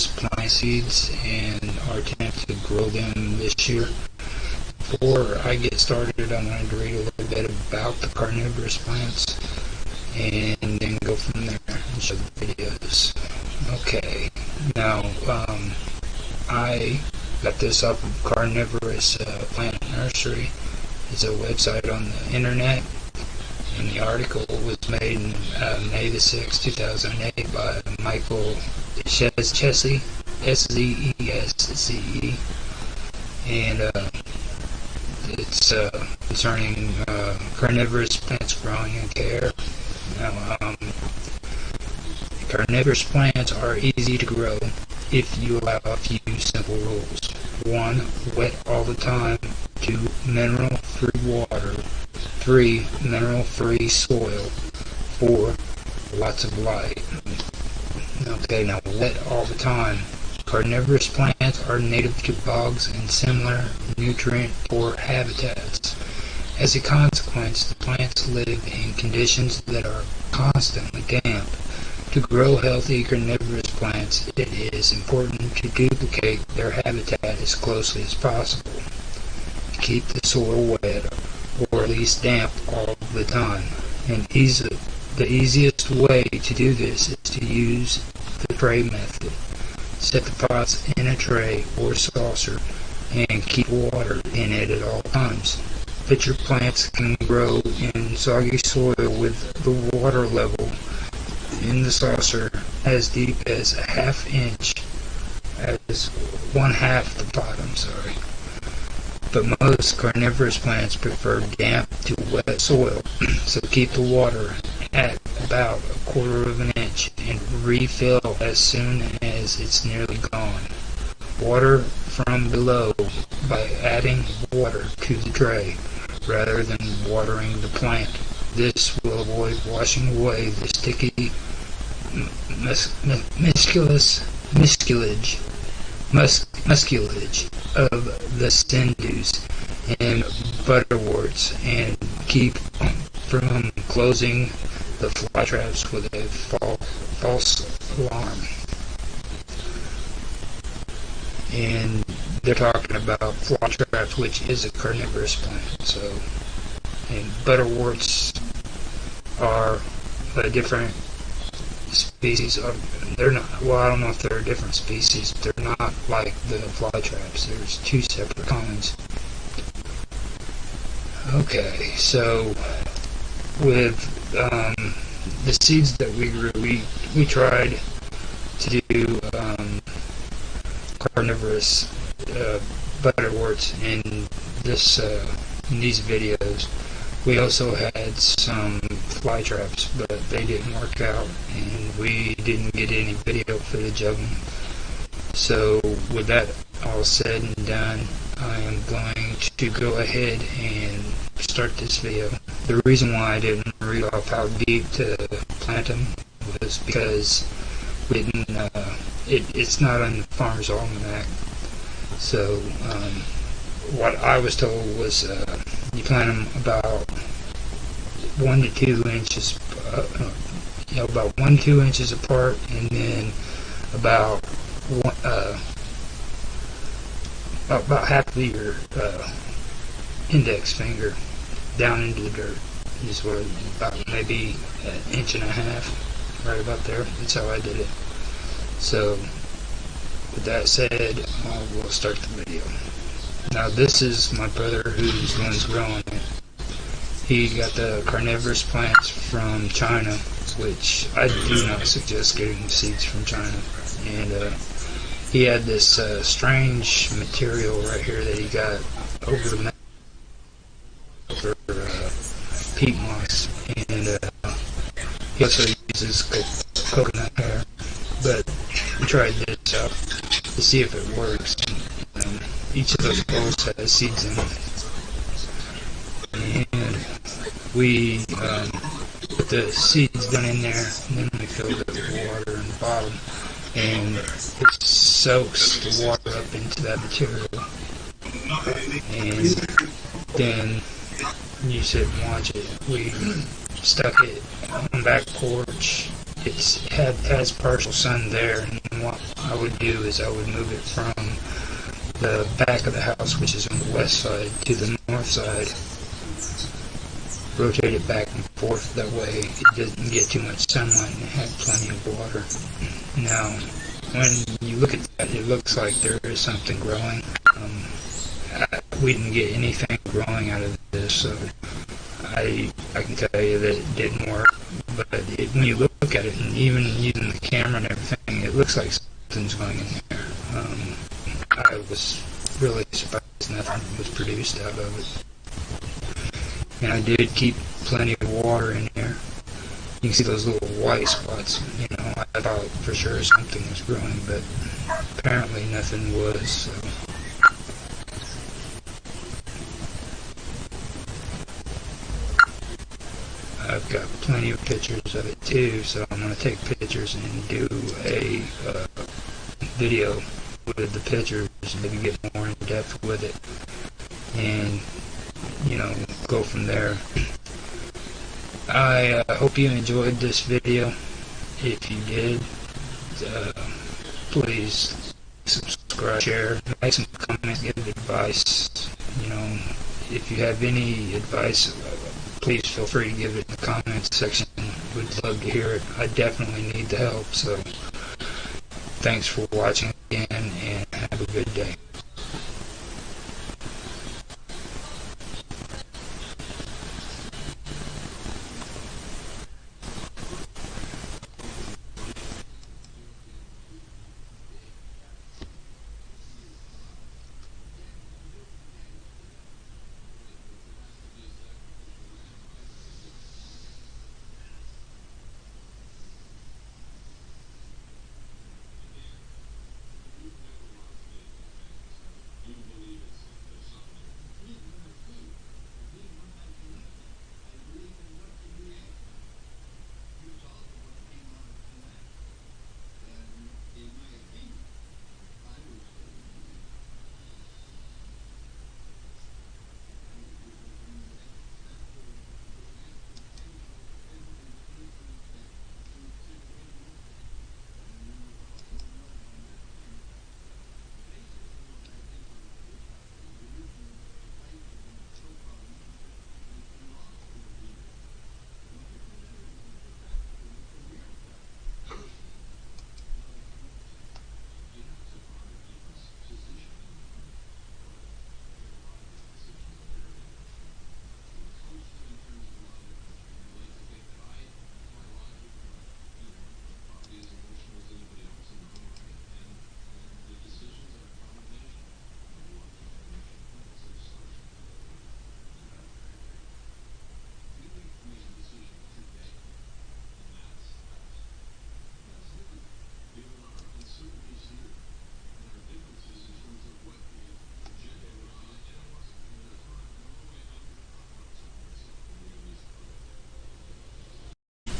carnivorous plant seeds and our attempt to grow them this year. Before I get started, I wanted to read a little bit about the carnivorous plants and then go from there and show the videos. Okay, now I got this off of Carnivorous Plant Nursery. It's a website on the internet, and the article was made in May the 6th, 2008 by Michael Chessie, S-Z-E-S-C-E, and it's concerning carnivorous plants growing and care. Now, carnivorous plants are easy to grow if you allow a few simple rules. 1. Wet all the time. 2. Mineral-free water. 3. Mineral-free soil. 4. Lots of light. Okay, now wet all the time. Carnivorous plants are native to bogs and similar nutrient-poor habitats. As a consequence, the plants live in conditions that are constantly damp. To grow healthy carnivorous plants, it is important to duplicate their habitat as closely as possible. Keep the soil wet, or at least damp, all the time. And the easiest way to do this is to use the tray method. Set the pots in a tray or saucer and keep water in it at all times. But your plants can grow in soggy soil with the water level in the saucer as deep as a half inch, as 1/2 the pot, But most carnivorous plants prefer damp to wet soil, so keep the water at about 1/4 of an inch and refill as soon as it's nearly gone. Water from below by adding water to the tray rather than watering the plant. This will avoid washing away the sticky musculage of the sinews and butterworts, and keep from closing the fly traps with a false alarm. And they're talking about fly traps, which is a carnivorous plant. So, and butterworts are a different species of, they're not, well, I don't know if they're a different species. They're not like the fly traps. There's 2 separate kinds. Okay, so with the seeds that we grew, we tried to do carnivorous butterworts in these videos. We also had some fly traps, but they didn't work out, and we didn't get any video footage of them. So with that all said and done, I am going to go ahead and start this video. The reason why I didn't read off how deep to plant them was because we didn't, it's not on the Farmer's Almanac. So what I was told was you plant them about 1 to 2 inches, about 1 to 2 inches apart, and then about half of your index finger down into the dirt. Is what, about maybe 1.5 inches, right about there. That's how I did it. So with that said, I will start the video. Now this is my brother who's the one's growing it. He got the carnivorous plants from China, which I do not suggest getting seeds from China. And he had this strange material right here that he got over the over peat moss, and he also uses coconut hair. But we tried this out to see if it works. Each of those bowls has seeds in it, and we put the seeds down in there, and then we filled it with water in the bottom, and it soaks the water up into that material, and then you sit and watch it. We stuck it on the back porch has partial sun there, and what I would do is I would move it from the back of the house, which is on the west side, to the north side. Rotate it back and forth, that way it doesn't get too much sunlight and have plenty of water. Now, when you look at that, it looks like there is something growing. We didn't get anything growing out of this, so I can tell you that it didn't work. But when you look at it, and even using the camera and everything, it looks like something's going in there. I was really surprised nothing was produced out of it. And I did keep plenty of water in there. You can see those little white spots. You know, I thought for sure something was growing, but apparently nothing was. So. I've got plenty of pictures of it too, so I'm going to take pictures and do a video with the pictures, maybe get more in depth with it, and go from there. I hope you enjoyed this video. If you did, please subscribe, share, make some comments, give advice. If you have any advice, please feel free to give it in the comments section. Would love to hear it. I definitely need the help. So thanks for watching again, and have a good day.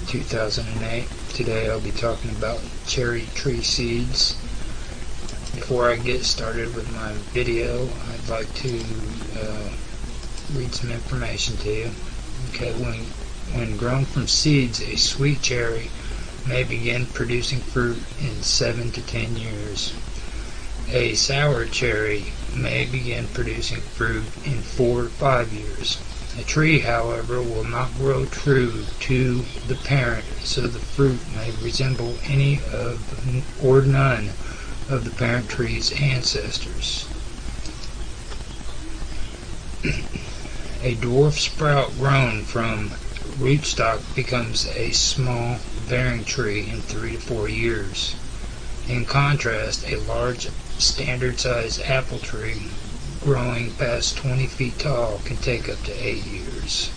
(2008). Today I'll be talking about cherry tree seeds. Before I get started with my video, I'd like to read some information to you. Okay, when grown from seeds, a sweet cherry may begin producing fruit in 7 to 10 years. A sour cherry may begin producing fruit in 4 to 5 years. A tree, however, will not grow true to the parent, so the fruit may resemble any of or none of the parent tree's ancestors. A dwarf sprout grown from rootstock becomes a small bearing tree in 3 to 4 years. In contrast, a large standard-sized apple tree growing past 20 feet tall can take up to 8 years.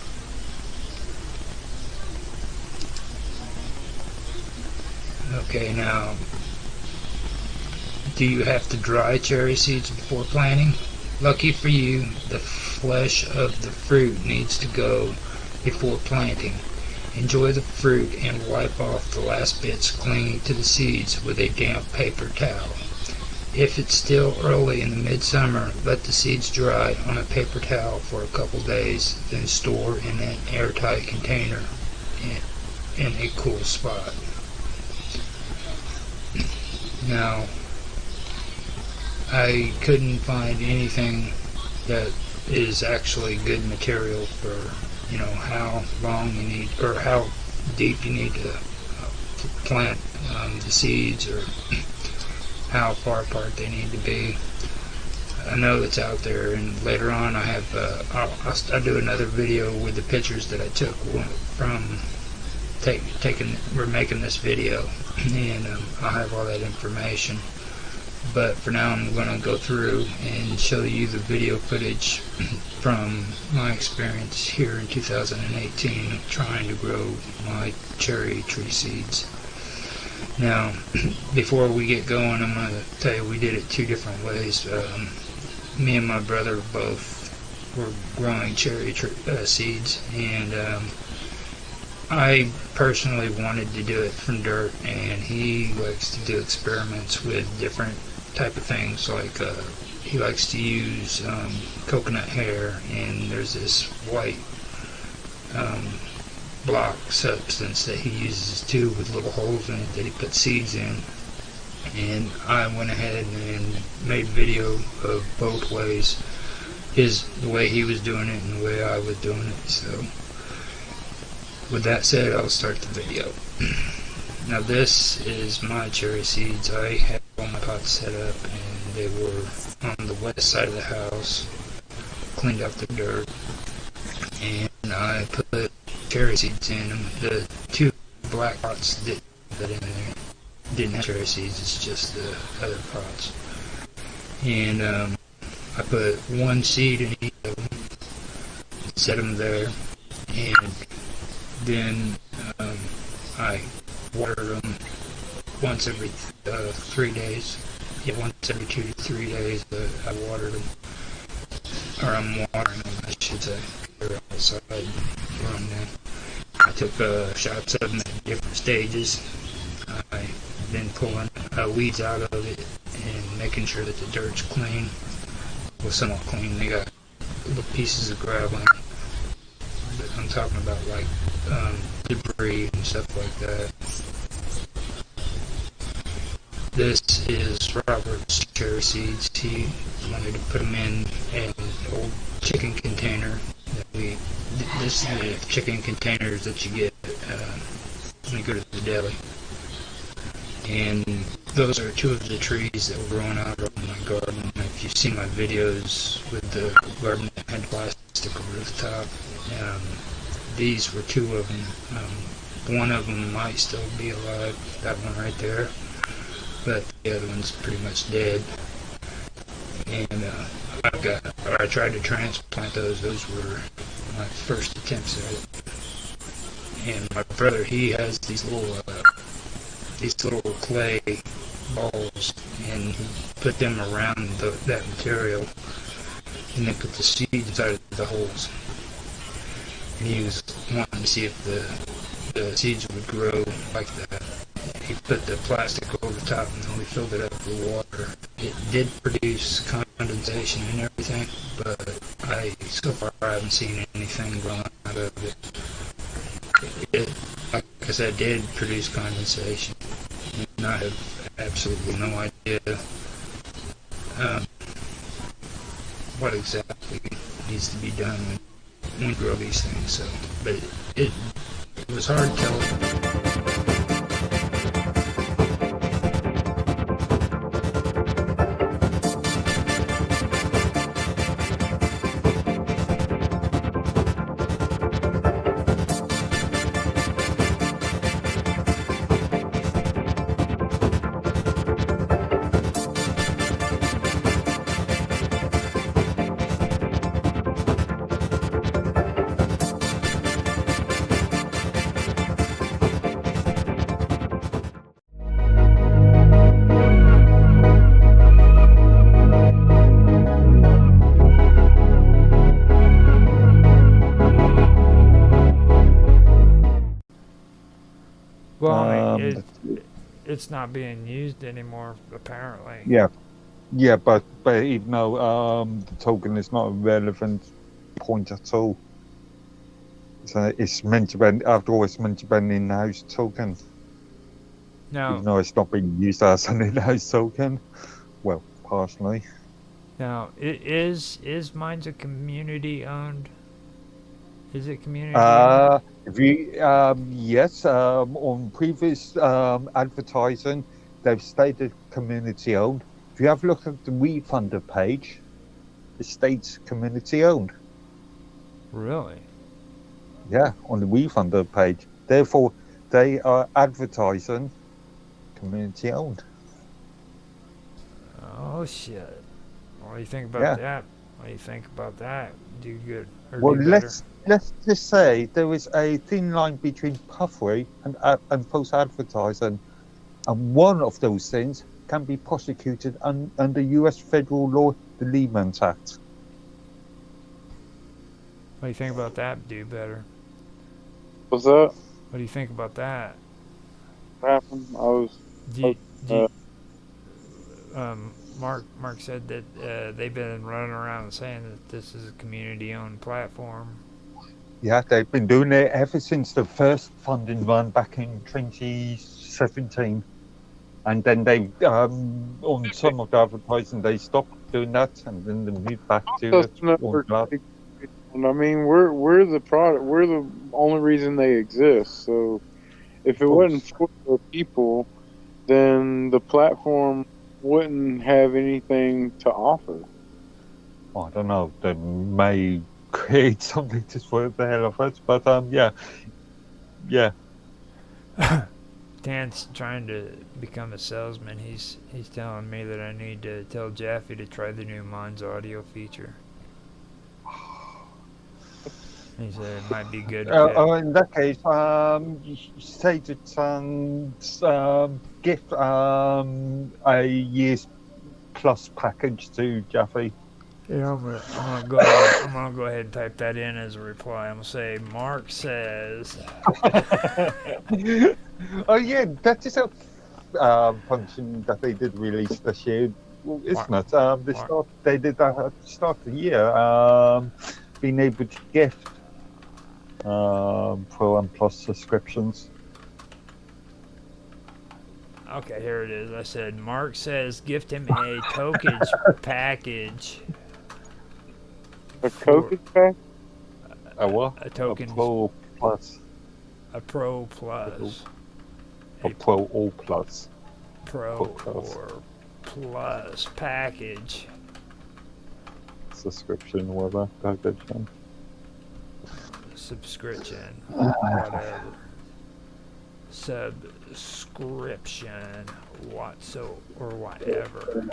Okay, now, do you have to dry cherry seeds before planting? Lucky for you, the flesh of the fruit needs to go before planting. Enjoy the fruit and wipe off the last bits clinging to the seeds with a damp paper towel. If it's still early in the midsummer, let the seeds dry on a paper towel for a couple days, then store in an airtight container in a cool spot. Now, I couldn't find anything that is actually good material for, how long you need, or how deep you need to plant the seeds, or how far apart they need to be. I know it's out there, and later on I have I'll do another video with the pictures that I took from we're making this video, and I'll have all that information. But for now, I'm going to go through and show you the video footage from my experience here in 2018 trying to grow my cherry tree seeds. Now, before we get going, I'm going to tell you we did it two different ways. Me and my brother both were growing cherry seeds, and I personally wanted to do it from dirt, and he likes to do experiments with different type of things, like he likes to use coconut hair, and there's this white block substance that he uses too, with little holes in it that he puts seeds in. And I went ahead and made video of both ways, the way he was doing it and the way I was doing it. So with that said, I'll start the video. Now, this is my cherry seeds. I had all my pots set up, and they were on the west side of the house, cleaned up the dirt, and I put cherry seeds in them. The two black pots didn't have cherry seeds, it's just the other pots. And I put one seed in each of them, set them there, and then I watered them once every 3 days. Yeah, once every 2 to 3 days I watered them. Or I'm watering them, I should say. They're outside growing them. I took shots of them at different stages. I then pulling weeds out of it and making sure that the dirt's clean. Well, somewhat clean. They got little pieces of gravel in it. But I'm talking about like debris and stuff like that. This is Robert's cherry seeds. He wanted to put them in an old chicken container. This is the chicken containers that you get when you go to the deli. And those are two of the trees that were growing out of my garden. If you've seen my videos with the garden that had plastic rooftop, these were two of them. One of them might still be alive, that one right there, but the other one's pretty much dead. And I tried to transplant those. Those were my first attempts at it. And my brother, he has these little clay balls, and he put them around that material, and then put the seeds inside of the holes. And he was wanting to see if the seeds would grow like that. He put the plastic over the top, and then we filled it up with water. It did produce condensation and everything, but so far I haven't seen anything growing out of it. It, like I said, did produce condensation, and I have absolutely no idea what exactly needs to be done when we grow these things. So, but it was hard to tell. Well, I mean, it's not being used anymore, apparently. Yeah, but even though the token is not a relevant point at all, so it's meant to be, after all, it's meant to be an in-house token. Now, even though it's not being used as an in-house token. Well, partially. is Mines a community owned? Is it community owned? If you yes, on previous advertising, they've stated community owned. If you have a look at the WeFunder page, it states community owned. Really? Yeah, on the WeFunder page. Therefore, they are advertising community owned. Oh shit! What do you think about Yeah. that? What do you think about that? Do good or Well, do better? let's just say there is a thin line between puffery and false advertising, and one of those things can be prosecuted under U.S. federal law, the Lehman Act. What do you think about that? Do better. What's that? What do you think about that? What happened? Mark said that they've been running around saying that this is a community-owned platform. Yeah, they've been doing it ever since the first funding run back in 2017. And then they, on some of the advertising, they stopped doing that, and then they moved back to it. I mean, we're the product. We're the only reason they exist. So, if it wasn't for the people, then the platform wouldn't have anything to offer. I don't know. They may create something just for the hell of it, but yeah. Dan's trying to become a salesman. He's telling me that I need to tell Jaffe to try the new Minds audio feature. He said it might be good. In that case, you say that gift a year's plus package to Jaffe. Yeah, I'm gonna go ahead and type that in as a reply. I'm gonna say Mark says. Oh yeah, that is a function that they did release this year, isn't it? They did that at the start of the year. Being able to gift Pro and Plus subscriptions. Okay, here it is. I said Mark says gift him a token package. A token pack? A what? A token. A Pro Plus. A Pro Plus. A Pro or Plus. Pro or Plus package. Subscription, whatever. Package. Subscription. Whatever. Subscription. Or whatever.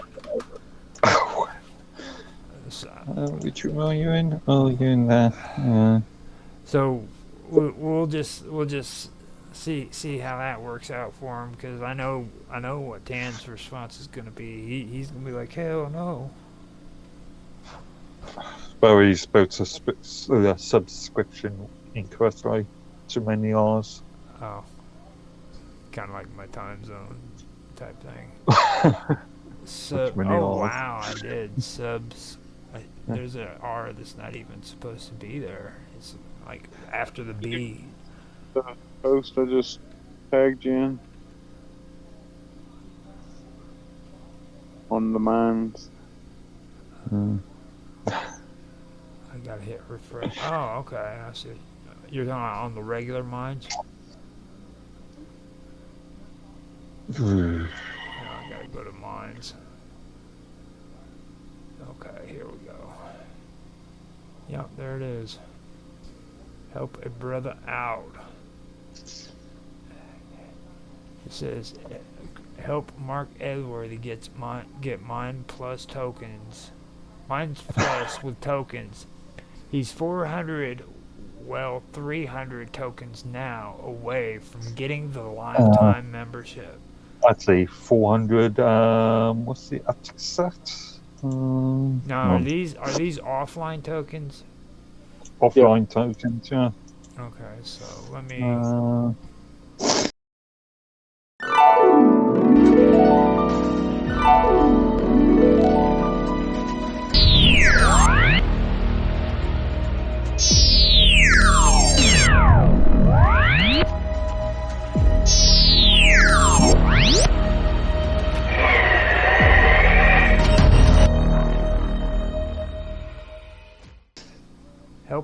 Which room are you in? Oh, you're in there. So we'll just see how that works out for him, because I know what Dan's response is going to be. He's going to be like, hell no. Well, he spoke to subscription incorrectly. Too many R's. Oh, kind of like my time zone type thing. Wow, I did subs. There's an R that's not even supposed to be there. It's like after the B. The post I just tagged you in on the Minds. I gotta hit refresh. Oh, okay, I see. You're talking about on the regular Minds? I gotta go to Minds. Okay, here we go. Yep, there it is. Help a brother out. It says, help Mark Edworthy get Mind Plus tokens. Mind Plus with tokens. He's 300 tokens now away from getting the lifetime membership. I'd say 400. What's the exact? Now, are these offline tokens? Offline tokens, yeah. Okay, so let me.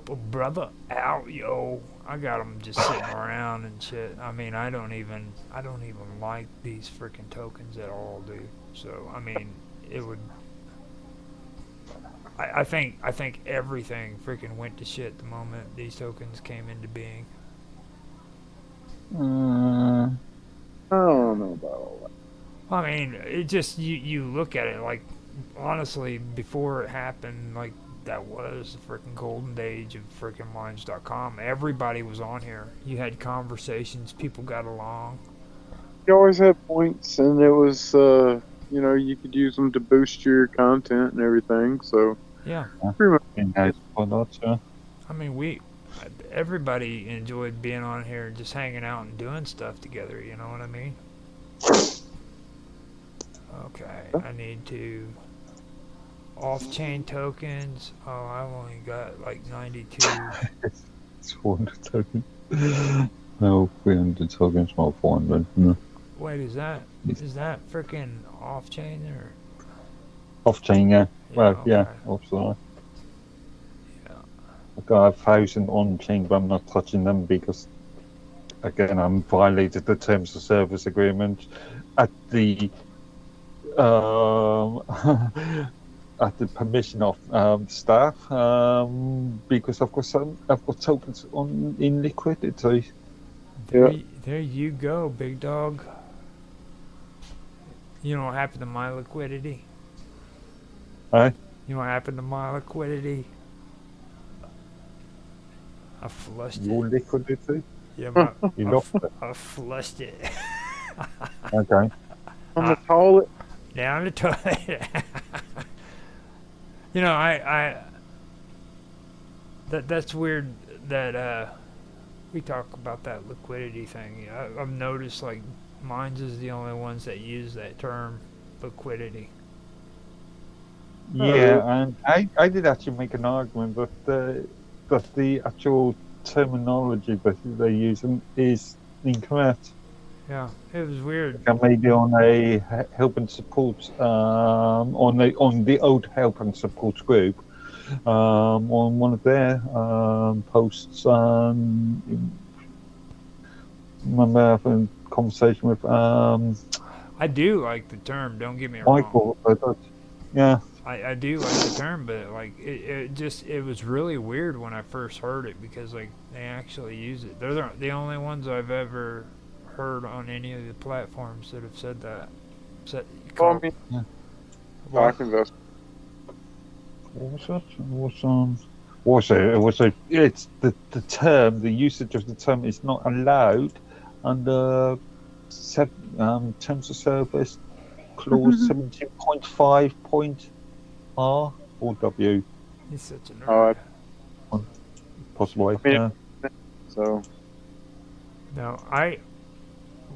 help a brother out, yo. I got them just sitting around and shit. I mean, I don't even like these freaking tokens at all, dude. So I mean, it would. I think everything freaking went to shit the moment these tokens came into being. Uh, I don't know about all that. I mean, it just you look at it like honestly before it happened, like that was the freaking golden age of freaking lines.com. Everybody was on here. You had conversations, people got along. You always had points, and it was, you could use them to boost your content and everything. So Yeah. pretty much. in those products, yeah. I mean, everybody enjoyed being on here, just hanging out and doing stuff together. You know what I mean? Okay, I need to off-chain tokens. Oh, I've only got like 92. It's 400 tokens. No, 300 tokens, not 400. No. Wait, is that freaking off-chain or? Off chain, yeah. Well, yeah, okay. also. Yeah. I've got 1,000 on chain, but I'm not touching them because, again, I'm violated the terms of service agreement at the at the permission of staff because I've got tokens in liquidity. There you go, big dog. You know what happened to my liquidity? Aye. You know what happened to my liquidity? I flushed Your it. liquidity? Yeah, You lost it. I flushed it. Okay. On the toilet. Down the toilet. You know, that's weird that we talk about that liquidity thing. I've noticed like Mines is the only ones that use that term, liquidity. Yeah, and I did actually make an argument that the actual terminology that they're using is incorrect. Yeah, it was weird. And maybe on a help and support on the old help and support group on one of their posts. Remember having a conversation with I do like the term. Don't get me wrong. Michael. Yeah. I do like the term, but like it was really weird when I first heard it because like they actually use it. They're the only ones I've ever heard on any of the platforms that have said that. Well, I mean, Yeah. stock investment. What was that? It's the term, the usage of the term is not allowed under terms of service clause 17.5 point R or W, He's such a nerd. possibly. I mean, Yeah. So No,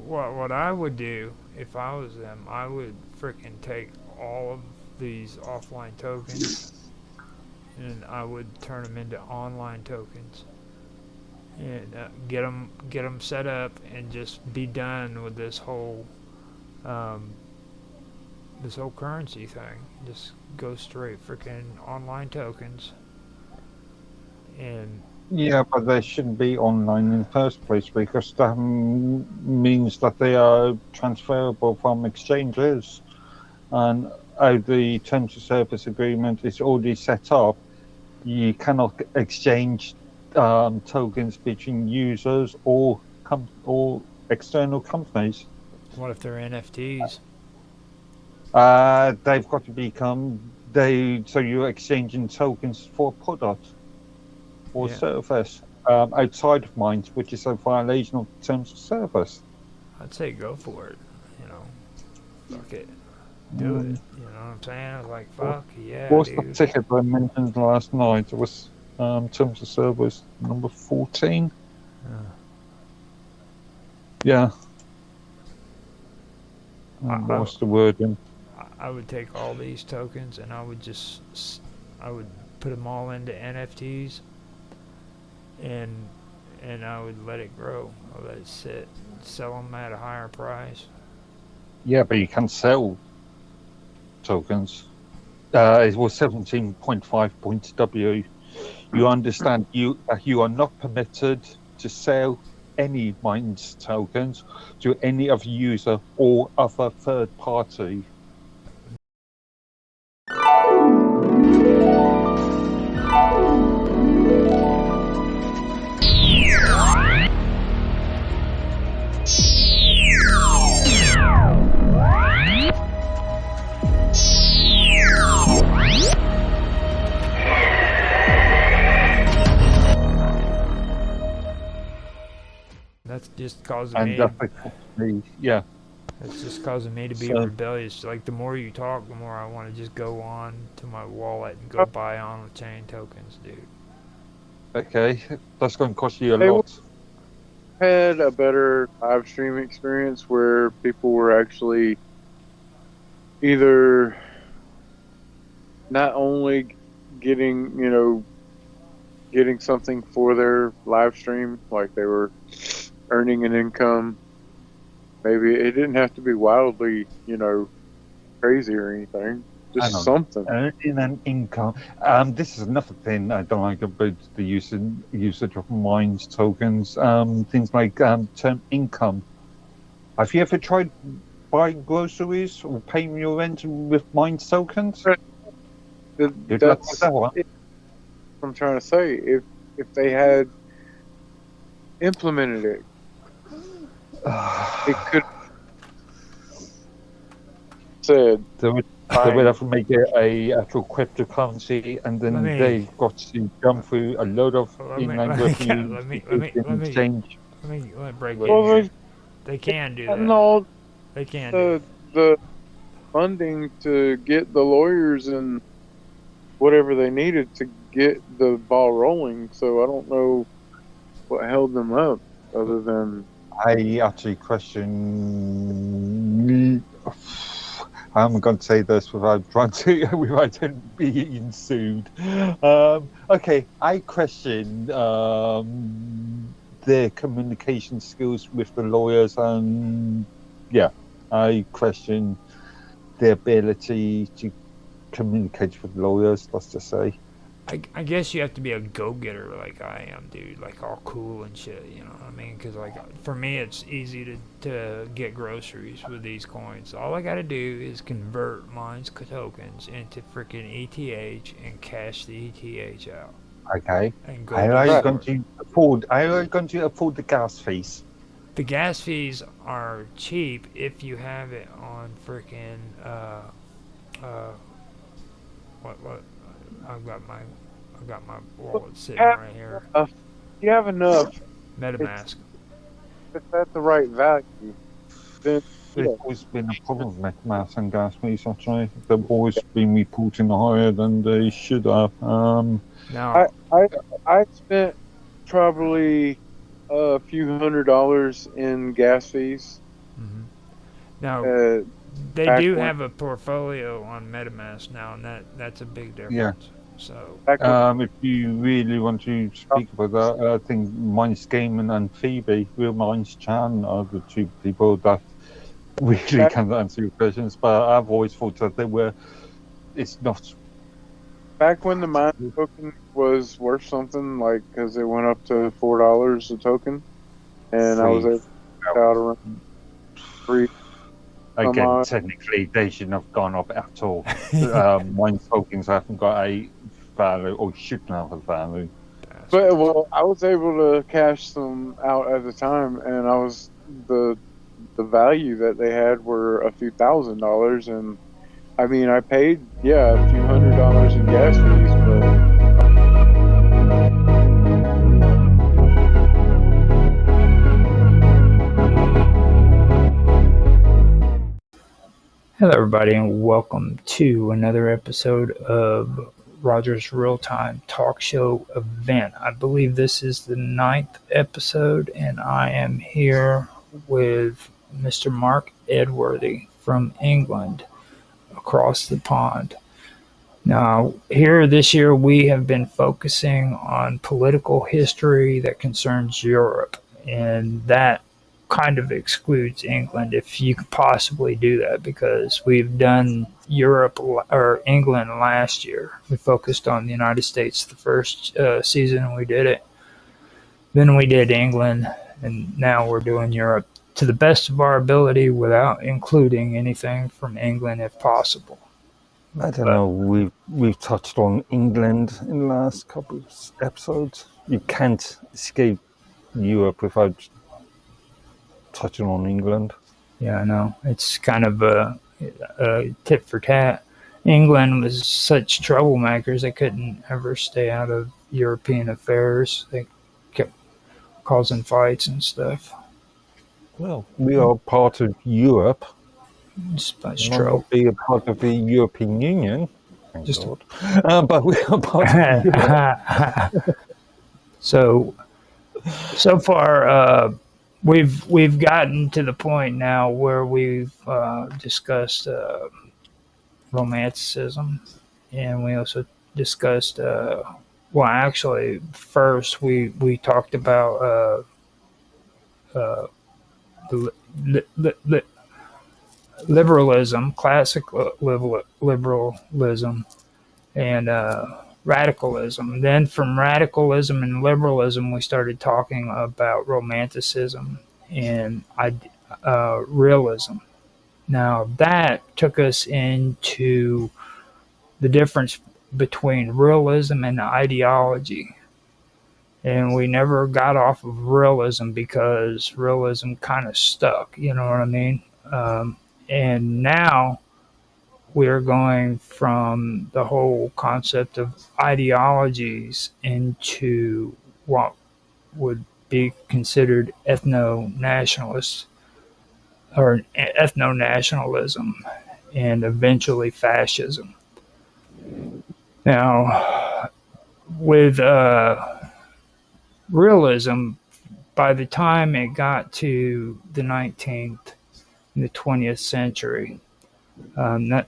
what I would do if I was them, I would freaking take all of these offline tokens and I would turn them into online tokens and get them set up and just be done with this whole currency thing. Just go straight freaking online tokens and Yeah, but they shouldn't be online in the first place because that means that they are transferable from exchanges. And the terms of service agreement is already set up. You cannot exchange tokens between users or external companies. what if they're NFTs? They've got to become so you're exchanging tokens for a product or Yeah. service outside of Minds, which is a violation of terms of service. I'd say go for it. You know, fuck it, do it. You know what I'm saying? I was like, fuck yeah, What was the dude. ticket I mentioned last night? It was terms of service number 14. Yeah. What's the wording? I would take all these tokens and I would I would put them all into NFTs and I would let it grow. I'll let it sit, sell them at a higher price. Yeah, but you can sell tokens. It was 17.5 points W. you understand you are not permitted to sell any Minds tokens to any other user or other third party. That's just causing And me. that's basically, yeah. That's just causing me to be So- rebellious. Like, the more you talk, the more I want to just go on to my wallet and go buy on-chain tokens, dude. Okay, that's going to cost you a Hey, lot. Had a better live stream experience where people were actually either not only getting, getting something for their live stream, like they were earning an income. Maybe it didn't have to be wildly, crazy or anything. Hang Just on. something. Earning an income. This is another thing I don't like about the usage of Minds tokens. Things like term income. Have you ever tried buying groceries or paying your rent with Minds tokens? Good luck with That's that one. what I'm trying to say. If they had implemented it, it could said They would have to make it a actual cryptocurrency, and then Let me- they've got to jump through a lot of Let me- inland let me- revenue let me- exchange. Let me break in well, here. They can do that. no, They can do the funding to get the lawyers and whatever they needed to get the ball rolling. So I don't know what held them up other than I actually question. I'm going to say this without being sued. Okay, I question their communication skills with the lawyers, and I question their ability to communicate with lawyers. Let's just say. I guess you have to be a go-getter like I am, dude. Like, all cool and shit, you know what I mean? Because, like, for me, it's easy to get groceries with these coins. All I gotta do is convert Minds tokens into freaking ETH and cash the ETH out. Okay. And go How to are the you store. going to afford? How are you going to afford the gas fees? The gas fees are cheap if you have it on freaking what I've got my wallet sitting right here. you have enough. MetaMask. If it's at the right value, then There's always been a problem with mass and gas fees, actually. They've always been reporting higher than they should have. Now, I spent probably a few $100s in gas fees. now they back do when- have a portfolio on MetaMask now, and that's a big difference. Yeah. So If you really want to speak about that, I think Minds Gaming and Phoebe, Real Minds Chan, are the two people that really can answer your questions. But I've always thought that it's not. back when the mine token was worth something, like because it went up to $4 a token, and I was able to get out around $3. Again, technically, they shouldn't have gone up at all. Minds tokens haven't got a value, or shouldn't have a value. But well, I was able to cash some out at the time, and I was the value that they had were a few $1,000s, and I mean I paid a few $100s in gas fees, but Hello, everybody, and welcome to another episode of Roger's Real-Time Talk Show event. I believe this is the 9th episode, and I am here with Mr. Mark Edworthy from England, across the pond. Now, here this year, we have been focusing on political history that concerns Europe, and that kind of excludes England if you could possibly do that, because we've done Europe or England last year. We focused on the United States the first season we did it. Then we did England, and now we're doing Europe to the best of our ability without including anything from England if possible. I don't know. We've touched on England in the last couple of episodes. You can't escape Europe without touching on England. Yeah, I know. It's kind of a tit for tat. England was such troublemakers; they couldn't ever stay out of European affairs. They kept causing fights and stuff. Well, we are part of Europe. That's Might true. not be a part of the European Union, thank Just- God. But we are part of Europe. So far, we've gotten to the point now where we've discussed romanticism, and we also discussed. Well, actually, first we talked about liberalism, classic liberalism, and radicalism. Then from radicalism and liberalism, we started talking about romanticism and realism. Now that took us into the difference between realism and ideology. And we never got off of realism because realism kind of stuck, you know what I mean? And now we're going from the whole concept of ideologies into what would be considered ethno-nationalist or ethno-nationalism and eventually fascism. Now, with realism, by the time it got to the 19th and the 20th century,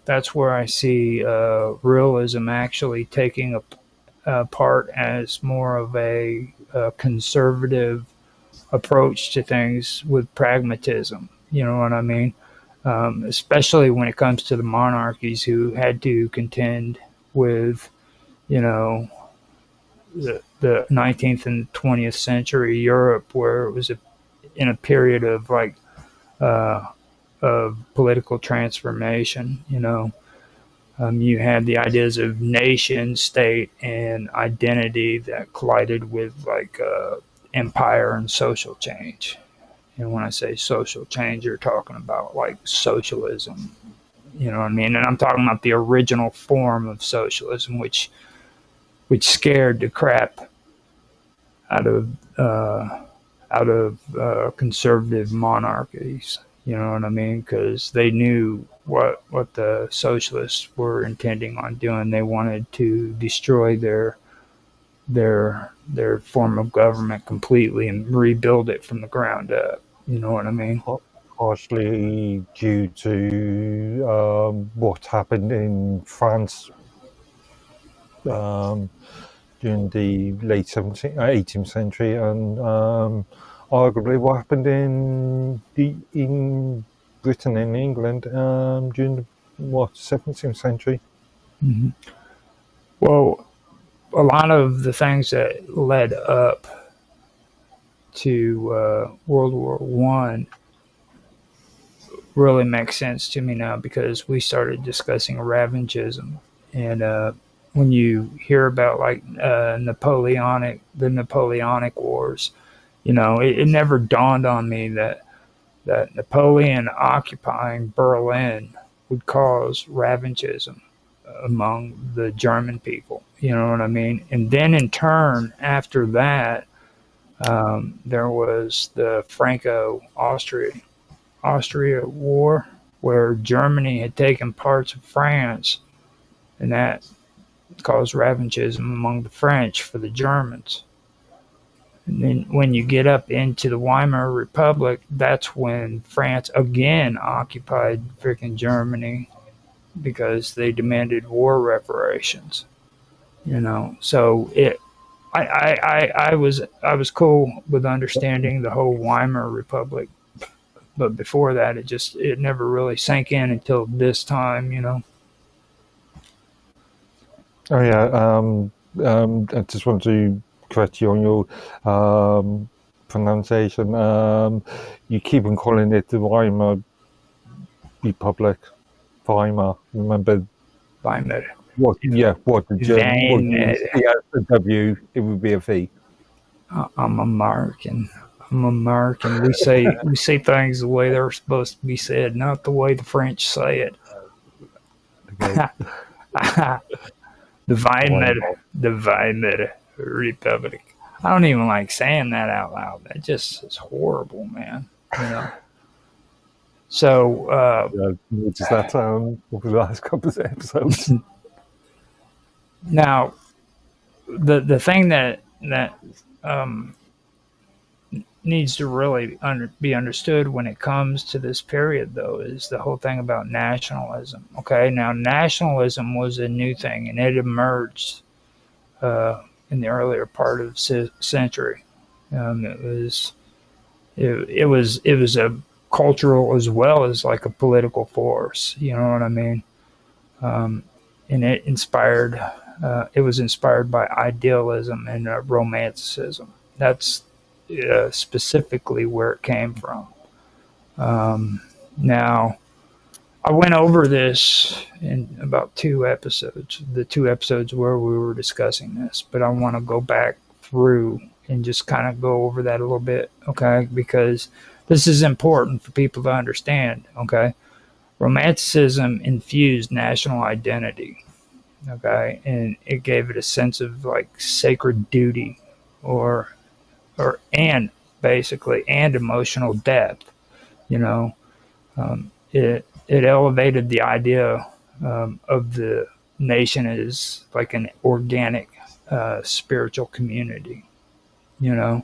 that's where I see realism actually taking a part as more of a conservative approach to things with pragmatism. You know what I mean? Especially when it comes to the monarchies who had to contend with, you know, the 19th and 20th century Europe, where it was in a period of like of political transformation. You know, you had the ideas of nation, state, and identity that collided with like empire and social change. And when I say social change, you're talking about like socialism. You know what I mean? And I'm talking about the original form of socialism, which scared the crap out of conservative monarchies. You know what I mean? Because they knew what the socialists were intending on doing. They wanted to destroy their form of government completely and rebuild it from the ground up. You know what I mean? Partially due to what happened in France during the late 18th century, and arguably what happened in Britain and England during the 17th century. Mm-hmm. Well, a lot of the things that led up to World War I really makes sense to me now, because we started discussing revanchism. And when you hear about like the Napoleonic Wars, you know, it never dawned on me that Napoleon occupying Berlin would cause revanchism among the German people. You know what I mean? And then in turn, after that, there was the Franco-Austria War, where Germany had taken parts of France, and that caused revanchism among the French for the Germans. And then when you get up into the Weimar Republic, that's when France again occupied freaking Germany, because they demanded war reparations. You know, so I was cool with understanding the whole Weimar Republic but before that, it never really sank in until this time, you know. Oh yeah. I just want to correct you on your pronunciation. You keep on calling it the Weimar Republic. Weimar. Remember Weimar. what? Yeah. What the German would use? Weimar. Yeah, the W. It would be a V. I'm American. I'm American. We say things the way they're supposed to be said, not the way the French say it. Okay. The Weimar Republic. I don't even like saying that out loud. That just is horrible, man. You know. So Does that sound over the last couple of episodes? now, the thing that needs to really be understood when it comes to this period, though, is the whole thing about nationalism. Okay, now nationalism was a new thing, and it emerged in the earlier part of the century. It was a cultural as well as like a political force. You know what I mean? And it inspired. It was inspired by idealism and romanticism. That's specifically where it came from. Now, I went over this in about 2 episodes, the 2 episodes where we were discussing this, but I want to go back through and just kind of go over that a little bit, okay? Because this is important for people to understand, okay? Romanticism infused national identity, okay? And it gave it a sense of like sacred duty and emotional depth, you know. It elevated the idea of the nation as like an organic spiritual community, you know.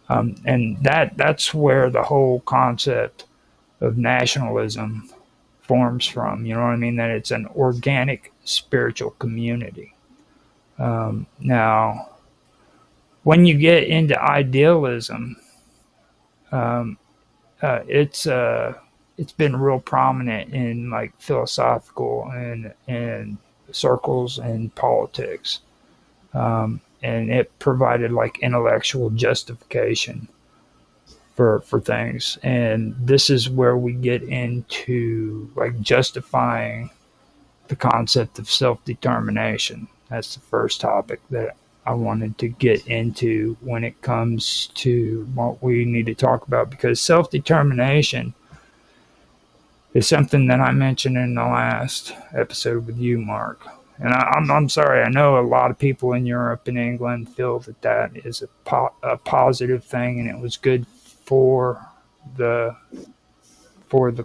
And that's where the whole concept of nationalism forms from, you know what I mean? That it's an organic spiritual community. Now, when you get into idealism, it's been real prominent in like philosophical and circles and politics, and it provided like intellectual justification for things. And this is where we get into like justifying the concept of self-determination. That's the first topic that I wanted to get into when it comes to what we need to talk about, because self-determination is something that I mentioned in the last episode with you, Mark. And I'm sorry, I know a lot of people in Europe and England feel that is a positive thing and it was good for the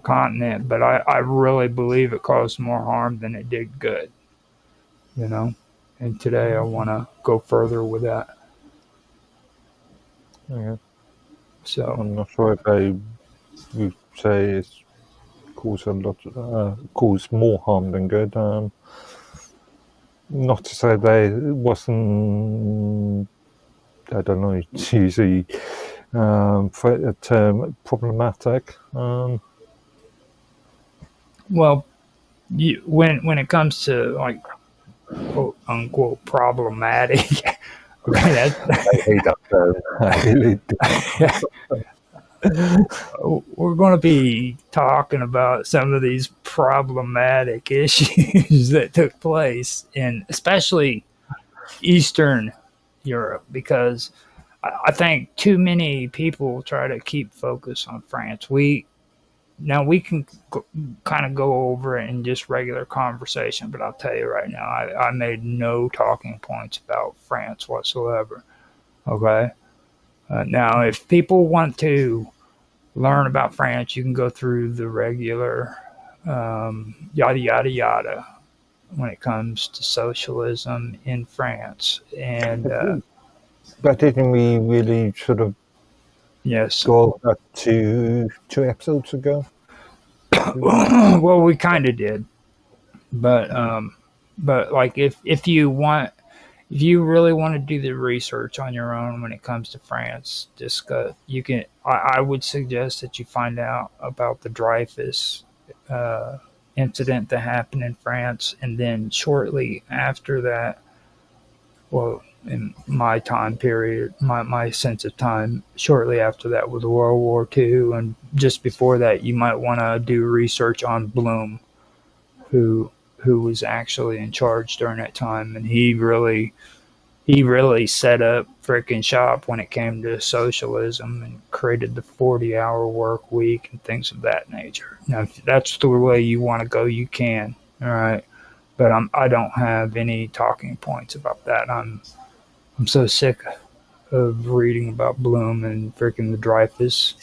continent, but I really believe it caused more harm than it did good, you know. And today I want to go further with that. Okay. So I'm not sure if I would say it's caused more harm than good. Not to say that it wasn't, I don't know, to use the term problematic. Well, when it comes to like quote unquote problematic, okay, I hate that term. I really do. we're going to be talking about some of these problematic issues that took place in especially Eastern Europe, because I think too many people try to keep focus on France. We can kind of go over it in just regular conversation, but I'll tell you right now, I made no talking points about France whatsoever. Okay? Now, if people want to learn about France, you can go through the regular yada, yada, yada when it comes to socialism in France. And but didn't we really sort of go over that two episodes ago? Well, we kind of did, but like if you want, if you really want to do the research on your own when it comes to France, just go. You can. I would suggest that you find out about the Dreyfus uh, incident that happened in France, and then shortly after that, well, in my time period, my sense of time, shortly after that was World War II, and just before that, you might want to do research on Bloom, who was actually in charge during that time, and he really set up frickin' shop when it came to socialism and created the 40-hour work week and things of that nature. Now, if that's the way you want to go, you can. All right, but I don't have any talking points about that. I'm so sick of reading about Bloom and freaking the Dreyfus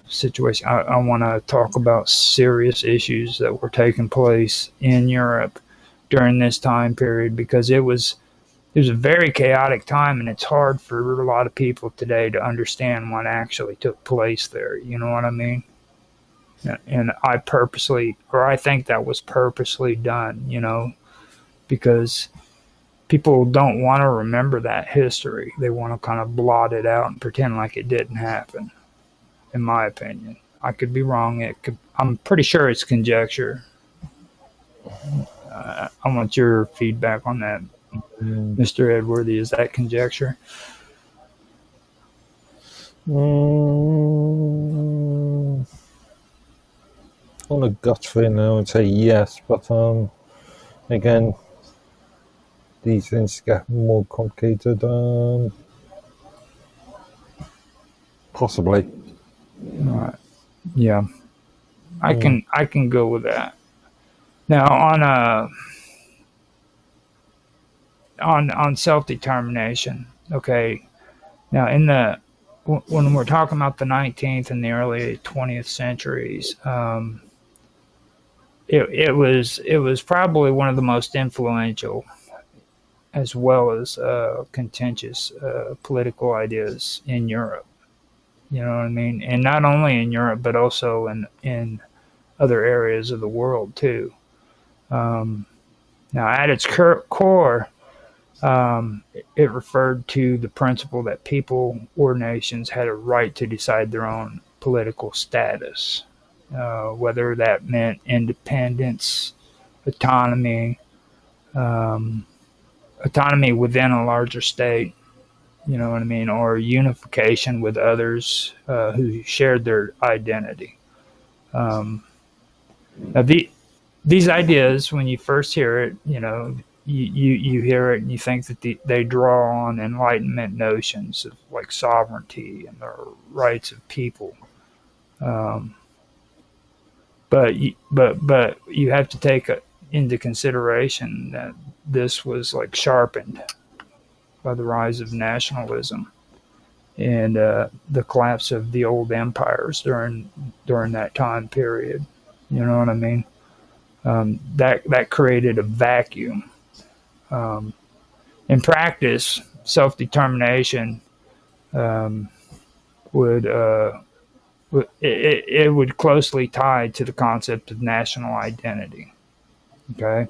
situation. I want to talk about serious issues that were taking place in Europe during this time period, because it was a very chaotic time, and it's hard for a lot of people today to understand what actually took place there. You know what I mean? And I think that was purposely done, because people don't want to remember that history. They want to kind of blot it out and pretend like it didn't happen, in my opinion. I could be wrong. I'm pretty sure it's conjecture. I want your feedback on that, Mr. Edworthy. Is that conjecture? On a gut feeling, I would say yes, but again, these things get more complicated. Possibly. All right. Yeah, I can go with that. Now on self determination. Okay. Now when we're talking about the 19th and the early 20th centuries, it was probably one of the most influential as well as contentious political ideas in Europe. You know what I mean? And not only in Europe, but also in other areas of the world too. Um, Now, at its core, it referred to the principle that people or nations had a right to decide their own political status, whether that meant independence, autonomy, um, autonomy within a larger state, you know what I mean, or unification with others who shared their identity. Um, Now, these ideas, when you first hear it, you hear it and you think that they draw on Enlightenment notions of like sovereignty and the rights of people. Um, but you have to take into consideration that this was like sharpened by the rise of nationalism and the collapse of the old empires during that time period. You know what I mean? That created a vacuum. Um, in practice, self determination um, would it would closely tie to the concept of national identity. Okay,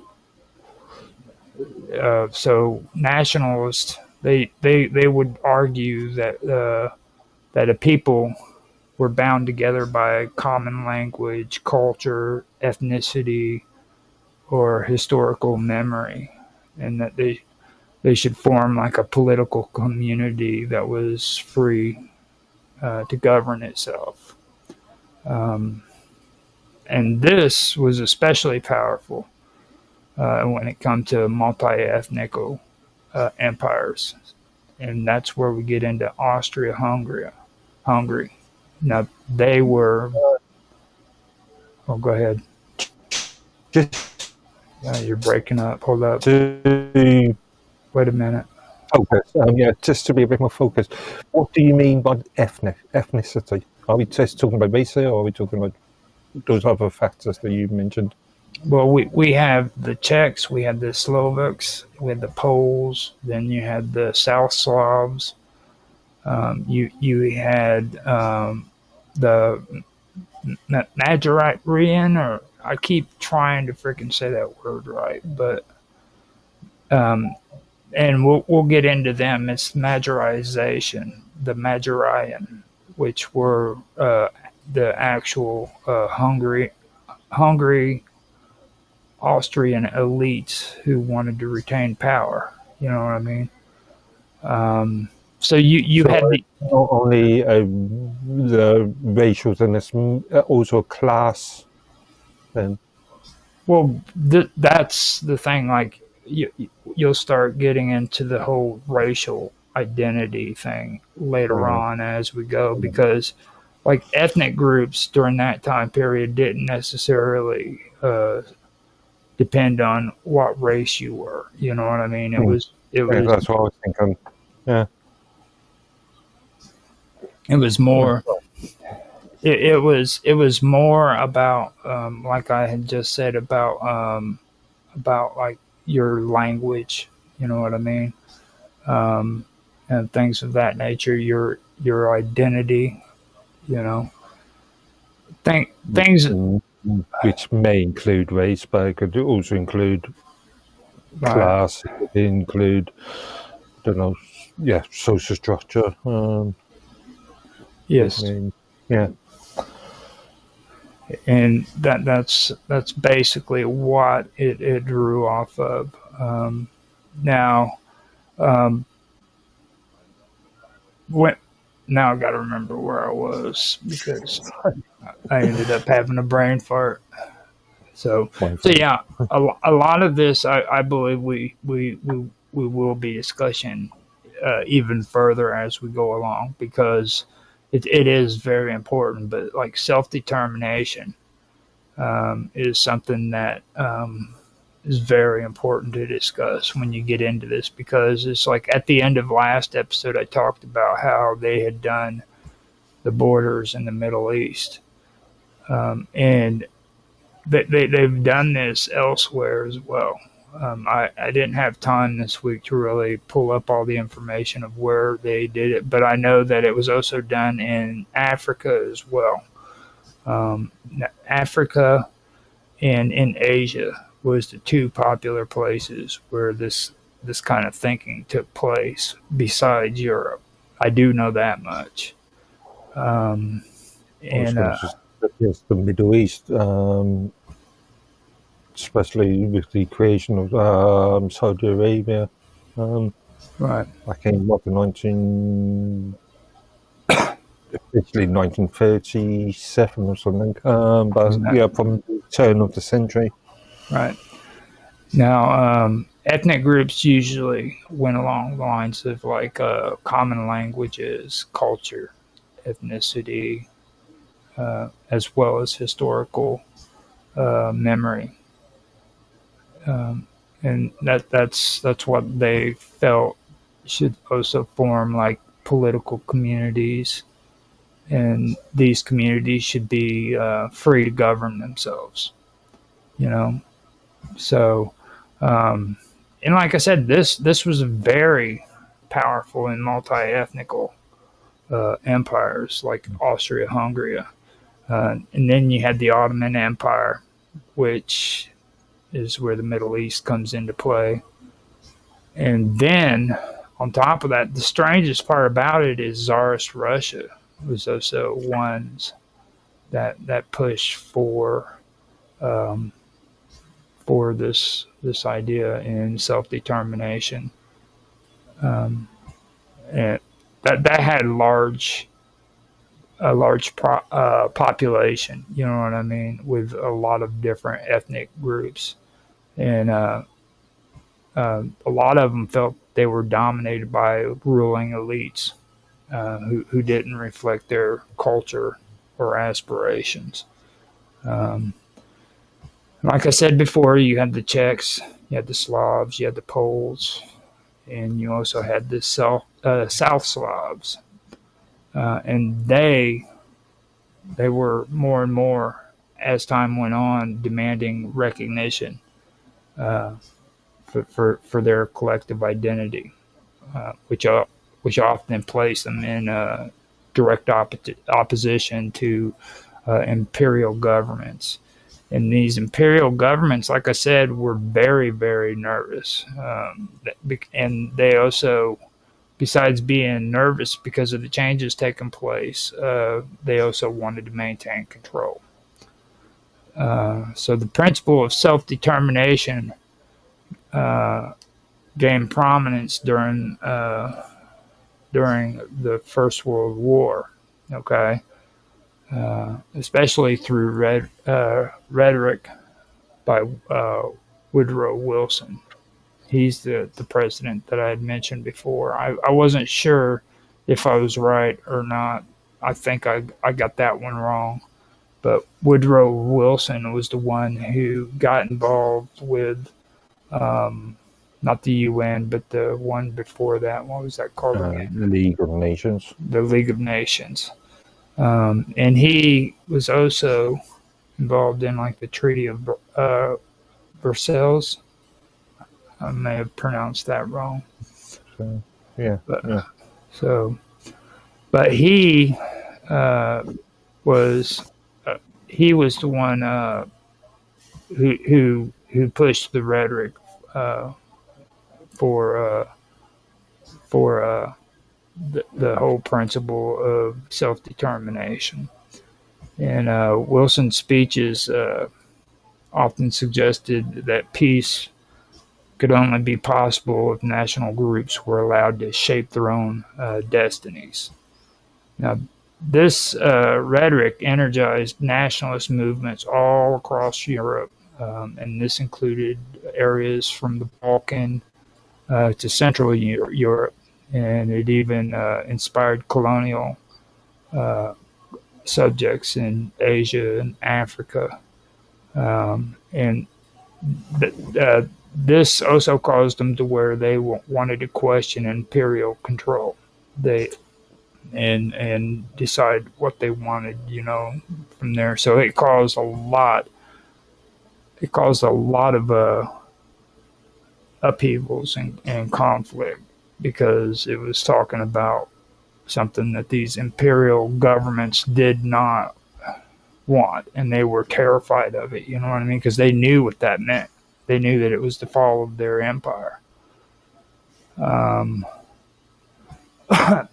so nationalists they would argue that a people were bound together by a common language, culture, ethnicity, or historical memory, and that they should form like a political community that was free to govern itself. Um, and this was especially powerful when it comes to multi-ethnic empires, and that's where we get into Austria-Hungary. Hungary. Now they were. Oh, go ahead. Just Yeah, you're breaking up. Hold up. to Wait a minute. focus, just to be a bit more focused. What do you mean by ethnicity? Are we just talking about race here, or are we talking about those other factors that you mentioned? Well, we have the Czechs, we had the Slovaks, we had the Poles, then you had the South Slavs. You had the Nigerian, or I keep trying to freaking say that word right, but and we'll get into them. It's Magyarization, the Magyarian, which were the actual Hungary Austrian elites who wanted to retain power. You know what I mean? So you So had the not only the racial thing, it's also class. Then well, that's the thing. Like you'll start getting into the whole racial identity thing later on as we go, because like ethnic groups during that time period didn't necessarily depend on what race you were. You know what I mean? It was that's what I was thinking. Yeah, it was more. It was more about like I had just said about like your language. You know what I mean? And things of that nature. Your identity. You know, things. which may include race, but it could also include Right. class. It could include, I don't know, social structure. Yes. Yeah. And that's basically what it drew off of. Now, when now I got to remember where I was because I ended up having a brain fart. So yeah, a lot of this I believe we will be discussing even further as we go along, because it is very important. But like self-determination is something that is very important to discuss when you get into this, because it's like at the end of last episode I talked about how they had done the borders in the Middle East, and they've done this elsewhere as well. I didn't have time this week to really pull up all the information of where they did it, but I know that it was also done in Africa as well. Africa and in Asia was the two popular places where this kind of thinking took place besides Europe. I do know that much. And yes, the Middle East, especially with the creation of Saudi Arabia, right. back in what, officially 1937 or something, but yeah, from the turn of the century. Right. Now, ethnic groups usually went along the lines of like common languages, culture, ethnicity, as well as historical memory, and that's what they felt should also form like political communities, and these communities should be free to govern themselves. You know, so and like I said, this was a very powerful and multi-ethnical empires like Austria-Hungary. And then you had the Ottoman Empire, which is where the Middle East comes into play. And then, on top of that, the strangest part about it is Tsarist Russia was also ones that pushed for this idea in self-determination. And that had a large population, you know what I mean, with a lot of different ethnic groups, and a lot of them felt they were dominated by ruling elites who didn't reflect their culture or aspirations. Like I said before, you had the Czechs, you had the Slavs, you had the Poles, and you also had the South Slavs. And they were more and more, as time went on, demanding recognition for their collective identity, which often placed them in direct opposition to imperial governments. And these imperial governments, like I said, were very, very nervous. And they also, besides being nervous because of the changes taking place, they also wanted to maintain control. So the principle of self-determination gained prominence during the First World War. Okay, especially through rhetoric by Woodrow Wilson. He's the president that I had mentioned before. I wasn't sure if I was right or not. I think I got that one wrong. But Woodrow Wilson was the one who got involved with not the UN, but the one before that. What was that called again? The League of Nations. The League of Nations. And he was also involved in like the Treaty of Versailles. I may have pronounced that wrong. So, yeah. So, but he was the one who pushed the rhetoric for the whole principle of self-determination. And Wilson's speeches often suggested that peace could only be possible if national groups were allowed to shape their own destinies. Now, this rhetoric energized nationalist movements all across Europe, and this included areas from the Balkan to Central Europe, and it even inspired colonial subjects in Asia and Africa. And this also caused them to where they wanted to question imperial control. And decide what they wanted, from there. So it caused a lot of upheavals and conflict, because it was talking about something that these imperial governments did not want, and they were terrified of it. You know what I mean? Because they knew what that meant. They knew that it was the fall of their empire.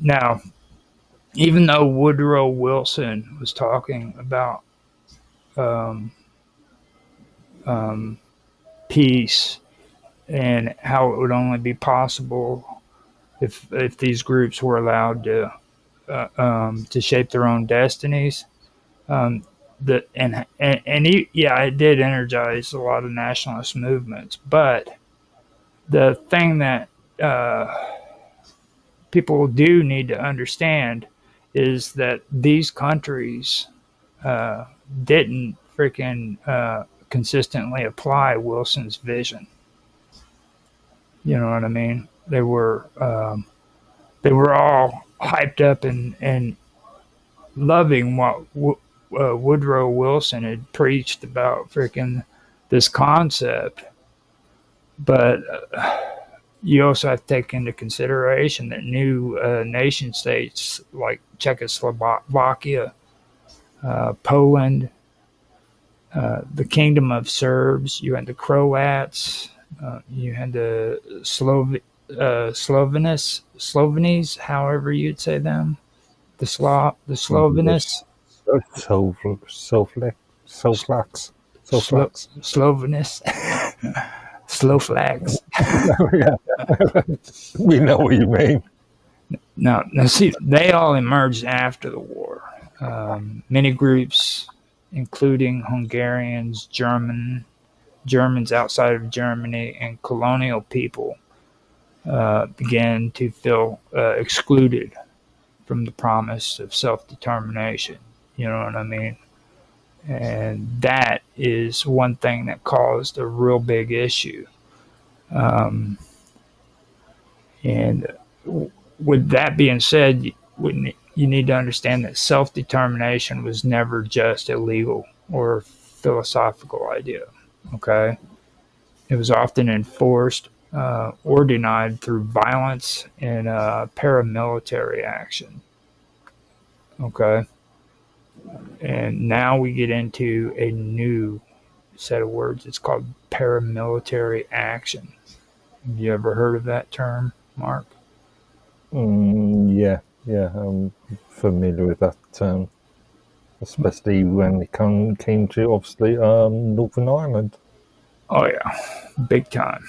Now, even though Woodrow Wilson was talking about peace and how it would only be possible if these groups were allowed to shape their own destinies, it did energize a lot of nationalist movements. But the thing that people do need to understand is that these countries didn't freaking consistently apply Wilson's vision. You know what I mean? They were all hyped up and loving what Woodrow Wilson had preached about freaking this concept. But you also have to take into consideration that new nation states like Czechoslovakia, Poland, the Kingdom of Serbs, you had the Croats, you had the Slovenes, however you'd say them, the Slovenes, Slovax. Slovaks. Yeah. We know what you mean. Now, see, they all emerged after the war. Many groups, including Hungarians, Germans outside of Germany, and colonial people, began to feel excluded from the promise of self-determination. You know what I mean? And that is one thing that caused a real big issue. And with that being said, you need to understand that self-determination was never just a legal or philosophical idea. Okay? It was often enforced or denied through violence and paramilitary action. Okay? And now we get into a new set of words. It's called paramilitary action. Have you ever heard of that term, Mark? Yeah, yeah, I'm familiar with that term, especially when it came to obviously Northern Ireland. Oh yeah, big time.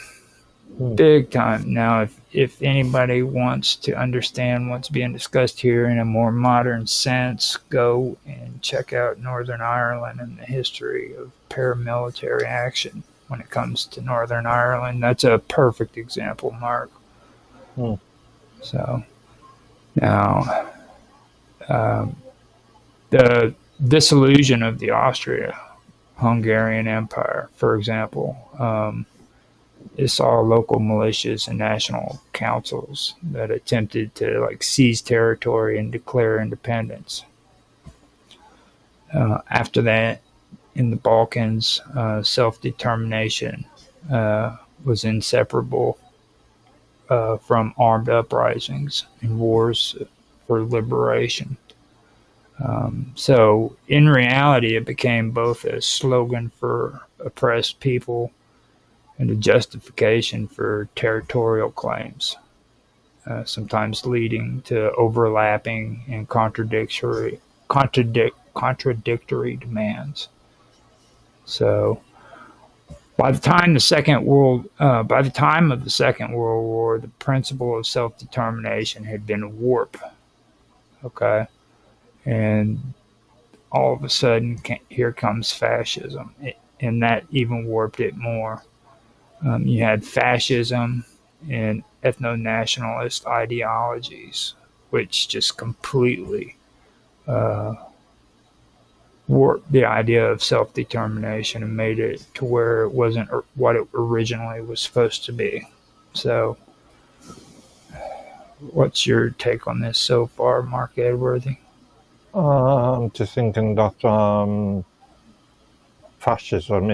Hmm. Big time. Now, if anybody wants to understand what's being discussed here in a more modern sense, go and check out Northern Ireland and the history of paramilitary action when it comes to Northern Ireland. That's a perfect example, Mark. Hmm. So now, the dissolution of the Austria-Hungarian Empire, for example. It saw local militias and national councils that attempted to like seize territory and declare independence. After that, in the Balkans, self-determination was inseparable from armed uprisings and wars for liberation. So, in reality, it became both a slogan for oppressed people and a justification for territorial claims, sometimes leading to overlapping and contradictory demands. So, by the time of the Second World War, the principle of self-determination had been warped. Okay, and all of a sudden, here comes fascism, and that even warped it more. You had fascism and ethno-nationalist ideologies, which just completely uh, warped the idea of self-determination and made it to where it wasn't what it originally was supposed to be. So, what's your take on this so far, Mark Edworthy? I'm just thinking that fascism,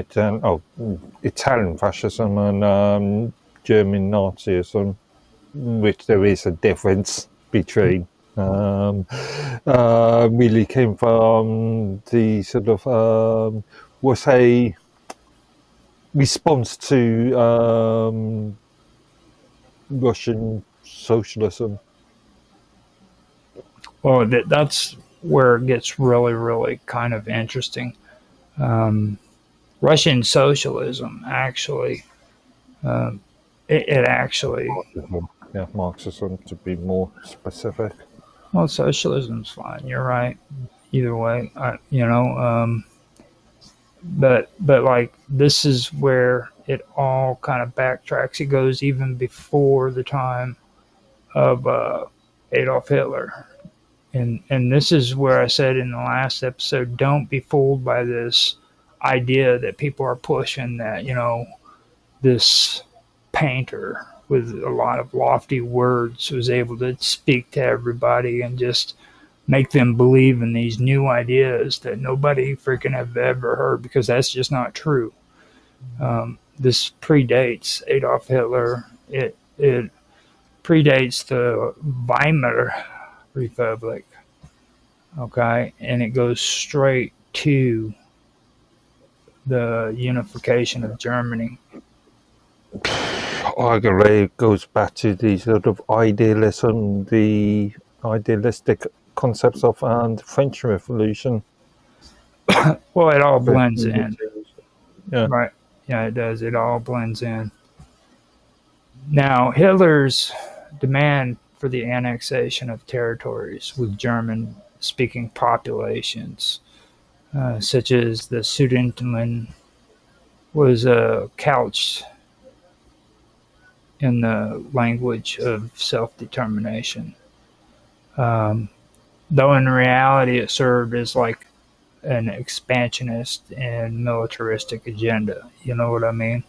Italian fascism and German Nazism, which there is a difference between, really came from the sort of was a response to Russian socialism. Well, that's where it gets really, really kind of interesting. Russian socialism actually, um, it actually, Yeah, Marxism to be more specific. well, socialism's fine. You're right. Either way, but like this is where it all kind of backtracks. It goes even before the time of Adolf Hitler, and this is where I said in the last episode, don't be fooled by this idea that people are pushing that this painter with a lot of lofty words was able to speak to everybody and just make them believe in these new ideas that nobody freaking have ever heard, because that's just not true. This predates Adolf Hitler. It predates the Weimar Republic. Okay, and it goes straight to the unification of Germany. I agree. It goes back to the sort of idealism, the idealistic concepts of the French Revolution. Well, it all blends in. Yeah. Right. Yeah, it does. It all blends in. Now, Hitler's demand for the annexation of territories with German-speaking populations, such as the Sudetenland, was couched in the language of self-determination. Though in reality it served as like an expansionist and militaristic agenda. You know what I mean?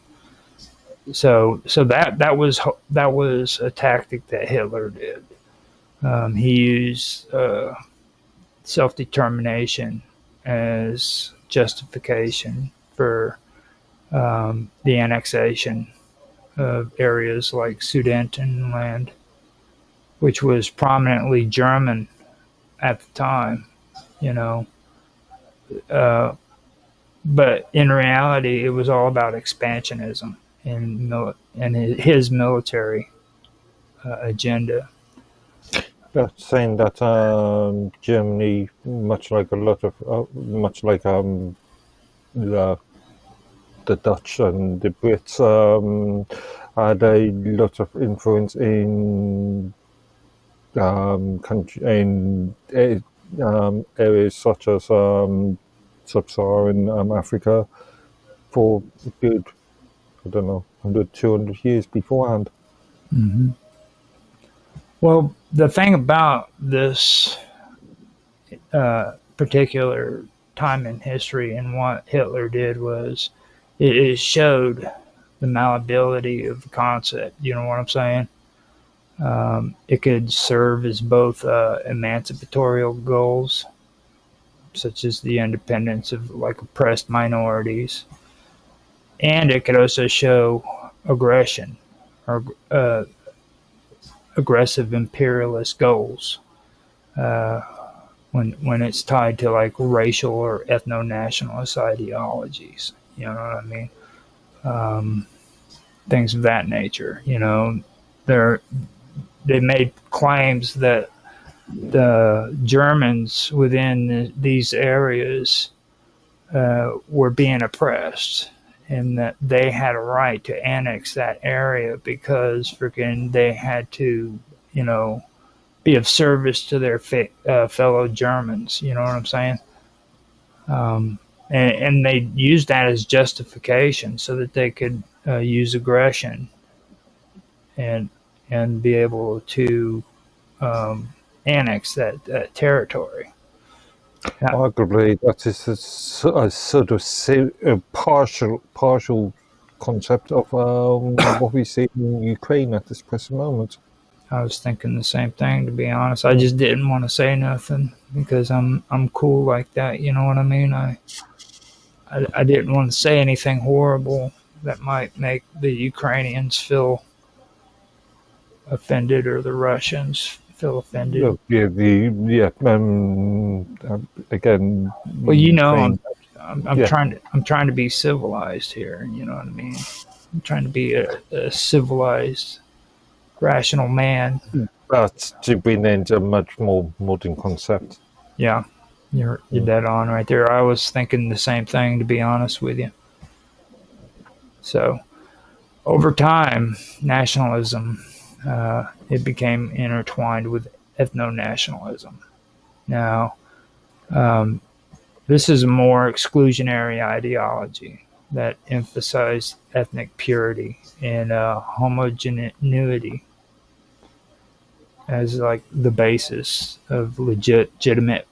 So that was a tactic that Hitler did. He used self-determination as justification for the annexation of areas like Sudetenland, which was prominently German at the time. You know, but in reality, it was all about expansionism and his military agenda. That's saying that Germany, much like the, the Dutch and the Brits, had a lot of influence in areas such as sub-Saharan Africa for a good, I don't know, 100, 200 years beforehand. Mm-hmm. Well, the thing about this particular time in history and what Hitler did was it showed the malleability of the concept. You know what I'm saying? It could serve as both emancipatory goals, such as the independence of like oppressed minorities, and it could also show aggression or aggressive imperialist goals when it's tied to like racial or ethno-nationalist ideologies. You know what I mean? Things of that nature. You know, they made claims that the Germans within these areas were being oppressed, and that they had a right to annex that area because freaking they had to, you know, be of service to their fellow Germans. You know what I'm saying? And they used that as justification so that they could use aggression and be able to annex that territory. Now, Arguably, that is a sort of a partial concept of what we see in Ukraine at this present moment. I was thinking the same thing, to be honest. I just didn't want to say nothing because I'm cool like that. You know what I mean? I didn't want to say anything horrible that might make the Ukrainians feel offended or the Russians feel offended. Again. Well, you know, I'm trying to be civilized here. You know what I mean? I'm trying to be a civilized, rational man. But to bring into a much more modern concept. Yeah, you're dead on right there. I was thinking the same thing, to be honest with you. So, over time, nationalism it became intertwined with ethno-nationalism. Now, this is a more exclusionary ideology that emphasized ethnic purity and homogeneity as like the basis of legitimate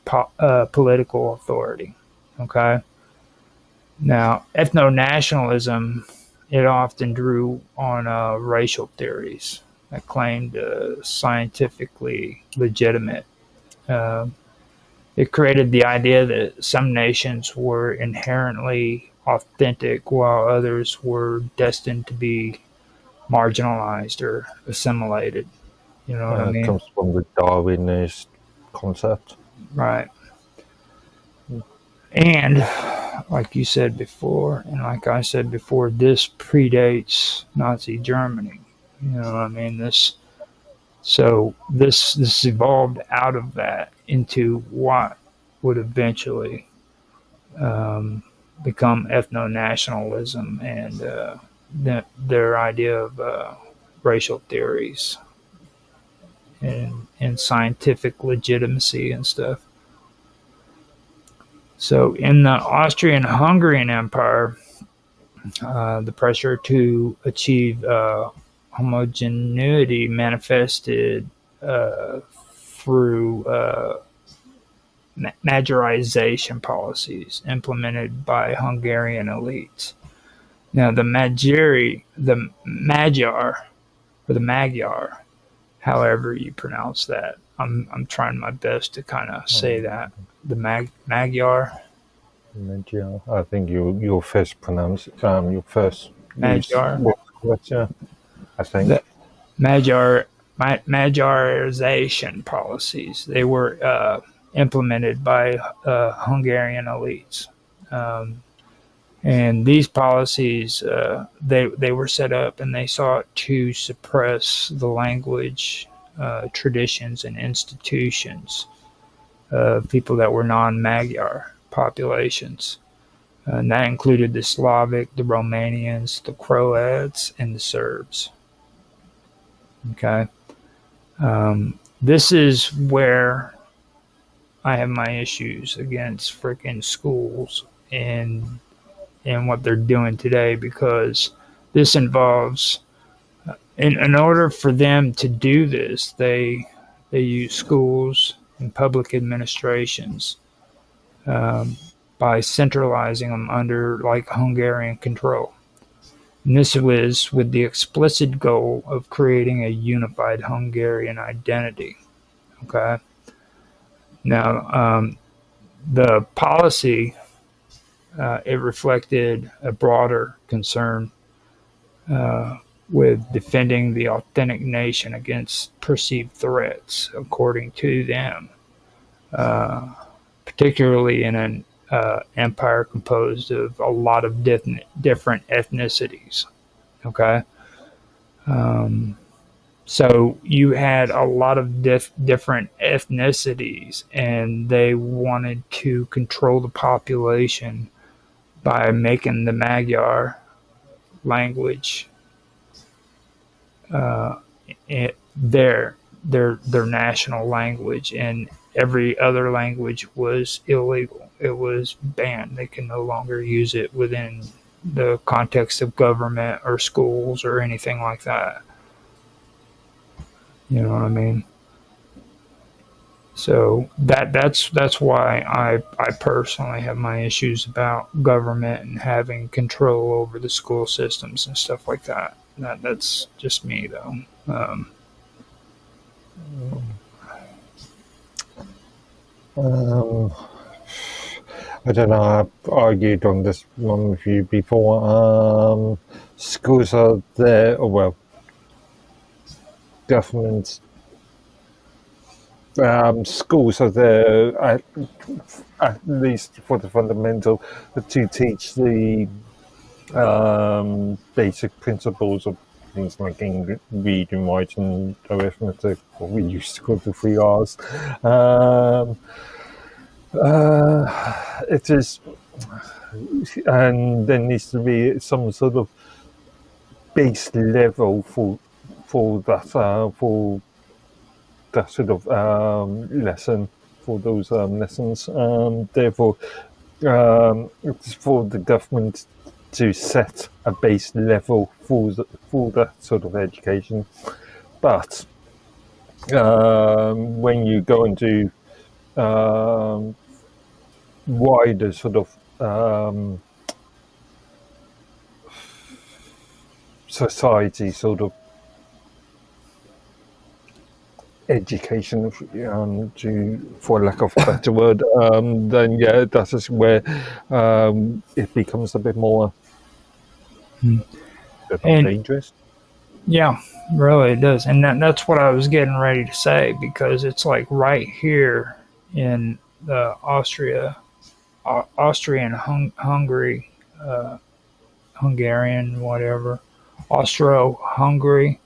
political authority. Okay. Now, ethno-nationalism, it often drew on racial theories that claimed scientifically legitimate. It created the idea that some nations were inherently authentic while others were destined to be marginalized or assimilated. You know what I mean? It comes from the Darwinist concept. Right. And like you said before, and like I said before, this predates Nazi Germany. You know what I mean? This evolved out of that into what would eventually become ethno-nationalism and their idea of racial theories and scientific legitimacy and stuff. So in the Austrian-Hungarian Empire, the pressure to achieve homogeneity manifested through majorization policies implemented by Hungarian elites. Now, the Magyar, however you pronounce that, I'm trying my best to kind of say that. The Magyar. I think your first pronounce your first Magyar. Yeah, I think. The Majorization policies. They were implemented by Hungarian elites. And these policies, they were set up and they sought to suppress the language, traditions, and institutions of people that were non-Magyar populations. And that included the Slavic, the Romanians, the Croats, and the Serbs. Okay. This is where I have my issues against freaking schools and what they're doing today, because this involves, in order for them to do this, they use schools and public administrations, by centralizing them under like Hungarian control. And this was with the explicit goal of creating a unified Hungarian identity. Okay. Now, the policy, it reflected a broader concern with defending the authentic nation against perceived threats, according to them, particularly in an empire composed of a lot of different ethnicities. Okay. So you had a lot of different ethnicities, and they wanted to control the population by making the Magyar language their national language, and every other language was illegal. It was banned. They can no longer use it within the context of government or schools or anything like that. You know what I mean? So that's why I personally have my issues about government and having control over the school systems and stuff like that. That's just me, though. I don't know. I've argued on this one with you before. Schools are there. Well, governments. Schools are there at least for the fundamental to teach the basic principles of things like reading, writing, arithmetic, what we used to call the 3 R's. It is, and there needs to be some sort of base level for that sort of lesson, for those lessons. Therefore, it's for the government to set a base level for that sort of education. But when you go into wider sort of society sort of education, for lack of a better word, then yeah, that is where it becomes a bit more dangerous. Yeah, really it does. And that's what I was getting ready to say, because it's like right here in the Austrian Hungary, Hungarian, whatever, Austro-Hungary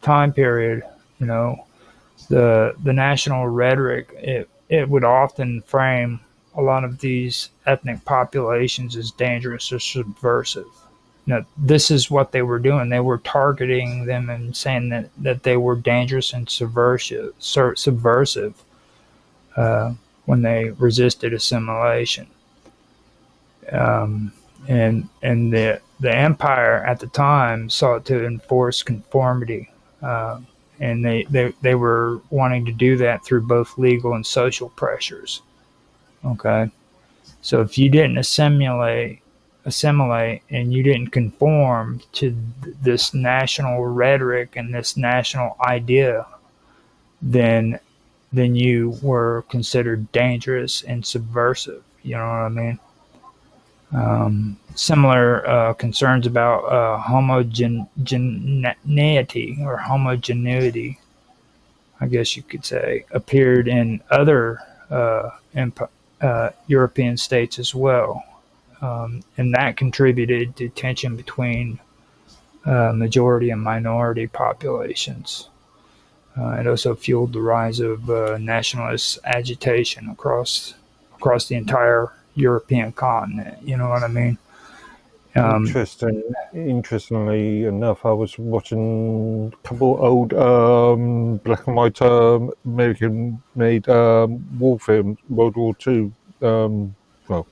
time period, you know, the national rhetoric, it would often frame a lot of these ethnic populations as dangerous or subversive. Now, this is what they were doing. They were targeting them and saying that they were dangerous and subversive when they resisted assimilation. And the empire at the time sought to enforce conformity, and they were wanting to do that through both legal and social pressures. Okay, so if you didn't assimilate and you didn't conform to this national rhetoric and this national idea, then you were considered dangerous and subversive. You know what I mean? Similar concerns about homogeneity or homogeneity, I guess you could say, appeared in other European states as well. and that contributed to tension between majority and minority populations. It also fueled the rise of nationalist agitation across the entire European continent. You know what I mean? Um, Interestingly enough, I was watching a couple old black and white American-made war films, World War Two. Well,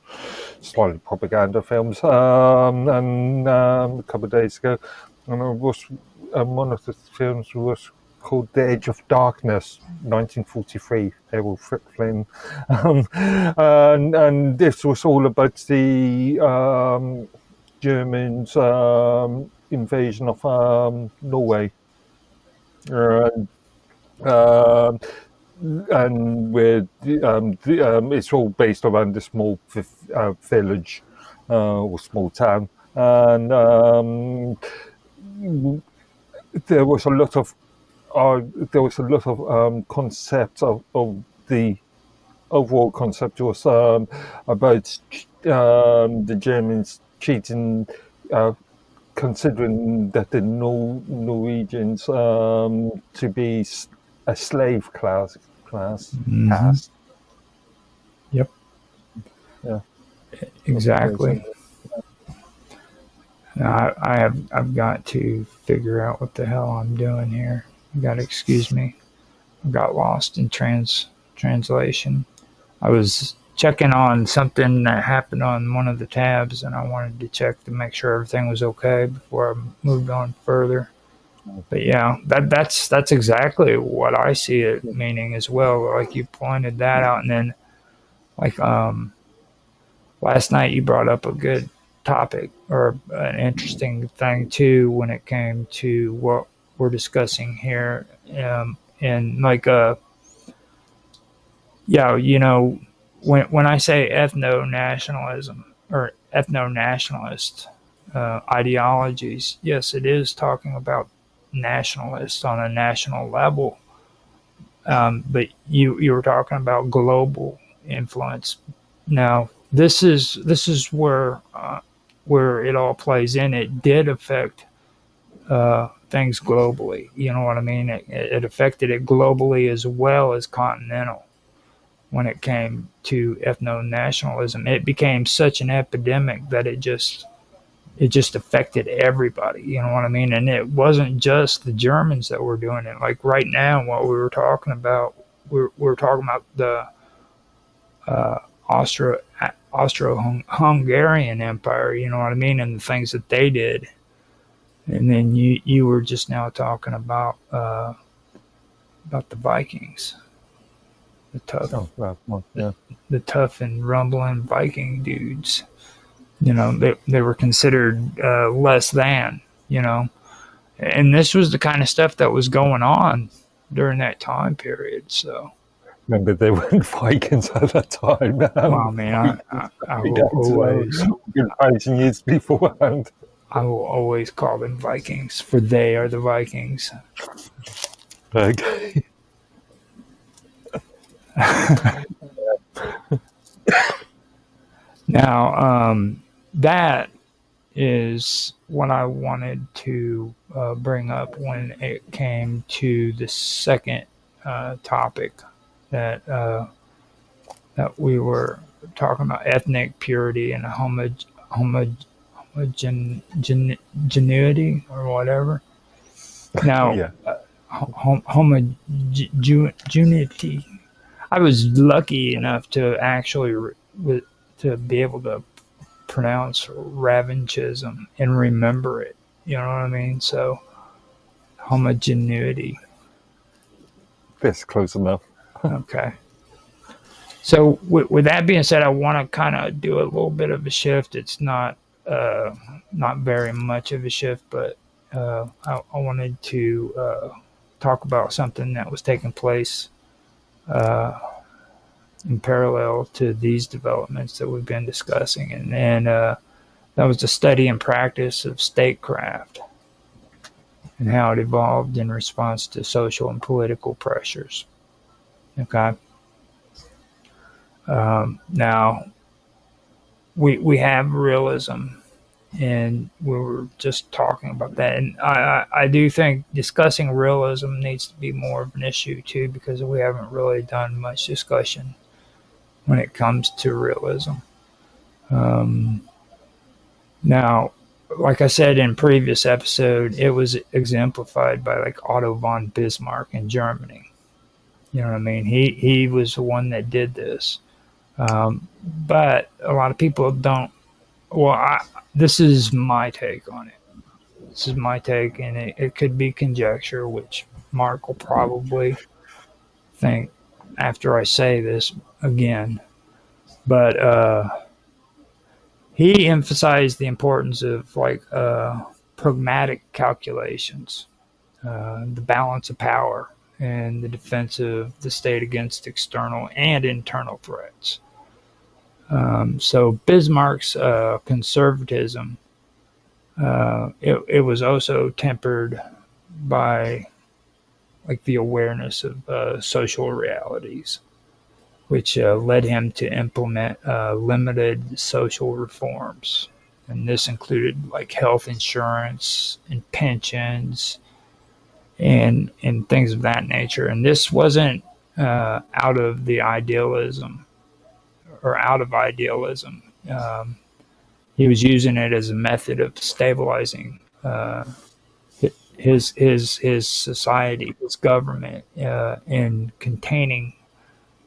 slightly propaganda films, and a couple of days ago, and I was one of the films was called The Edge of Darkness, 1943. Errol Flynn, and this was all about the Germans' invasion of Norway, and um, where it's all based around the small village or small town, and there was a lot of concept of the overall concept was about the Germans cheating, considering that the Norwegians to be a slave class. Caste. Yep. Yeah. Exactly. Now, I've got to figure out what the hell I'm doing here. You got to excuse me. I got lost in translation. I was checking on something that happened on one of the tabs, and I wanted to check to make sure everything was okay before I moved on further. But yeah, that's exactly what I see it meaning as well. Like you pointed that out, and then like last night you brought up a good topic or an interesting thing too when it came to what we're discussing here, and like yeah, you know, when I say ethno nationalism or ethno nationalist ideologies, yes, it is talking about nationalists on a national level. But you were talking about global influence. Now this is where it all plays in. It did affect things globally. You know what I mean? It affected it globally as well as continental. When it came to ethno nationalism, it became such an epidemic that it just affected everybody. You know what I mean? And it wasn't just the Germans that were doing it. Like right now, what we were talking about, we're talking about the uh, Austro-Hungarian Empire. You know what I mean? And the things that they did. And then you were just now talking about the Vikings, the tough, Yeah. the tough and rumbling Viking dudes. You know, they were considered less than. You know, and this was the kind of stuff that was going on during that time period. So, Remember, they weren't Vikings at that time. well, I mean, I will always, Good 1,000 years beforehand. I will always call them Vikings, for they are the Vikings. Okay. Now, that is what I wanted to bring up when it came to the second topic that that we were talking about: ethnic purity and homogeneity or whatever. Now, Yeah. Homogeneity. I was lucky enough to actually to be able to pronounce Ravenchism and remember it. You know what I mean? So homogeneity. That's close enough. Okay. So with that being said, I want to kind of do a little bit of a shift. It's not very much of a shift, but I wanted to talk about something that was taking place in parallel to these developments that we've been discussing, and that was the study and practice of statecraft and how it evolved in response to social and political pressures. Okay. Now, we have realism, and we were just talking about that. And I do think discussing realism needs to be more of an issue too, because we haven't really done much discussion when it comes to realism. Um, Now, like I said in previous episode, it was exemplified by like Otto von Bismarck in Germany. You know what I mean? He was the one that did this. But a lot of people don't. Well, this is my take on it. This is my take, and it could be conjecture, which Mark will probably think after I say this again. But he emphasized the importance of like pragmatic calculations, the balance of power, and the defense of the state against external and internal threats. So Bismarck's conservatism, it was also tempered by like the awareness of social realities, which led him to implement limited social reforms. And this included like health insurance and pensions and things of that nature. And this wasn't out of the idealism or out of idealism. He was using it as a method of stabilizing his society, his government, and containing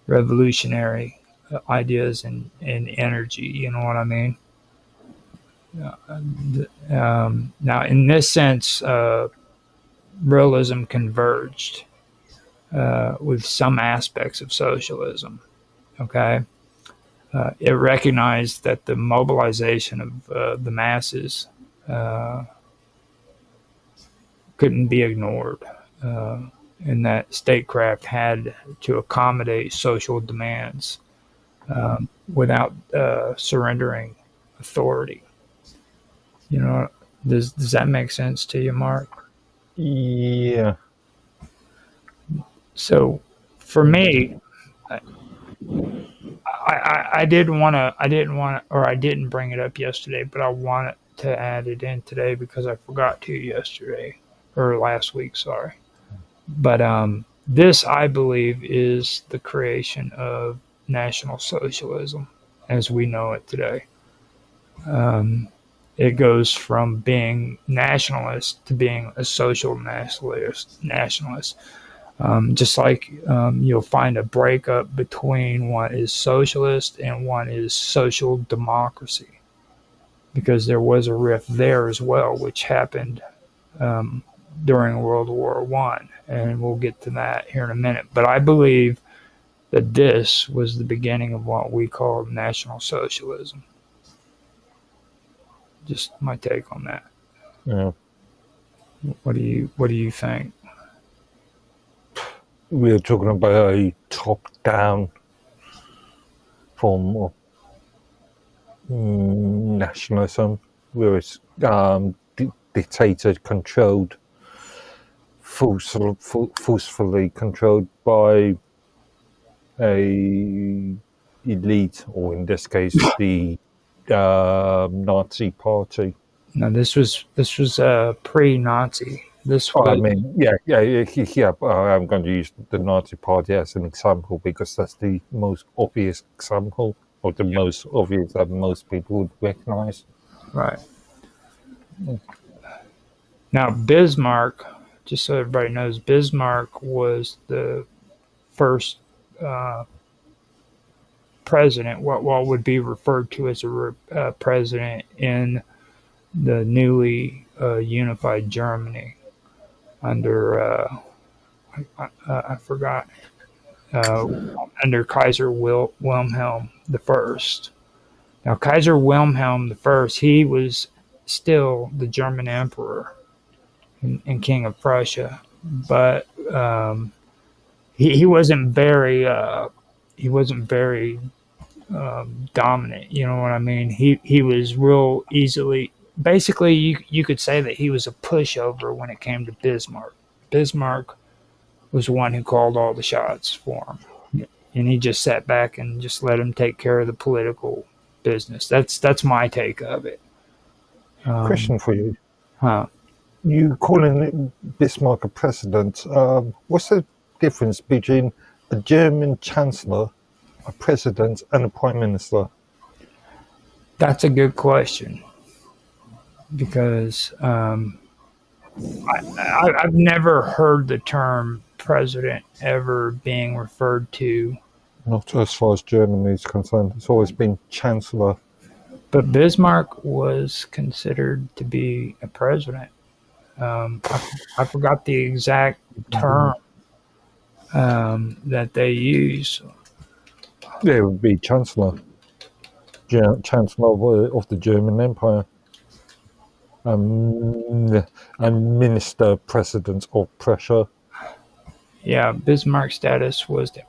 revolutionary ideas and energy. You know what I mean? Now, in this sense, realism converged with some aspects of socialism. Okay, it recognized that the mobilization of the masses couldn't be ignored. And that statecraft had to accommodate social demands without surrendering authority. You know, does that make sense to you, Mark? Yeah. So, for me, I didn't want to, or I didn't bring it up yesterday, but I wanted to add it in today because I forgot to yesterday or last week. Sorry. But this, I believe, is the creation of National Socialism as we know it today. It goes from being nationalist to being a social nationalist. Just like you'll find a breakup between one is socialist and one is social democracy, because there was a rift there as well, which happened during World War I, and we'll get to that here in a minute. But I believe that this was the beginning of what we call National Socialism. Just my take on that. Yeah. What do you think? We're talking about a top-down form of nationalism, where it's dictator-controlled, forcefully controlled by a elite, or in this case, the Nazi Party. No, this was pre-Nazi. This was, I mean, yeah. I'm going to use the Nazi Party as an example because that's the most obvious example, or the most obvious that most people would recognize. right. Now, Bismarck, just so everybody knows, Bismarck was the first president, what would be referred to as a president in the newly unified Germany under I forgot under Kaiser Wilhelm I. Now, Kaiser Wilhelm I, he was still the German emperor and king of Prussia, but he wasn't very dominant. You know what I mean? He was real easily. Basically, you could say that he was a pushover when it came to Bismarck. Bismarck was the one who called all the shots for him, and he just sat back and just let him take care of the political business. That's my take of it. Question for you. Huh. You calling Bismarck a president? What's the difference between a German chancellor, a president, and a prime minister? That's a good question because I've never heard the term president ever being referred to. Not as far as Germany is concerned. It's always been chancellor. But Bismarck was considered to be a president. I forgot the exact term that they use. It would be chancellor. Chancellor of the German Empire. And minister president of Prussia. Yeah, Bismarck's status was the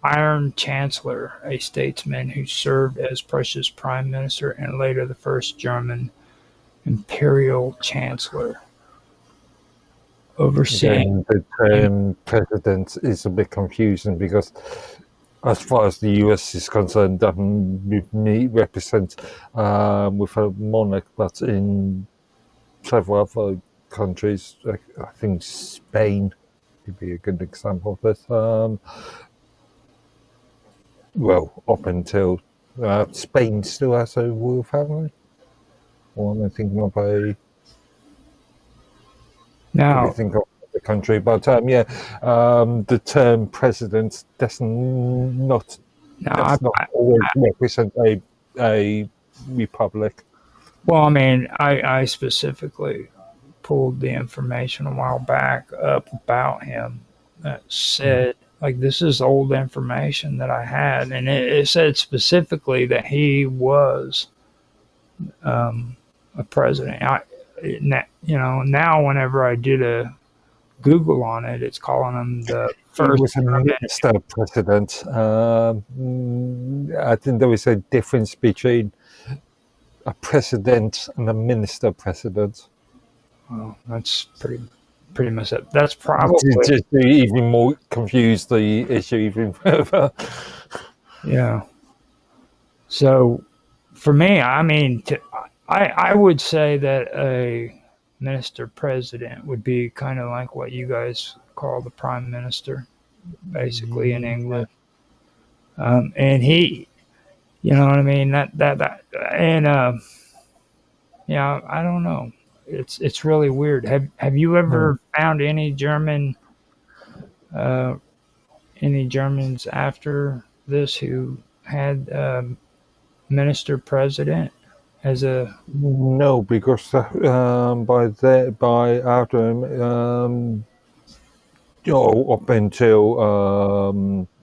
Iron Chancellor, a statesman who served as Prussia's prime minister and later the first German imperial chancellor. Overseeing. Again, the term president is a bit confusing because, as far as the US is concerned, that me represents with a monarch, but in several other countries, I think Spain would be a good example of this. Well, up until Spain still has a royal family. Or am I thinking of Now, think of the country? But the term president does not always represent a republic. well, I mean, I specifically pulled the information a while back up about him that said, like, this is old information that I had, and it said specifically that he was a president. Now whenever I did a Google on it, it's calling him the first. He was a minister president. I think there is a difference between a president and a minister president. Well, that's pretty messed up. That's probably just to even more confuse the issue even further. Yeah. So, for me, I mean, I would say that a minister president would be kind of like what you guys call the prime minister, basically in England. And he, you know what I mean? Yeah, I don't know. It's really weird. Have you ever found any Germans after this who had minister president as a? No, because by after him, up until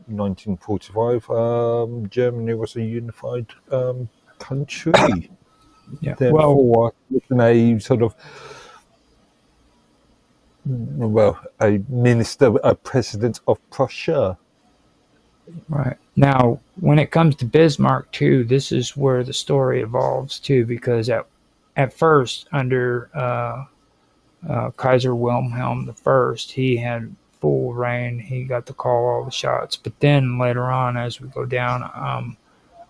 1945, Germany was a unified country. Yeah. Therefore, a sort of a minister, a president of Prussia. Right. Now, when it comes to Bismarck, too, this is where the story evolves, too, because at first, under Kaiser Wilhelm I, he had full reign. He got to call all the shots. But then later on, as we go down, I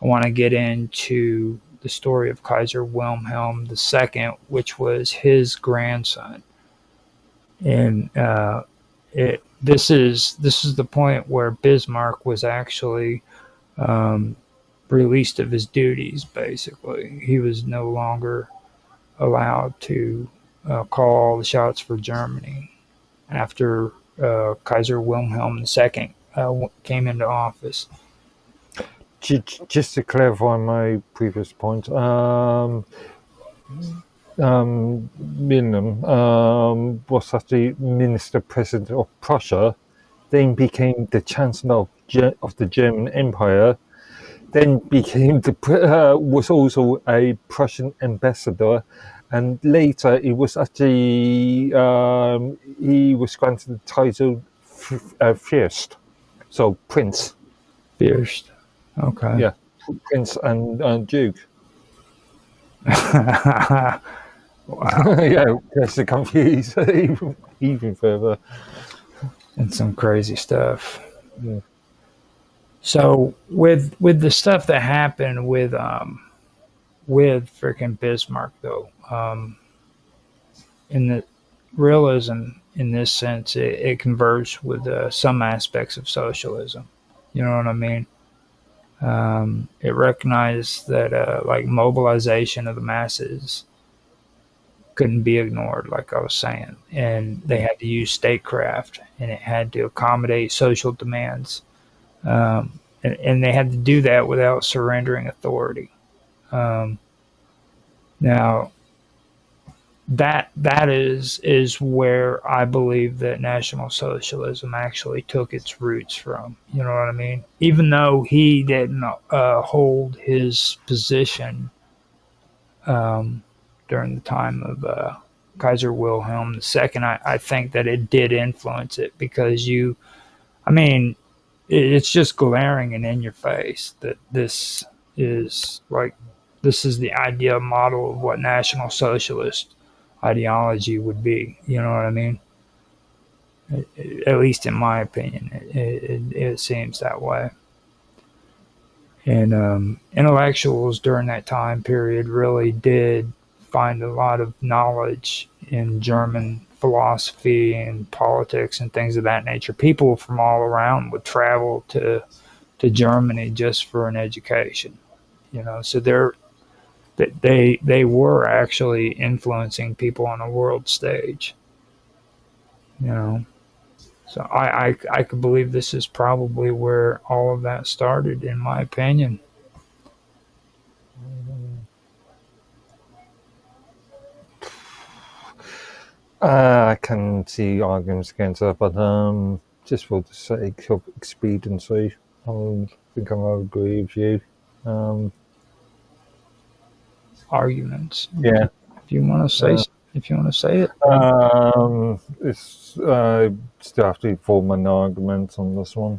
want to get into the story of Kaiser Wilhelm II, which was his grandson. And this is the point where Bismarck was actually released of his duties. Basically, he was no longer allowed to call all the shots for Germany after Kaiser Wilhelm II came into office. Just to clarify my previous point, Wilhelm was actually minister president of Prussia, then became the chancellor of the German Empire, then became was also a Prussian ambassador, and later he was actually he was granted the title Fürst, so Prince. Fürst. Okay. Yeah, Prince and Duke. Wow. Yeah, just to confuse even further. And some crazy stuff. Yeah. So with the stuff that happened with freaking Bismarck though, in the realism in this sense, it converged with some aspects of socialism. You know what I mean? It recognized that like mobilization of the masses couldn't be ignored, like I was saying, and they had to use statecraft, and it had to accommodate social demands, and they had to do that without surrendering authority. Um, Now that is where I believe that National Socialism actually took its roots from. You know what I mean? Even though he didn't hold his position um, during the time of Kaiser Wilhelm II, I think that it did influence it because I mean, it's just glaring and in your face that is like this is the ideal model of what National Socialist ideology would be. You know what I mean? At least in my opinion, it seems that way. And intellectuals during that time period really did find a lot of knowledge in German philosophy and politics and things of that nature. People from all around would travel to Germany just for an education. You know, so they were actually influencing people on a world stage. You know, so I could believe this is probably where all of that started, in my opinion. I can see arguments against that, but just for the sake of expediency, I think I agree with you. Arguments. Yeah. If you want to say, if you want to say it. It's still have to form an argument on this one.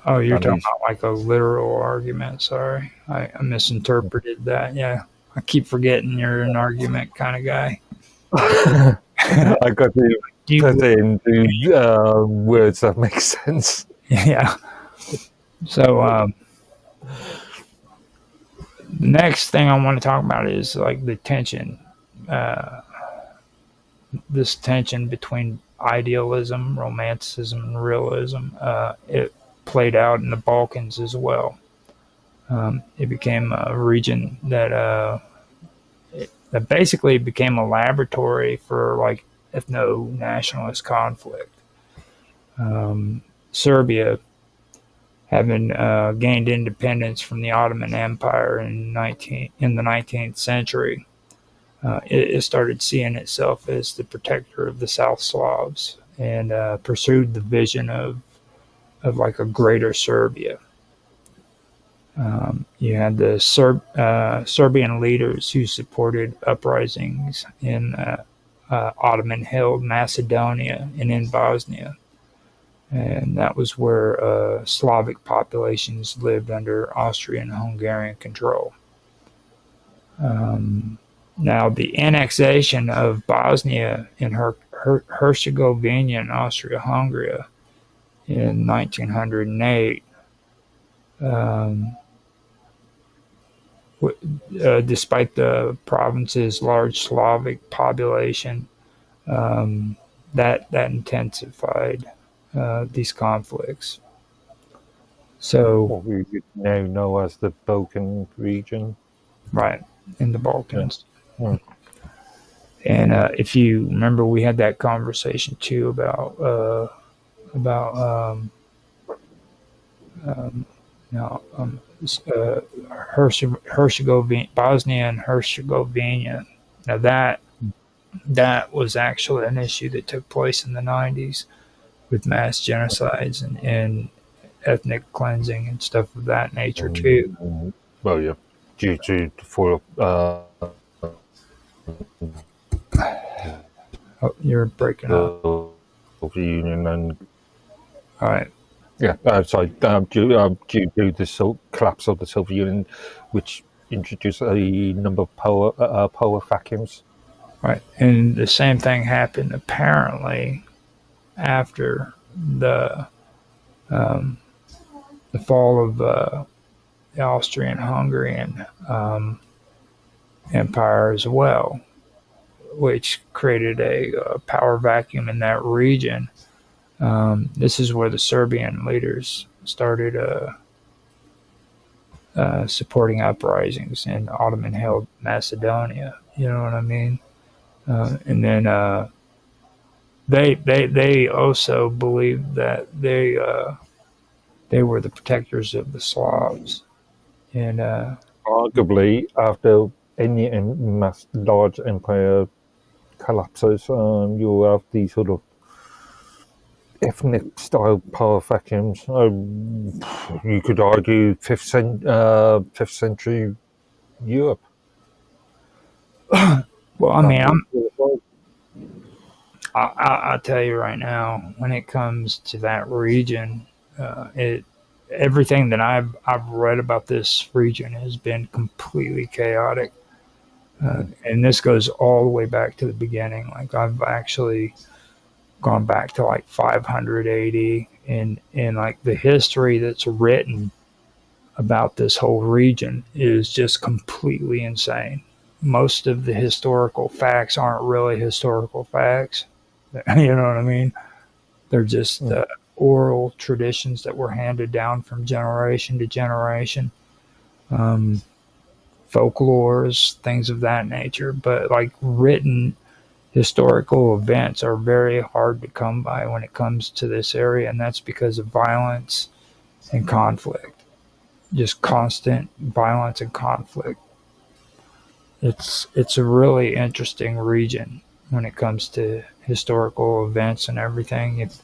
Oh, you're at talking least- about like a literal argument. Sorry, I misinterpreted that. Yeah, I keep forgetting you're an argument kind of guy. I got to Do you? put it into words that make sense. Yeah. So the next thing I want to talk about is like the tension. This tension between idealism, romanticism, and realism. It played out in the Balkans as well. It became a region that basically became a laboratory for like ethno-nationalist conflict. Serbia, having gained independence from the Ottoman Empire in the 19th century, it started seeing itself as the protector of the South Slavs and pursued the vision of like a greater Serbia. You had the Serbian leaders who supported uprisings in Ottoman-held Macedonia and in Bosnia. And that was where Slavic populations lived under Austrian and Hungarian control. Now, the annexation of Bosnia and Herzegovina and Austria-Hungary in 1908, despite the province's large Slavic population, that intensified these conflicts. So, What we now know as the Balkan region. right, in the Balkans. Yeah. And if you remember, we had that conversation too about Herzegovina, Bosnia and Herzegovina. Now that was actually an issue that took place in the 90s with mass genocides and ethnic cleansing and stuff of that nature too. Well, yeah, due to for Oh, you're breaking up. the Union and All right. yeah, sorry, due to the collapse of the Soviet Union, which introduced a number of power vacuums. Right. And the same thing happened apparently after the the fall of the Austrian-Hungarian Empire as well, which created a power vacuum in that region. This is where the Serbian leaders started supporting uprisings in Ottoman-held Macedonia. You know what I mean? And then they also believed that they were the protectors of the Slavs, and Arguably, after any large empire collapses, you have these sort of ethnic style power vacuums. You could argue fifth century Europe. well, I mean, I'll tell you right now, when it comes to that region, everything that I've read about this region has been completely chaotic, and this goes all the way back to the beginning. Like I've actually gone back to like 500 AD, and like the history that's written about this whole region is just completely insane. Most of the historical facts aren't really historical facts. You know what I mean? They're just oral traditions that were handed down from generation to generation, folklores, things of that nature. But like written historical events are very hard to come by when it comes to this area, and that's because of violence and conflict. Just constant violence and conflict. It's a really interesting region when it comes to historical events and everything. If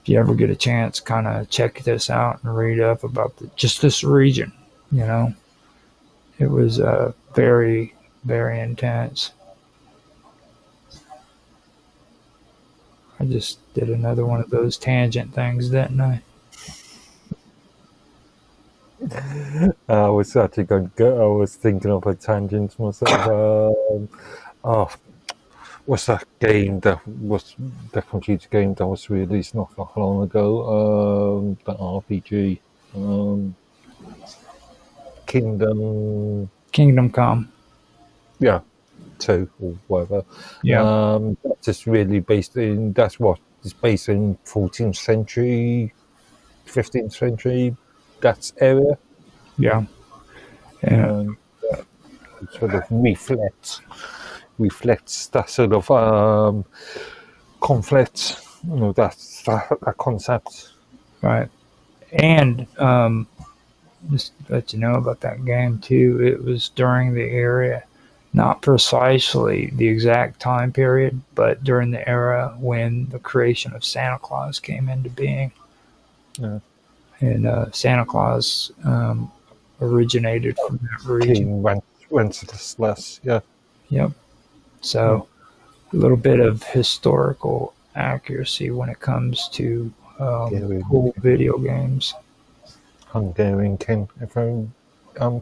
you ever get a chance, kind of check this out and read up about just this region. You know, it was very, very intense. I just did another one of those tangent things, didn't I? I was actually going to go. I was thinking of a tangent myself. What's that game that was the computer game that was released not that long ago? The RPG, Kingdom Come. Yeah, 2 or whatever. Yeah. That's just really based in. That's what is based in 14th century, 15th century. That area. Yeah. And sort of reflects that sort of conflict, that concept. Right. And just to let you know about that game too, it was during the era, not precisely the exact time period, but during the era when the creation of Santa Claus came into being. Yeah. And Santa Claus originated from that region. King Wenceslas, yeah. Yep. So a little bit of historical accuracy when it comes to cool video games. Hungarian king, if I'm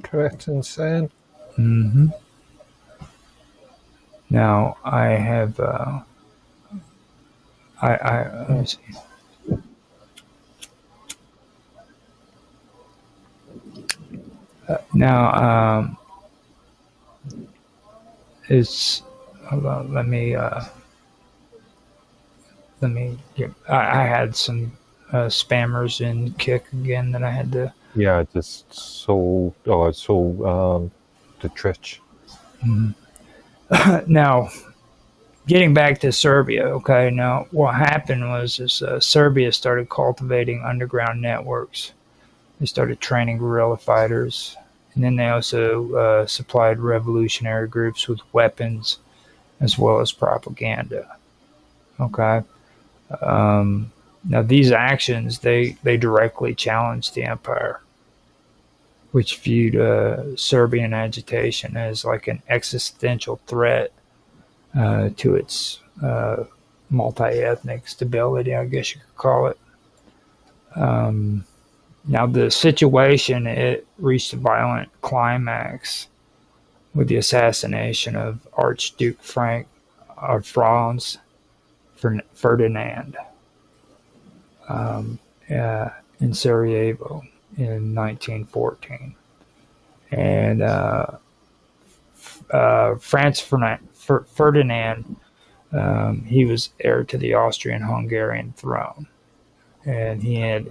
correct in saying. Mm-hmm. Now I have let me see. Now it's hold on, let me get, I had some spammers in Kick again that I had to. Yeah, I just saw. I saw the Twitch. Now, getting back to Serbia, okay. Now, what happened was Serbia started cultivating underground networks. They started training guerrilla fighters, and then they also supplied revolutionary groups with weapons as well as propaganda. Okay. Now, these actions, they directly challenged the empire, which viewed Serbian agitation as like an existential threat to its multi-ethnic stability, I guess you could call it. Now, the situation, it reached a violent climax with the assassination of Archduke Frank of Franz Ferdinand in Sarajevo. in 1914. And Ferdinand, he was heir to the Austrian-Hungarian throne. And he had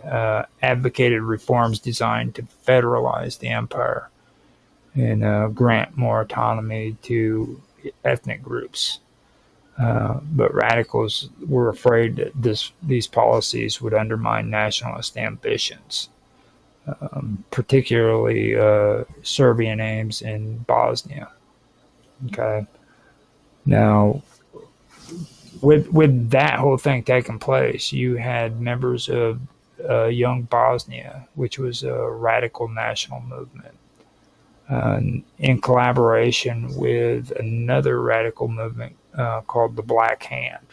advocated reforms designed to federalize the empire and grant more autonomy to ethnic groups. But radicals were afraid that these policies would undermine nationalist ambitions, particularly Serbian aims in Bosnia. Okay. Now, with that whole thing taking place, you had members of Young Bosnia, which was a radical national movement, in collaboration with another radical movement called the Black Hand.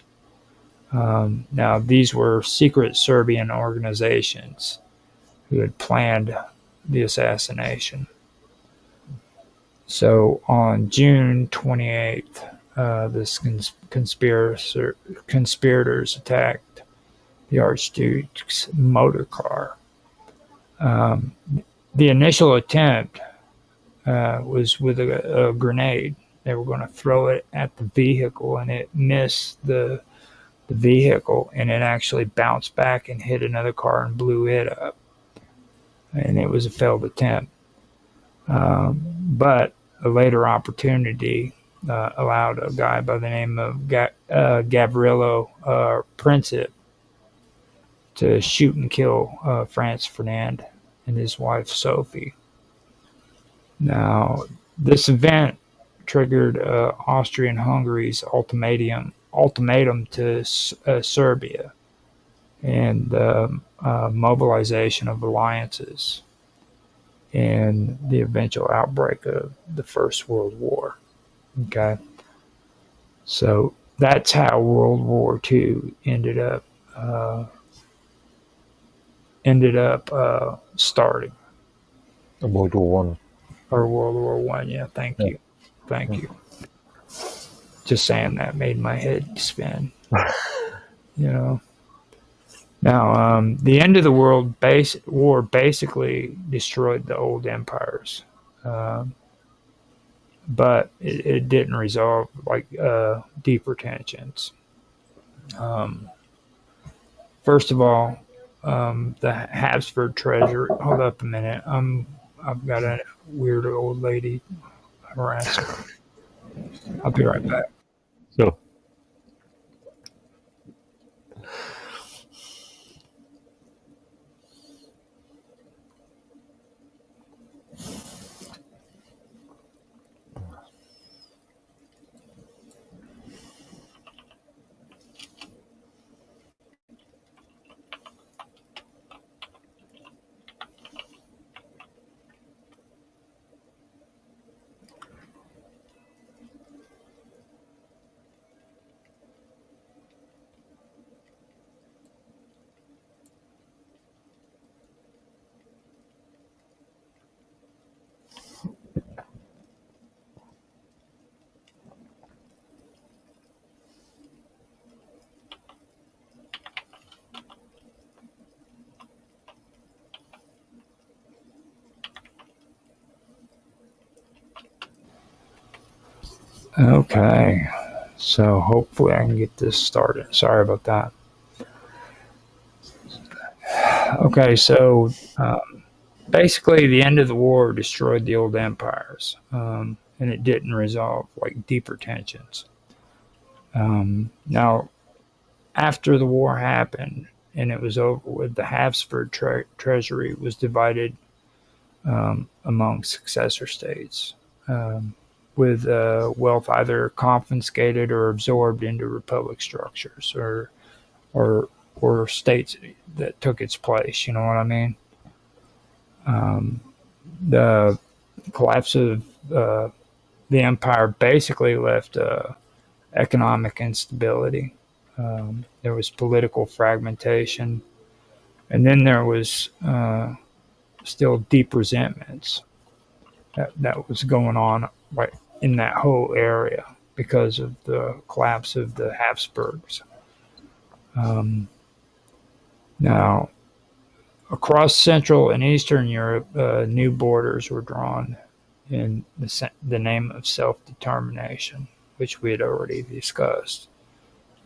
Now, these were secret Serbian organizations who had planned the assassination. So on June 28th, this conspirators attacked the Archduke's motor car. The initial attempt was with a grenade. They were going to throw it at the vehicle, and it missed the vehicle, and it actually bounced back and hit another car and blew it up. And it was a failed attempt. But a later opportunity allowed a guy by the name of Gavrilo Princip to shoot and kill Franz Ferdinand and his wife Sophie. Now, this event triggered Austria-Hungary's ultimatum to Serbia and mobilization of alliances and the eventual outbreak of the First World War. Okay, so that's how World War II ended up starting. World War One. Or World War One. Yeah, thank you. Just saying that made my head spin. Now, the end of the world war basically destroyed the old empires, but it didn't resolve deeper tensions. First of all, the Habsburg treasury. Hold up a minute. I've got a weird old lady harassing me. I'll be right back. So. Okay, so hopefully I can get this started. Sorry about that. Okay, so basically the end of the war destroyed the old empires, and it didn't resolve deeper tensions. Now, after the war happened and it was over with, the Habsburg treasury was divided among successor states, with wealth either confiscated or absorbed into republic structures or states that took its place. You know what I mean? The collapse of the empire basically left economic instability. There was political fragmentation, and then there was still deep resentments that was going on in that whole area because of the collapse of the Habsburgs. Now, Across Central and Eastern Europe, new borders were drawn in the name of self-determination, which we had already discussed.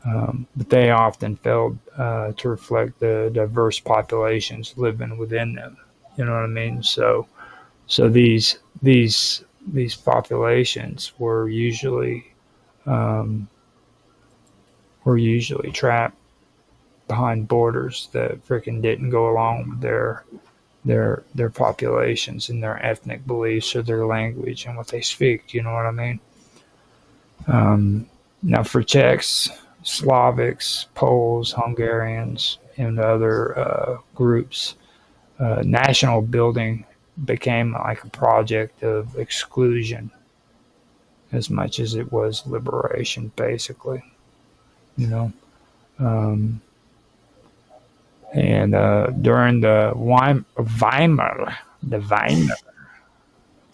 But they often failed to reflect the diverse populations living within them. You know what I mean? So these populations um, were usually trapped behind borders that freaking didn't go along with their populations and their ethnic beliefs or their language and what they speak. You know what I mean? Now, for Czechs, Slavics, Poles, Hungarians, and other groups, national building became like a project of exclusion as much as it was liberation, basically. You know, um, and during the Weimar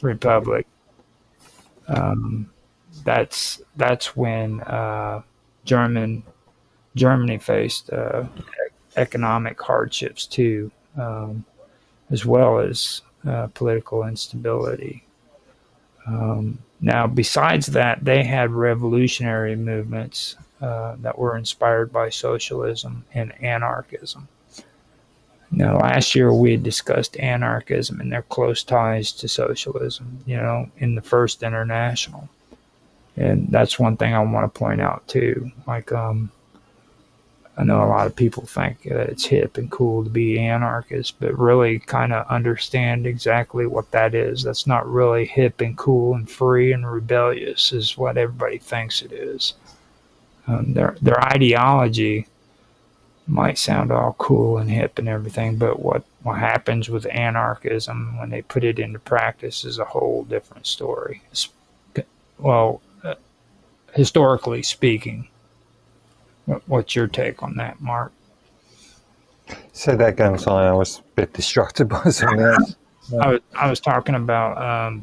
Republic, um, that's when Germany faced economic hardships too, as well as political instability. Now, besides that, they had revolutionary movements that were inspired by socialism and anarchism. Now, last year we had discussed anarchism and their close ties to socialism, you know, in the First International. And that's one thing I want to point out too. Like, I know a lot of people think that it's hip and cool to be anarchist, but really kind of understand exactly what that is. That's not really hip and cool and free and rebellious, is what everybody thinks it is. Their ideology might sound all cool and hip and everything, but what happens with anarchism when they put it into practice is a whole different story. Well, historically speaking. What's your take on that, Mark? Say that again, sorry, I was a bit distracted by something else. I was talking about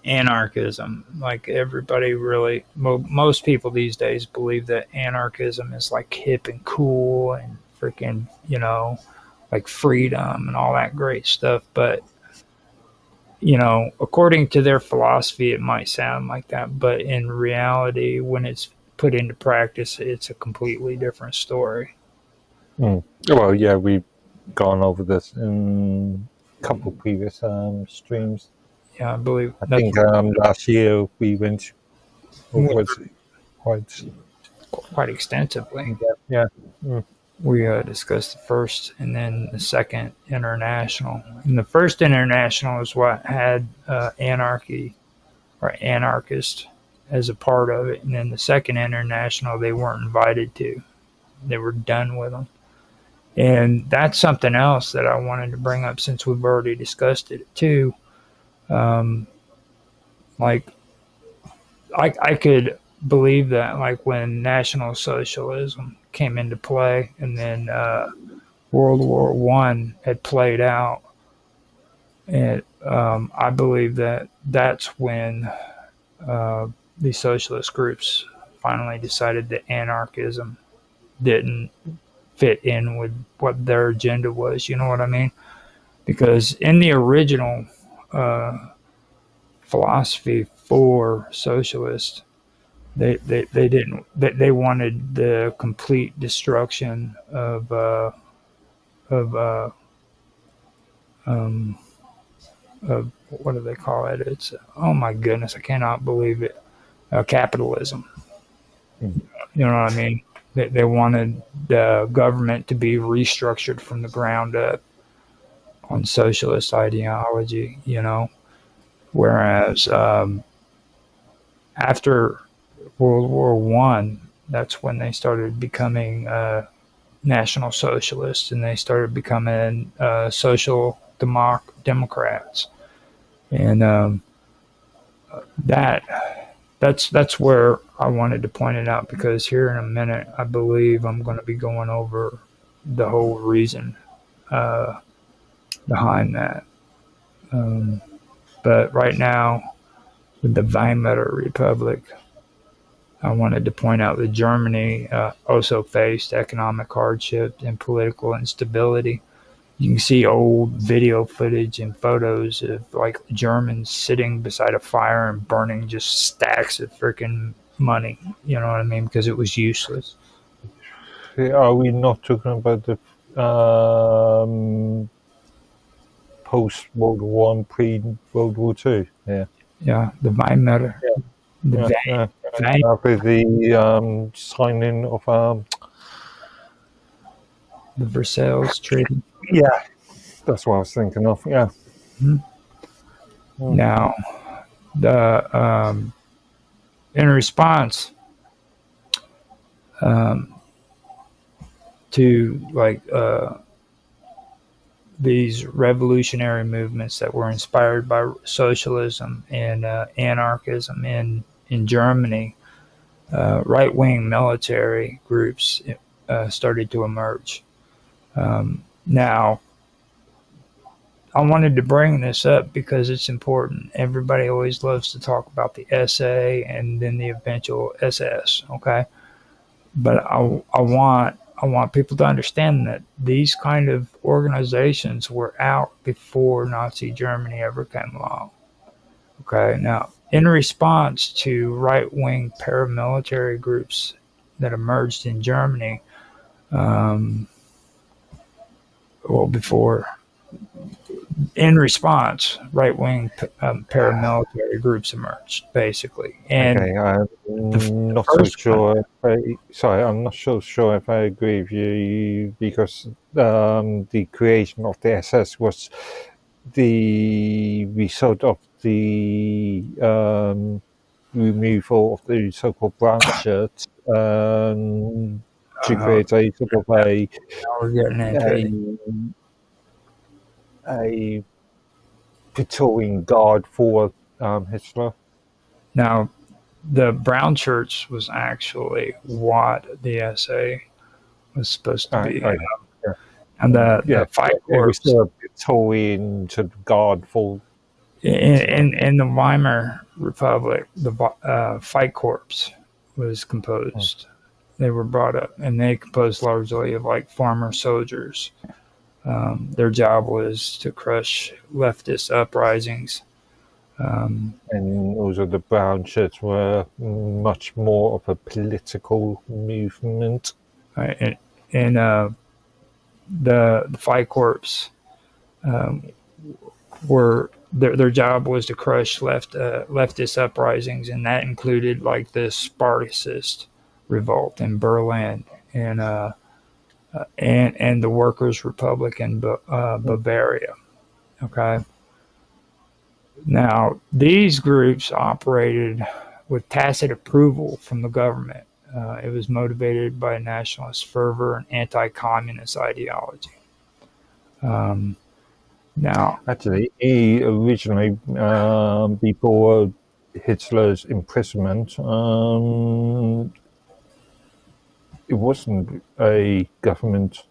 anarchism. Like everybody really, most people these days believe that anarchism is like hip and cool and freaking, you know, like freedom and all that great stuff. But, you know, according to their philosophy, it might sound like that. But in reality, when it's put into practice, it's a completely different story. Well, yeah, we've gone over this in a couple of previous streams. Yeah, I believe. I think last year we went over it quite extensively. Yeah. We discussed the first and then the second international. And the first international is what had anarchy or anarchist as a part of it. And then the second international, they weren't invited to. They were done with them. And that's something else that I wanted to bring up since we've already discussed it too. Like, I could believe that, like, when National Socialism came into play and then World War I had played out, and I believe that that's when these socialist groups finally decided that anarchism didn't fit in with what their agenda was. You know what I mean? Because in the original philosophy for socialists, they wanted the complete destruction of what do they call it? It's, oh my goodness, I cannot believe it. Capitalism. You know what I mean? They wanted the government to be restructured from the ground up on socialist ideology, you know. Whereas after World War I, that's when they started becoming National Socialists, and they started becoming social democrats. And that's where I wanted to point it out, because here in a minute, I believe I'm going to be going over the whole reason behind that. But right now, with the Weimar Republic, I wanted to point out that Germany also faced economic hardship and political instability. You can see old video footage and photos of like Germans sitting beside a fire and burning just stacks of freaking money. You know what I mean? Because it was useless. Are we not talking about the post World War One, pre World War Two? Yeah. Yeah, the Weimar, the Yeah, va- yeah. va- After the signing of the Versailles Treaty. yeah, that's what I was thinking of. Yeah. Now, the in response to like these revolutionary movements that were inspired by socialism and anarchism in Germany, right-wing military groups started to emerge. Now, I wanted to bring this up because it's important. Everybody always loves to talk about the SA and then the eventual SS. Okay, but I want people to understand that these kind of organizations were out before Nazi Germany ever came along. Okay, now in response to right-wing paramilitary groups that emerged in Germany, before in response, right-wing paramilitary groups emerged, basically. And Okay, I'm not so first sure. Sorry, I'm not so sure if I agree with you because the creation of the SS was the result of the removal of the so-called brown shirts to create a sort of now we're getting into it. a Praetorian guard for Hitler. Now, the brown shirts was actually what the SA was supposed to be. Yeah. And the fight it was corps a Praetorian sort of guard for in the Weimar Republic, the fight corps was composed. They were brought up, and they composed largely of like farmer soldiers. Their job was to crush leftist uprisings. and also the brown shirts were much more of a political movement. And the fight corps were their job was to crush leftist uprisings, and that included like the Spartacist revolt in Berlin and the Workers' Republic in Bavaria. Okay. Now these groups operated with tacit approval from the government. It was motivated by nationalist fervor and anti-communist ideology. Now, Actually, he originally, before Hitler's imprisonment, it wasn't a government.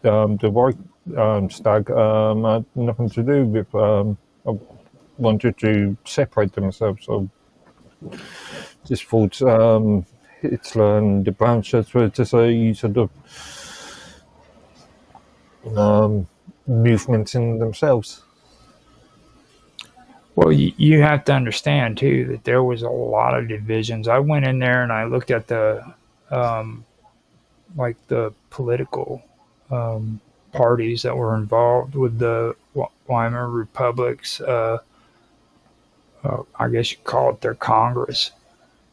The Reichstag had nothing to do with. Wanted to separate themselves, so just thought Hitler and the brown shirts were just a sort of movement in themselves. well, you have to understand too that there was a lot of divisions. I went in there and I looked at the like the political parties that were involved with the Weimar republics. I guess you call it their Congress.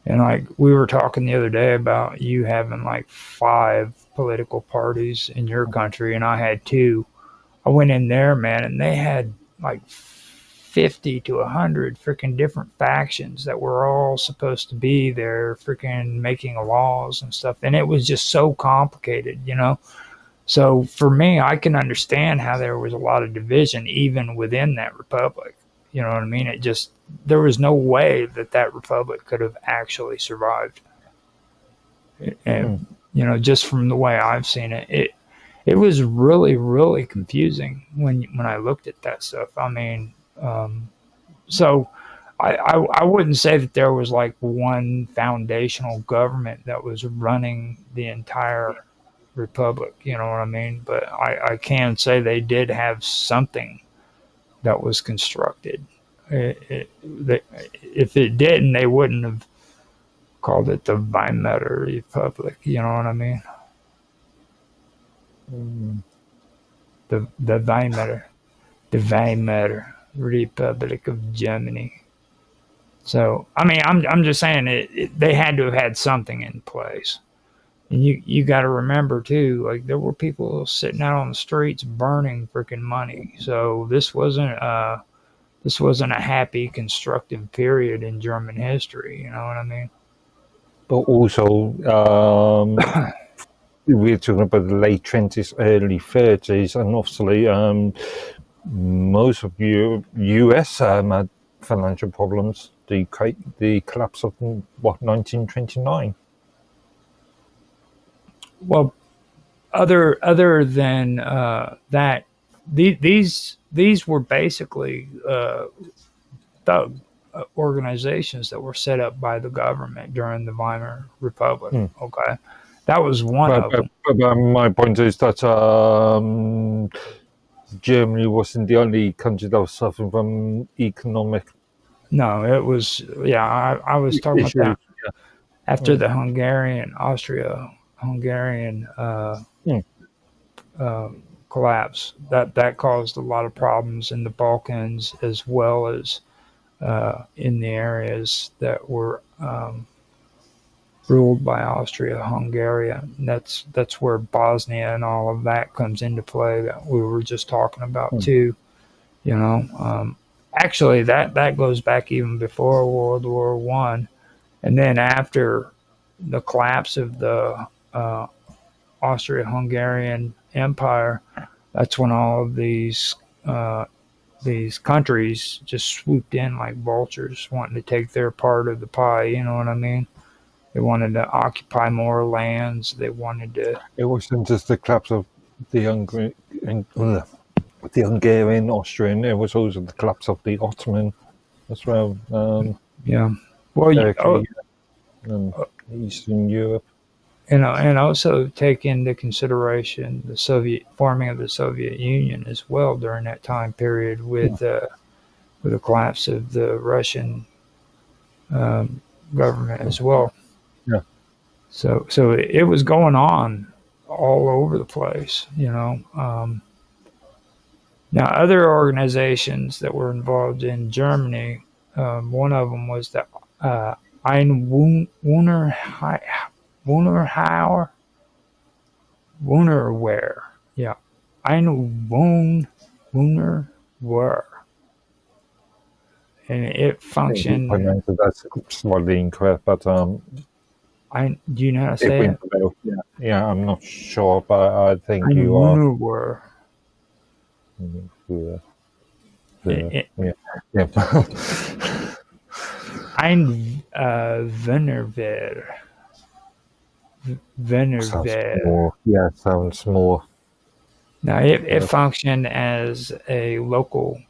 And like we were talking the other day about you having like 5 political parties in your country, and I had 2. I went in there, man, and they had like 50 to 100 freaking different factions that were all supposed to be there freaking making laws and stuff. And it was just so complicated, you know? So for me, I can understand how there was a lot of division even within that republic. You know what I mean? There was no way that republic could have actually survived. And, you know, just from the way I've seen it, it was really, really confusing when I looked at that stuff. I mean, so I wouldn't say that there was like one foundational government that was running the entire Republic. You know what I mean? But I can say they did have something that was constructed. If it didn't, they wouldn't have called it the Weimar Republic. You know what I mean? Mm. The Weimar Republic of Germany. So I mean, I'm just saying they had to have had something in place. And you got to remember too, like there were people sitting out on the streets burning freaking money. So this wasn't a happy, constructive period in German history. You know what I mean? But also, we're talking about the late 20s, early 30s, and obviously, most of US had financial problems. The collapse of 1929. Well, other than that, these were basically thug organizations that were set up by the government during the Weimar Republic. Okay, that was one of them. But my point is that Germany wasn't the only country that was suffering from economic. No, it was I was talking issues. about that after the Hungarian collapse. That caused a lot of problems in the Balkans as well as in the areas that were ruled by Austria-Hungary. That's where Bosnia and all of that comes into play that we were just talking about too. You know, actually that goes back even before World War One, and then after the collapse of the Austria-Hungarian Empire, that's when all of these countries just swooped in like vultures, wanting to take their part of the pie. You know what I mean? They wanted to occupy more lands. They wanted to. It wasn't just the collapse of the Hungarian, Austrian. It was also the collapse of the Ottoman as well. Yeah. Well, Turkey, Eastern Europe. You know, and also take into consideration the forming of the Soviet Union as well during that time period with the collapse of the Russian government as well. Yeah. So it was going on all over the place, you know. Now, other organizations that were involved in Germany, one of them was the Wunderwehr. Yeah. Wunderwehr. And it functioned. That's slightly incorrect, but do you know how to say it? Yeah, I'm not sure, but I think you are. Wunderwehr. Ein Wunderwehr. Sounds more. Now it functioned as a local,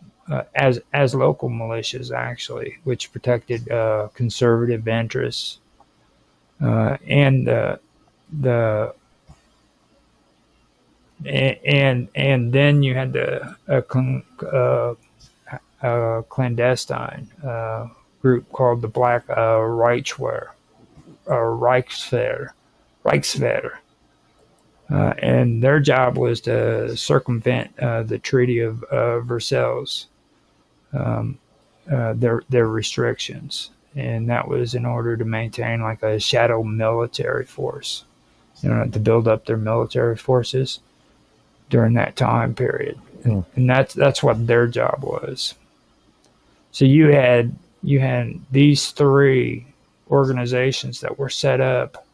as local militias actually, which protected conservative interests, and then you had the clandestine group called the Black Reichswehr. And their job was to circumvent the Treaty of Versailles, their restrictions, and that was in order to maintain like a shadow military force, you know, to build up their military forces during that time period, and that's what their job was. So you had these three organizations that were set up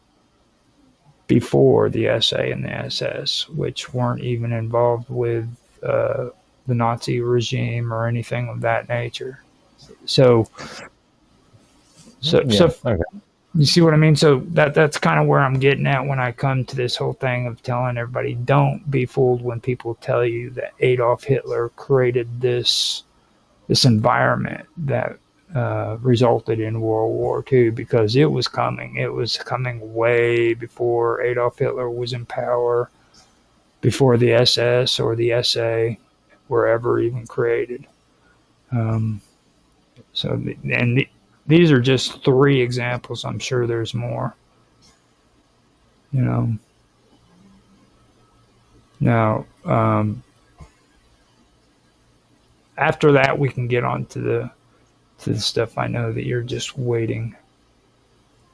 before the SA and the SS, which weren't even involved with the Nazi regime or anything of that nature. So Okay. You see what I mean? So that's kind of where I'm getting at when I come to this whole thing of telling everybody, don't be fooled when people tell you that Adolf Hitler created this environment that resulted in World War II, because it was coming. It was coming way before Adolf Hitler was in power, before the SS or the SA were ever even created. Um, these are just three examples. I'm sure there's more. You know. Now, after that, we can get on to the stuff I know that you're just waiting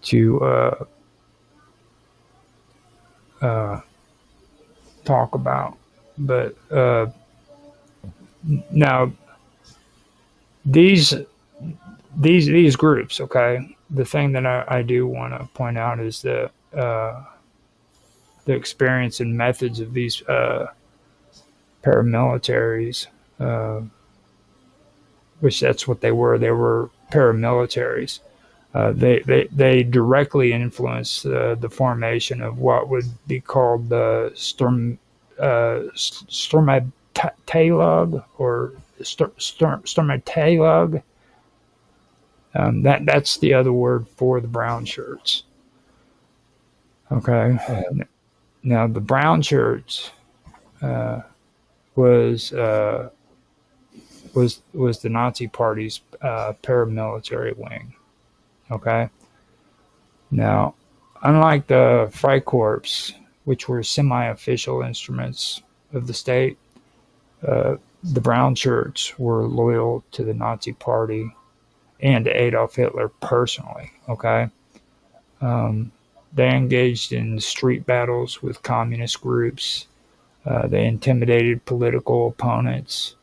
to talk about. But now, these groups, okay. The thing that I do want to point out is the experience and methods of these paramilitaries, which that's what they were. They were paramilitaries. They directly influenced the formation of what would be called the Sturmabteilung or Sturmabteilung. That's the other word for the brown shirts. Okay. Now the brown shirts was the Nazi Party's paramilitary wing. Okay. Now, unlike the Freikorps, which were semi-official instruments of the state, the brown shirts were loyal to the Nazi Party and to Adolf Hitler personally. Okay. They engaged in street battles with communist groups. They intimidated political opponents,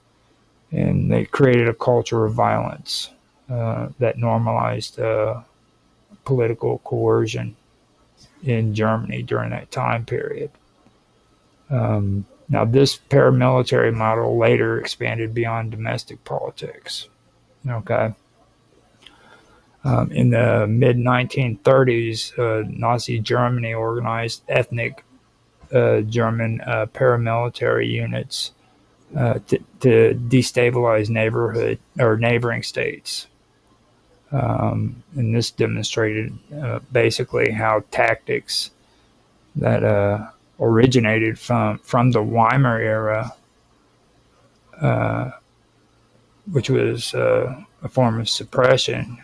and they created a culture of violence that normalized political coercion in Germany during that time period. Now, this paramilitary model later expanded beyond domestic politics. Okay. In the mid-1930s, Nazi Germany organized ethnic German paramilitary units to destabilize neighboring states. And this demonstrated basically how tactics that originated from the Weimar era, which was a form of suppression,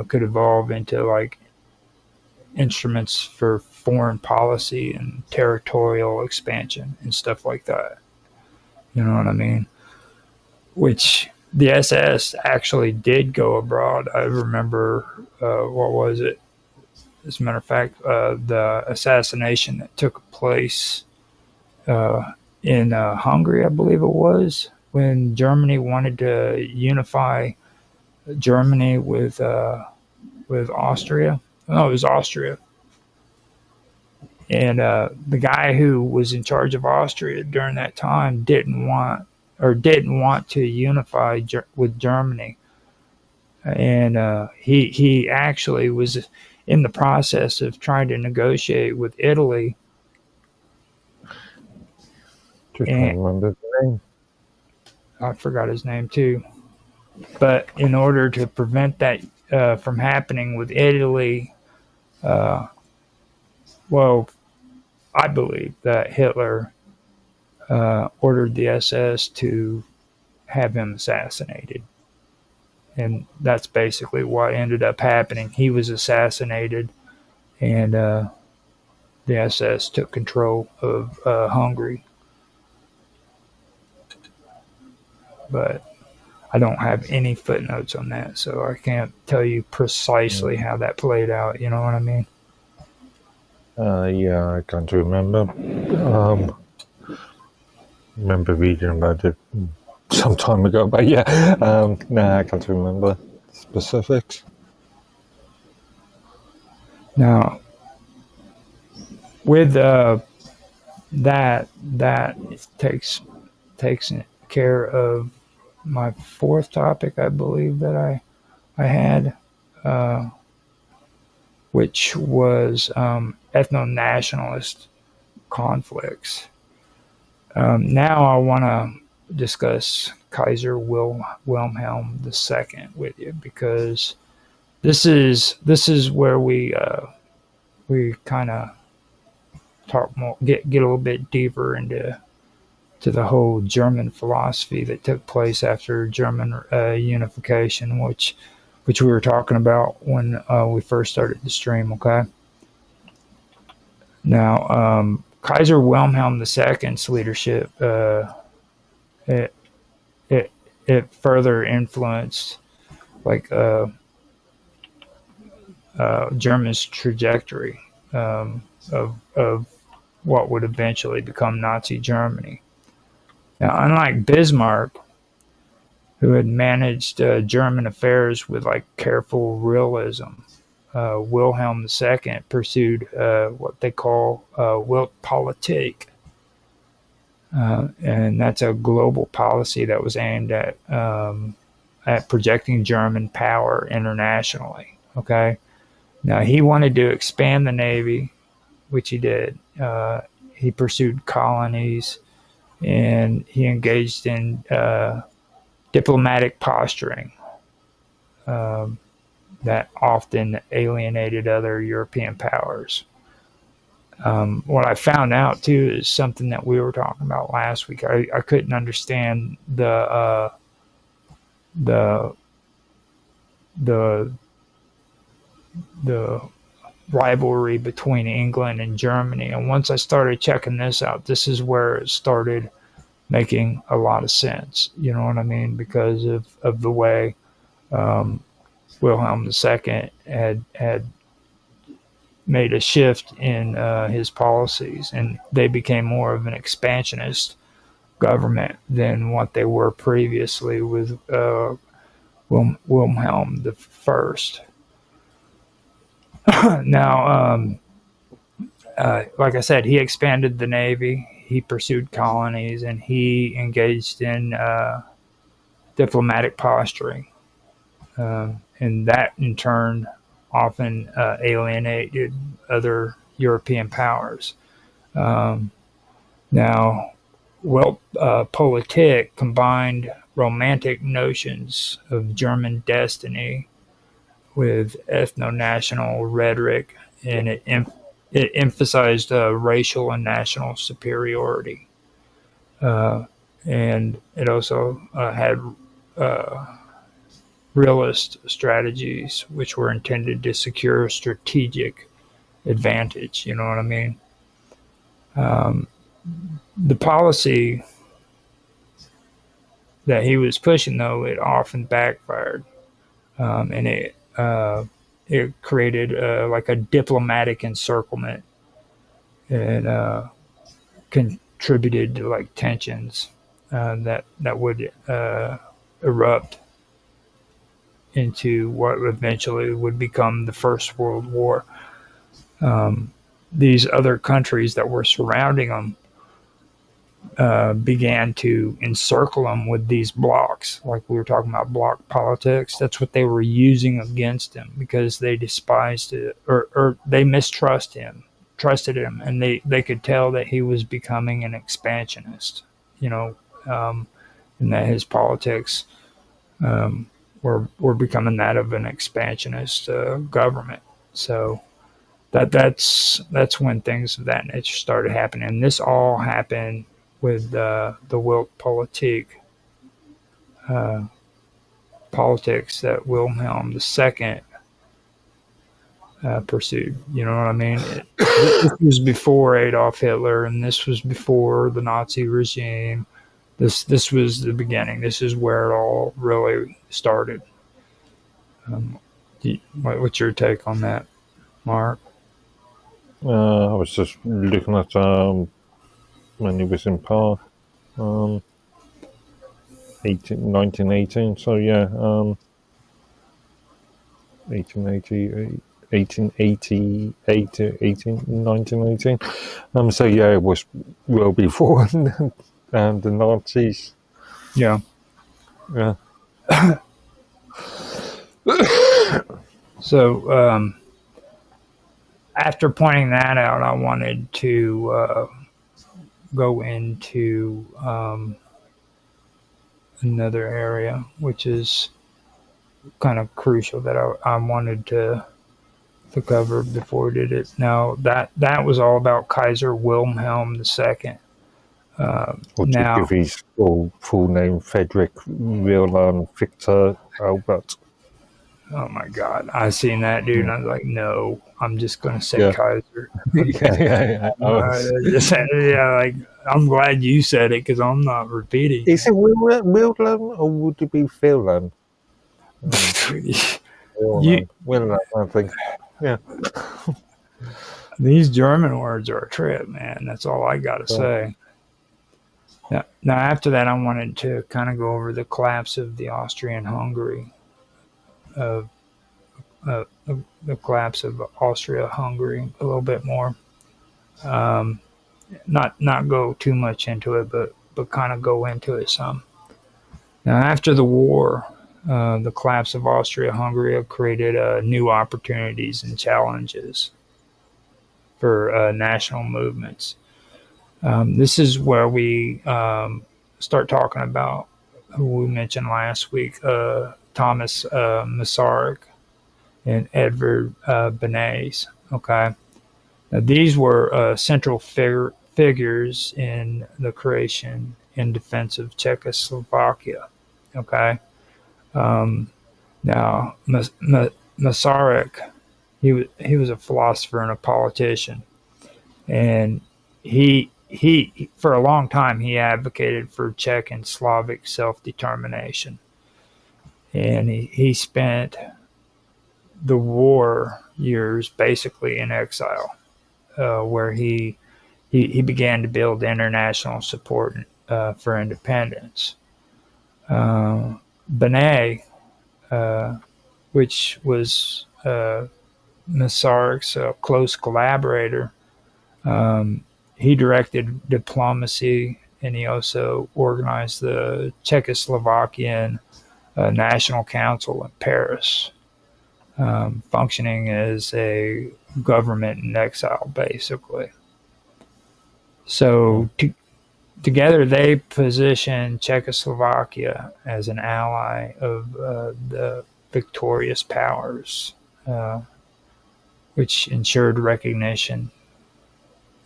could evolve into like instruments for foreign policy and territorial expansion and stuff like that. You know what I mean? Which the SS actually did go abroad. I remember, what was it? As a matter of fact, the assassination that took place in Hungary, I believe it was, when Germany wanted to unify Germany with Austria. No, it was Austria. And the guy who was in charge of Austria during that time didn't want to unify with Germany, and he actually was in the process of trying to negotiate with Italy. Just trying to remember the name. I forgot his name too. But in order to prevent that from happening with Italy, I believe that Hitler ordered the SS to have him assassinated. And that's basically what ended up happening. He was assassinated, and the SS took control of Hungary. But I don't have any footnotes on that, so I can't tell you precisely how that played out. You know what I mean? Yeah, I can't remember. Remember reading about it some time ago, but yeah, I can't remember specifics. Now, with that takes care of my fourth topic, I believe that I had, which was ethno-nationalist conflicts. Now I want to discuss Kaiser Wilhelm II with you, because this is where we kind of talk more, get a little bit deeper into the whole German philosophy that took place after German unification, which we were talking about when we first started the stream. Okay. Now, Kaiser Wilhelm II's leadership, it, it further influenced like Germany's trajectory of what would eventually become Nazi Germany. Now, unlike Bismarck, who had managed German affairs with like careful realism, Wilhelm II pursued what they call Weltpolitik, and that's a global policy that was aimed at projecting German power internationally. Okay, now he wanted to expand the navy, which he did. He pursued colonies, and he engaged in diplomatic posturing that often alienated other European powers. What I found out too is something that we were talking about last week. I couldn't understand the rivalry between England and Germany, and once I started checking this out, this is where it started making a lot of sense. You know what I mean? Because of the way Wilhelm II had made a shift in his policies, and they became more of an expansionist government than what they were previously with Wilhelm I. Now, like I said, he expanded the navy, he pursued colonies, and he engaged in diplomatic posturing, and that in turn often alienated other European powers. Now, Politik combined romantic notions of German destiny with ethno-national rhetoric, and it emphasized racial and national superiority. And it also had realist strategies, which were intended to secure strategic advantage. You know what I mean? The policy that he was pushing, though, it often backfired, and it created like a diplomatic encirclement, and contributed to like tensions that would erupt into what eventually would become the First World War. These other countries that were surrounding them began to encircle them with these blocks, like we were talking about block politics. That's what they were using against him, because they despised it, or they trusted him, and they could tell that he was becoming an expansionist, and that his politics were becoming that of an expansionist government. So that's when things of that nature started happening. And this all happened with the Weltpolitik politics that Wilhelm II pursued. You know what I mean? This was before Adolf Hitler, and this was before the Nazi regime. This was the beginning. This is where it all really started. What's your take on that, Mark? I was just looking at when he was in power, 1918. So yeah, 1888 to 1918. So yeah, it was well before the Nazis. Yeah. Yeah. So after pointing that out, I wanted to go into another area, which is kind of crucial that I wanted to cover before we did it. Now that was all about Kaiser Wilhelm II. Or to Now, give his full name, Frederick Wilhelm Victor Albert. oh my God, I seen that dude, and I was like, no, I'm just gonna say Yeah. Kaiser. Yeah. Yeah, like I'm glad you said it because I'm not repeating. Is it Wilhelm or would it be Wilhelm? Wilhelm, I think. Yeah. These German words are a trip, man. That's all I got to say. Now, after that, I wanted to kind of go over the collapse of the Austrian-Hungary, the collapse of Austria-Hungary a little bit more. Not go too much into it, but kind of go into it some. Now, after the war, the collapse of Austria-Hungary created new opportunities and challenges for national movements. This is where we start talking about who we mentioned last week, Thomas Masaryk and Edvard Bernays. Okay, now, these were central figures in the creation and defense of Czechoslovakia. Okay, now Masaryk, he was a philosopher and a politician, and he for a long time he advocated for Czech and Slavic self-determination, and he spent the war years basically in exile, where he began to build international support for independence. Benet, which was Masaryk's close collaborator, he directed diplomacy, and he also organized the Czechoslovakian National Council in Paris, functioning as a government in exile, basically. So together they positioned Czechoslovakia as an ally of the victorious powers, which ensured recognition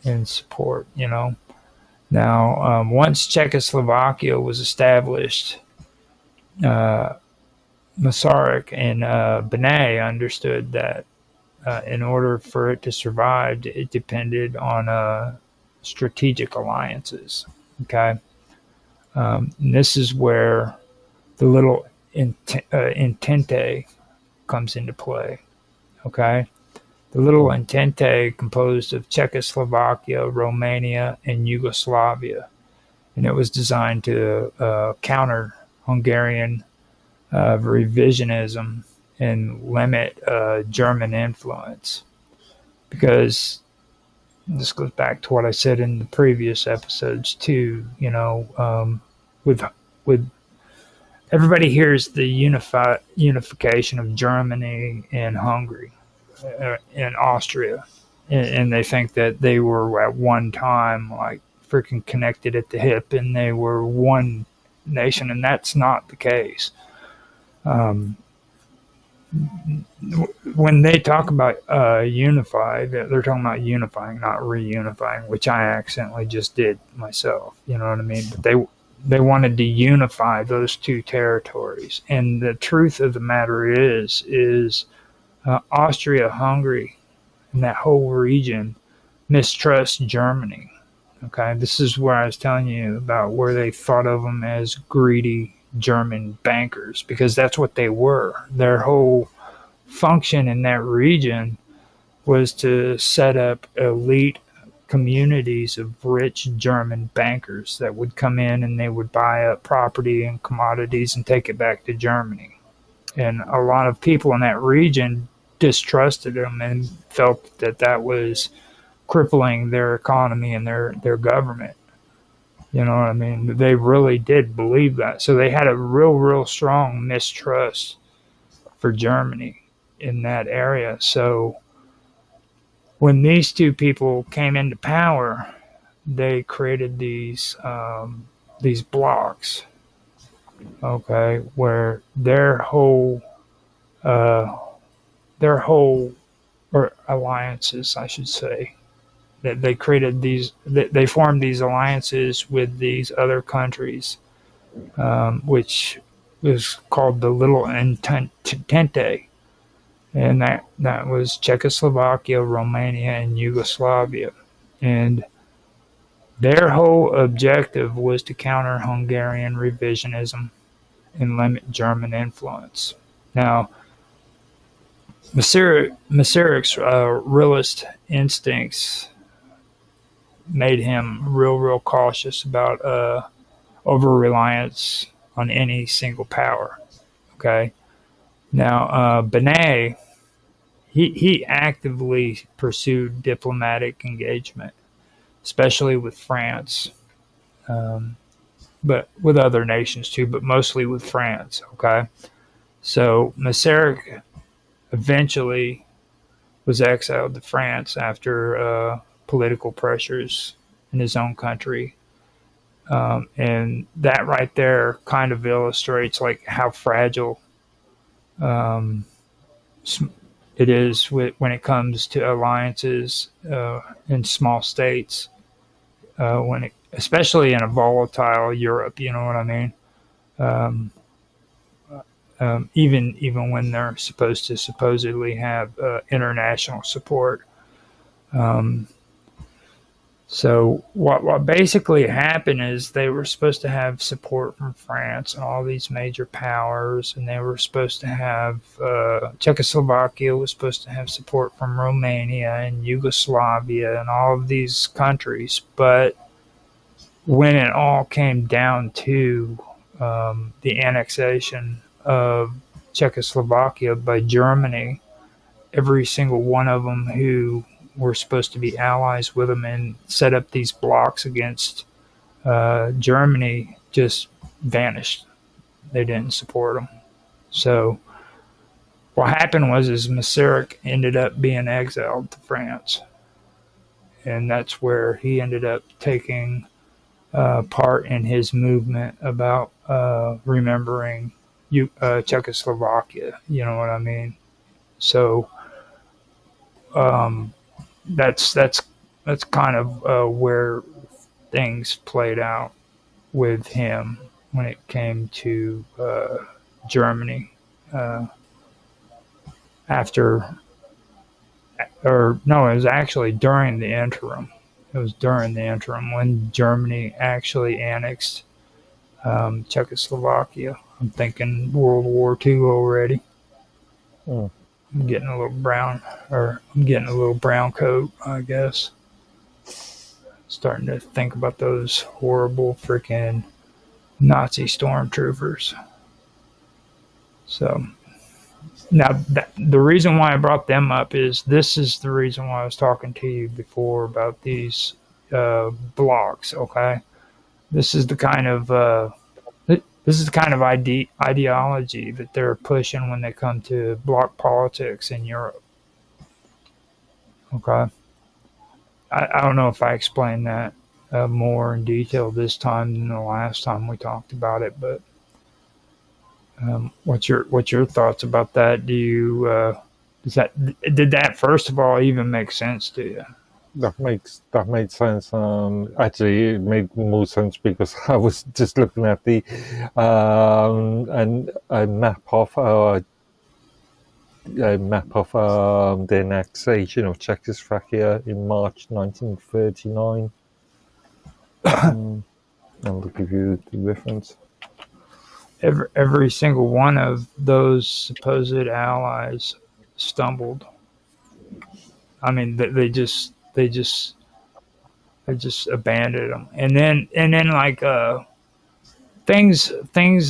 and support, Now, once Czechoslovakia was established, Masaryk and Benet understood that in order for it to survive, it depended on strategic alliances. Okay, and this is where the little Entente comes into play. Okay, the little Entente composed of Czechoslovakia, Romania, and Yugoslavia, and it was designed to counter Hungarian revisionism and limit German influence. Because this goes back to what I said in the previous episodes too. With everybody hears the unification of Germany and Hungary and Austria, and they think that they were at one time like freaking connected at the hip, and they were one nation, and that's not the case. When they talk about unify, they're talking about unifying, not reunifying, which I accidentally just did myself. You know what I mean? But they wanted to unify those two territories, and the truth of the matter is Austria-Hungary and that whole region mistrusts Germany. Okay, this is where I was telling you about where they thought of them as greedy German bankers, because that's what they were. Their whole function in that region was to set up elite communities of rich German bankers that would come in and they would buy up property and commodities and take it back to Germany. And a lot of people in that region distrusted them and felt that that was crippling their economy and their government. You know what I mean? They really did believe that. So they had a real strong mistrust for Germany in that area. So when these two people came into power, they created these blocks. okay, where uh, their whole or alliances, I should say, that they created they formed these alliances with these other countries, which was called the Little Entente, and that was Czechoslovakia, Romania, and Yugoslavia, and their whole objective was to counter Hungarian revisionism and limit German influence. Now, Masaryk's realist instincts made him real cautious about over reliance on any single power. Okay. Now, Benet, he actively pursued diplomatic engagement, especially with France, um, but with other nations too, but mostly with France. Okay. So Masaryk eventually was exiled to France after political pressures in his own country. And that right there kind of illustrates like how fragile um, it is when it comes to alliances in small states, especially in a volatile Europe. You know what I mean? Um, even when they're supposed to supposedly have international support. Um, So what basically happened is they were supposed to have support from France and all these major powers, and they were supposed to have Czechoslovakia was supposed to have support from Romania and Yugoslavia and all of these countries. But when it all came down to the annexation of Czechoslovakia by Germany, every single one of them who were supposed to be allies with them and set up these blocks against Germany just vanished. They didn't support them. So what happened was is Masaryk ended up being exiled to France, and that's where he ended up taking part in his movement about remembering Czechoslovakia. You know what I mean? So um, that's kind of where things played out with him when it came to Germany after, or no, it was actually during the interim. It was during the interim when Germany actually annexed Czechoslovakia. I'm thinking World War II already. Mm. I'm getting a little brown, or I'm getting a little brown coat, I guess. Starting to think about those horrible freaking Nazi stormtroopers. So now the reason why I brought them up is this is the reason why I was talking to you before about these blogs. Okay, this is the kind of ideology that they're pushing when they come to bloc politics in Europe. Okay, I don't know if I explained that more in detail this time than the last time we talked about it, but what's your thoughts about that? Do you did that first of all even make sense to you? That made sense. Actually, it made more sense because I was just looking at the and a map of the annexation of Czechoslovakia in March 1939. I'll give you the reference. Every single one of those supposed allies stumbled. I mean, they just abandoned them, and then like things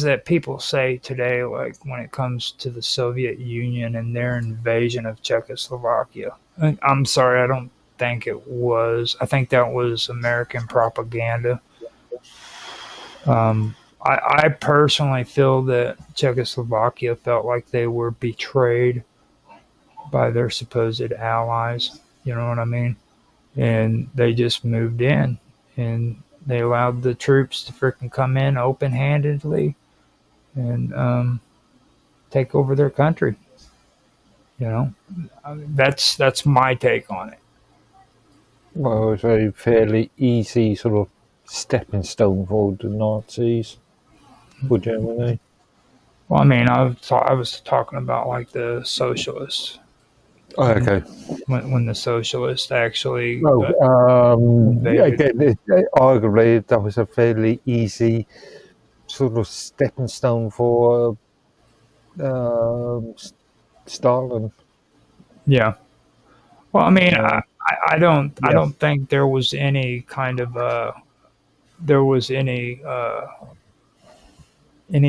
that people say today, like when it comes to the Soviet Union and their invasion of Czechoslovakia. I'm sorry, I don't think it was. I think that was American propaganda. I personally feel that Czechoslovakia felt like they were betrayed by their supposed allies. You know what I mean? And they just moved in and they allowed the troops to freaking come in open handedly and take over their country. That's my take on it. Well, it was a fairly easy sort of stepping stone for the Nazis, for Germany. Well, I mean, I was talking about like the socialists. Oh, okay. When the socialists actually invaded. Again, arguably, that was a fairly easy sort of stepping stone for Stalin. Yeah. Well, I mean, Yeah. I don't think there was any kind of there was any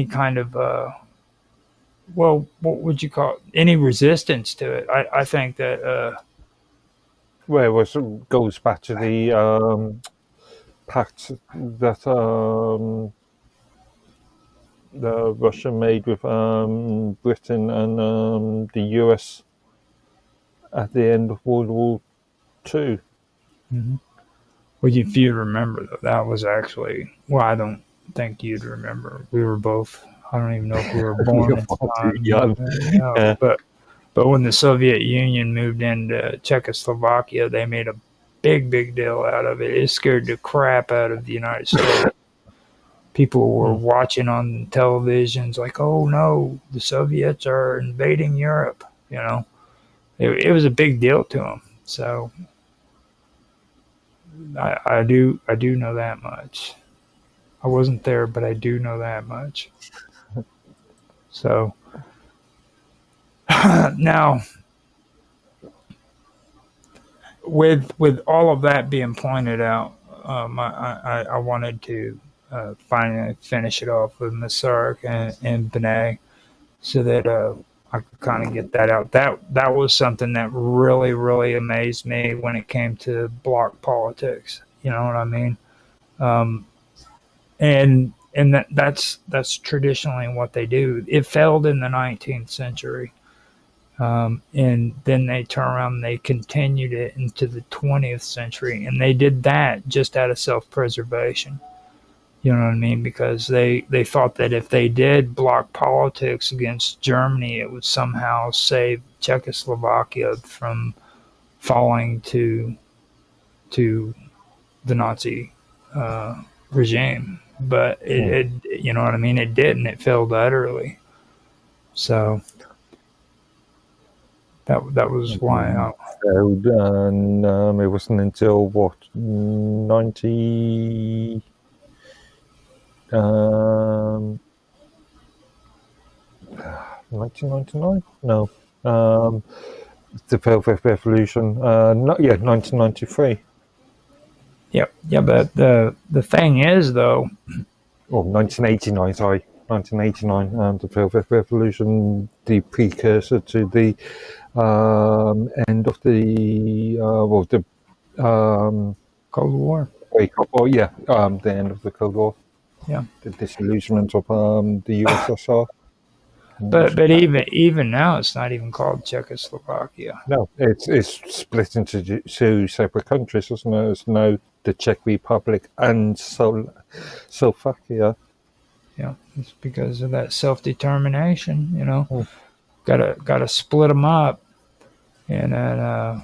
kind of well, what would you call it? Any resistance to it? I think that Well, it goes back to the pact that the Russia made with Britain and the US at the end of World War II. well, if you remember though, that was actually well, I don't think you'd remember. We were both. I don't even know if we were born at the time. Young. Yeah. But when the Soviet Union moved into Czechoslovakia, they made a big deal out of it. It scared the crap out of the United States. People were watching on televisions like, "Oh no, the Soviets are invading Europe." It was a big deal to them. So I do know that much. I wasn't there, but I do know that much. So now, with all of that being pointed out, I wanted to finally finish it off with Masark and Benet, so that I could kind of get that out. That was something that really amazed me when it came to bloc politics. You know what I mean? And that's traditionally what they do. It failed in the 19th century. And then they turn around and they continued it into the 20th century. And they did that just out of self-preservation. You know what I mean? Because they thought that if they did bloc politics against Germany, it would somehow save Czechoslovakia from falling to the Nazi regime. But it you know what I mean? It didn't. It failed utterly. So that was why And it wasn't until what 1999? No, the Velvet Revolution. 1993. yeah, but the thing is though, Oh, 1989. Sorry, 1989. The Velvet Revolution, the precursor to the end of the Cold War. the end of the Cold War. Yeah. The disillusionment of the USSR. But even now, it's not even called Czechoslovakia. No, it's split into two separate countries, isn't it? It's now the Czech Republic and Slovakia. Yeah, it's because of that self-determination. Gotta split them up, and then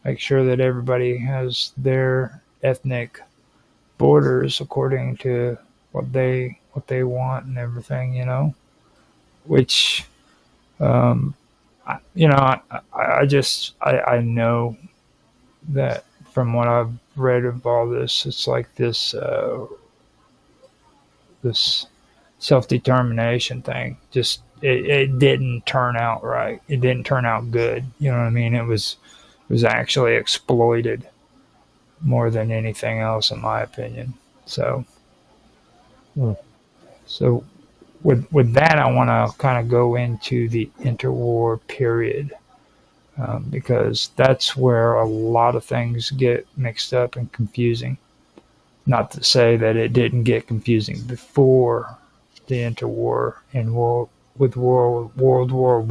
make sure that everybody has their ethnic borders according to what they want and everything. Which I know that from what I've read of all this, it's like this self-determination thing. Just it didn't turn out right. It didn't turn out good. You know what I mean? It was actually exploited more than anything else, in my opinion. So, so with that, I want to kind of go into the interwar period. Because that's where a lot of things get mixed up and confusing. Not to say that it didn't get confusing before the interwar and World War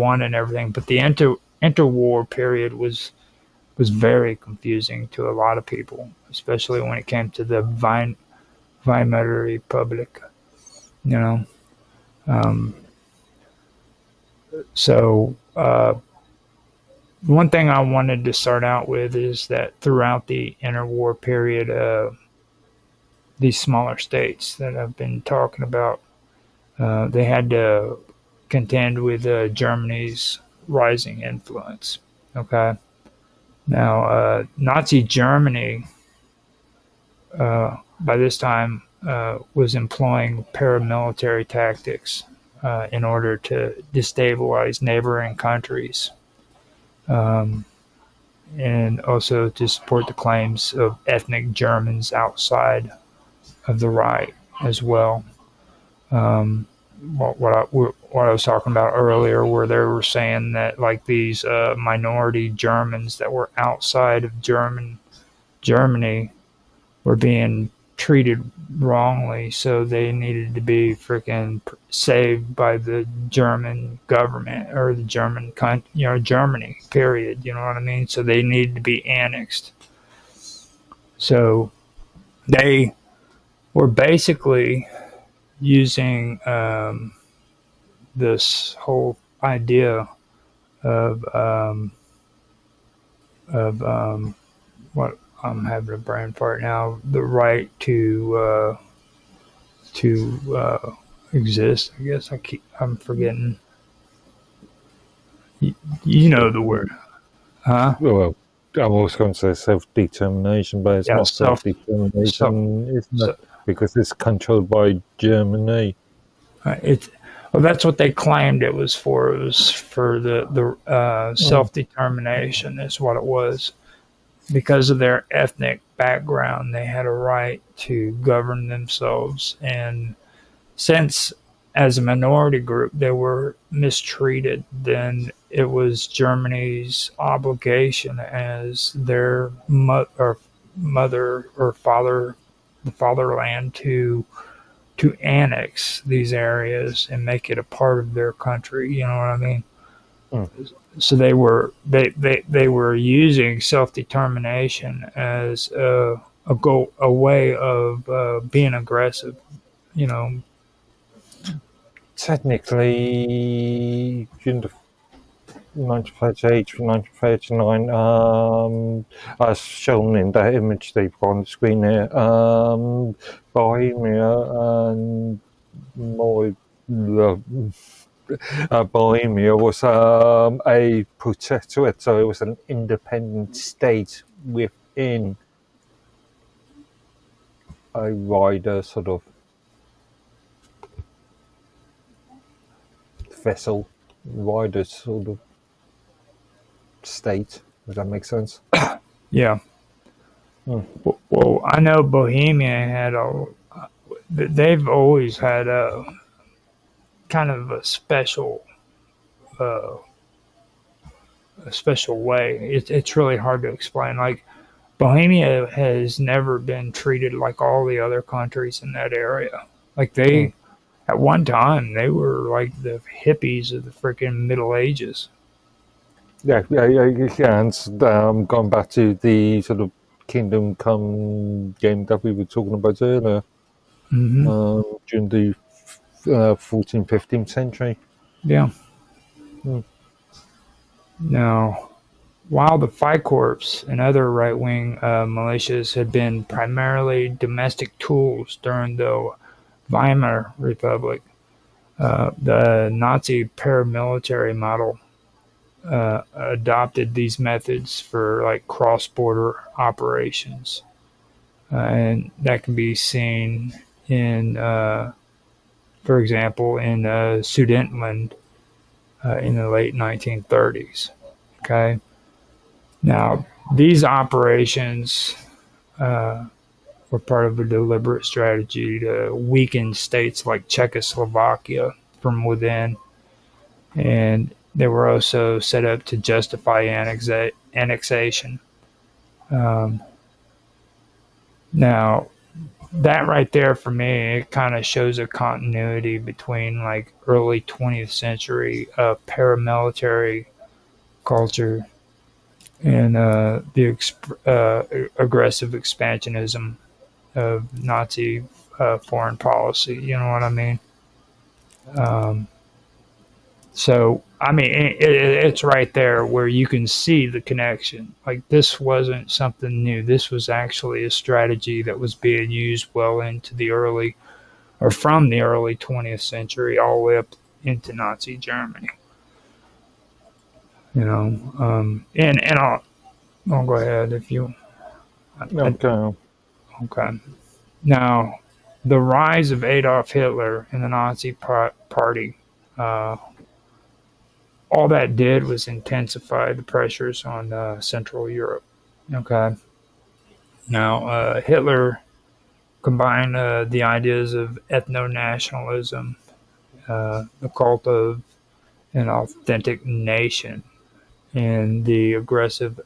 I and everything, but the interwar period was very confusing to a lot of people, especially when it came to the Weimar Republic. Um, so one thing I wanted to start out with is that throughout the interwar period, these smaller states that I've been talking about, they had to contend with Germany's rising influence. Okay. Now, Nazi Germany by this time was employing paramilitary tactics in order to destabilize neighboring countries, um, and also to support the claims of ethnic Germans outside of the Reich as well. Um, what I was talking about earlier, where they were saying that like these minority Germans that were outside of Germany were being treated wrongly, so they needed to be freaking saved by the German government or the Germany. Period. You know what I mean? So they needed to be annexed. So they were basically using this whole idea of of what I'm having a brain fart now. The right to exist. I guess I'm forgetting. You know the word, huh? Well, I'm also going to say self-determination, but it's Yeah, not self-determination, isn't it? Because it's controlled by Germany. It's well, that's what they claimed it was for. It was for the self-determination. Is what it was. Because of their ethnic background, they had a right to govern themselves, and since as a minority group they were mistreated, then it was Germany's obligation as their mother or father, the fatherland, to annex these areas and make it a part of their country. You know what I mean? Mm. So they were using self determination as a way of being aggressive. You know, Technically, in the 1938 1939, as shown in the image they've got on the screen here, Bohemia and Bohemia was a protectorate, so it was an independent state within a wider sort of vessel, wider sort of state. Does that make sense? yeah. Well, I know Bohemia had they've always had a kind of uh, a special way. It's really hard to explain. Like Bohemia has never been treated like all the other countries in that area. Like they, at one time, they were like the hippies of the freaking Middle Ages. Yeah. And going back to the sort of Kingdom Come game that we were talking about earlier, during the 14th, 15th century. Yeah. Now, while the Freikorps and other right-wing militias had been primarily domestic tools during the Weimar Republic, the Nazi paramilitary model adopted these methods for like cross-border operations, and that can be seen in, for example, in Sudetenland in the late 1930s. Okay, now these operations were part of a deliberate strategy to weaken states like Czechoslovakia from within, and they were also set up to justify annexation. Now, that right there for me, it kind of shows a continuity between like early 20th century paramilitary culture and the aggressive expansionism of Nazi foreign policy. You know what I mean? Um, so, I mean, it's right there where you can see the connection. Like, this wasn't something new. This was actually a strategy that was being used well into the early, or from the early 20th century all the way up into Nazi Germany. You know, and I'll go ahead if you. Okay. Okay. Now, the rise of Adolf Hitler and the Nazi Party, uh, all that did was intensify the pressures on Central Europe. Okay. Now, Hitler combined the ideas of ethno nationalism, the cult of an authentic nation, and the aggressive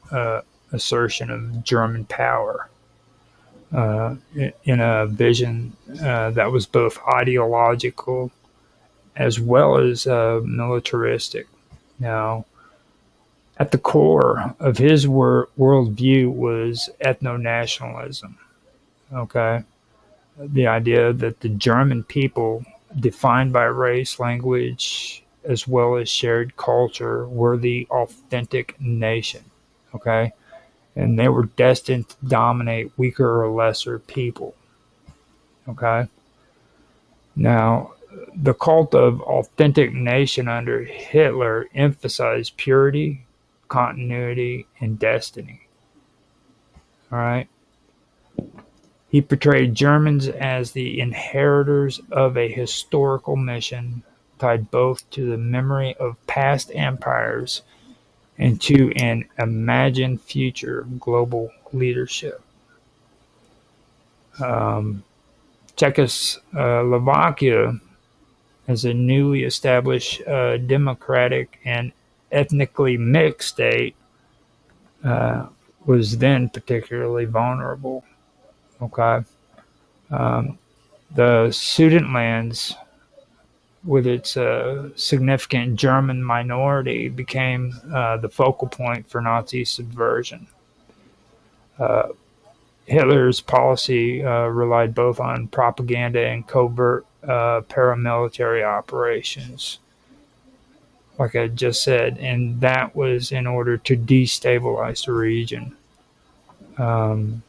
assertion of German power in a vision that was both ideological as well as militaristic. Now, at the core of his worldview was ethno nationalism. Okay, the idea that the German people, defined by race, language, as well as shared culture, were the authentic nation. Okay, and they were destined to dominate weaker or lesser people. Okay, now the cult of authentic nation under Hitler emphasized purity, continuity, and destiny. All right. He portrayed Germans as the inheritors of a historical mission tied both to the memory of past empires and to an imagined future of global leadership. Um, Czechoslovakia, as a newly established democratic and ethnically mixed state, uh, was then particularly vulnerable. Okay. Um, the Sudetenlands, with its significant German minority, became the focal point for Nazi subversion. Uh, Hitler's policy relied both on propaganda and covert paramilitary operations, like I just said, and that was in order to destabilize the region. Um,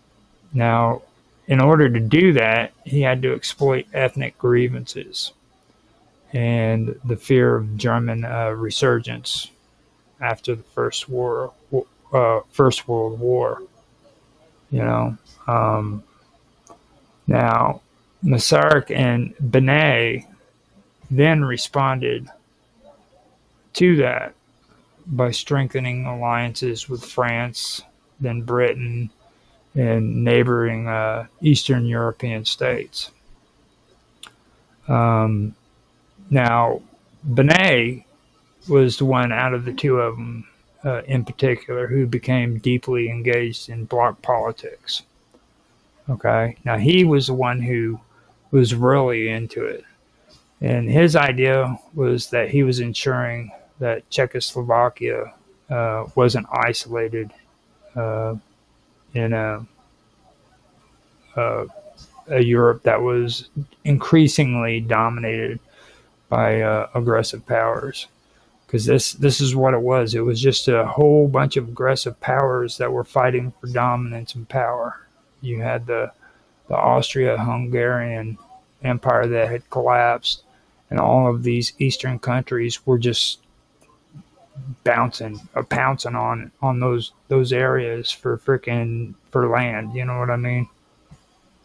Now, in order to do that, he had to exploit ethnic grievances and the fear of German resurgence after the First World War. You know, um, now Masaryk and Benet then responded to that by strengthening alliances with France, then Britain, and neighboring Eastern European states. Um, Now, Benet was the one out of the two of them, in particular, who became deeply engaged in bloc politics. Okay, now he was the one who was really into it, and his idea was that he was ensuring that Czechoslovakia wasn't isolated uh, in a, a Europe that was increasingly dominated by aggressive powers, because this is what it was. It was just a whole bunch of aggressive powers that were fighting for dominance and power. You had the Austria-Hungarian Empire that had collapsed, and all of these Eastern countries were just pouncing on those areas for land. You know what I mean?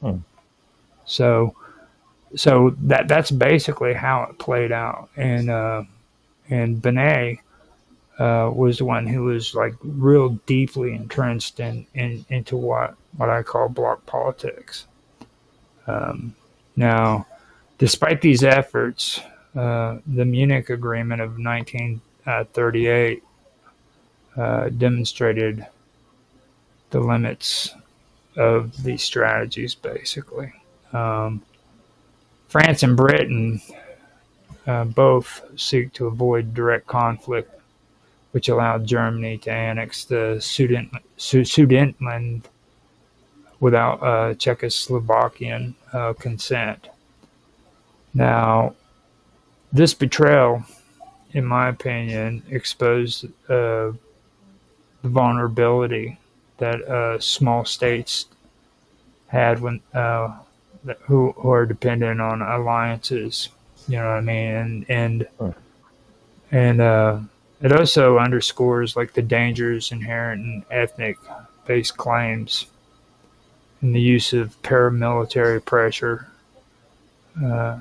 Hmm. So that's basically how it played out, and Benet was the one who was like real deeply entrenched into what I call bloc politics. Now, despite these efforts, the Munich Agreement of 1938 demonstrated the limits of these strategies, basically. France and Britain both seek to avoid direct conflict, which allowed Germany to annex the Sudetenland without Czechoslovakian consent. Now, this betrayal, in my opinion, exposed the vulnerability that small states had when who are dependent on alliances. You know what I mean? And it also underscores like the dangers inherent in ethnic-based claims and the use of paramilitary pressure uh,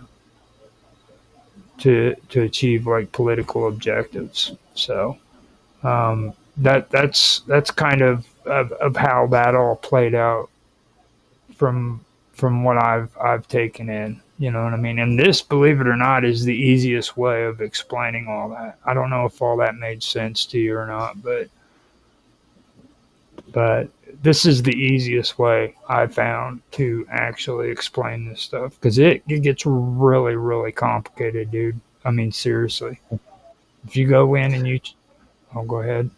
to achieve like political objectives. So that's kind of how that all played out from what I've taken in. You know what I mean? And this, believe it or not, is the easiest way of explaining all that. I don't know if all that made sense to you or not, but this is the easiest way I found to actually explain this stuff because it gets really, really complicated, dude. I mean, seriously. If you go in and oh, go ahead.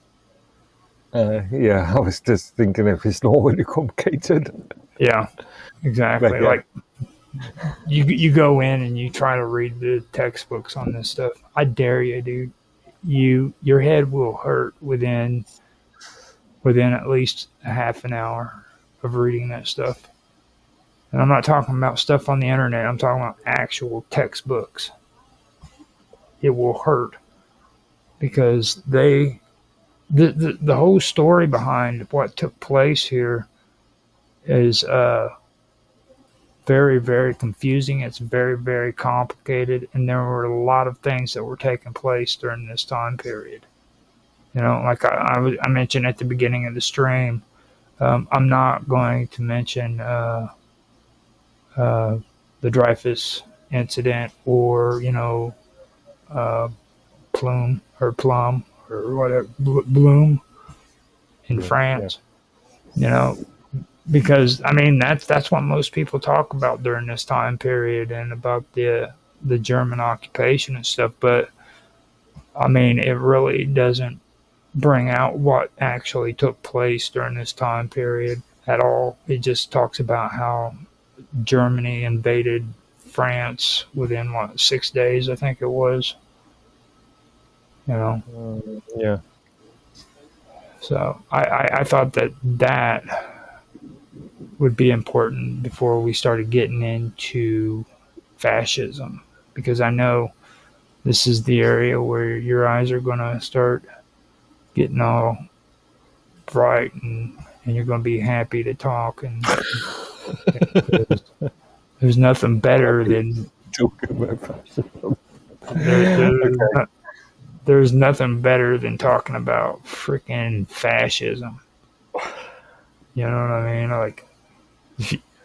Yeah, I was just thinking if it's not really complicated. Yeah, exactly. But, yeah. Like you go in and you try to read the textbooks on this stuff. I dare you, dude. Your head will hurt within at least a half an hour of reading that stuff. And I'm not talking about stuff on the internet. I'm talking about actual textbooks. It will hurt because the whole story behind what took place here is very, very confusing. It's very, very complicated, and there were a lot of things that were taking place during this time period. You know, like I mentioned at the beginning of the stream, I'm not going to mention the Dreyfus incident or Plum or whatever Bloom in France. Yeah. You know, because I mean that's what most people talk about during this time period and about the German occupation and stuff. But I mean, it really doesn't bring out what actually took place during this time period at all. It just talks about how Germany invaded France within 6 days, I think it was. You know. Yeah. So I thought that would be important before we started getting into fascism, because I know this is the area where your eyes are going to start getting all bright and you're going to be happy to talk. And there's nothing better than talking about fascism. There's nothing better than talking about freaking fascism. You know what I mean? Like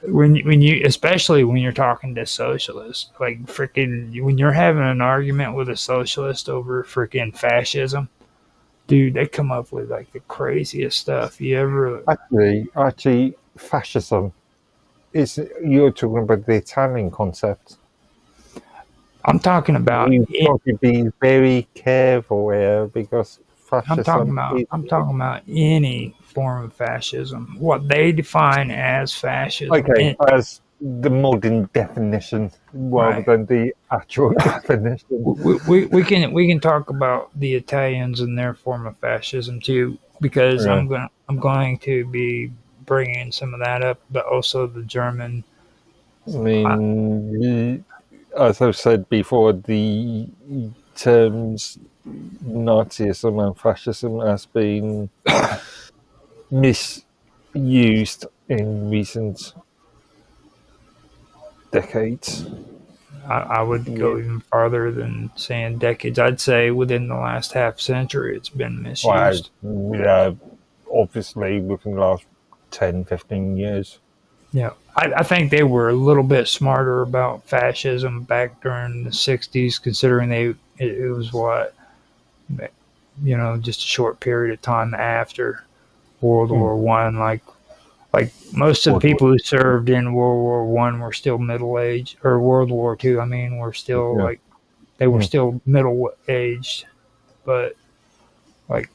when you especially when you're talking to socialists, like freaking when you're having an argument with a socialist over freaking fascism, dude, they come up with like the craziest stuff you ever. Actually, fascism is you're talking about the Italian concept. I'm talking about. You've got to be very careful here because fascism. I'm talking about any form of fascism. What they define as fascism. Okay, as the modern definition rather than the actual definition. We can talk about the Italians and their form of fascism too, because I'm going to be bringing some of that up, but also the German. I mean, as I've said before, the terms Nazism and fascism has been misused in recent decades. I would go even farther than saying decades. I'd say within the last half century it's been misused. Well, obviously within the last 10, 15 years. Yeah, I think they were a little bit smarter about fascism back during the 60s, considering it was what, just a short period of time after World War One. Like most of the people who served in World War One were still middle aged, or World War Two. I mean, were still like they were still middle aged, but like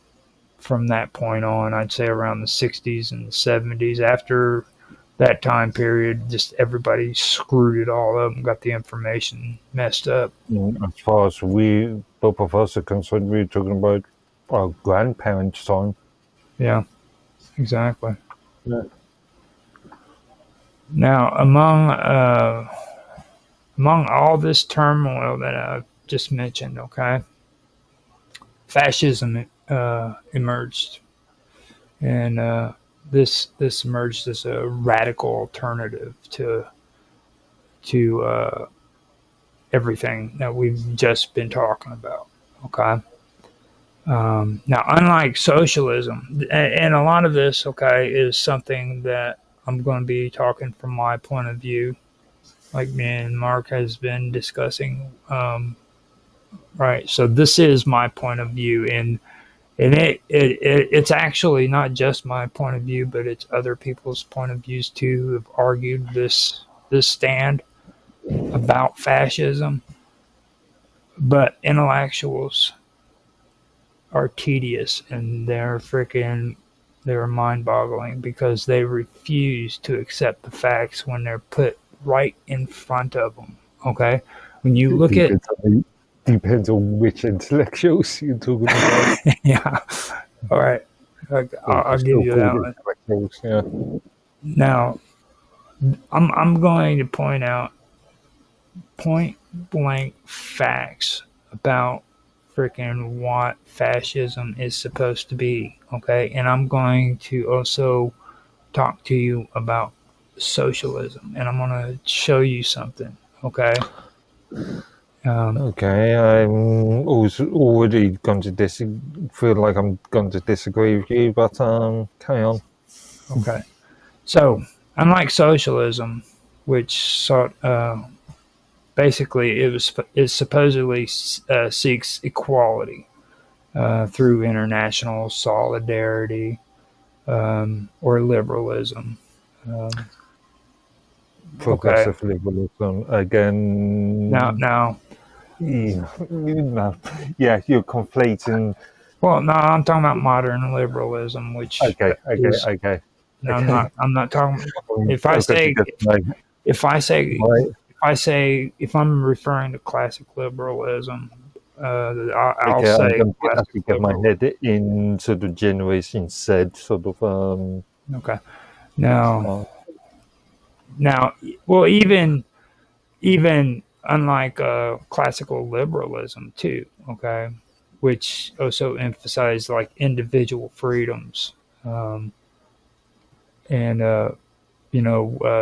from that point on, I'd say around the 60s and the 70s, after that time period, just everybody screwed it all up and got the information messed up. As far as both of us are concerned, we're talking about our grandparents' time. Yeah, exactly. Yeah. Now, among all this turmoil that I've just mentioned, okay, fascism emerged, and this emerged as a radical alternative to everything that we've just been talking about. Okay. Now, unlike socialism, and a lot of this, okay, is something that I'm going to be talking from my point of view, like me and Mark has been discussing. Right. So this is my point of view, and it's actually not just my point of view, but it's other people's point of views too who have argued this stand about fascism. But intellectuals are tedious and they're mind-boggling because they refuse to accept the facts when they're put right in front of them. Okay, when you look at depends on which intellectuals you're talking about. yeah, all right, I'll give you that one. Yeah. Now, I'm going to point out point blank facts about freaking what fascism is supposed to be, okay? And I'm going to also talk to you about socialism, and I'm going to show you something, okay? Okay, I'm already going to feel like I'm going to disagree with you, but carry on. Okay. So, unlike socialism, which sought basically it supposedly seeks equality through international solidarity or liberalism. Progressive liberalism again. Now. Yeah, you're conflating. Well, no, I'm talking about modern liberalism, which okay. No, okay. I'm not talking. If I'm referring to classic liberalism, I'll say. I'm going to get my head in sort of Generation Z sort of. Okay. Now, well, even unlike classical liberalism too, okay, which also emphasized like individual freedoms, and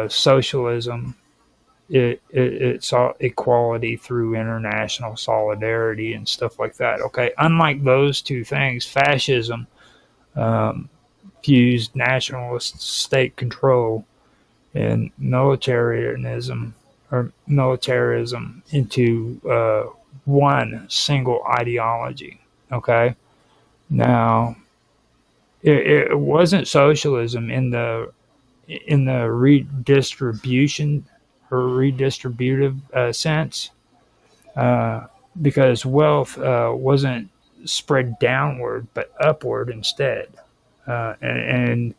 socialism. It saw equality through international solidarity and stuff like that. Okay, unlike those two things, fascism fused nationalist state control and militarism into one single ideology. Okay, now it wasn't socialism in the redistribution or redistributive sense, because wealth wasn't spread downward but upward instead. And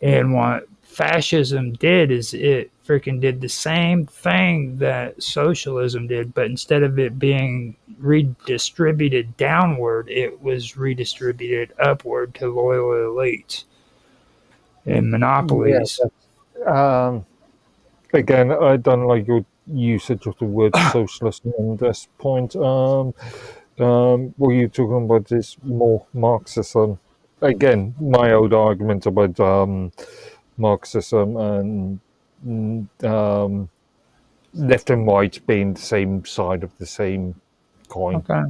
what fascism did is it freaking did the same thing that socialism did, but instead of it being redistributed downward, it was redistributed upward to loyal elites and monopolies. Yeah, again, I don't like your usage of the word socialism on this point. What you're talking about is more Marxism. Again, my old argument about Marxism and left and right being the same side of the same coin. Okay.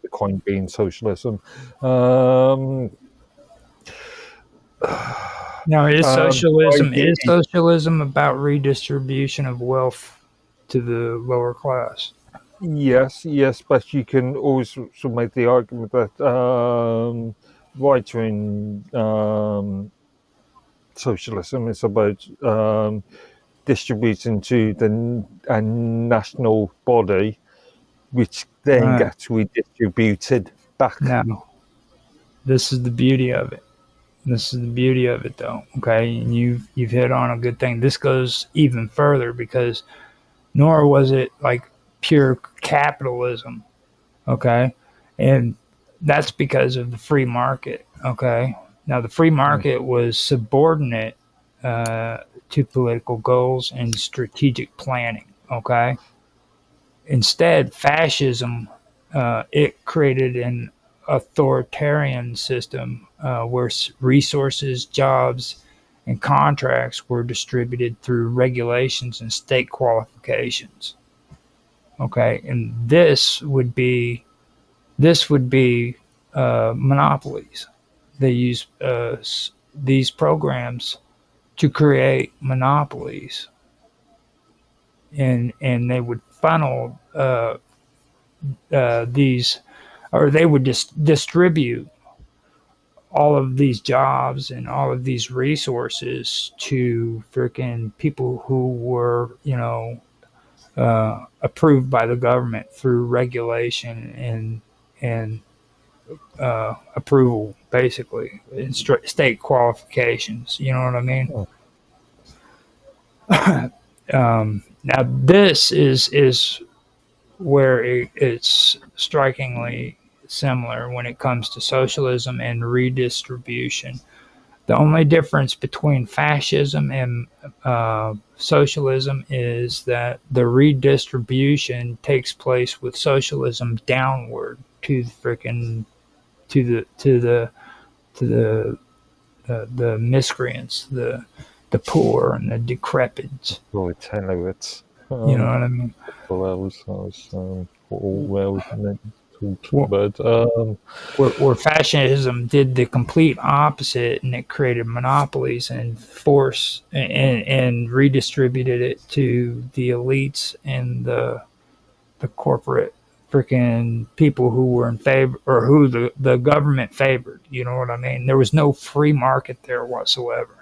The coin being socialism. Now, is socialism about redistribution of wealth to the lower class? Yes, but you can also make the argument that right-wing socialism is about distributing to a national body, which then gets redistributed back. Now, this is the beauty of it. This is the beauty of it, though. Okay, and you've hit on a good thing. This goes even further because nor was it like pure capitalism. Okay, and that's because of the free market. Okay, now the free market was subordinate to political goals and strategic planning. Okay, instead, fascism it created an authoritarian system where resources, jobs, and contracts were distributed through regulations and state qualifications. Okay, and this would be monopolies. They use these programs to create monopolies, and they would funnel these, or they would just distribute all of these jobs and all of these resources to freaking people who were, approved by the government through regulation and approval, basically, in state qualifications. You know what I mean? Now this is where it's strikingly similar when it comes to socialism and redistribution. The only difference between fascism and socialism is that the redistribution takes place with socialism downward to the freaking to the miscreants, the poor and the decrepit. Well, it's You know what I mean? Where fascism did the complete opposite, and it created monopolies and force and redistributed it to the elites and the corporate freaking people who were in favor, or who the government favored. You know what I mean? There was no free market there whatsoever.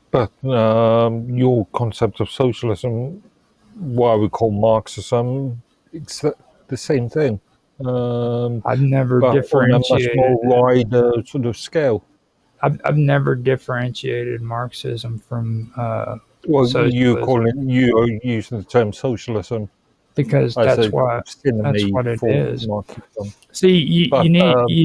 But your concept of socialism, what I would call Marxism, it's the same thing. I've never but differentiated. on a much more wider sort of scale. I've never differentiated Marxism from Well, socialism. you are using the term socialism Because that's what it is. Marxism. See, you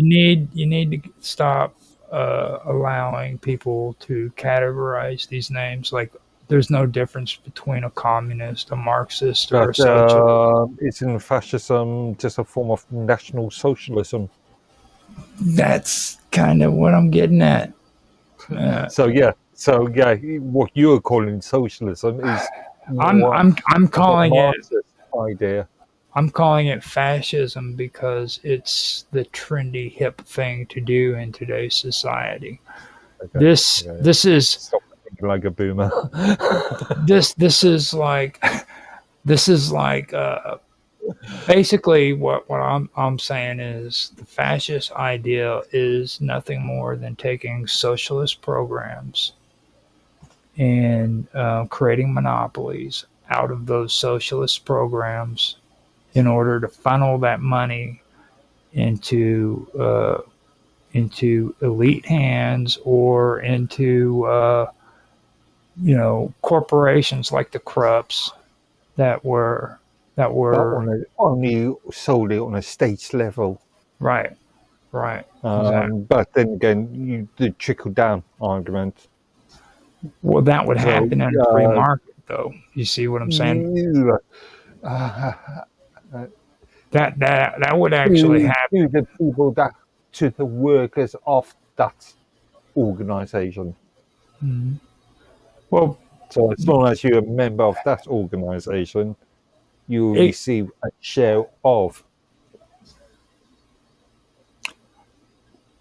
need to stop allowing people to categorize these names. Like, there's no difference between a communist, a Marxist, or a socialist. Isn't fascism just a form of national socialism? That's kind of what I'm getting at. So what you're calling socialism is I'm calling it idea. I'm calling it fascism because it's the trendy, hip thing to do in today's society. Okay. This is Stop thinking like a boomer. this is like basically what I'm saying is the fascist idea is nothing more than taking socialist programs and creating monopolies out of those socialist programs in order to funnel that money into elite hands, or into corporations like the Krupps that were only solely on a state level. right. Exactly. But then again, the trickle down argument. Well, that would happen in a free market, though. You see what I'm saying? That would actually happen. To the people to the workers of that organization. Mm-hmm. Well, so as long as you're a member of that organization, you receive a share of.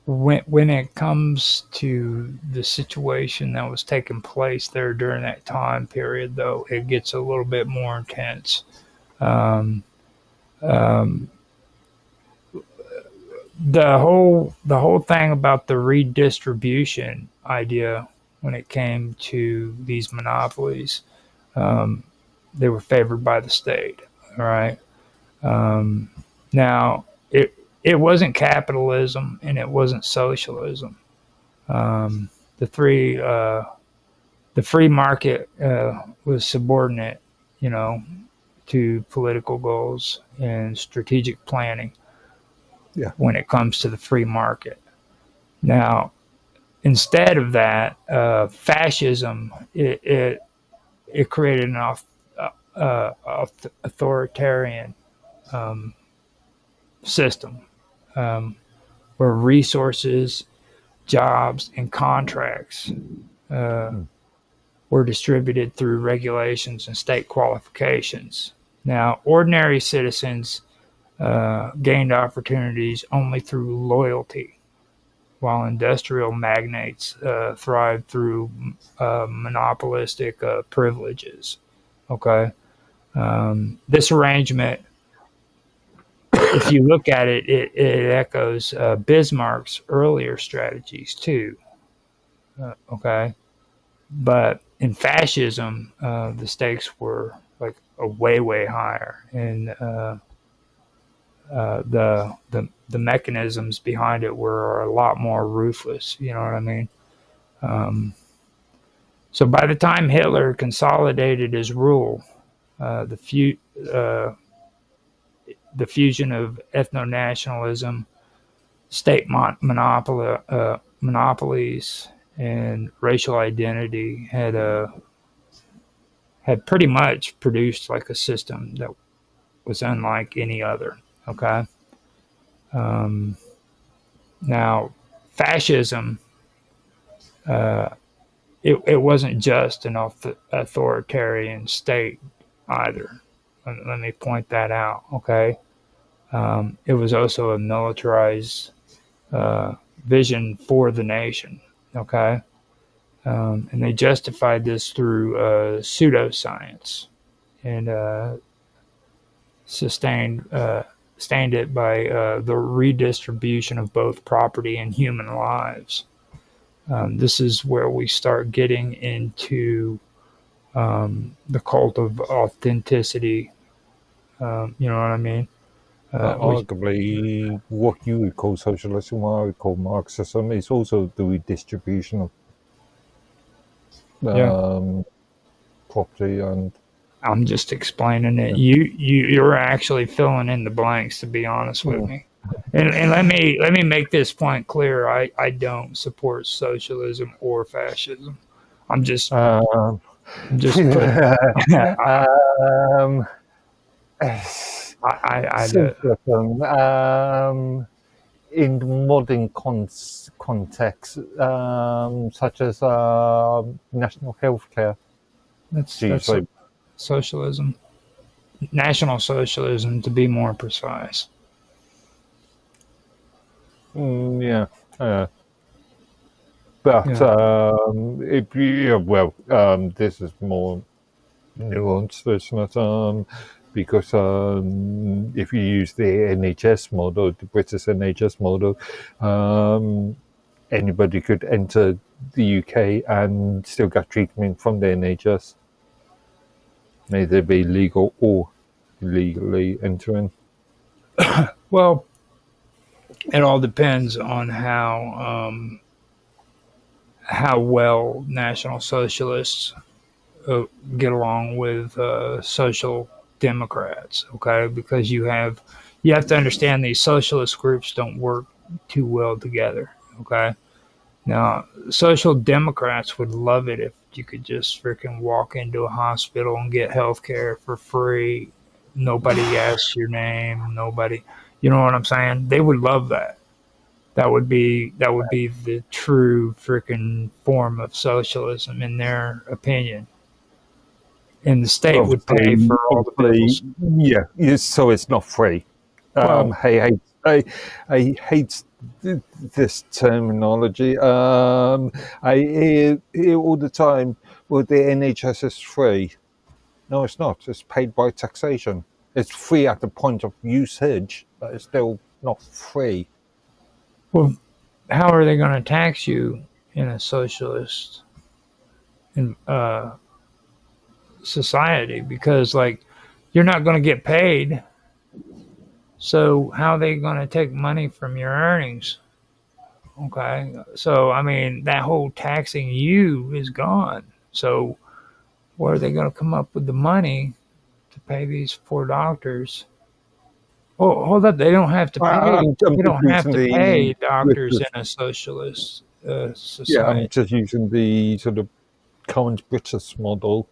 When it comes to the situation that was taking place there during that time period, though, it gets a little bit more intense. The whole thing about the redistribution idea, when it came to these monopolies, they were favored by the state. All right. Now it wasn't capitalism and it wasn't socialism. The three the free market was subordinate, you know, to political goals and strategic planning Yeah. when it comes to the free market. Now, instead of that, fascism it created an authoritarian um, system where resources, jobs, and contracts uh, Mm. were distributed through regulations and state qualifications. Now, ordinary citizens gained opportunities only through loyalty, while industrial magnates thrived through monopolistic privileges. Okay. This arrangement, if you look at it, it echoes Bismarck's earlier strategies too. Okay. But in fascism, the stakes were like a way higher, and the mechanisms behind it were a lot more ruthless. You know what I mean? Um, so by the time Hitler consolidated his rule, uh, the few, uh, the fusion of ethno-nationalism, state monopolies, and racial identity had pretty much produced like a system that was unlike any other. Okay. Um, Now, fascism, uh, it wasn't just an authoritarian state either. Let me point that out. Okay. It was also a militarized uh, vision for the nation. Okay. And they justified this through pseudoscience and sustained sustained it by the redistribution of both property and human lives. This is where we start getting into the cult of authenticity. You know what I mean? Arguably, what you would call socialism, what I would call Marxism, is also the redistribution of Yeah, property and I'm just explaining it. yeah. You're actually filling in the blanks, to be honest with Mm. me. And let me make this point clear. I don't support socialism or fascism. I'm just Um, I'm just putting. um, I socialism, in modern context, such as national healthcare. that's Usually, socialism, national socialism, to be more precise. yeah. But Yeah, if you, yeah, well, this is more nuanced, isn't it? Because if you use the NHS model, the British NHS model, anybody could enter the UK and still get treatment from the NHS. May they be legal or illegally entering. well, it all depends on how well National Socialists uh, get along with social democrats. Okay, because you have to understand these socialist groups don't work too well together. Okay, now social democrats would love it if you could just freaking walk into a hospital and get health care for free. Nobody asks your name. Nobody, you know what I'm saying? They would love that. That would be the true freaking form of socialism in their opinion. And the state would pay Obviously, for all the bills. yeah. So it's not free. Well, I hate this terminology. I hear all the time, well, the NHS is free. No, it's not. It's paid by taxation. It's free at the point of usage, but it's still not free. well, how are they going to tax you in a socialist in, society? Because like you're not going to get paid. So how are they going to take money from your earnings? Okay, so I mean that whole taxing you is gone. So where are they going to come up with the money to pay these poor doctors? Oh, hold up! They don't have to pay. I'm They just don't have using to pay the doctors in a socialist yeah, I'm society, just using the sort of current British model,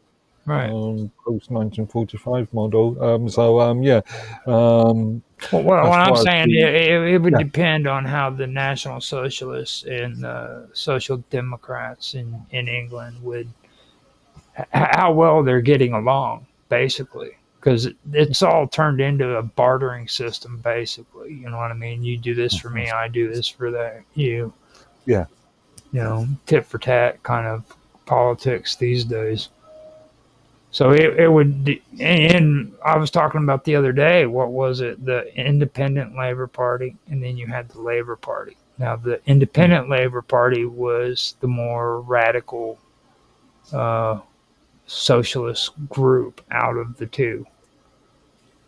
right? post 1945 model. Yeah, um, Well, as what I'm far as saying, the it would yeah, depend on how the National Socialists and Social Democrats in England would how well they're getting along, basically. Because it's all turned into a bartering system, basically. You know what I mean? You do this for me, I do this for that. yeah, Tit for tat kind of politics these days. So it would, and I was talking about the other day, what was it? The Independent Labor Party, and then you had the Labor Party. Now, the Independent Labor Party was the more radical uh, socialist group out of the two.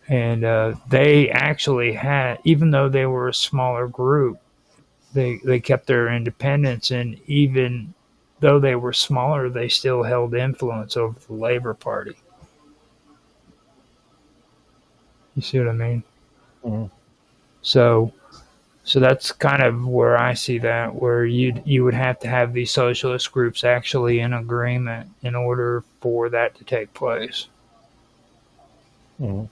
And they actually had, even though they were a smaller group, they kept their independence. And even though they were smaller, they still held influence over the Labor Party. You see what I mean? mm, So, so that's kind of where I see that, where you would have to have these socialist groups actually in agreement in order for that to take place. mm,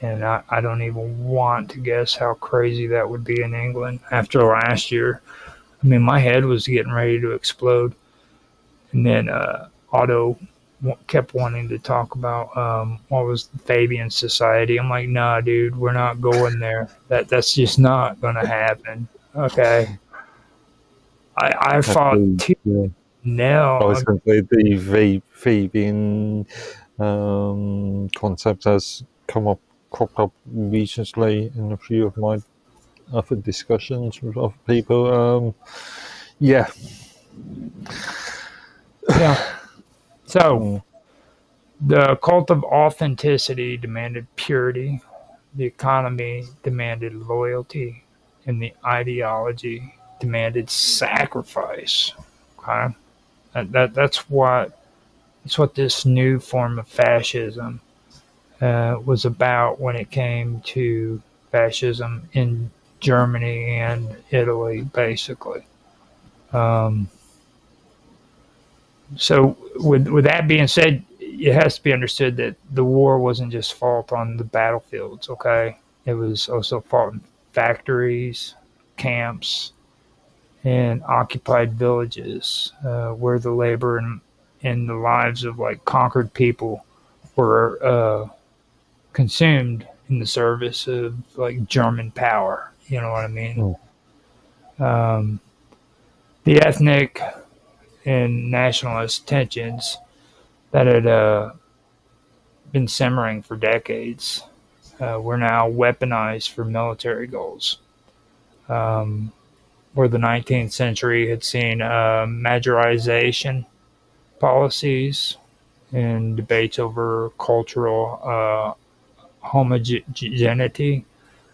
And I don't even want to guess how crazy that would be in England after last year. I mean, my head was getting ready to explode. And then Otto kept wanting to talk about what was the Fabian Society. I'm like, nah, dude, we're not going there. That's just not going to happen. Okay. I that's fought the tooth yeah. and I nail. was going to say the Fabian concept has cropped up recently in a few of my other discussions with other people. Yeah, Yeah. So mm, the cult of authenticity demanded purity. The economy demanded loyalty, and the ideology demanded sacrifice. Okay, that's what this new form of fascism was about when it came to fascism in Germany and Italy, basically. Um, so, with that being said, it has to be understood that the war wasn't just fought on the battlefields. Okay, it was also fought in factories, camps, and occupied villages, where the labor and the lives of like conquered people were consumed in the service of like German power. You know what I mean? mm, Um, the ethnic and nationalist tensions that had been simmering for decades were now weaponized for military goals. Um, where the 19th century had seen majorization policies and debates over cultural homogeneity,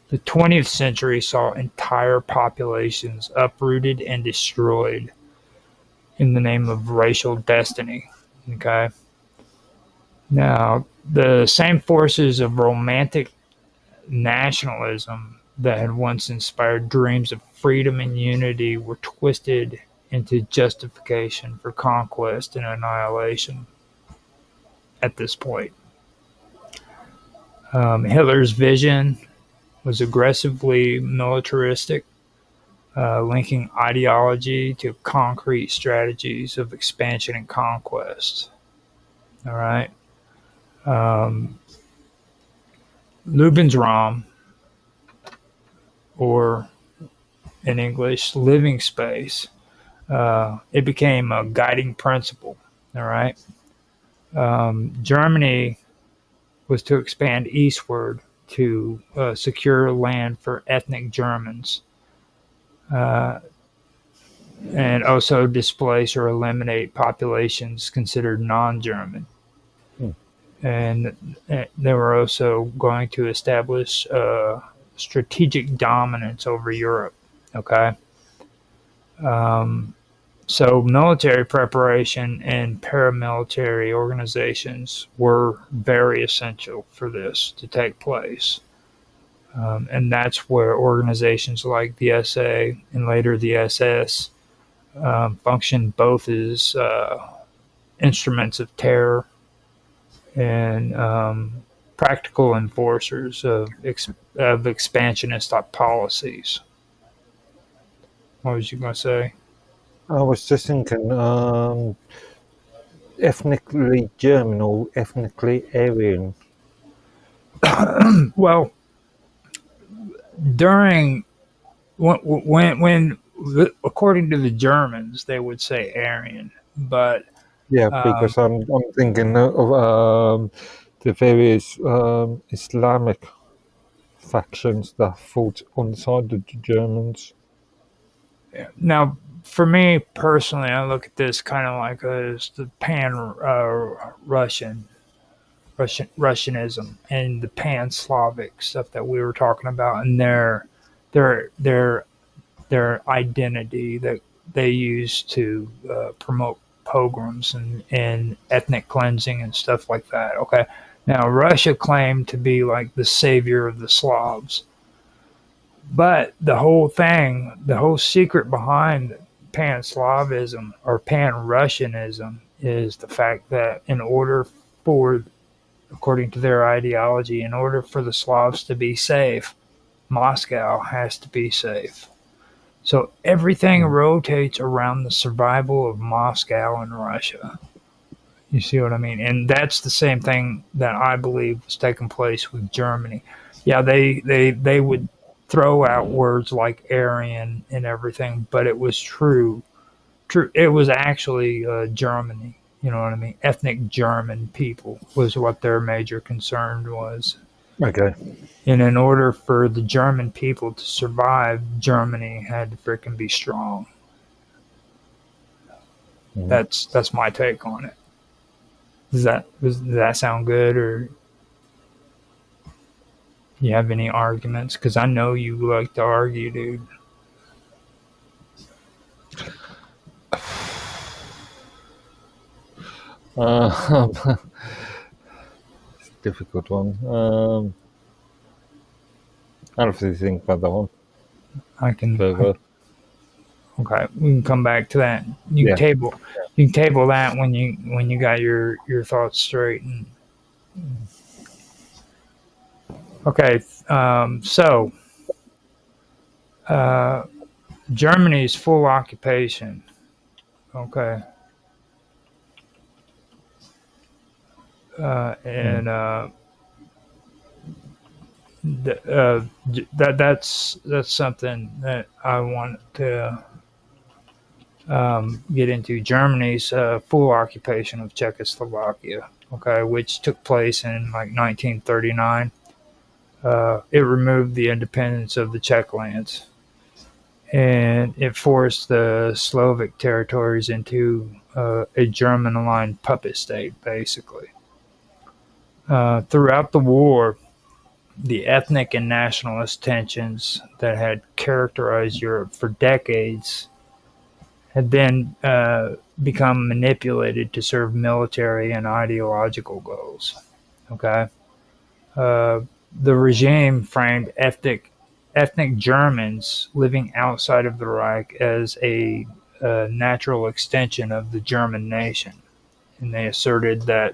the 20th century saw entire populations uprooted and destroyed in the name of racial destiny. Okay. Now, the same forces of romantic nationalism that had once inspired dreams of freedom and unity were twisted into justification for conquest and annihilation at this point. Hitler's vision was aggressively militaristic, linking ideology to concrete strategies of expansion and conquest. All right. Um, Lebensraum, or in English, living space, it became a guiding principle. All right. Germany was to expand eastward to secure land for ethnic Germans, uh, and also displace or eliminate populations considered non-German. mm, And they were also going to establish strategic dominance over Europe. Okay. So military preparation and paramilitary organizations were very essential for this to take place. And that's where organizations like the SA and later the SS functioned both as instruments of terror and practical enforcers of expansionist policies. What was you going to say? I was just thinking, ethnically German or ethnically Aryan. Well, during when according to the Germans, they would say Aryan, but Yeah, um, because I'm thinking of the various Islamic factions that fought on the side of the Germans. now for me personally, I look at this kind of like as the pan Russianism and the pan Slavic stuff that we were talking about, and their their their identity that they use to promote pogroms and ethnic cleansing and stuff like that. Okay, now Russia claimed to be like the savior of the Slavs, but the whole secret behind pan-Slavism or pan-Russianism is the fact that in order for, according to their ideology, in order for the Slavs to be safe, Moscow has to be safe. So everything Mm. rotates around the survival of Moscow and Russia. You see what I mean? And that's the same thing that I believe was taking place with Germany. Yeah, they would throw out words like Aryan and everything, but it was true. True, it was actually Germany. You know what I mean? Ethnic German people was what their major concern was. Okay. And in order for the German people to survive, Germany had to freaking be strong. Mm. That's my take on it. Does that sound good, or you have any arguments? Because I know you like to argue, dude. It's a difficult one. I'll have to think about that one I can. further. Okay, we can come back to that. Yeah. You can table that when you got your thoughts straight. And, okay, so uh, Germany's full occupation. Okay, Mm. and that's something that I want to get into. Germany's full occupation of Czechoslovakia, okay, which took place in like 1939. It removed the independence of the Czech lands, and it forced the Slovak territories into a German-aligned puppet state, basically. Throughout the war, the ethnic and nationalist tensions that had characterized Europe for decades had then become manipulated to serve military and ideological goals. Okay, uh, the regime framed ethnic Germans living outside of the Reich as a natural extension of the German nation, and they asserted that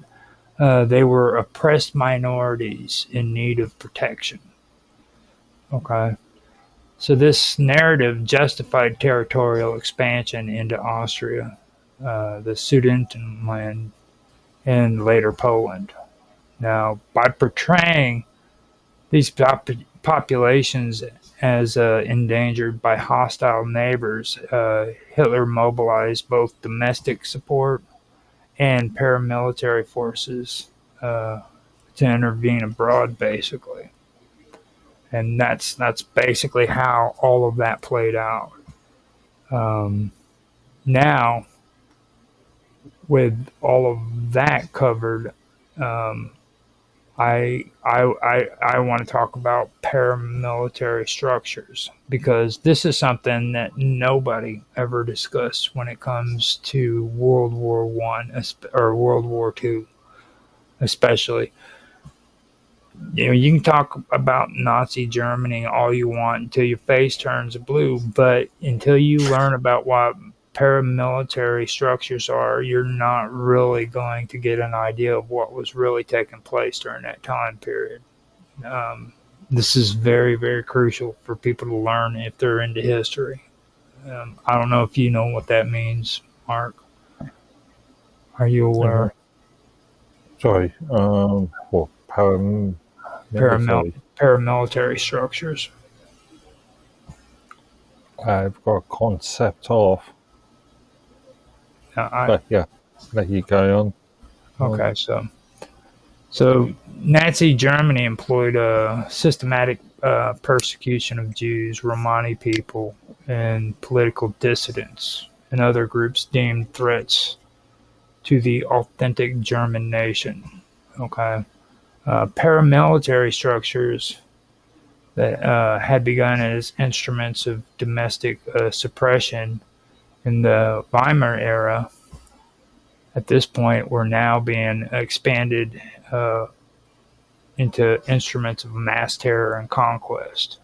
they were oppressed minorities in need of protection. Okay. So this narrative justified territorial expansion into Austria, the Sudetenland, and later Poland. Now, by portraying these populations as endangered by hostile neighbors, Hitler mobilized both domestic support and paramilitary forces to intervene abroad, basically. And that's basically how all of that played out. Um, Now, with all of that covered, um, I want to talk about paramilitary structures because this is something that nobody ever discussed when it comes to World War One or World War Two, especially. You know, you can talk about Nazi Germany all you want until your face turns blue, but until you learn about what paramilitary structures are, you're not really going to get an idea of what was really taking place during that time period. Um, this is very, very crucial for people to learn if they're into history. I don't know if you know what that means, Mark. Are you aware? Sorry. What Paramil- paramilitary? paramilitary structures. I've got a concept of, I but yeah, let you go on. Okay, so Nazi Germany employed a systematic persecution of Jews, Romani people, and political dissidents and other groups deemed threats to the authentic German nation. Okay, paramilitary structures that had begun as instruments of domestic suppression in the Weimar era at this point were now being expanded into instruments of mass terror and conquest.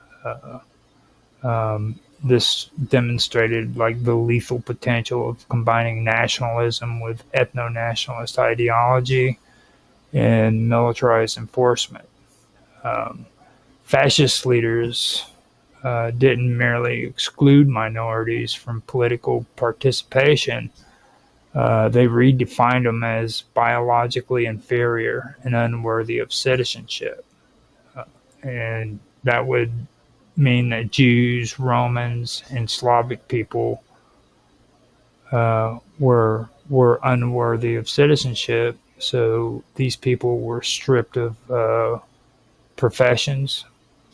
This demonstrated like the lethal potential of combining nationalism with ethno-nationalist ideology and militarized enforcement. Um, Fascist leaders didn't merely exclude minorities from political participation. They redefined them as biologically inferior and unworthy of citizenship. And that would mean that Jews, Romans, and Slavic people were unworthy of citizenship. So these people were stripped of professions,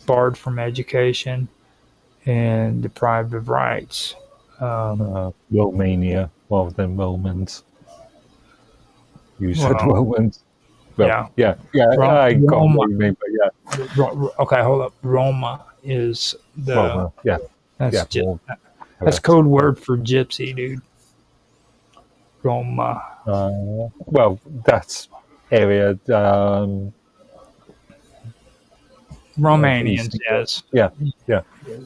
barred from education, and deprived of rights. Romania rather than Romans. You said Well, Romans. Well, yeah. I got Roma. what you mean, but yeah, Okay, hold up. Roma is the Roma, yeah, that's more that's correct. code word for gypsy, dude. Roma. Well, that's area. Romanians, yes. Yeah.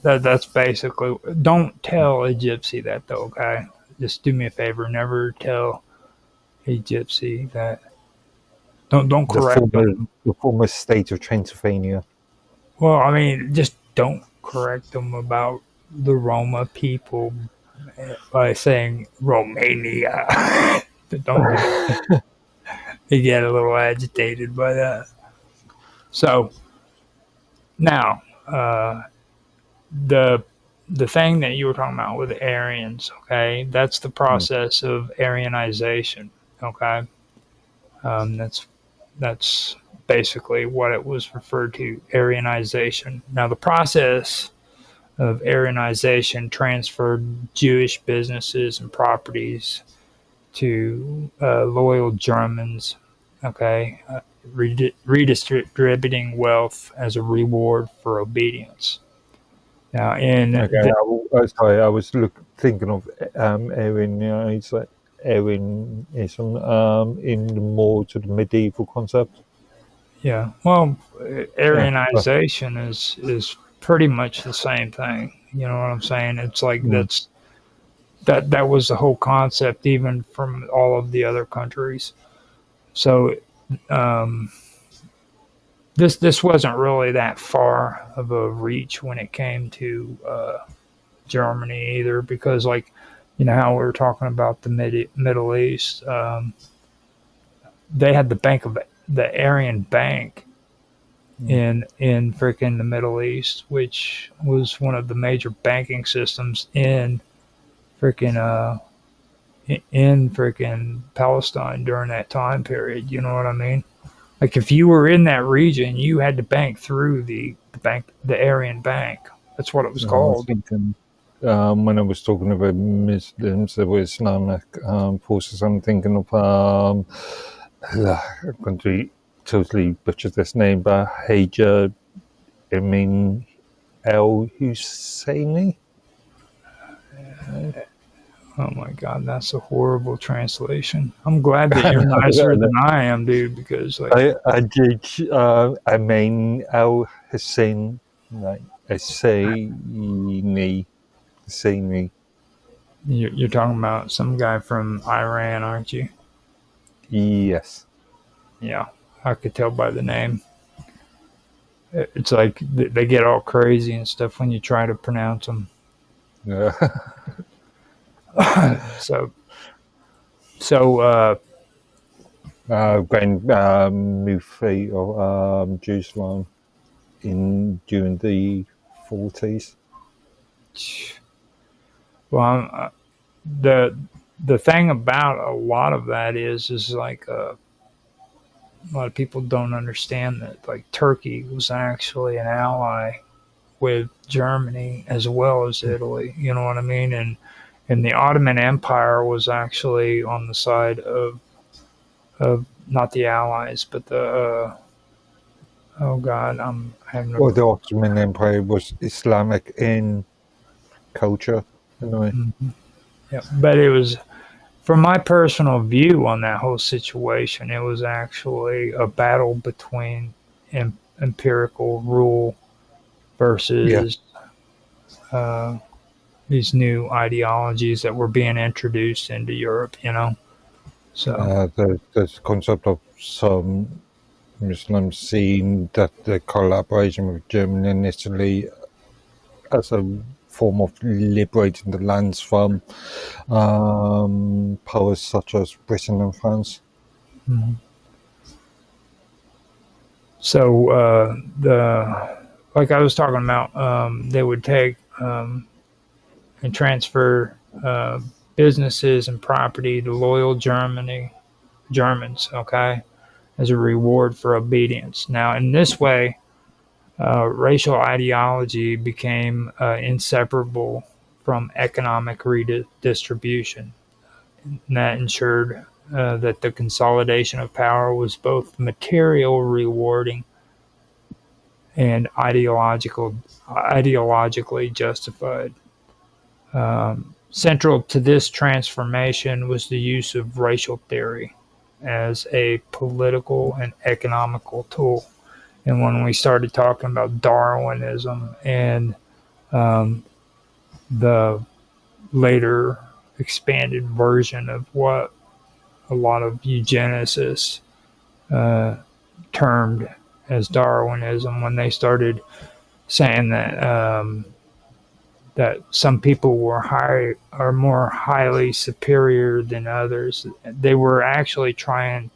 That's basically. Don't tell a gypsy that though, okay? Just do me a favor. Never tell a gypsy that. Don't correct them. The former state of Transylvania. Well, I mean, just don't correct them about the Roma people by saying Romania. Don't do that. They get a little agitated by that. So now, the thing that you were talking about with the Aryans, okay, that's the process of Aryanization, okay. That's basically what it was referred to, Aryanization. Now, the process of Aryanization transferred Jewish businesses and properties to loyal Germans, okay, redistributing wealth as a reward for obedience. Now, Sorry, I was thinking of Aryanism in more to the medieval concept. yeah, well, Aryanization is pretty much the same thing. You know what I'm saying? It's like that was the whole concept, even from all of the other countries. So this wasn't really that far of a reach when it came to Germany either, because like you know how we were talking about the Middle East, they had the Aryan Bank in freaking the Middle East, which was one of the major banking systems in freaking Palestine during that time period. You know what I mean? Like if you were in that region, you had to bank through the Aryan Bank. That's what it was called. I was thinking, when I was talking about Muslims, there were Islamic forces. I'm thinking of country totally butchered this name, but Hajar Emin El Husseini. Oh my God, that's a horrible translation. I'm glad that you're nicer than I am, dude, because like Emin El Hussein, like Husseini. you're talking about some guy from Iran, aren't you? Yes. Yeah, I could tell by the name. It's like they get all crazy and stuff when you try to pronounce them. Yeah. So, When Mufi or Jerusalem during the 40s. well, the thing about a lot of that is like a lot of people don't understand that like Turkey was actually an ally with Germany as well as Italy. You know what I mean? And the Ottoman Empire was actually on the side of not the Allies, but the oh God, I'm having a Well, the Ottoman Empire was Islamic in culture, anyway. yeah, but it was from my personal view on that whole situation. It was actually a battle between empirical rule Yeah. versus uh, these new ideologies that were being introduced into Europe. You know, so. The concept of some Muslims seeing that the collaboration with Germany and Italy as a form of liberating the lands from powers such as Britain and France. Mhm. So the like I was talking about, they would take and transfer businesses and property to loyal Germans, okay, as a reward for obedience. Now, in this way, racial ideology became inseparable from economic redistribution. And that ensured that the consolidation of power was both material rewarding and ideologically justified. Central to this transformation was the use of racial theory as a political and economical tool. And when we started talking about Darwinism and um, the later expanded version of what a lot of eugenicists uh, termed as Darwinism, when they started saying that some people were more highly superior than others. They were actually trying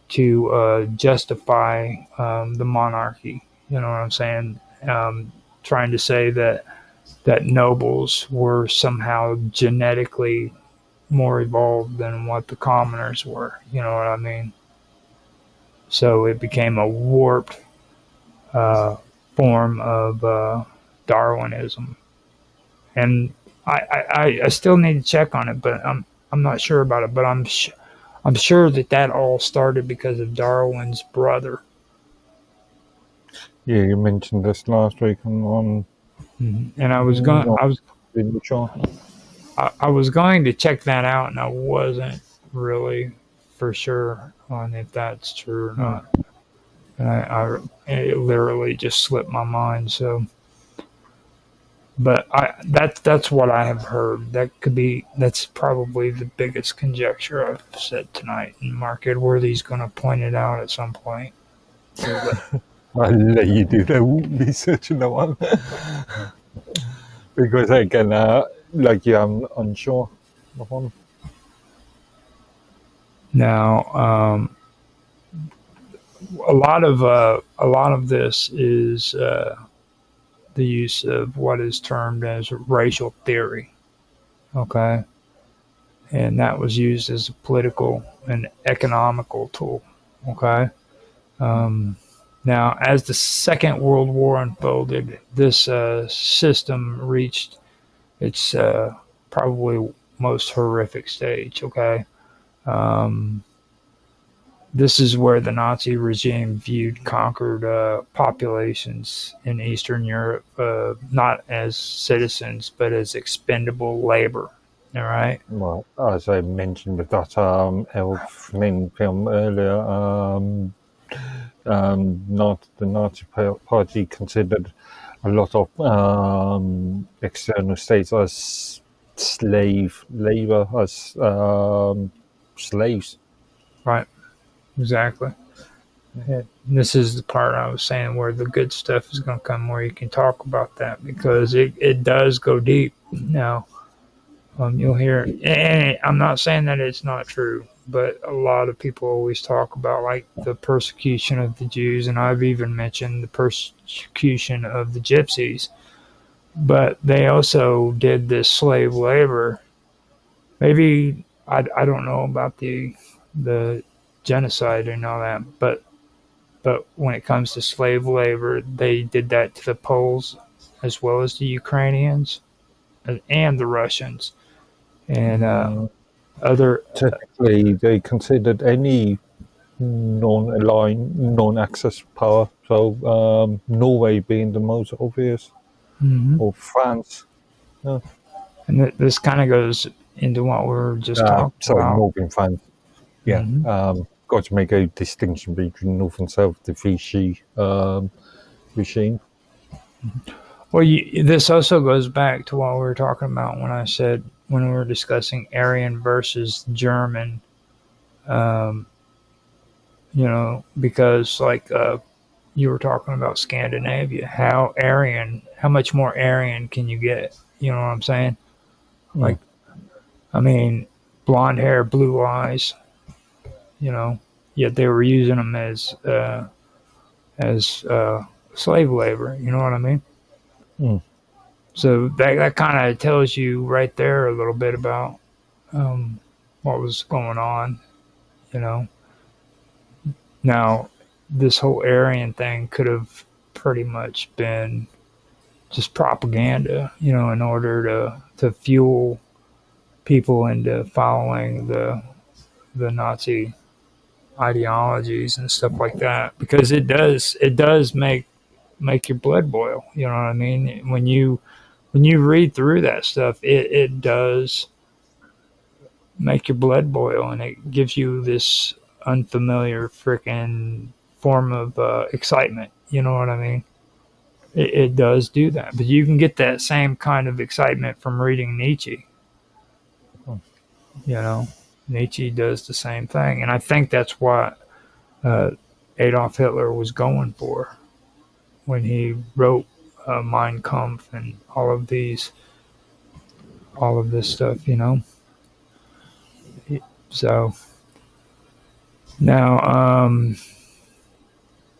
to justify the monarchy. You know what I'm saying? Trying to say that nobles were somehow genetically more evolved than what the commoners were. You know what I mean? So it became a warped uh, form of Darwinism, and I still need to check on it, but I'm not sure about it. But I'm sure that all started because of Darwin's brother. Yeah, you mentioned this last week on And not really sure. I was going to check that out, and I wasn't really for sure on if that's true or not. And it literally just slipped my mind. So, but that's what I have heard. That's probably the biggest conjecture I've said tonight. And Mark Edworthy's going to point it out at some point. I'll let you do the research on that one. Because again, like you, I'm unsure of one. Now, a lot of this is the use of what is termed as racial theory. Okay, and that was used as a political and economical tool. Okay. Now, as the Second World War unfolded, this system reached its probably most horrific stage. Okay, this is where the Nazi regime viewed conquered populations in Eastern Europe not as citizens but as expendable labor. All right. Well, as I mentioned with that Elfman film earlier, not the Nazi Party considered a lot of external states as slave labor, as slaves. Right. Exactly. And this is the part I was saying where the good stuff is going to come, where you can talk about that because it does go deep. Now, you'll hear, and I'm not saying that it's not true, but a lot of people always talk about like the persecution of the Jews, and I've even mentioned the persecution of the Gypsies. But they also did this slave labor. Maybe I don't know about the genocide and all that, but when it comes to slave labor, they did that to the Poles as well as the Ukrainians and the Russians and other. Typically, they considered any non-aligned, non-access power. So Norway being the most obvious, Mhm. or France. And this kind of goes into what we were just talking Sorry, about. Northern France. Yeah. Mhm. Got to make a distinction between North and South, the Vichy regime. Well, this also goes back to what we were talking about when I said when we were discussing Aryan versus German. Um, because like you were talking about Scandinavia, how much more Aryan can you get? You know what I'm saying? Like, I mean, blonde hair, blue eyes. Yet they were using them as slave labor. You know what I mean? Mm. So that kind of tells you right there a little bit about what was going on. You know. Now, this whole Aryan thing could have pretty much been just propaganda, in order to fuel people into following the Nazi ideologies and stuff like that. Because it does make your blood boil. You know what I mean? When you read through that stuff, it does make your blood boil, and it gives you this unfamiliar freaking form of excitement. You know what I mean? It does do that, but you can get that same kind of excitement from reading Nietzsche. You know, Nietzsche does the same thing, and I think that's what Adolf Hitler was going for when he wrote Mein Kampf and all of this stuff. So now,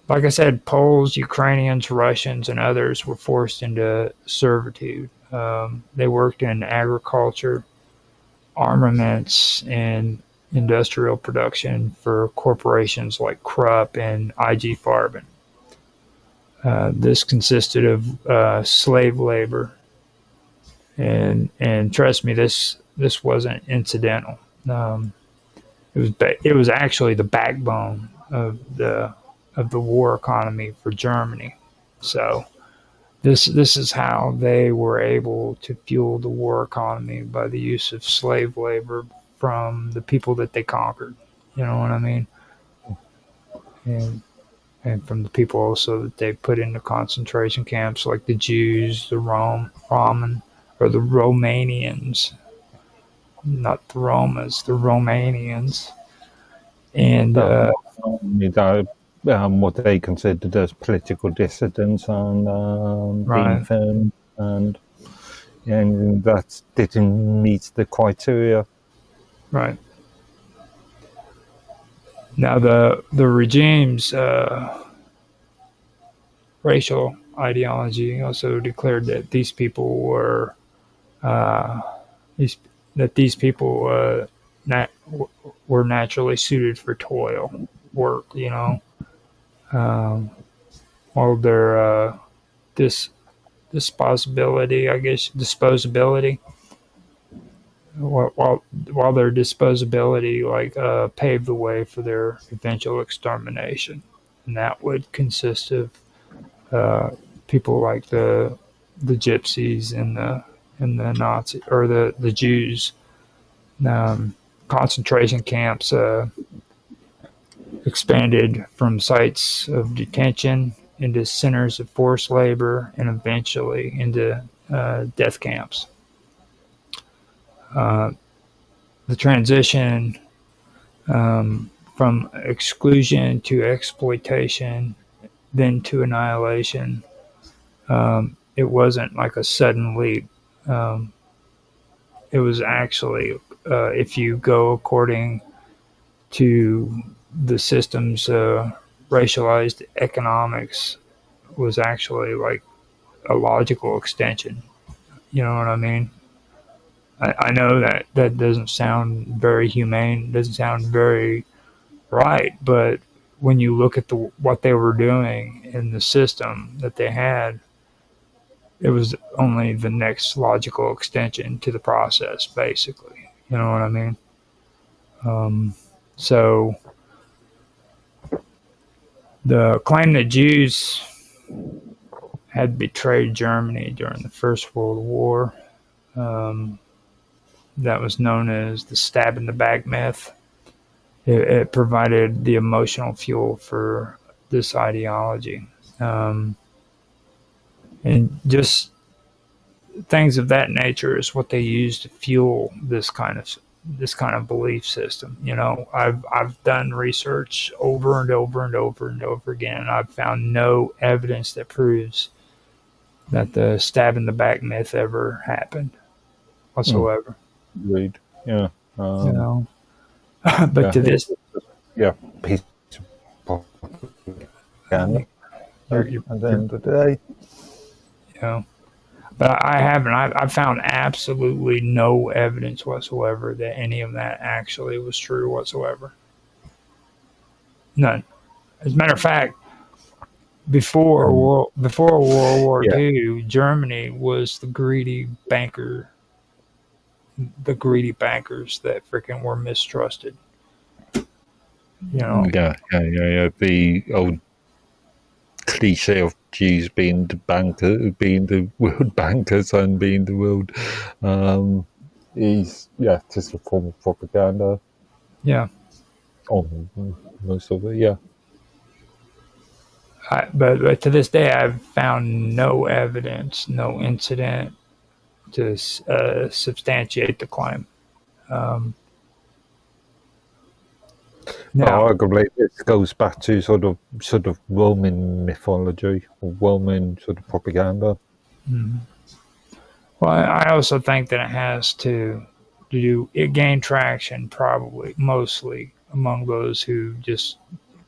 like I said, Poles, Ukrainians, Russians, and others were forced into servitude. They worked in agriculture, armaments, and industrial production for corporations like Krupp and IG Farben. This consisted of slave labor, and trust me, this wasn't incidental. It was actually the backbone of the war economy for Germany. So this is how they were able to fuel the war economy, by the use of slave labor from the people that they conquered. You know what I mean? And from the people also that they put into concentration camps, like the Jews, the Roman, or the Romanians, not the Romas, the Romanians, and What they considered as political dissidents and being right. firm, and that didn't meet the criteria. Right. Now the regime's racial ideology also declared that these people were these that these people were naturally suited for toil work. All their disposability, I guess, disposability. while their disposability paved the way for their eventual extermination, and that would consist of uh, people like the gypsies and the Nazi or the Jews. Concentration camps expanded from sites of detention into centers of forced labor and eventually into death camps. Uh, the transition from exclusion to exploitation, then to annihilation, it wasn't like a sudden leap. Um, it was actually, if you go according to the system's racialized economics, was actually like a logical extension. You know what I mean? I know that that doesn't sound very humane, doesn't sound very right, but when you look at what they were doing in the system that they had, it was only the next logical extension to the process, basically. You know what I mean? So the claim that Jews had betrayed Germany during the First World War, um, that was known as the stab in the back myth. It provided the emotional fuel for this ideology. Um, and just things of that nature is what they use to fuel this kind of belief system. You know, I've done research over and over and over and over again, and I've found no evidence that proves that the stab in the back myth ever happened whatsoever. Agreed. Yeah. You know, but Yeah. to this, Yeah. Piece of propaganda. you're, At the end of the day. you know, but I haven't. I've found absolutely no evidence whatsoever that any of that actually was true whatsoever. None. As a matter of fact, before World War Yeah. II, Germany was the greedy bankers that freaking were mistrusted. You know, Yeah. The old cliche of Jews being the world bankers and being the world is just a form of propaganda yeah. on most of it. Yeah. But to this day, I've found no evidence, no incident to substantiate the claim. Um, now, Arguably, this goes back to sort of Roman mythology or Roman sort of propaganda. well, I also think that it has to do it gained traction probably mostly among those who just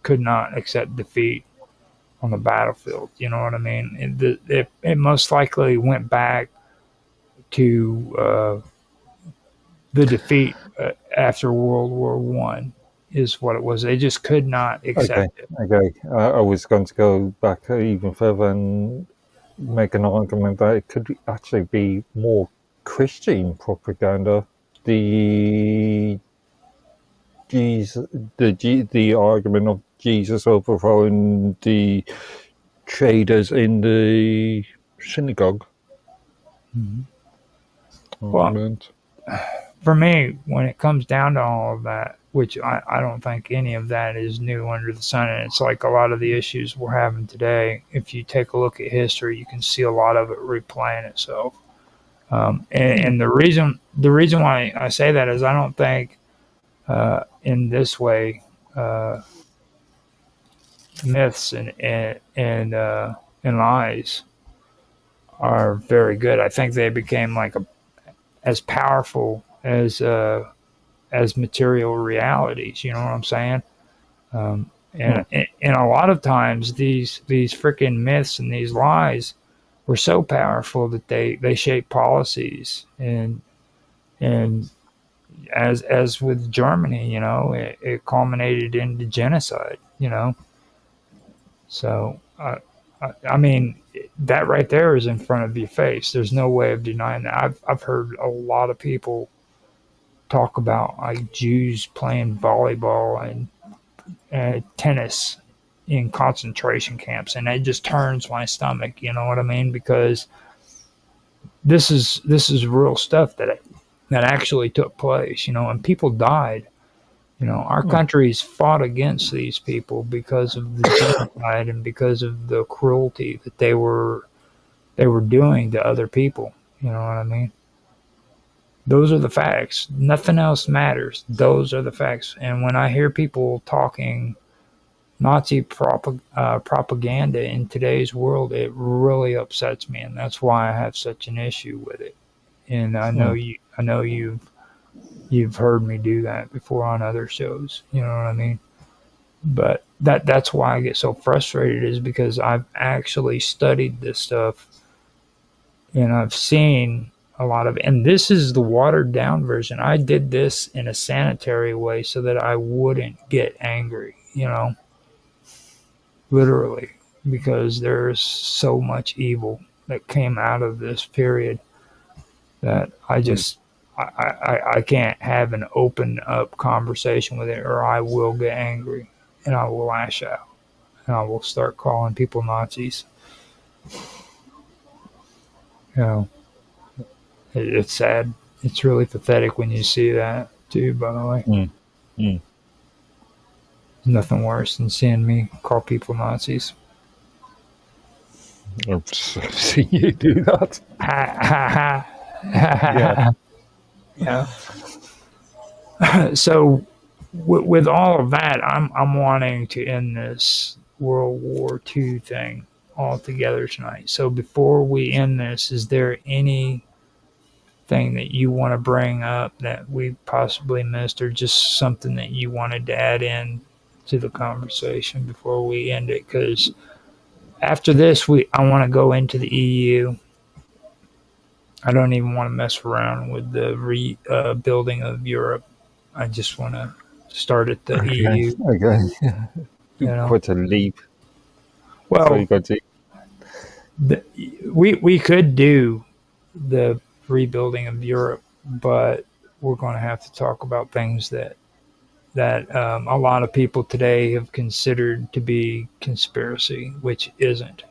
could not accept defeat on the battlefield. You know what I mean? It most likely went back to the defeat after World War One is what it was. They just could not accept it. Okay. I was going to go back even further and make an argument that it could actually be more Christian propaganda. The the argument of Jesus overthrowing the traders in the synagogue. Argument. For me, when it comes down to all of that, which I don't think any of that is new under the sun, and it's like a lot of the issues we're having today. If you take a look at history, you can see a lot of it replaying itself. And the reason why I say that is I don't think in this way myths and lies are very good. I think they became like as powerful as material realities. You know what I'm saying? And a lot of times these freaking myths and these lies were so powerful that they shape policies and as with Germany, you know, it culminated into genocide. You know, so I mean that right there is in front of your face. There's no way of denying that. I've heard a lot of people talk about like Jews playing volleyball and tennis in concentration camps, and it just turns my stomach. You know what I mean? Because this is real stuff that actually took place. You know, and people died. You know, our countries fought against these people because of the genocide and because of the cruelty that they were doing to other people. You know what I mean? Those are the facts. Nothing else matters. Those are the facts. And when I hear people talking Nazi propaganda in today's world, it really upsets me, and that's why I have such an issue with it. And I know you've heard me do that before on other shows. You know what I mean? But that's why I get so frustrated, is because I've actually studied this stuff and I've seen a lot of it. And this is the watered down version. I did this in a sanitary way so that I wouldn't get angry, you know, literally, because there's so much evil that came out of this period that I can't have an open up conversation with it, or I will get angry and I will lash out and I will start calling people Nazis. You know, it's sad. It's really pathetic when you see that too, by the way. Nothing worse than seeing me call people Nazis. I've seen you do that. Yeah. So, with all of that, I'm wanting to end this World War II thing altogether tonight. So before we end this, is there anything that you want to bring up that we possibly missed, or just something that you wanted to add in to the conversation before we end it? Because after this, I want to go into the EU. I don't even want to mess around with the rebuilding of Europe. I just want to start at the EU. Okay. You know? Quite a leap. Well, we could do the rebuilding of Europe, but we're going to have to talk about things that a lot of people today have considered to be conspiracy, which isn't.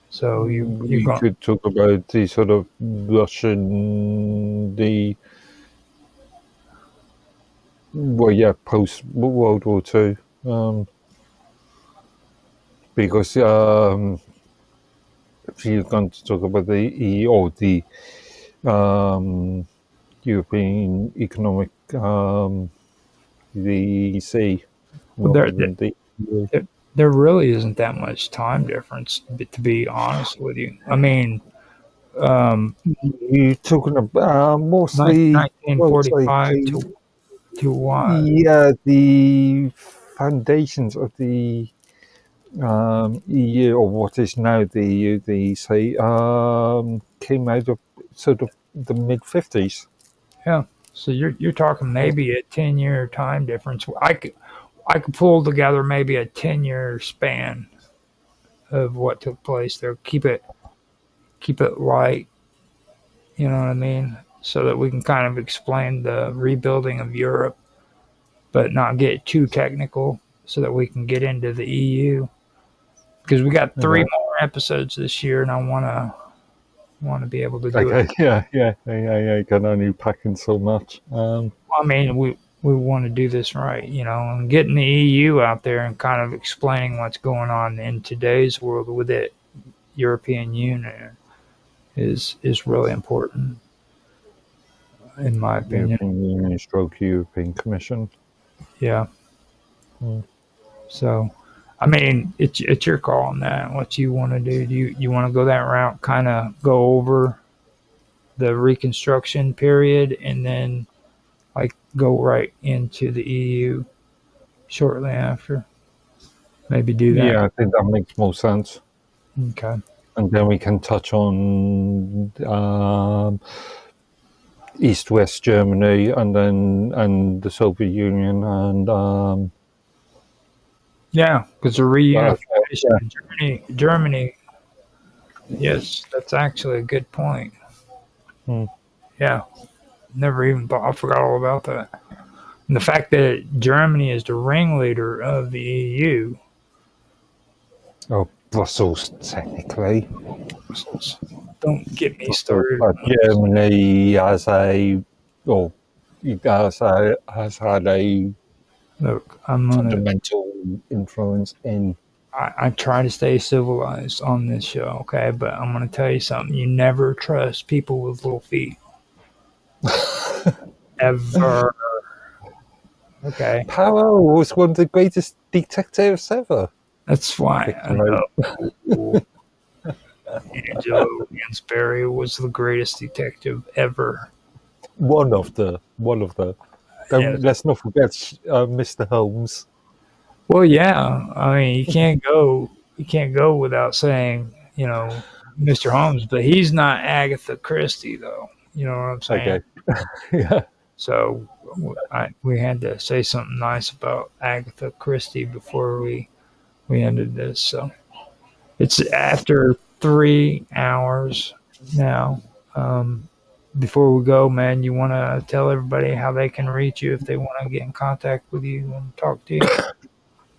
So you could talk about the sort of Russian, post World War II, because if you're going to talk about the EU or the European Economic, the EC, there really isn't that much time difference, to be honest with you. I mean, you're talking about mostly 1945 to what? Yeah, the foundations of the EU, or what is now the EU, came out of sort of the mid-50s. Yeah, so you're talking maybe a 10-year time difference. I could pull together maybe a 10-year span of what took place there. Keep it light, you know what I mean? So that we can kind of explain the rebuilding of Europe, but not get too technical, so that we can get into the EU. Because we got 3 more episodes this year, and I want to be able to do it. Yeah. You can only pack in so much. I mean, we want to do this right, you know, and getting the EU out there and kind of explaining what's going on in today's world with it, European Union, is really important, in my opinion. European Union / European Commission. Yeah. So, I mean, it's your call on that. What you want to do? Do you want to go that route? Kind of go over the Reconstruction period, and then like go right into the EU shortly after. Maybe do that. Yeah, I think that makes more sense. Okay. And then we can touch on East-West Germany, and the Soviet Union, and yeah, because the reunification of Germany. Yes, that's actually a good point. Yeah. never even thought. I forgot all about that. And the fact that Germany is the ringleader of the EU. Oh, Brussels, technically. Don't get me started. Germany has has had a Look, I'm gonna. fundamental influence in. I try to stay civilized on this show, okay? But I'm gonna tell you something. You never trust people with little feet. Ever. Okay. Poirot was one of the greatest detectives ever. That's why I know Angelo Lansbury was the greatest detective ever. One of the. Yes. Let's not forget Mr. Holmes. Well, yeah. I mean, you can't go without saying, Mr. Holmes, but he's not Agatha Christie, though. You know what I'm saying? Okay. Yeah. So we had to say something nice about Agatha Christie before we ended this. So it's after 3 hours now. Before we go, man, you want to tell everybody how they can reach you if they want to get in contact with you and talk to you?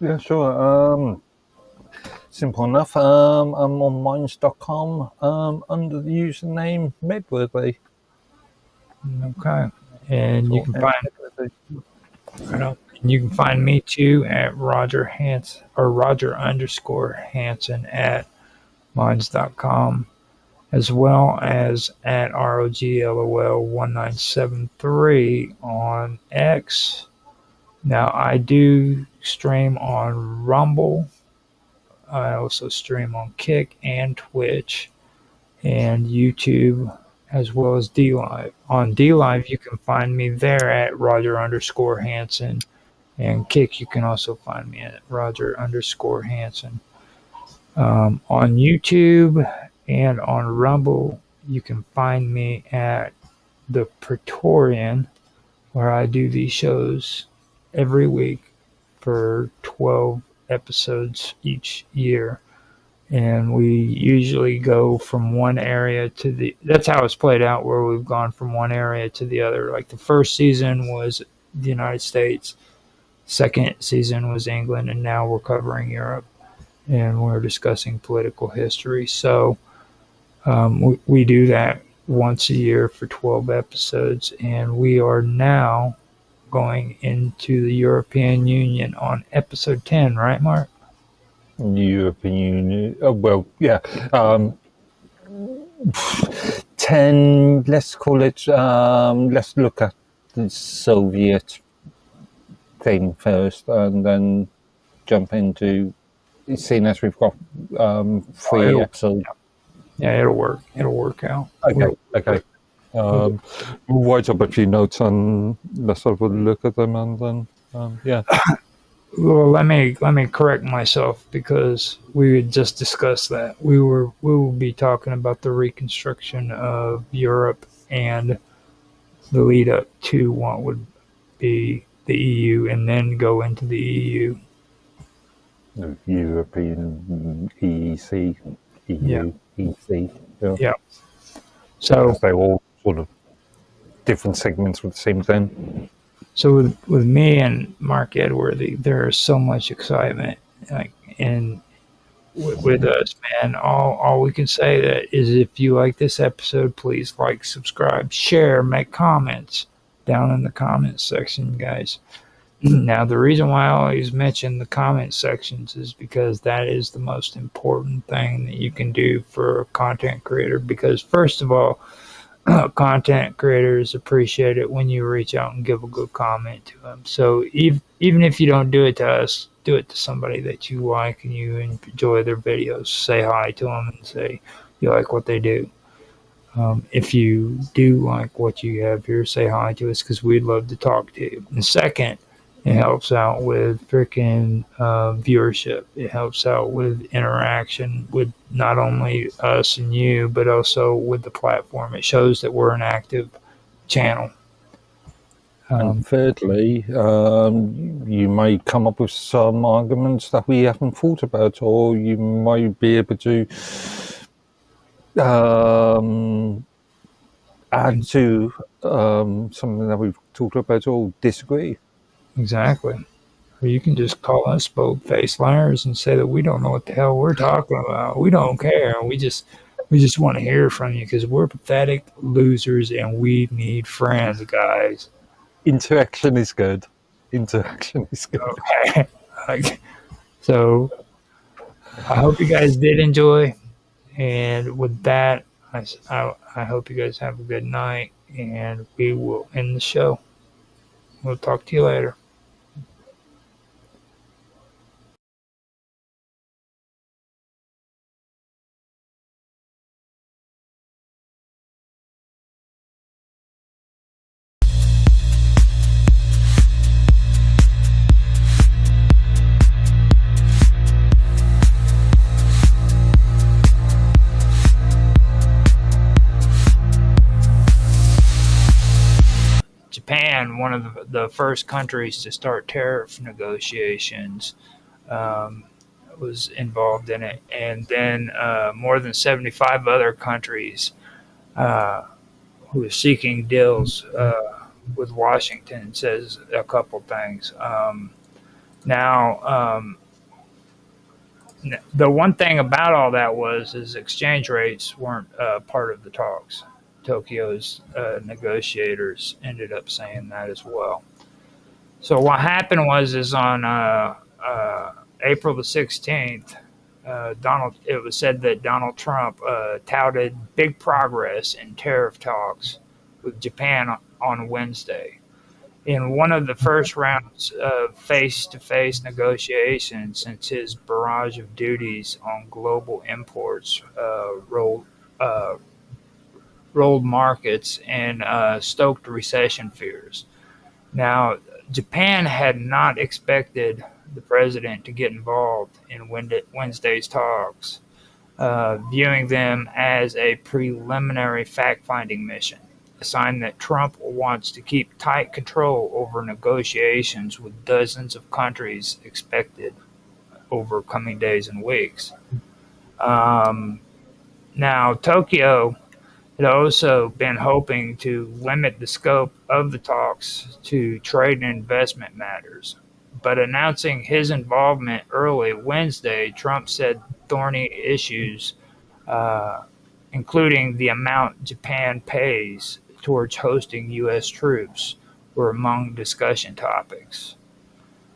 Yeah, sure. Simple enough. I'm on minds.com under the username Medworthy. Okay. And you can find me too at Roger Hanson or Roger_Hanson at minds.com, as well as at ROGLOL1973 on X. Now I do stream on Rumble. I also stream on Kick and Twitch and YouTube, as well as DLive. On DLive, you can find me there at Roger_Hanson. And Kick, you can also find me at Roger_Hanson. On YouTube and on Rumble, you can find me at the Praetorian, where I do these shows every week for 12 episodes each year. And we usually go from one area to that's how it's played out, where we've gone from one area to the other. Like the first season was the United States, second season was England, and now we're covering Europe, and we're discussing political history. So we do that once a year for 12 episodes, and we are now going into the European Union on episode 10, right, Mark? European Union. Well, yeah. 10, let's call it, let's look at the Soviet thing first and then jump into, seeing as we've got 3 episodes. Yeah, it'll work. It'll work out. Okay. We'll write up a few notes and let's have a look at them and then, yeah. Well, let me correct myself, because we had just discussed that. We will be talking about the reconstruction of Europe and the lead up to what would be the EU, and then go into the EU. European EEC, EU, EC. Yeah. So they're all sort of different segments with the same thing. So with me and Mark Edworthy, there is so much excitement, with us, man. All we can say that is, if you like this episode, please like, subscribe, share, make comments down in the comments section, guys. Now, the reason why I always mention the comment sections is because that is the most important thing that you can do for a content creator. Because first of all, content creators appreciate it when you reach out and give a good comment to them. So even if you don't do it to us, do it to somebody that you like and you enjoy their videos. Say hi to them and say you like what they do. If you do like what you have here, say hi to us, because we'd love to talk to you. And second, it helps out with freaking viewership. It helps out with interaction with not only us and you, but also with the platform. It shows that we're an active channel. And thirdly, you may come up with some arguments that we haven't thought about, or you might be able to add to something that we've talked about or disagree. Exactly. Or you can just call us bold-faced liars and say that we don't know what the hell we're talking about. We don't care. We just want to hear from you because we're pathetic losers and we need friends, guys. Interaction is good. Interaction is good. Okay. Like, so I hope you guys did enjoy. And with that, I hope you guys have a good night and we will end the show. We'll talk to you later. Japan, one of the first countries to start tariff negotiations, um, was involved in it. And then more than 75 other countries uh, who are seeking deals with Washington says a couple things. Now, the one thing about all that was is exchange rates weren't part of the talks. Tokyo's negotiators ended up saying that as well. So what happened was is on April the 16th, it was said that Donald Trump touted big progress in tariff talks with Japan on Wednesday. In one of the first rounds of face-to-face negotiations since his barrage of duties on global imports uh, rolled markets and stoked recession fears. Now, Japan had not expected the president to get involved in Wednesday's talks, viewing them as a preliminary fact finding mission, a sign that Trump wants to keep tight control over negotiations with dozens of countries expected over coming days and weeks. Um, Now, Tokyo had also been hoping to limit the scope of the talks to trade and investment matters. But announcing his involvement early Wednesday, Trump said thorny issues, uh, including the amount Japan pays towards hosting U.S. troops, were among discussion topics.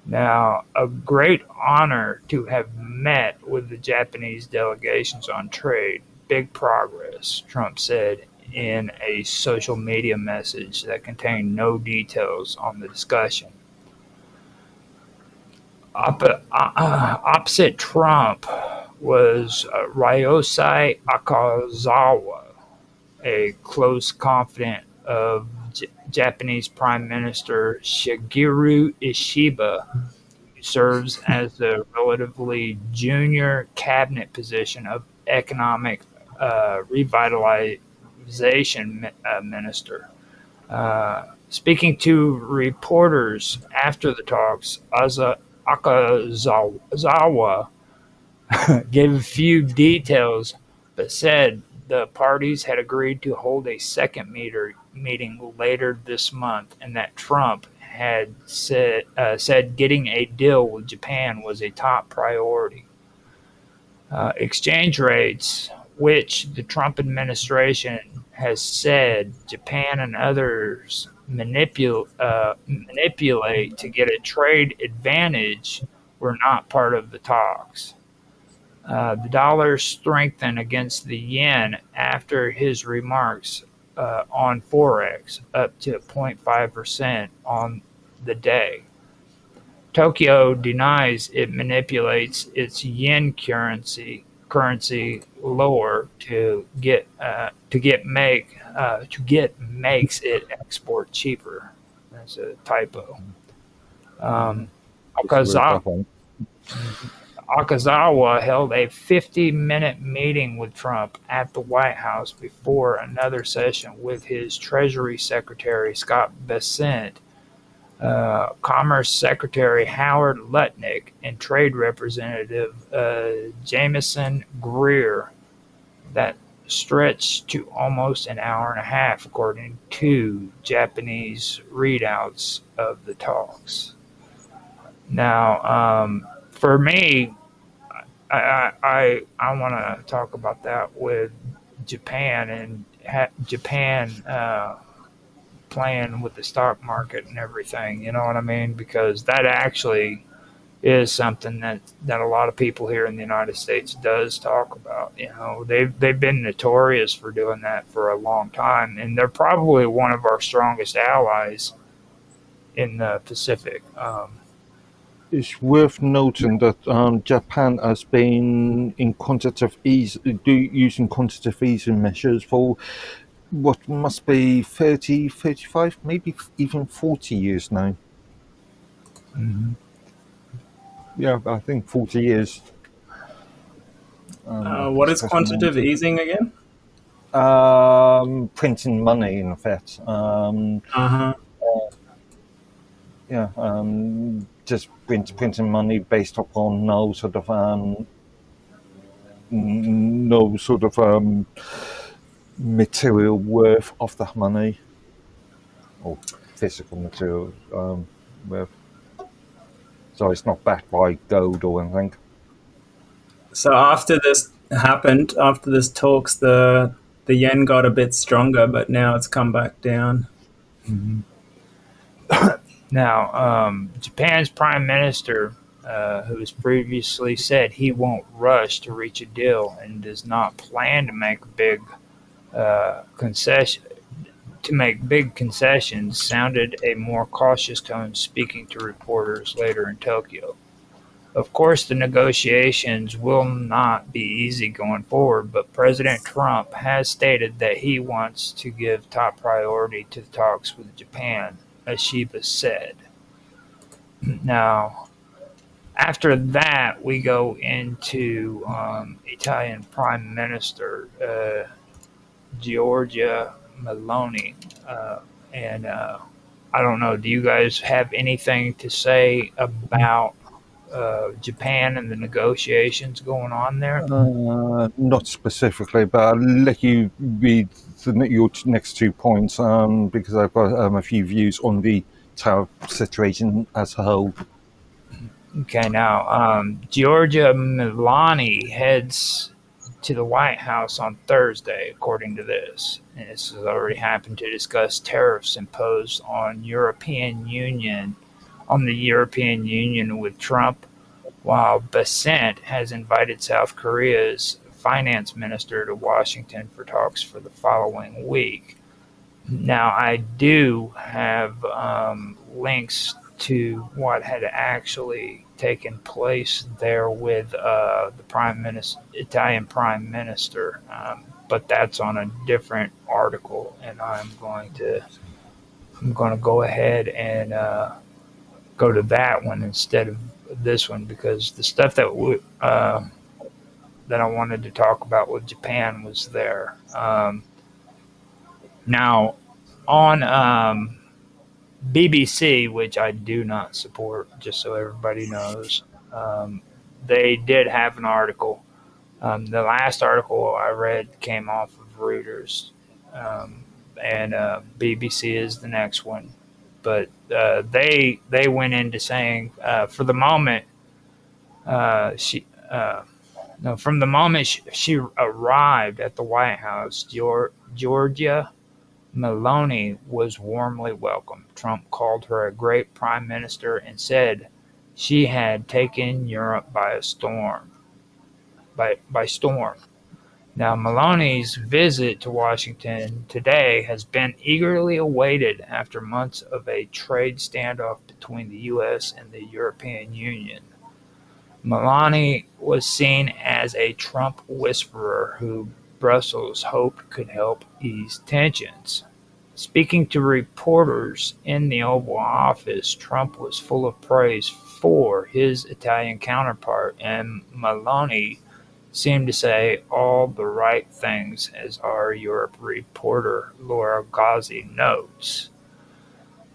Now, a great honor to have met with the Japanese delegations on trade. Big progress, Trump said in a social media message that contained no details on the discussion. Opposite Trump was Ryosei Akazawa, a close confidant of Japanese Prime Minister Shigeru Ishiba, who serves as the relatively junior cabinet position of economic revitalization minister. Speaking to reporters after the talks, Akazawa gave a few details, but said the parties had agreed to hold a second meeting later this month, and that Trump had said getting a deal with Japan was a top priority. Exchange rates, which the Trump administration has said Japan and others manipulate to get a trade advantage, were not part of the talks. The dollar strengthened against the yen after his remarks on Forex, up to 0.5% on the day. Tokyo denies it manipulates its yen currency lower to get makes it export cheaper. That's a typo. Um, Okazawa, Akazawa held a 50-minute meeting with Trump at the White House before another session with his Treasury Secretary Scott Bessent, Commerce Secretary Howard Lutnick, and Trade Representative Jamieson Greer. That stretched to almost an hour and a half, according to Japanese readouts of the talks. Now, for me, I want to talk about that with Japan and Japan playing with the stock market and everything. You know what I mean? Because that actually is something that a lot of people here in the United States does talk about. You know, they've been notorious for doing that for a long time, and they're probably one of our strongest allies in the Pacific. It's worth noting that Japan has been in using quantitative easing measures for what must be 30, 35, maybe even 40 years now. Mhm. Yeah, I think 40 years. What is quantitative easing again? Printing money, in effect. Uh-huh. Yeah, just printing money based upon no sort of material worth of that money, or physical material worth. So it's not backed by gold or anything. So after this happened, after this talks, the yen got a bit stronger, but now it's come back down. Mhm. Now, Japan's prime minister, who has previously said he won't rush to reach a deal and does not plan to make concession big concessions, sounded a more cautious tone, speaking to reporters later in Tokyo. Of course, the negotiations will not be easy going forward, but President Trump has stated that he wants to give top priority to the talks with Japan, Ashiba said. Now, after that, we go into Italian Prime Minister Giorgia Meloni. And I don't know, do you guys have anything to say about Japan and the negotiations going on there? Not specifically, but I'll let you read your next 2 points because I've got a few views on the tariff situation as a whole. Okay, now Giorgia Meloni heads to the White House on Thursday, according to this. And this has already happened to discuss tariffs imposed on the European Union with Trump, while Besant has invited South Korea's finance minister to Washington for talks for the following week. Now, I do have links to what had actually taken place there with the Italian Prime Minister, but that's on a different article, and I'm going to go ahead and go to that one instead of this one, because the stuff that I wanted to talk about with Japan was there. Now, on BBC, which I do not support, just so everybody knows, they did have an article. The last article I read came off of Reuters, and BBC is the next one. But they went into saying, for the moment, she no, from the moment she arrived at the White House, Georgia Meloni was warmly welcomed. Trump called her a great prime minister and said she had taken Europe by storm. Now, Meloni's visit to Washington today has been eagerly awaited after months of a trade standoff between the U.S. and the European Union. Meloni was seen as a Trump whisperer who Brussels hoped could help ease tensions. Speaking to reporters in the Oval Office, Trump was full of praise for his Italian counterpart, and Meloni seemed to say all the right things, as our Europe reporter Laura Gozzi notes.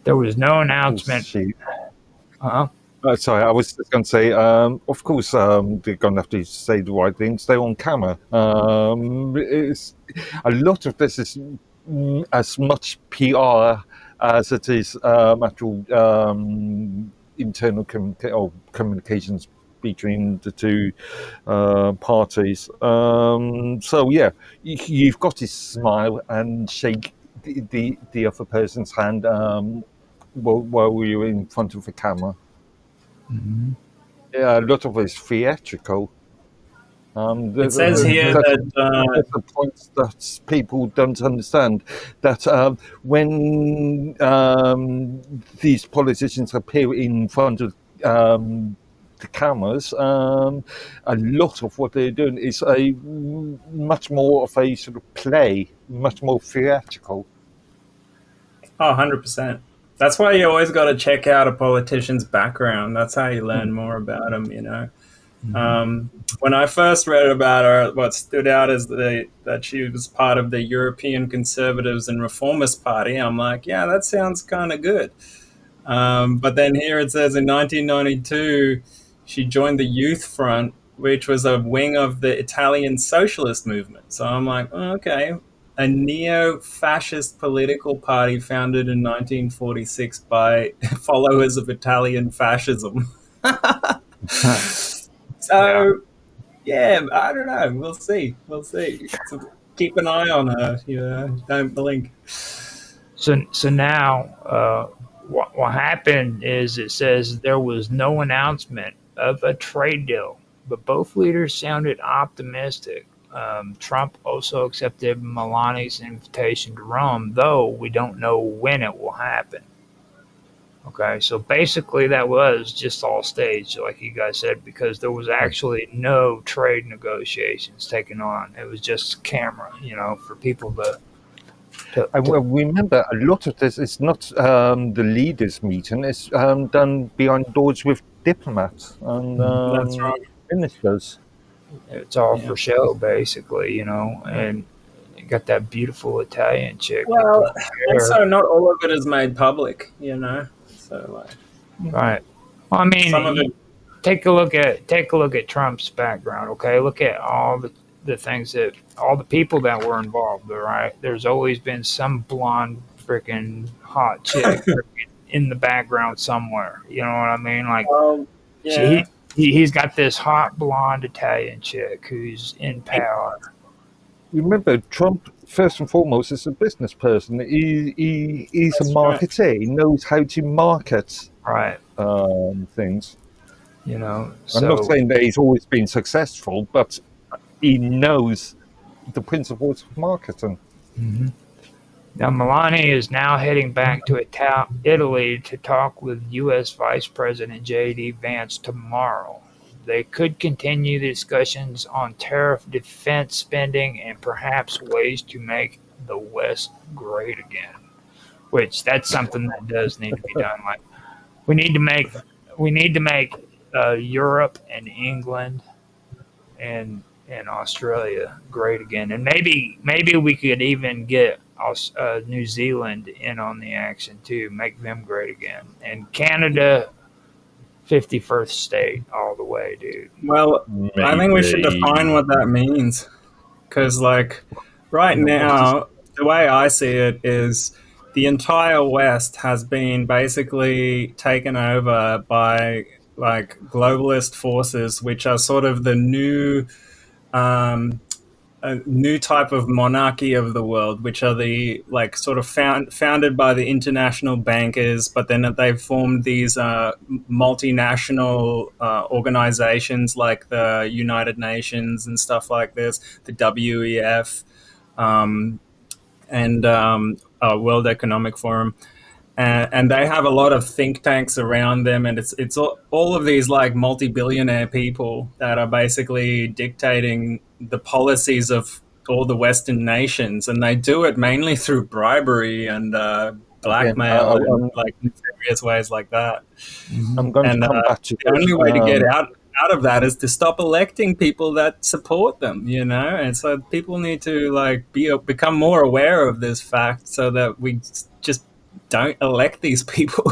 There was no announcement. She, Uh-huh. Sorry, I was just going to say, of course, they're going to have to say the right thing, stay on camera. It's, a lot of this is as much PR as it is actual internal communications between the two parties. So, yeah, you've got to smile and shake the other person's hand while you're in front of the camera. Yeah, a lot of it is theatrical. It says here that That's the points that people don't understand. That when these politicians appear in front of the cameras, a lot of what they're doing is a much more of a sort of play, much more theatrical. 100%. That's why you always got to check out a politician's background. That's how you learn more about them, you know. When I first read about her, what stood out is that she was part of the European Conservatives and Reformist Party. I'm like, yeah, that sounds kind of good. But then here it says in 1992, she joined the Youth Front, which was a wing of the Italian socialist movement. So I'm like, oh, okay, a neo-fascist political party founded in 1946 by followers of Italian fascism. So, yeah, I don't know. We'll see. So keep an eye on her. You know, don't blink. So now, what happened is it says there was no announcement of a trade deal, but both leaders sounded optimistic. Trump also accepted Melania's invitation to Rome, though we don't know when it will happen. Okay, so basically that was just all staged, like you guys said, because there was actually no trade negotiations taken on. It was just camera, for people I remember a lot of this is not the leaders' meeting, it's done behind doors with diplomats and That's right. ministers. it's all for show, basically, and you got that beautiful Italian chick. Well, also not all of it is made public, you know. So Right. Well, I mean, some of it. take a look at Trump's background. Okay, look at all the things that all the people that were involved. All right, there's always been some blonde freaking hot chick frickin' in the background somewhere. You know what I mean? Like, Yeah. he's got this hot blonde Italian chick who's in power. Remember, Trump, first and foremost, is a business person. He's That's a marketer. He knows how to market Right. things. So I'm not saying that he's always been successful, but he knows the principles of marketing. Mhm. Now, Melania is now heading back to Italy to talk with U.S. Vice President J.D. Vance tomorrow. They could continue the discussions on tariff defense spending and perhaps ways to make the West great again. Which that's something that does need to be done. Like we need to make Europe and England and Australia great again, and maybe we could even get New Zealand in on the action too, make them great again, and Canada 51st state all the way, dude. Well, I think we should define what that means, because right now, the way I see it is the entire West has been basically taken over by globalist forces, which are sort of the a new type of monarchy of the world, which are the sort of founded by the international bankers, but then they've formed these multinational organizations like the United Nations and stuff like this, the WEF, and World Economic Forum. And they have a lot of think tanks around them, and it's all of these multi-billionaire people that are basically dictating the policies of all the Western nations, and they do it mainly through bribery and blackmail and various ways like that. I'm going to come back to the only way to get out of that is to stop electing people that support them, and so people need to become more aware of this fact so that we just don't elect these people.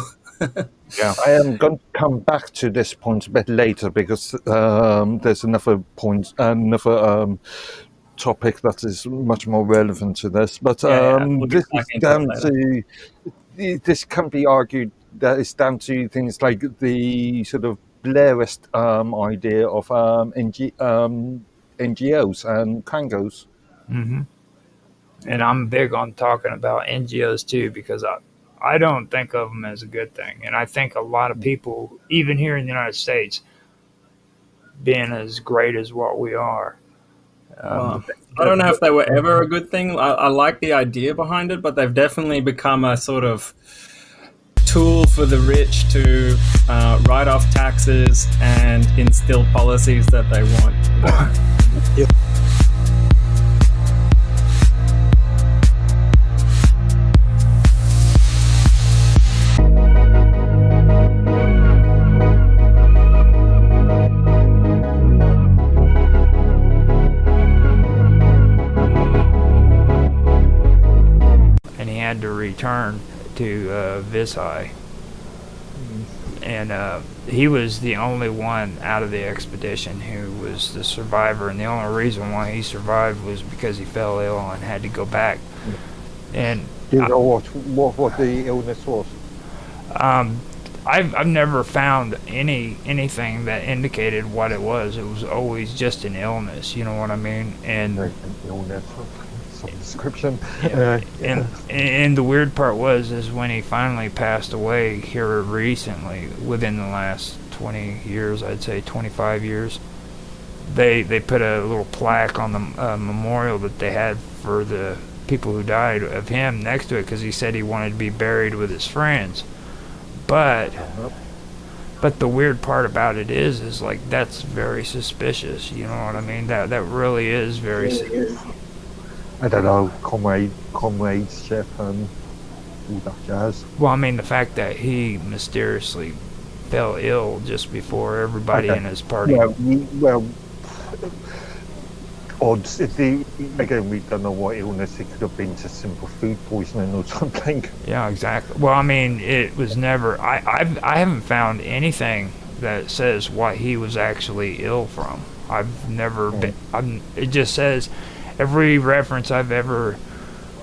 Yeah, I am going to come back to this point a bit later because there's another point, another topic that is much more relevant to this. But Yeah, we'll get this back is into it down later. to this can be argued that it's down to things like the sort of Blairist idea of NGOs and Kangos. Hmm. And I'm big on talking about NGOs too because I don't think of them as a good thing, and I think a lot of people, even here in the United States, being as great as what we are, Well, I don't know the if they were ever a good thing. I like the idea behind it, but they've definitely become a sort of tool for the rich to write off taxes and instill policies that they want. and he had to return to Visay. And he was the only one out of the expedition who was the survivor, and the only reason why he survived was because he fell ill and had to go back. And Do you know what the illness was? I've never found anything that indicated what it was. It was always just an illness, you know what I mean? And An illness of some description. and the weird part is when he finally passed away here recently, within the last 20 years, I'd say 25 years, they put a little plaque on the memorial that they had for the people who died of him next to it because he said he wanted to be buried with his friends. But the weird part about it is like that's very suspicious. You know what I mean? That really is very. I don't know, comradeship and all that jazz. Well, I mean the fact that he mysteriously fell ill just before everybody in his party. Well, odds. Again, we don't know what illness it could have been, just simple food poisoning or something. Yeah, exactly. Well, I mean, it was never. I haven't found anything that says what he was actually ill from. I've never been. It just says every reference I've ever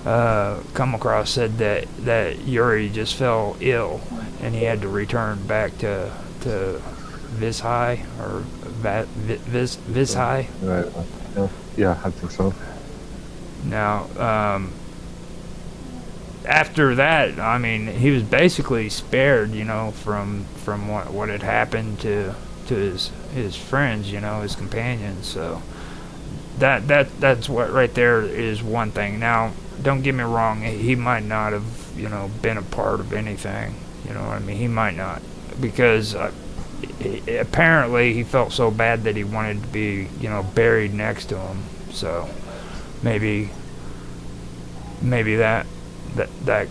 come across said that Yuri just fell ill and he had to return back to Visay or Visay. Right. Yeah, I think so. Now, after that, I mean, he was basically spared, you know, from what had happened to his friends, you know, his companions. So that's what right there is one thing. Now, don't get me wrong, he might not have, you know, been a part of anything. You know what I mean? He might not, because apparently he felt so bad that he wanted to be, you know, buried next to him. So maybe that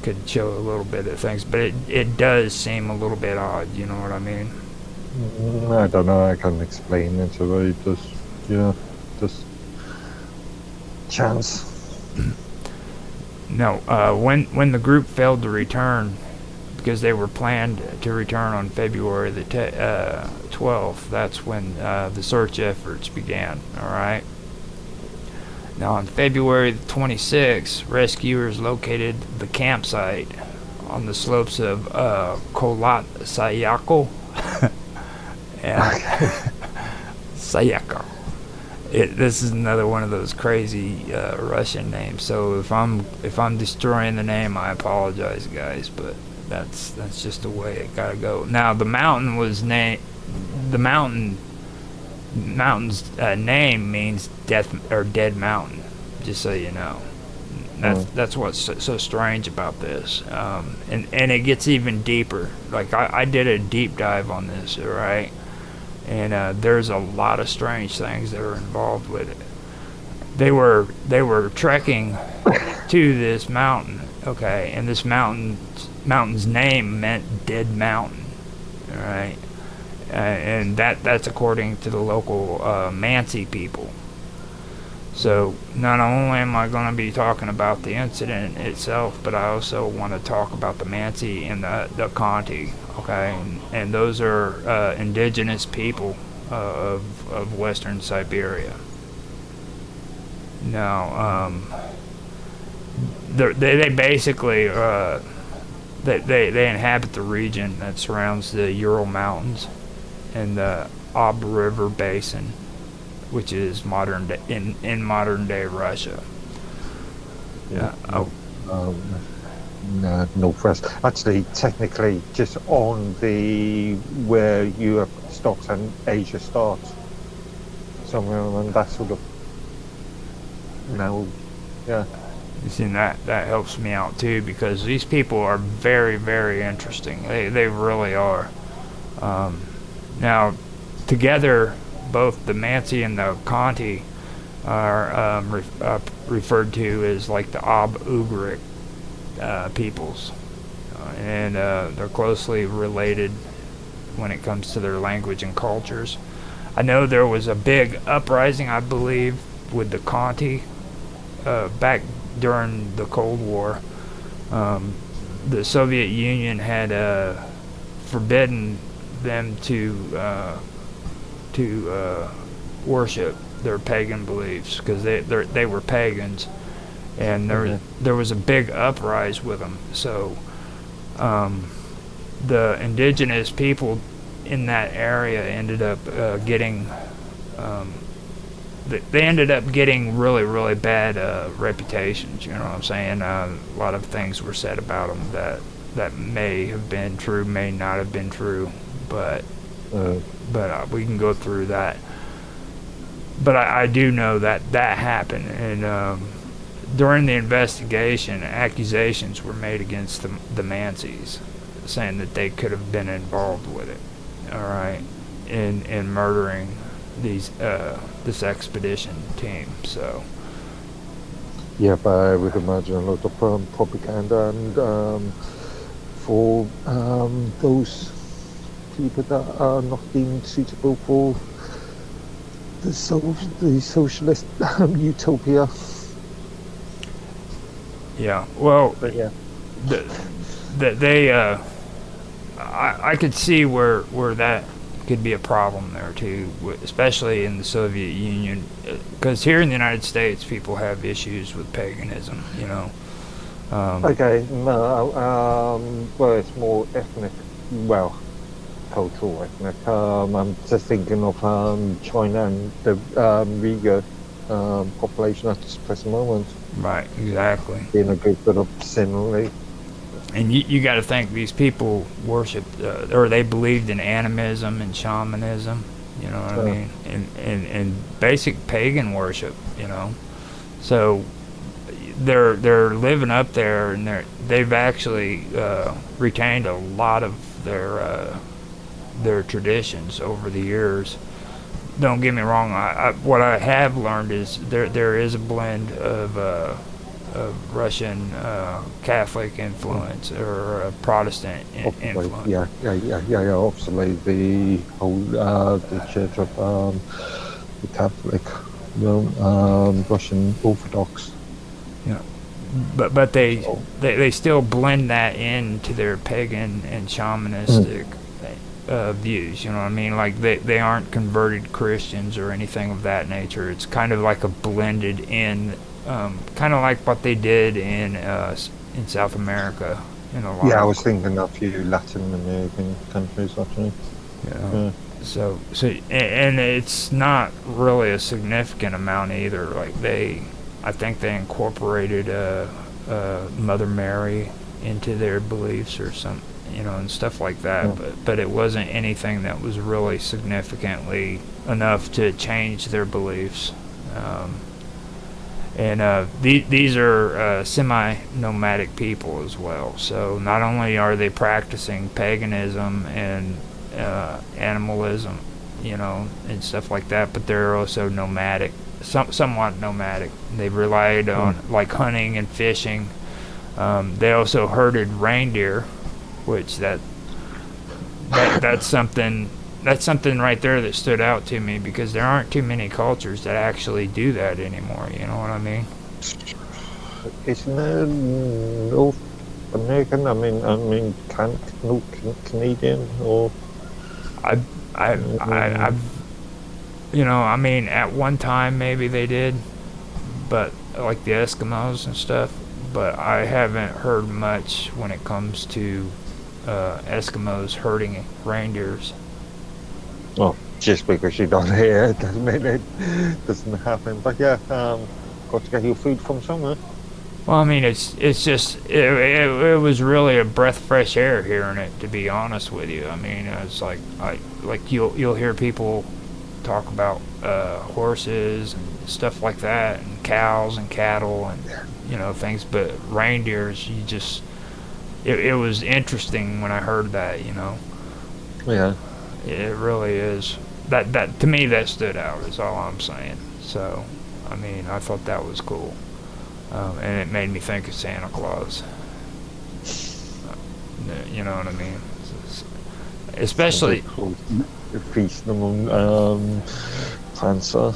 could show a little bit of things, but it does seem a little bit odd. You know what I mean? I don't know. I can't explain it. So just chance. No, when the group failed to return, because they were planned to return on February the 12th, that's when the search efforts began. All right. Now, on February the 26th, rescuers located the campsite on the slopes of Kholat Sayako. Sayako. This is another one of those crazy Russian names. So if I'm destroying the name, I apologize, guys. But that's just the way it gotta go. Now, the mountain was named. The mountain's name means death or dead mountain, just so you know. That's what's so strange about this, and it gets even deeper. Like I did a deep dive on this, all right, and there's a lot of strange things that are involved with it. They were trekking to this mountain, okay, and this mountain's name meant dead mountain, all right. And that's according to the local Mansi people. So not only am I going to be talking about the incident itself, but I also want to talk about the Mansi and the Conti. Okay, and those are indigenous people of Western Siberia. Now, they basically they inhabit the region that surrounds the Ural Mountains and the Ob River Basin, which is modern day, in modern day Russia. Yeah. Northwest. Actually, technically, just on the where Europe stops and Asia starts, somewhere around that sort of. Now, yeah. You see, that helps me out too, because these people are very, very interesting. They really are. Now, together, both the Mansi and the Conti are referred to as like the Ob-Ugric peoples, and they're closely related when it comes to their language and cultures. I know there was a big uprising, I believe, with the Conti back during the Cold War. The Soviet Union had forbidden them to worship their pagan beliefs, because they were pagans, and there was a big uprising with them. So the indigenous people in that area ended up getting they ended up getting really, really bad reputations. You know what I'm saying? A lot of things were said about them that may have been true, may not have been true, but we can go through that. But I do know that happened, and during the investigation, accusations were made against the Mansis, saying that they could have been involved with it. All right, in murdering this expedition team. So Yeah, but I would imagine a lot of propaganda and for those people that are not deemed suitable for the socialist utopia. yeah, well, But yeah, I could see where that could be a problem there too, especially in the Soviet Union, because here in the United States people have issues with paganism, you know. okay, no, well, it's more ethnic, well, cultural ethnic. I'm just thinking of China and the Uyghur population at this present moment Right, exactly. being a good bit of similarly. And you got to think, these people worshipped, or they believed in animism and shamanism, you know what I mean, and basic pagan worship, you know. So they're living up there, and they've actually retained a lot of their traditions over the years. Don't get me wrong. What I have learned is there is a blend of Russian Catholic influence or Protestant influence. Yeah. Obviously, the whole the Church of the Catholic, Russian Orthodox. Yeah, but they still blend that into their pagan and shamanistic views. You know what I mean? Like they aren't converted Christians or anything of that nature. It's kind of like a blended in. Kind of like what they did in South America. I was thinking of a few Latin American countries, actually. Yeah. So and it's not really a significant amount either. Like I think they incorporated Mother Mary into their beliefs or some, and stuff like that. Yeah. But it wasn't anything that was really significantly enough to change their beliefs. And these are semi-nomadic people as well. So not only are they practicing paganism and animalism, and stuff like that, but they're also nomadic, somewhat nomadic. They relied on like hunting and fishing. They also herded reindeer, which that's something right there that stood out to me, because there aren't too many cultures that actually do that anymore. You know what I mean? Isn't there American? Canadian or I've I mean, at one time maybe they did, but like the Eskimos and stuff. But I haven't heard much when it comes to Eskimos herding reindeers. well, just because you don't hear it doesn't mean it doesn't happen. But yeah, got to get your food from somewhere. Well, I mean, it's just it was really a breath of fresh air hearing it. To be honest with you, I mean, it's like you'll hear people talk about horses and stuff like that, and cows and cattle and things, but reindeers, it was interesting when I heard that. Yeah. It really is. That to me, that stood out, is all I'm saying. So, I mean, I thought that was cool. And it made me think of Santa Claus. You know what I mean? Especially. Feast on Sansa.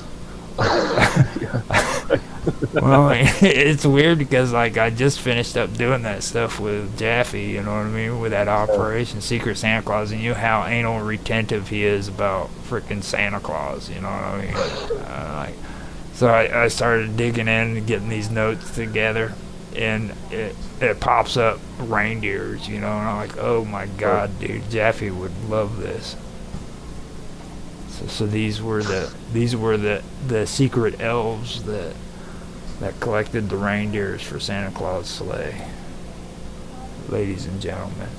Well, it's weird because like I just finished up doing that stuff with Jaffe. You know what I mean? With that Operation Secret Santa Claus, and how anal retentive he is about freaking Santa Claus. You know what I mean? So I started digging in and getting these notes together, and it pops up reindeers, and I'm like, oh my god, dude, Jaffe would love this. So these were the secret elves that collected the reindeers for Santa Claus' sleigh. Ladies and gentlemen,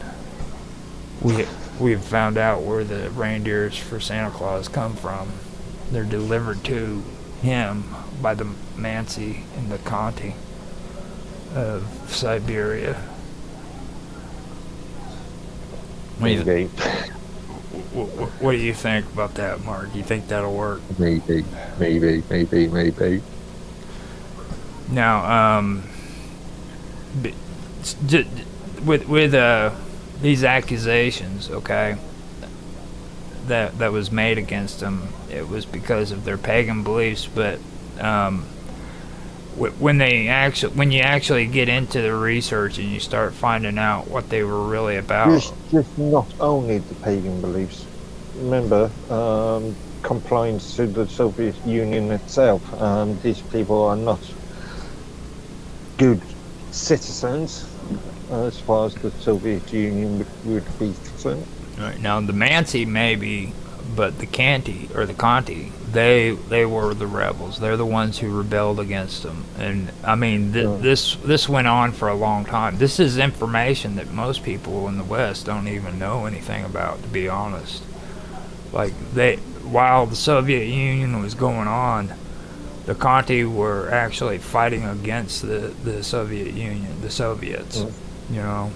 we've found out where the reindeers for Santa Claus come from. They're delivered to him by the Mansi and the Conti of Siberia. What do you think about that, Mark? Do you think that'll work? Maybe. Now, with these accusations, okay, that was made against them, it was because of their pagan beliefs. But when you actually get into the research and you start finding out what they were really about, just not only the pagan beliefs. Remember, compliance to the Soviet Union itself. These people are not good citizens as far as the Soviet Union would be concerned. Right. Now the Mansi maybe, but the Conti, they were the rebels. They're the ones who rebelled against them. And I mean, this went on for a long time. This is information that most people in the West don't even know anything about, to be honest. Like while the Soviet Union was going on, the Conti were actually fighting against the Soviet Union, the Soviets. I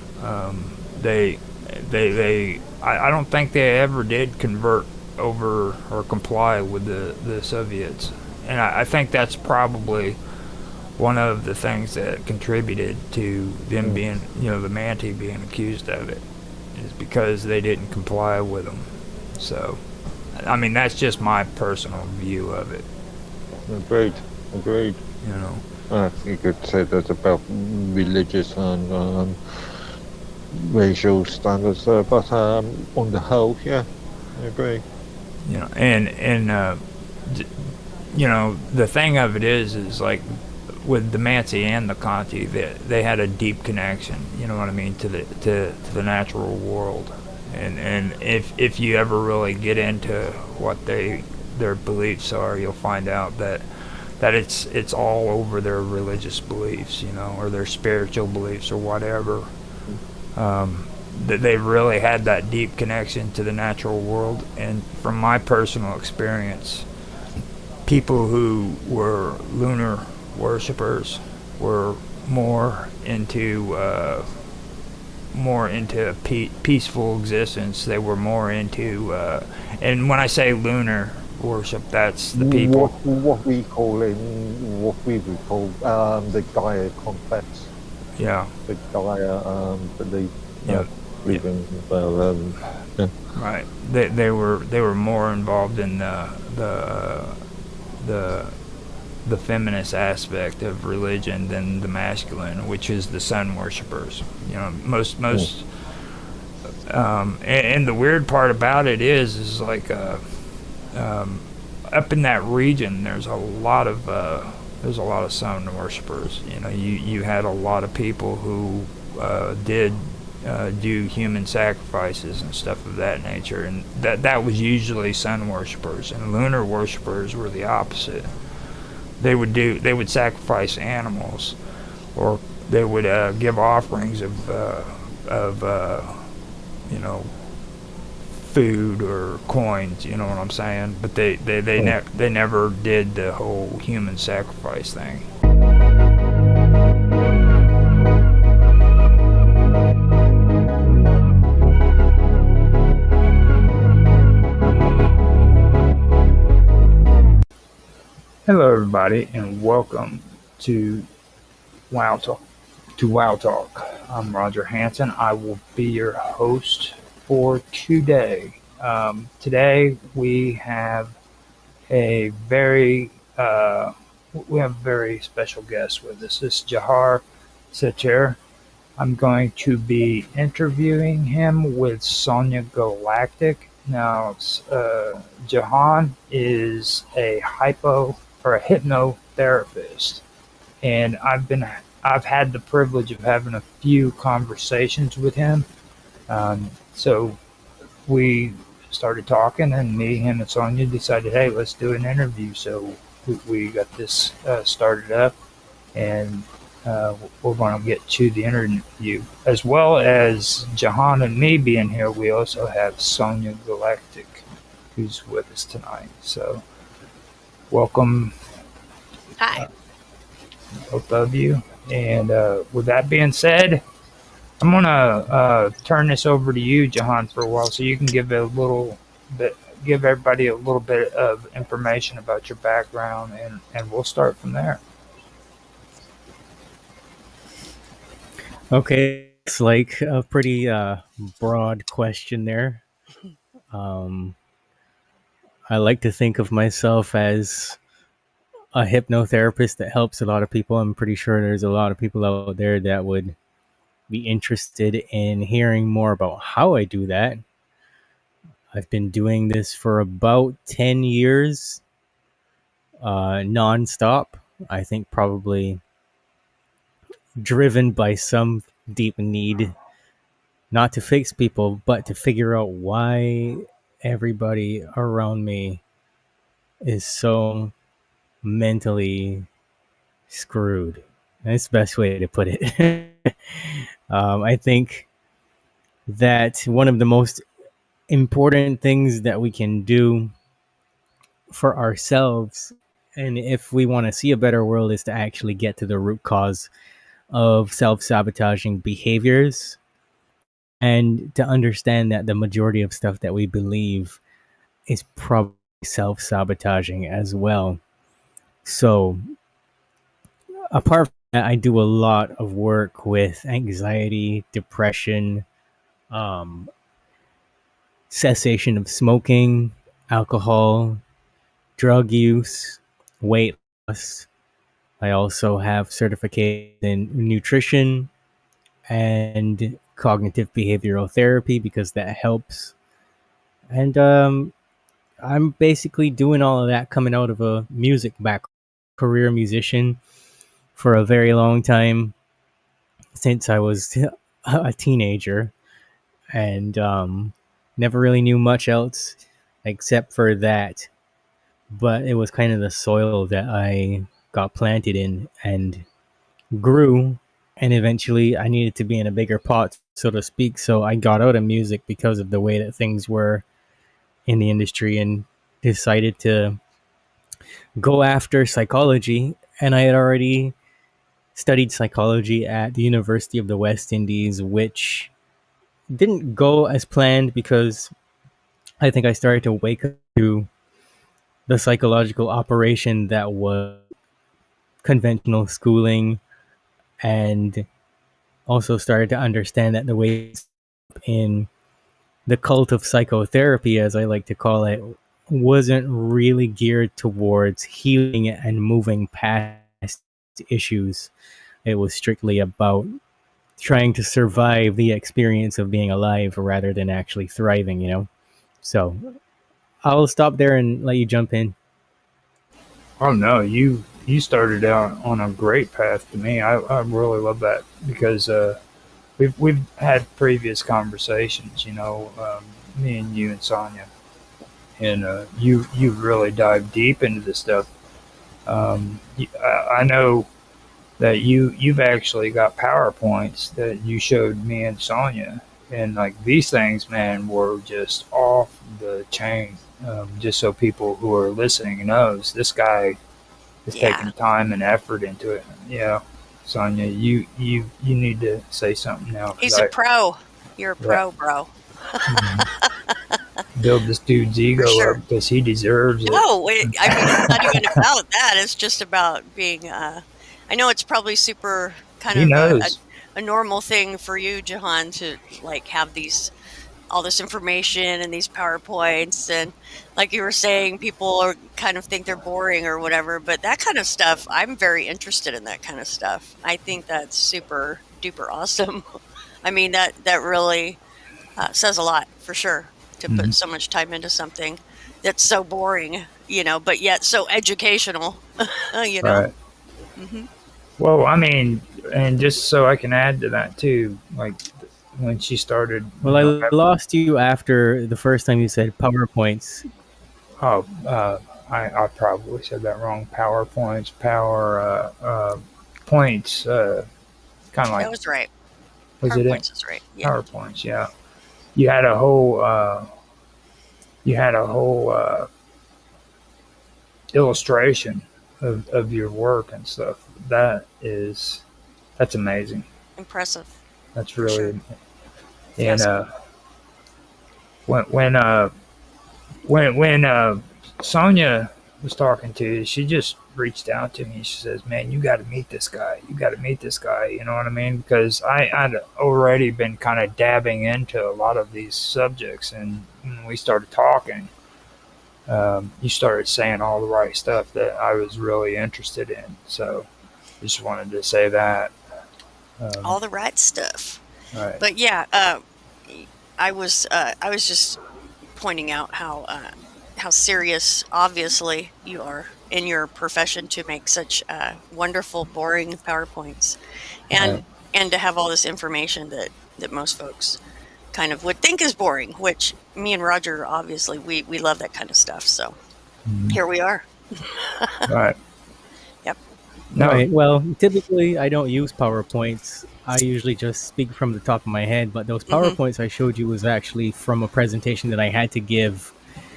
don't think they ever did convert over or comply with the Soviets. And I think that's probably one of the things that contributed to them being, the Manti being accused of it, is because they didn't comply with them. So, I mean, that's just my personal view of it. Agreed. You could say that about religious and racial standards, but on the whole, yeah, I agree. The thing of it is like with the Mansi and the Conti, they had a deep connection. You know what I mean, to the natural world, and if you ever really get into what their beliefs are, you'll find out that it's all over their religious beliefs, or their spiritual beliefs or whatever. That they really had that deep connection to the natural world. And from my personal experience, people who were lunar worshippers were more into peaceful existence. They were more into and when I say lunar worship, that's the people what we would call the Gaia complex. Yeah. The Gaia belief. Yeah. Right. They were more involved in the the feminist aspect of religion than the masculine, which is the sun worshippers. You know, most. And the weird part about it is like up in that region, there's a lot of sun worshippers. You know, you had a lot of people who did do human sacrifices and stuff of that nature, and that was usually sun worshippers, and lunar worshippers were the opposite. They would sacrifice animals, or they would give offerings of you know, food or coins. You know what I'm saying? But they never did the whole human sacrifice thing. Hello, everybody, and welcome to Wow Talk. I'm Roger Hanson. I will be your host for today. Today we have a very special guest with us. This is Jahar Secher. I'm going to be interviewing him with Sonia Galactic. Now, Jahan is a hypnotherapist, and I've had the privilege of having a few conversations with him. So we started talking, and me, him, and Sonia decided, hey, let's do an interview. So we got this started up, and we're going to get to the interview. As well as Jahan and me being here, we also have Sonia Galactic, who's with us tonight. So welcome. Hi. Both of you. And with that being said, I'm going to turn this over to you, Jahan, for a while, so you can give everybody a little bit of information about your background, and we'll start from there. Okay, it's like a pretty broad question there. I like to think of myself as a hypnotherapist that helps a lot of people. I'm pretty sure there's a lot of people out there that would be interested in hearing more about how I do that. I've been doing this for about 10 years, non-stop. I think probably driven by some deep need not to fix people, but to figure out why everybody around me is so mentally screwed. That's the best way to put it. I think that one of the most important things that we can do for ourselves, and if we want to see a better world, is to actually get to the root cause of self-sabotaging behaviors, and to understand that the majority of stuff that we believe is probably self-sabotaging as well. So apart from that, I do a lot of work with anxiety, depression, cessation of smoking, alcohol, drug use, weight loss. I also have certification in nutrition and cognitive behavioral therapy because that helps. And I'm basically doing all of that coming out of a music background, career musician for a very long time, since I was a teenager, and never really knew much else except for that. But it was kind of the soil that I got planted in and grew, and eventually I needed to be in a bigger pot, so to speak. So I got out of music because of the way that things were in the industry, and decided to go after psychology. And I had already studied psychology at the University of the West Indies, which didn't go as planned because I think I started to wake up to the psychological operation that was conventional schooling, and also started to understand that the way in the cult of psychotherapy, as I like to call it, wasn't really geared towards healing and moving past issues. It was strictly about trying to survive the experience of being alive rather than actually thriving, you know? So I'll stop there and let you jump in. Oh no, you started out on a great path to me. I really love that because we've had previous conversations, me and you and Sonia, and you really dive deep into this stuff. I know that you've actually got PowerPoints that you showed me and Sonia, and like these things, man, were just off the chain. Just so people who are listening knows, this guy is Yeah. taking time and effort into it. Yeah, Sonia, you need to say something now because He's a pro. You're a yeah, pro, bro. build this dude's For ego up sure. because he deserves it. No, I mean, it's not even about that. It's just about being, I know it's probably super kind He of knows. a normal thing for you, Jahan, to like have all this information and these PowerPoints. And like you were saying, people are kind of think they're boring or whatever, but that kind of stuff, I'm very interested in that kind of stuff. I think that's super duper awesome. I mean, that really says a lot for sure to Mhm. put so much time into something that's so boring, but yet so educational, you know? Right. hmm Well, I mean, and just so I can add to that too, like when she started, Well, I lost you after the first time you said PowerPoints. oh, I probably said that wrong. PowerPoints, points, kind of like, That was right. was it it? PowerPoints is right. Yeah. PowerPoints, yeah. You had a whole, you had a whole illustration of your work and stuff. That's amazing. Impressive That's for sure. really, If you and ask me. when Sonia was talking to you, she just reached out to me. She says, "Man, you got to meet this guy. You got to meet this guy." You know what I mean? Because I'd already been kind of dabbing into a lot of these subjects, and when we started talking, you started saying all the right stuff that I was really interested in. So, just wanted to say that. Um, All the right stuff. right. But yeah, I was just pointing out how serious, obviously, you are in your profession to make such wonderful, boring PowerPoints, and Right. and to have all this information that most folks kind of would think is boring. Which me and Roger, obviously, we love that kind of stuff. So Mhm. here we are. Right. Yep. No. Right. Well, typically I don't use PowerPoints. I usually just speak from the top of my head, but those hmm PowerPoints I showed you was actually from a presentation that I had to give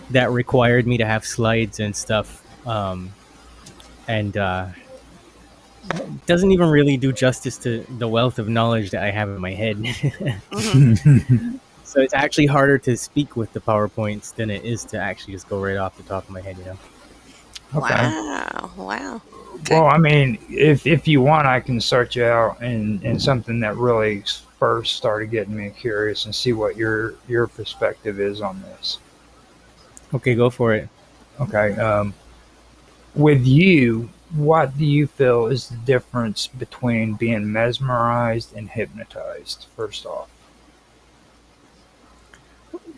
that required me to have slides and stuff. And doesn't even really do justice to the wealth of knowledge that I have in my head. hmm So it's actually harder to speak with the PowerPoints than it is to actually just go right off the top of my head, you know? Okay. Wow. Wow. Okay. Well, I mean, if you want, I can search you out in something that really first started getting me curious and see what your perspective is on this. Okay, go for it. Okay. With you, what do you feel is the difference between being mesmerized and hypnotized? First off.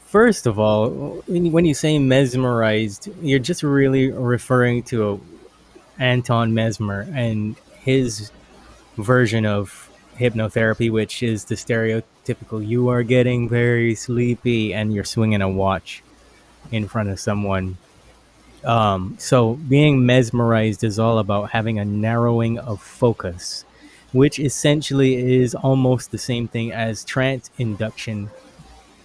First of all, when you say mesmerized, you're just really referring to Anton Mesmer and his version of hypnotherapy, which is the stereotypical you are getting very sleepy and you're swinging a watch in front of someone. So being mesmerized is all about having a narrowing of focus, which essentially is almost the same thing as trance induction,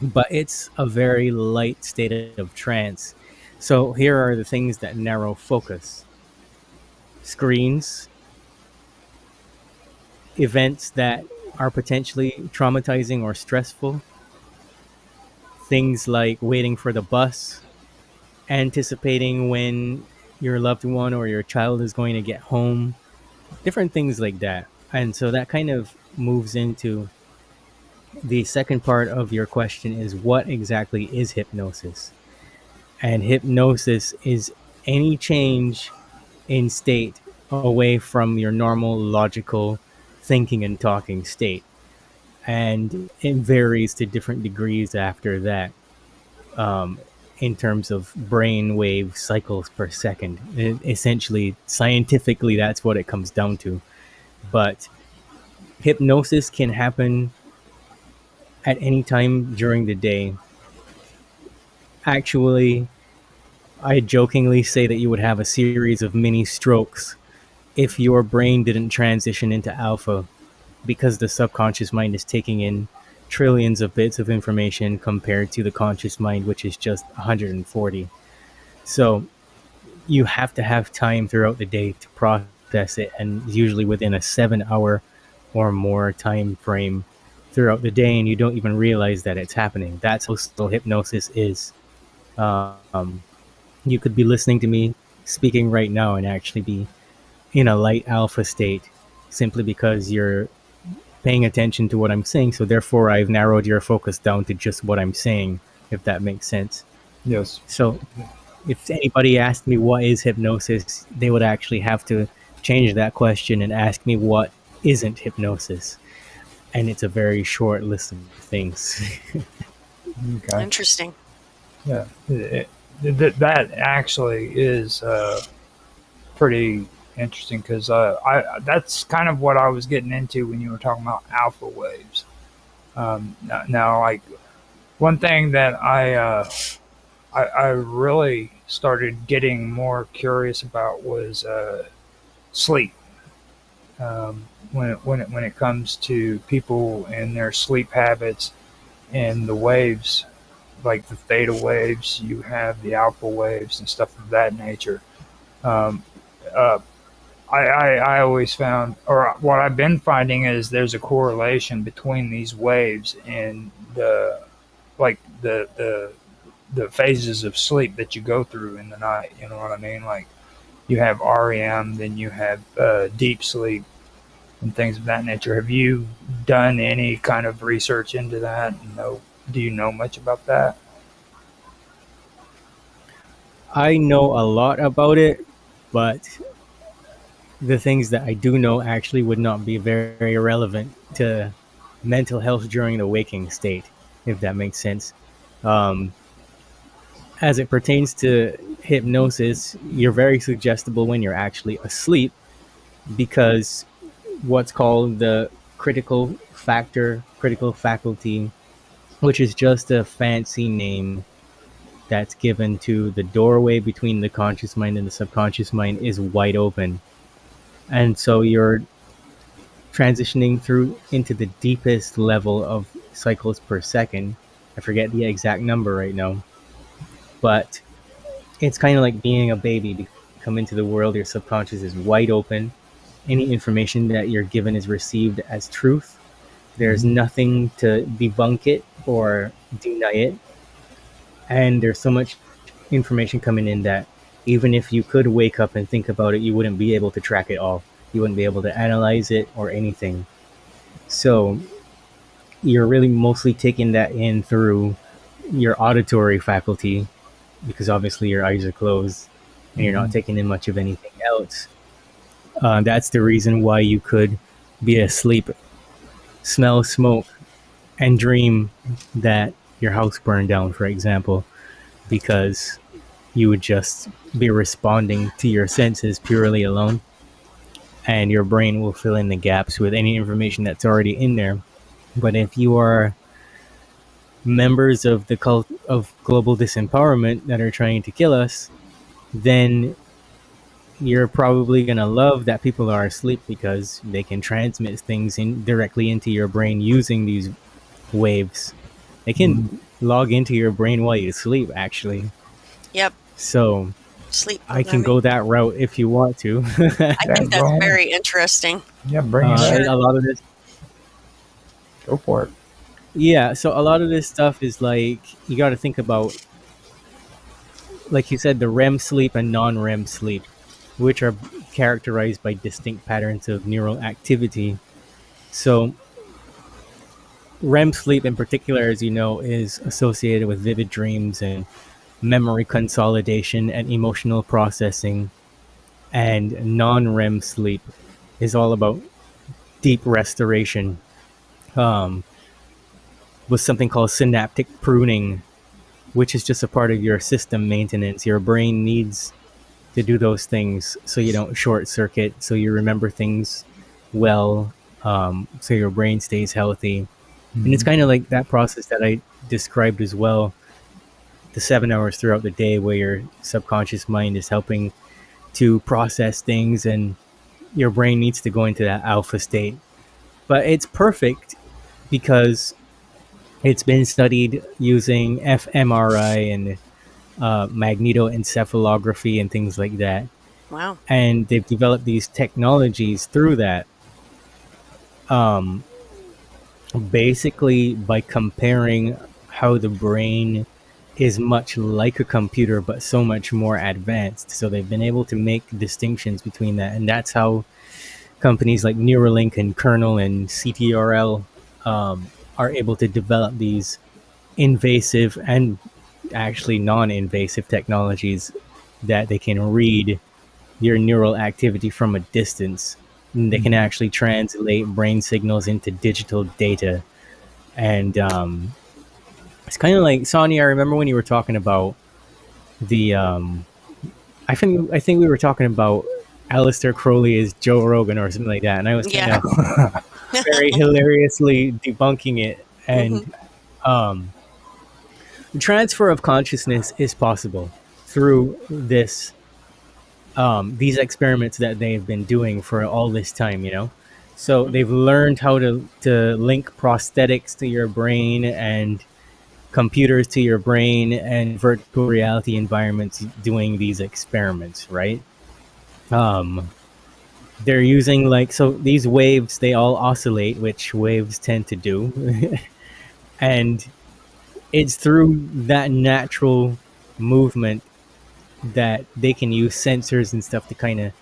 but it's a very light state of trance. So here are the things that narrow focus: screens, events that are potentially traumatizing or stressful, things like waiting for the bus, anticipating when your loved one or your child is going to get home, different things like that. And so that kind of moves into the second part of your question: is what exactly is hypnosis? And hypnosis is any change in state away from your normal logical thinking and talking state. And it varies to different degrees after that, um, in terms of brain wave cycles per second. Essentially, scientifically, that's what it comes down to. But hypnosis can happen at any time during the day. Actually, I jokingly say that you would have a series of mini strokes if your brain didn't transition into alpha, because the subconscious mind is taking in trillions of bits of information compared to the conscious mind, which is just 140. So you have to have time throughout the day to process it, and usually within a 7 hour or more time frame throughout the day, and you don't even realize that it's happening. That's how still hypnosis is. Um, you could be listening to me speaking right now and actually be in a light alpha state simply because you're paying attention to what I'm saying. So therefore, I've narrowed your focus down to just what I'm saying, if that makes sense. Yes. So if anybody asked me what is hypnosis, they would actually have to change that question and ask me what isn't hypnosis. And it's a very short list of things. Okay. Interesting. Yeah. That actually is pretty interesting because that's kind of what I was getting into when you were talking about alpha waves. Now, like one thing that I really started getting more curious about was sleep. When it comes to people and their sleep habits and the waves, like the theta waves, you have the alpha waves and stuff of that nature. Um, uh, I always found, or what I've been finding is there's a correlation between these waves and like the phases of sleep that you go through in the night. You know what I mean? Like you have REM, then you have deep sleep and things of that nature. Have you done any kind of research into that? No. Do you know much about that? I know a lot about it, but the things that I do know actually would not be very relevant to mental health during the waking state, if that makes sense. Um, as it pertains to hypnosis, you're very suggestible when you're actually asleep because what's called the critical faculty, which is just a fancy name that's given to the doorway between the conscious mind and the subconscious mind, is wide open. And so you're transitioning through into the deepest level of cycles per second. I forget the exact number right now, but it's kind of like being a baby. You come into the world, your subconscious is wide open. Any information that you're given is received as truth. There's nothing to debunk it or deny it. And there's so much information coming in that even if you could wake up and think about it, you wouldn't be able to track it all. You wouldn't be able to analyze it or anything. So you're really mostly taking that in through your auditory faculty, because obviously your eyes are closed and you're not taking in much of anything else. That's the reason why you could be asleep, smell smoke, and dream that your house burned down, for example, because you would just be responding to your senses purely alone, and your brain will fill in the gaps with any information that's already in there. But if you are members of the cult of global disempowerment that are trying to kill us, then you're probably going to love that people are asleep because they can transmit things directly into your brain using these waves. They can log into your brain while you sleep, actually. Yep. So Sleep I can programming. go that route if you want to. I think that's very interesting. Yeah, bring it And up. a lot of this, Go for it. yeah. So a lot of this stuff is like you got to think about, like you said, the REM sleep and non-REM sleep, which are characterized by distinct patterns of neural activity. So REM sleep in particular, as you know, is associated with vivid dreams and memory consolidation, and emotional processing. And non-REM sleep is all about deep restoration, um, with something called synaptic pruning, which is just a part of your system maintenance. Your brain needs to do those things so you don't short circuit, so you remember things well, so your brain stays healthy. And it's kind of like that process that I described as well, the 7 hours throughout the day where your subconscious mind is helping to process things and your brain needs to go into that alpha state. But it's perfect because it's been studied using fMRI and magnetoencephalography and things like that. Wow. And they've developed these technologies through that, um, basically by comparing how the brain is much like a computer but so much more advanced. So they've been able to make distinctions between that, and that's how companies like Neuralink and Kernel and CTRL are able to develop these invasive and actually non-invasive technologies that they can read your neural activity from a distance. And they can actually translate brain signals into digital data. And it's kind of like, Sonia, I remember when you were talking about the I think we were talking about Aleister Crowley as Joe Rogan or something like that, and I was kind Yeah. of very hilariously debunking it. Hmm. And the transfer of consciousness is possible through these experiments that they've been doing for all this time. So they've learned how to link prosthetics to your brain and computers to your brain and virtual reality environments doing these experiments, right? Um, they're using, like, so these waves, they all oscillate, which waves tend to do. And it's through that natural movement that they can use sensors and stuff to kind of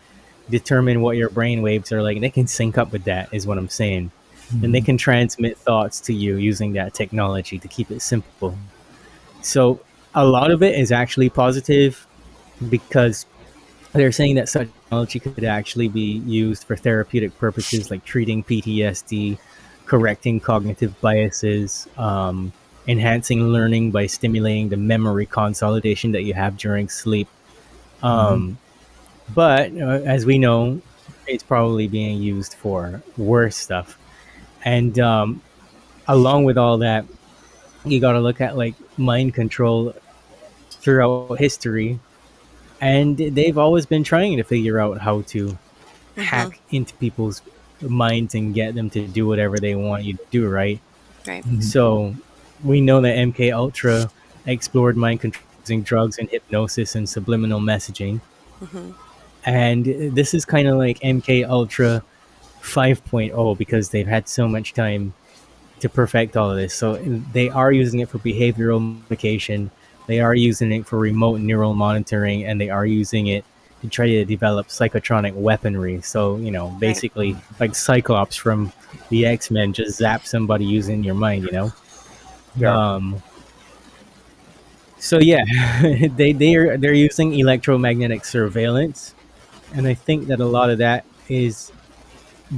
determine what your brain waves are like. And they can sync up with that, is what I'm saying. And they can transmit thoughts to you using that technology, to keep it simple. So a lot of it is actually positive, because they're saying that such technology could actually be used for therapeutic purposes, like treating PTSD, correcting cognitive biases, enhancing learning by stimulating the memory consolidation that you have during sleep. Um, but as we know, it's probably being used for worse stuff. And along with all that, you got to look at like mind control throughout history, and they've always been trying to figure out how to Hmm. hack into people's minds and get them to do whatever they want you to do, right? Right. So we know that MK Ultra explored mind control using drugs and hypnosis and subliminal messaging, Hmm. and this is kind of like MK Ultra 5.0, because they've had so much time to perfect all of this. So they are using it for behavioral modification. They are using it for remote neural monitoring, and they are using it to try to develop psychotronic weaponry. So, Right. basically like Cyclops from the X-Men, just zap somebody using your mind. Yeah. Um, so yeah, they're using electromagnetic surveillance, and I think that a lot of that is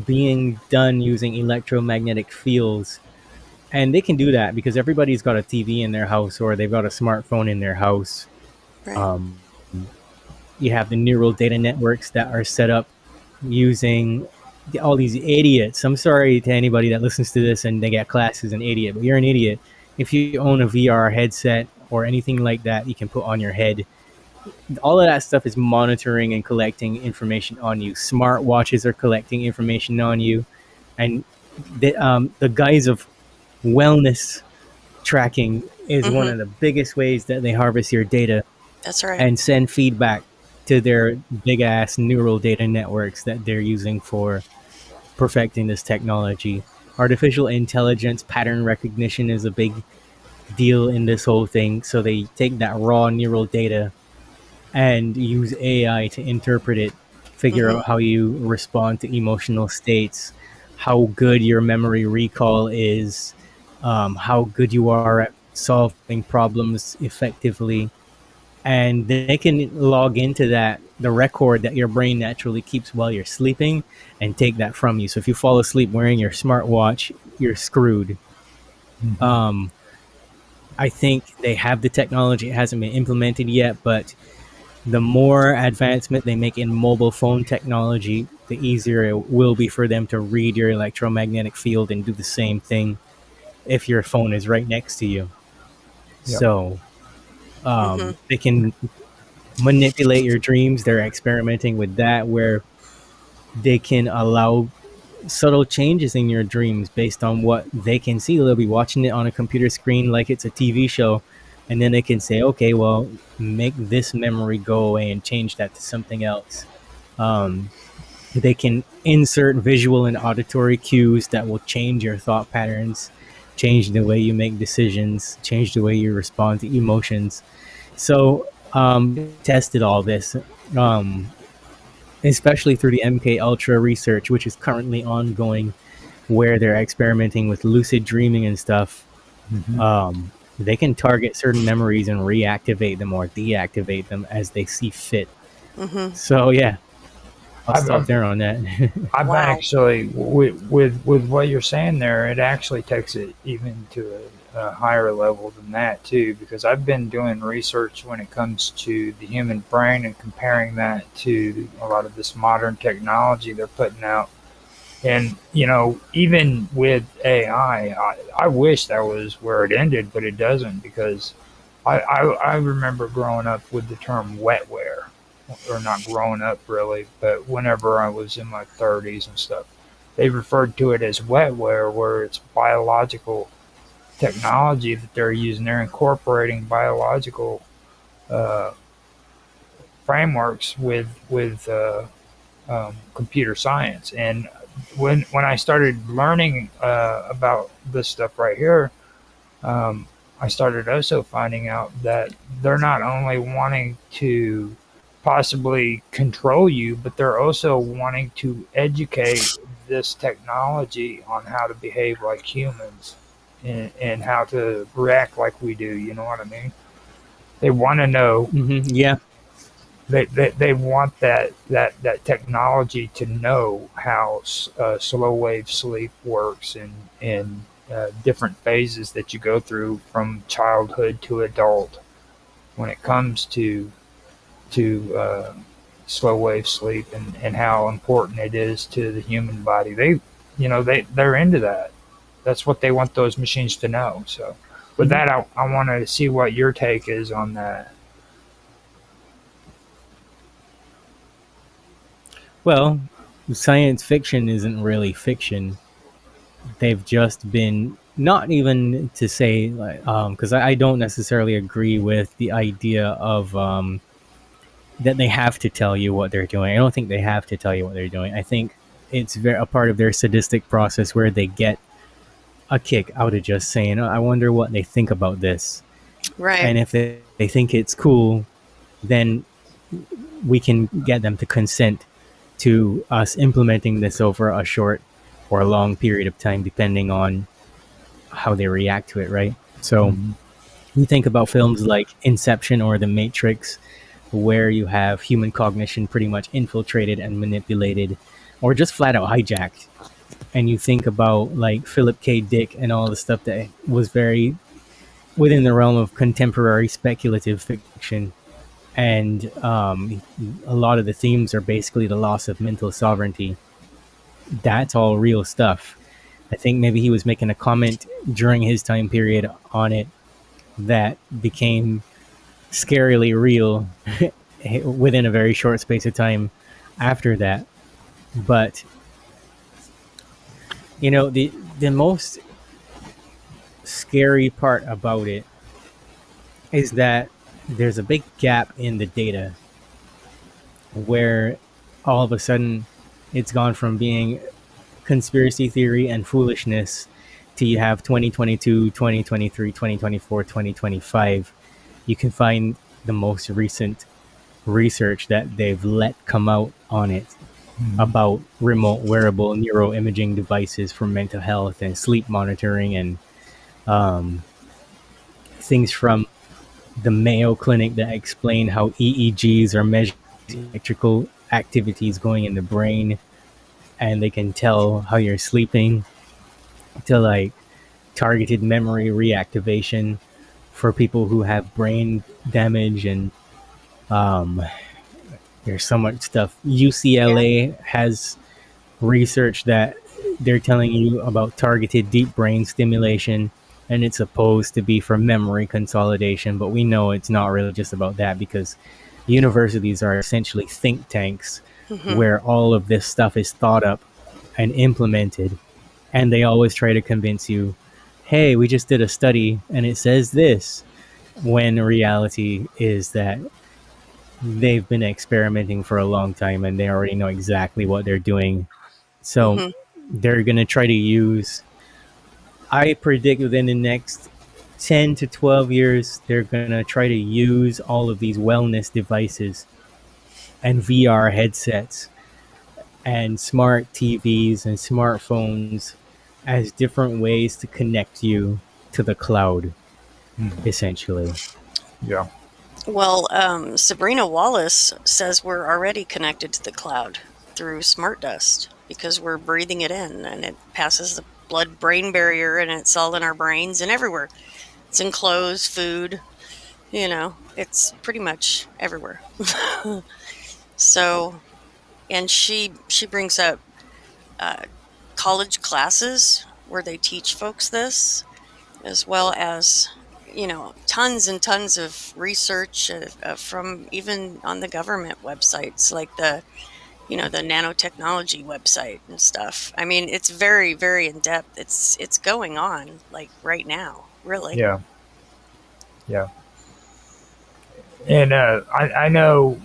being done using electromagnetic fields. And they can do that because everybody's got a TV in their house, or they've got a smartphone in their house. Right. Um, you have the neural data networks that are set up using all these idiots. I'm sorry to anybody that listens to this and they get classed as an idiot, but you're an idiot. If you own a VR headset or anything like that you can put on your head, all of that stuff is monitoring and collecting information on you. Smart watches are collecting information on you. And the guise of wellness tracking is one Hmm. of the biggest ways that they harvest your data That's right. and send feedback to their big ass neural data networks that they're using for perfecting this technology. Artificial intelligence pattern recognition is a big deal in this whole thing. So they take that raw neural data and use AI to interpret it, figure Hmm. out how you respond to emotional states, how good your memory recall is, how good you are at solving problems effectively. and they can log into that the record that your brain naturally keeps while you're sleeping and take that from you. So if you fall asleep wearing your smartwatch, you're screwed. Um, I think they have the technology; it hasn't been implemented yet, but the more advancement they make in mobile phone technology, the easier it will be for them to read your electromagnetic field and do the same thing if your phone is right next to you. Yep. So Hmm. they can manipulate your dreams. They're experimenting with that, where they can allow subtle changes in your dreams based on what they can see. They'll be watching it on a computer screen like it's a TV show, and then they can say, okay, well, make this memory go away and change that to something else. Um, they can insert visual and auditory cues that will change your thought patterns, change the way you make decisions, change the way you respond to emotions. So they tested all this, um, especially through the MK Ultra research, which is currently ongoing, where they're experimenting with lucid dreaming and stuff. They can target certain memories and reactivate them or deactivate them as they see fit. Hmm. So yeah, I'll I've, stop I've, there on that. I've Wow. actually, with what you're saying there, it actually takes it even to a higher level than that too, because I've been doing research when it comes to the human brain and comparing that to a lot of this modern technology they're putting out. And even with AI, I wish that was where it ended, but it doesn't, because I remember growing up with the term wetware, or not growing up really, but whenever I was in my 30s and stuff, they referred to it as wetware, where it's biological technology that they're using. They're incorporating biological uh, frameworks with computer science. And when I started learning about this stuff right here, um, I started also finding out that they're not only wanting to possibly control you, but they're also wanting to educate this technology on how to behave like humans, and how to react like we do. You know what I mean? They want to know. Yeah. They want that technology to know how slow wave sleep works, and different phases that you go through from childhood to adult when it comes to slow wave sleep, and how important it is to the human body. They're into that. That's what they want those machines to know. So with Mhm. that, I want to see what your take is on that. Well, science fiction isn't really fiction. They've just been not even to say like because I don't necessarily agree with the idea of that they have to tell you what they're doing. I don't think they have to tell you what they're doing. I think it's a part of their sadistic process where they get a kick out of just saying, oh, I wonder what they think about this. Right. And if they think it's cool, then we can get them to consent to us implementing this over a short or a long period of time, depending on how they react to it, right? So you think about films like Inception or The Matrix, where you have human cognition pretty much infiltrated and manipulated, or just flat out hijacked. And you think about like Philip K. Dick and all the stuff that was very within the realm of contemporary speculative fiction. And a lot of the themes are basically the loss of mental sovereignty. That's all real stuff. I think maybe he was making a comment during his time period on it that became scarily real within a very short space of time after that. But the most scary part about it is that there's a big gap in the data where all of a sudden it's gone from being conspiracy theory and foolishness to you have 2022, 2023, 2024, 2025. You can find the most recent research that they've let come out on it about remote wearable neuroimaging devices for mental health and sleep monitoring and um, things from the Mayo Clinic that explain how EEGs are measuring electrical activities going in the brain, and they can tell how you're sleeping, to like targeted memory reactivation for people who have brain damage. And um, there's so much stuff. Yeah. UCLA has research that they're telling you about targeted deep brain stimulation, and it's supposed to be for memory consolidation, but we know it's not really just about that, because universities are essentially think tanks Hmm. where all of this stuff is thought up and implemented, and they always try to convince you, hey, we just did a study and it says this, when reality is that they've been experimenting for a long time and they already know exactly what they're doing. So Hmm. they're going to try to use, I predict within the next 10 to 12 years, they're going to try to use all of these wellness devices and VR headsets and smart TVs and smartphones as different ways to connect you to the cloud, essentially. Yeah. Well, Sabrina Wallace says we're already connected to the cloud through smart dust because we're breathing it in and it passes the blood brain barrier and it's all in our brains and everywhere. It's in clothes, food, it's pretty much everywhere. So, and she brings up uh, college classes where they teach folks this, as well as tons and tons of research from even on the government websites, like the nanotechnology website and stuff. I mean, it's very, very in depth. It's going on like right now, really. Yeah. Yeah. And I know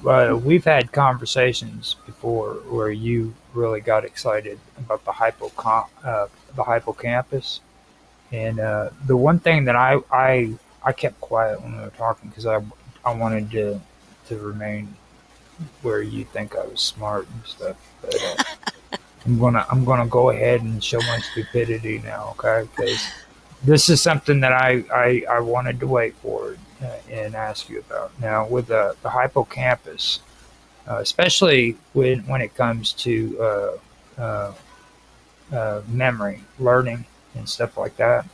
we've had conversations before where you really got excited about the hippocampus. And the one thing that I kept quiet when we were talking because I wanted to remain where you think I was smart and stuff. But I'm gonna go ahead and show my stupidity now, okay? Because this is something that I wanted to wait for and ask you about. Now with the hippocampus, especially when it comes to memory, learning, and stuff like that.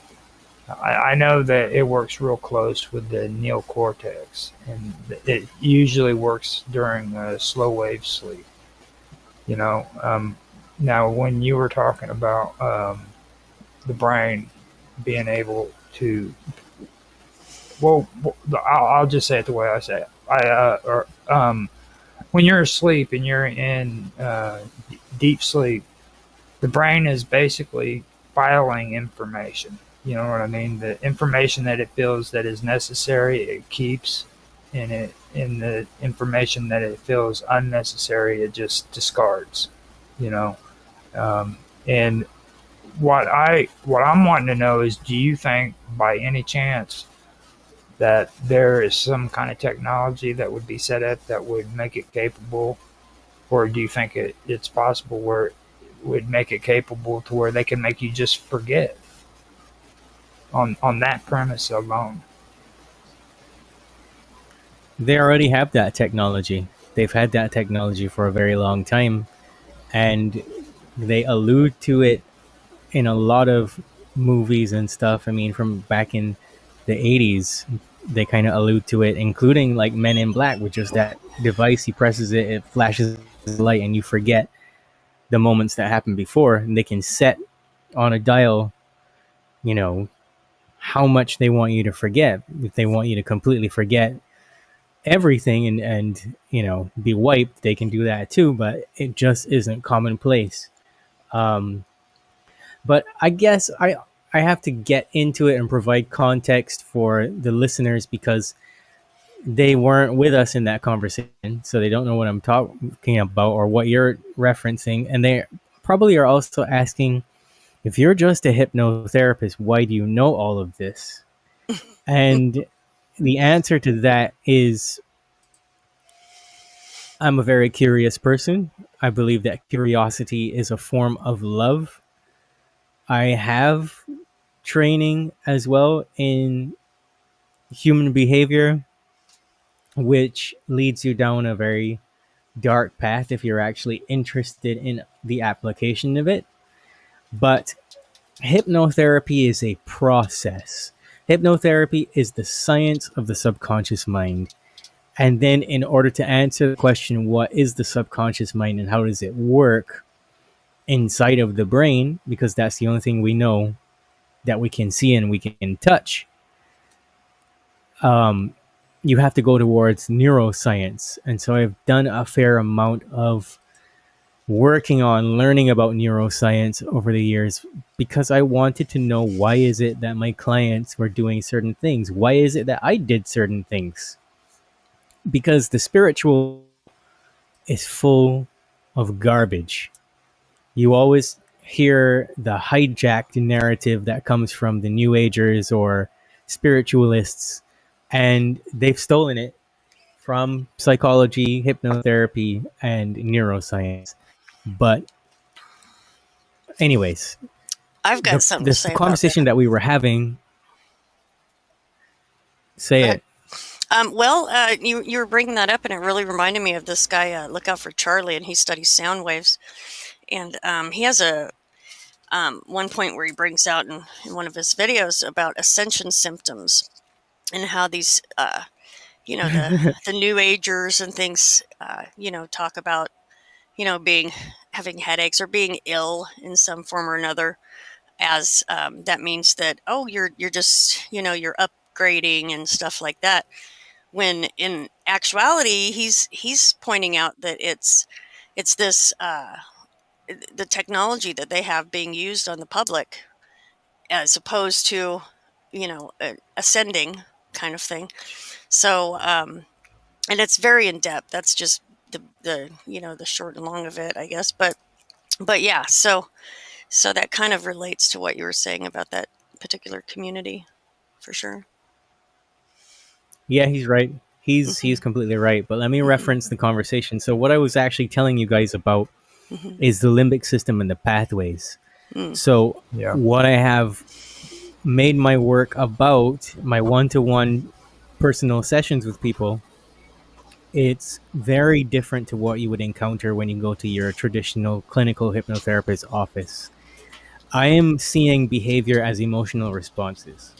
I know that it works real close with the neocortex, and it usually works during slow wave sleep. You know, now when you were talking about the brain being able to, well, I'll just say it the way I say it. When you're asleep and you're in deep sleep, the brain is basically filing information. You know what I mean? The information that it feels that is necessary, it keeps, and the information that it feels unnecessary, it just discards. You know, and what I'm wanting to know is, do you think by any chance that there is some kind of technology that would be set up that would make it capable, or do you think it's possible where it would make it capable to where they can make you just forget on that premise alone? They already have that technology. They've had that technology for a very long time, and they allude to it in a lot of movies and stuff. I mean, from back in the 80s, they kind of allude to it, including like Men in Black, which is that device. He presses it, it flashes the light, and you forget the moments that happened before. And they can set on a dial, you know, how much they want you to forget. If they want you to completely forget everything and be wiped, they can do that too, but it just isn't commonplace. um but I guess I have to get into it and provide context for the listeners, because they weren't with us in that conversation, so they don't know what I'm talking about or what you're referencing, and they probably are also asking, if you're just a hypnotherapist, why do you know all of this? And the answer to that is, I'm a very curious person. I believe that curiosity is a form of love. I have training as well in human behavior, which leads you down a very dark path if you're actually interested in the application of it. But hypnotherapy is a process. Hypnotherapy is the science of the subconscious mind. And then, in order to answer the question, what is the subconscious mind and how does it work inside of the brain? Because that's the only thing we know that we can see and we can touch. Um, you have to go towards neuroscience. And so I've done a fair amount of working on learning about neuroscience over the years because I wanted to know, why is it that my clients were doing certain things? Why is it that I did certain things? Because the spiritual is full of garbage. You always hear the hijacked narrative that comes from the New Agers or spiritualists, and they've stolen it from psychology, hypnotherapy, and neuroscience. But, anyways, I've got something to this say about conversation that we were having, say that. it. You were bringing that up, and it really reminded me of this guy. Look out for Charlie, and he studies sound waves. And he has a one point where he brings out in one of his videos about ascension symptoms and how these, the New Agers and things, talk about, having headaches or being ill in some form or another, as that means that, oh, you're just, you're upgrading and stuff like that. When in actuality, he's pointing out that it's this the technology that they have being used on the public, as opposed to, ascending kind of thing. So, and it's very in depth. That's just the short and long of it, I guess. But yeah, so that kind of relates to what you were saying about that particular community, for sure. Yeah, he's right. He's completely right. But let me reference the conversation. So what I was actually telling you guys about is the limbic system and the pathways. So what I have made my work about, my one-to-one personal sessions with people, it's very different to what you would encounter when you go to your traditional clinical hypnotherapist office. I am seeing behavior as emotional responses.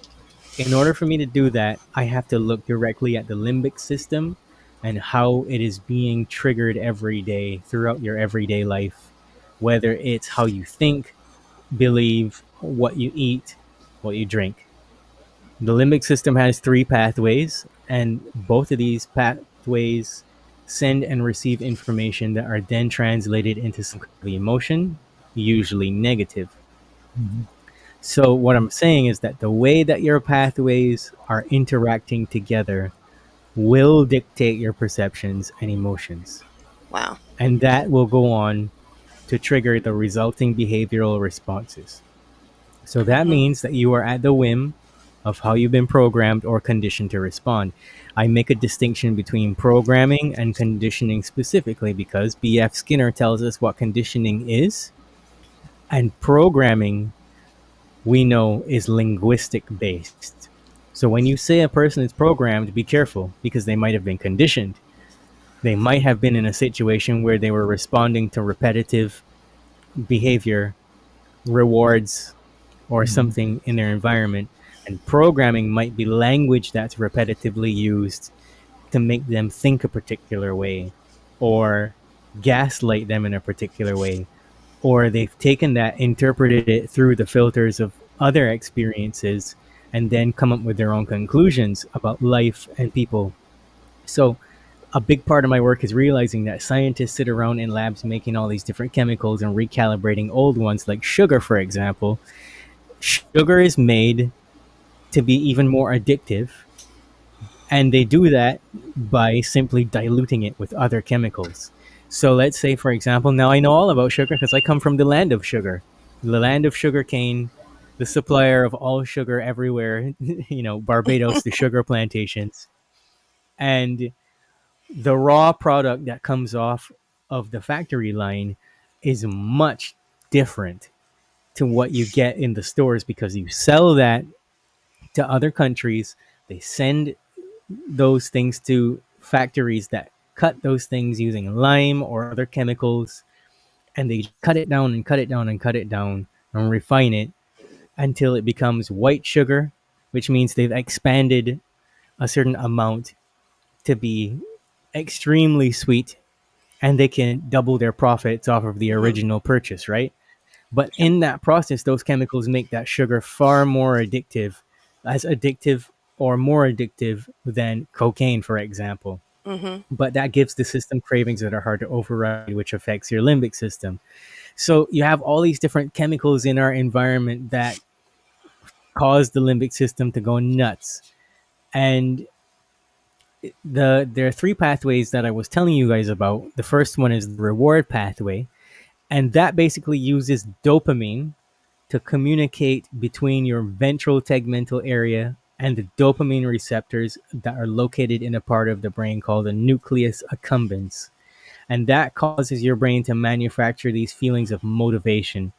In order for me to do that, I have to look directly at the limbic system and how it is being triggered every day throughout your everyday life, whether it's how you think, believe, what you eat, what you drink. The limbic system has three pathways, and both of these pathways send and receive information that are then translated into some kind of emotion, usually negative. So what I'm saying is that the way that your pathways are interacting together will dictate your perceptions and emotions. Wow. And that will go on to trigger the resulting behavioral responses. So that means that you are at the whim of how you've been programmed or conditioned to respond. I make a distinction between programming and conditioning specifically because B.F. Skinner tells us what conditioning is, and programming, we know, is linguistic based. So when you say a person is programmed, be careful because they might have been conditioned. They might have been in a situation where they were responding to repetitive behavior, rewards, or something in their environment. And programming might be language that's repetitively used to make them think a particular way or gaslight them in a particular way. Or they've taken that, interpreted it through the filters of other experiences, and then come up with their own conclusions about life and people. So a big part of my work is realizing that scientists sit around in labs making all these different chemicals and recalibrating old ones, like sugar, for example. Sugar is made to be even more addictive, and they do that by simply diluting it with other chemicals. So let's say, for example, now I know all about sugar because I come from the land of sugar, the land of sugar cane, the supplier of all sugar everywhere, Barbados, the sugar plantations. And the raw product that comes off of the factory line is much different to what you get in the stores because you sell that to other countries. They send those things to factories that cut those things using lime or other chemicals, and they cut it down and cut it down and cut it down and refine it until it becomes white sugar, which means they've expanded a certain amount to be extremely sweet, and they can double their profits off of the Mm-hmm. original purchase, right? But Yep. in that process, those chemicals make that sugar far more addictive, as addictive or more addictive than cocaine, for example. Mm-hmm. But that gives the system cravings that are hard to override, which affects your limbic system. So you have all these different chemicals in our environment that cause the limbic system to go nuts. And there are three pathways that I was telling you guys about. The first one is the reward pathway, and that basically uses dopamine to communicate between your ventral tegmental area and the dopamine receptors that are located in a part of the brain called the nucleus accumbens. And that causes your brain to manufacture these feelings of motivation.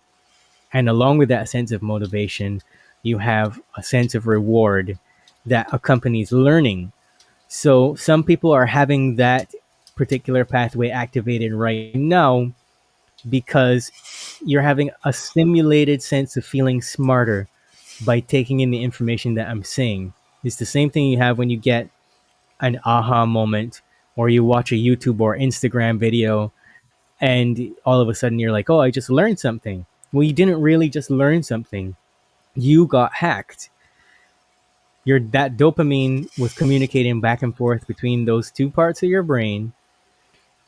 And along with that sense of motivation, you have a sense of reward that accompanies learning. So some people are having that particular pathway activated right now because you're having a simulated sense of feeling smarter by taking in the information that I'm saying. It's the same thing you have when you get an aha moment or you watch a YouTube or Instagram video and all of a sudden you're like, oh, I just learned something. Well, you didn't really just learn something. You got hacked. That dopamine was communicating back and forth between those two parts of your brain,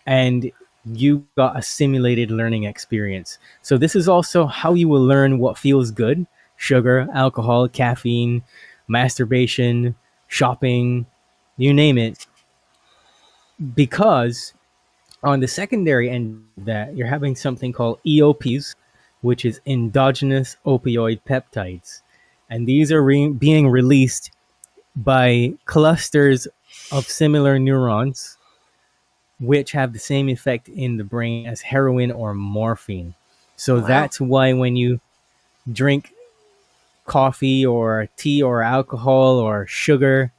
and you got a simulated learning experience. So this is also how you will learn what feels good: sugar, alcohol, caffeine, masturbation, shopping, you name it. Because on the secondary end of that, you're having something called EOPs, which is endogenous opioid peptides. And these are being released by clusters of similar neurons which have the same effect in the brain as heroin or morphine. So Wow. that's why when you drink coffee or tea or alcohol or sugar,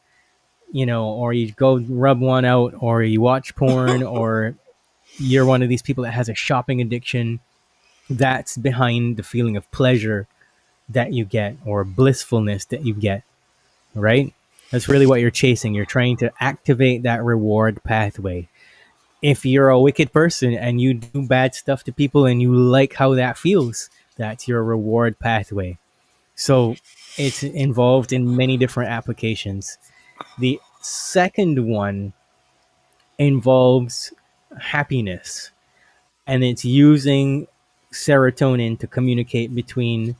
or you go rub one out or you watch porn or you're one of these people that has a shopping addiction, that's behind the feeling of pleasure that you get or blissfulness that you get, right? That's really what you're chasing. You're trying to activate that reward pathway. If you're a wicked person and you do bad stuff to people and you like how that feels, that's your reward pathway. So it's involved in many different applications. The second one involves happiness, and it's using serotonin to communicate between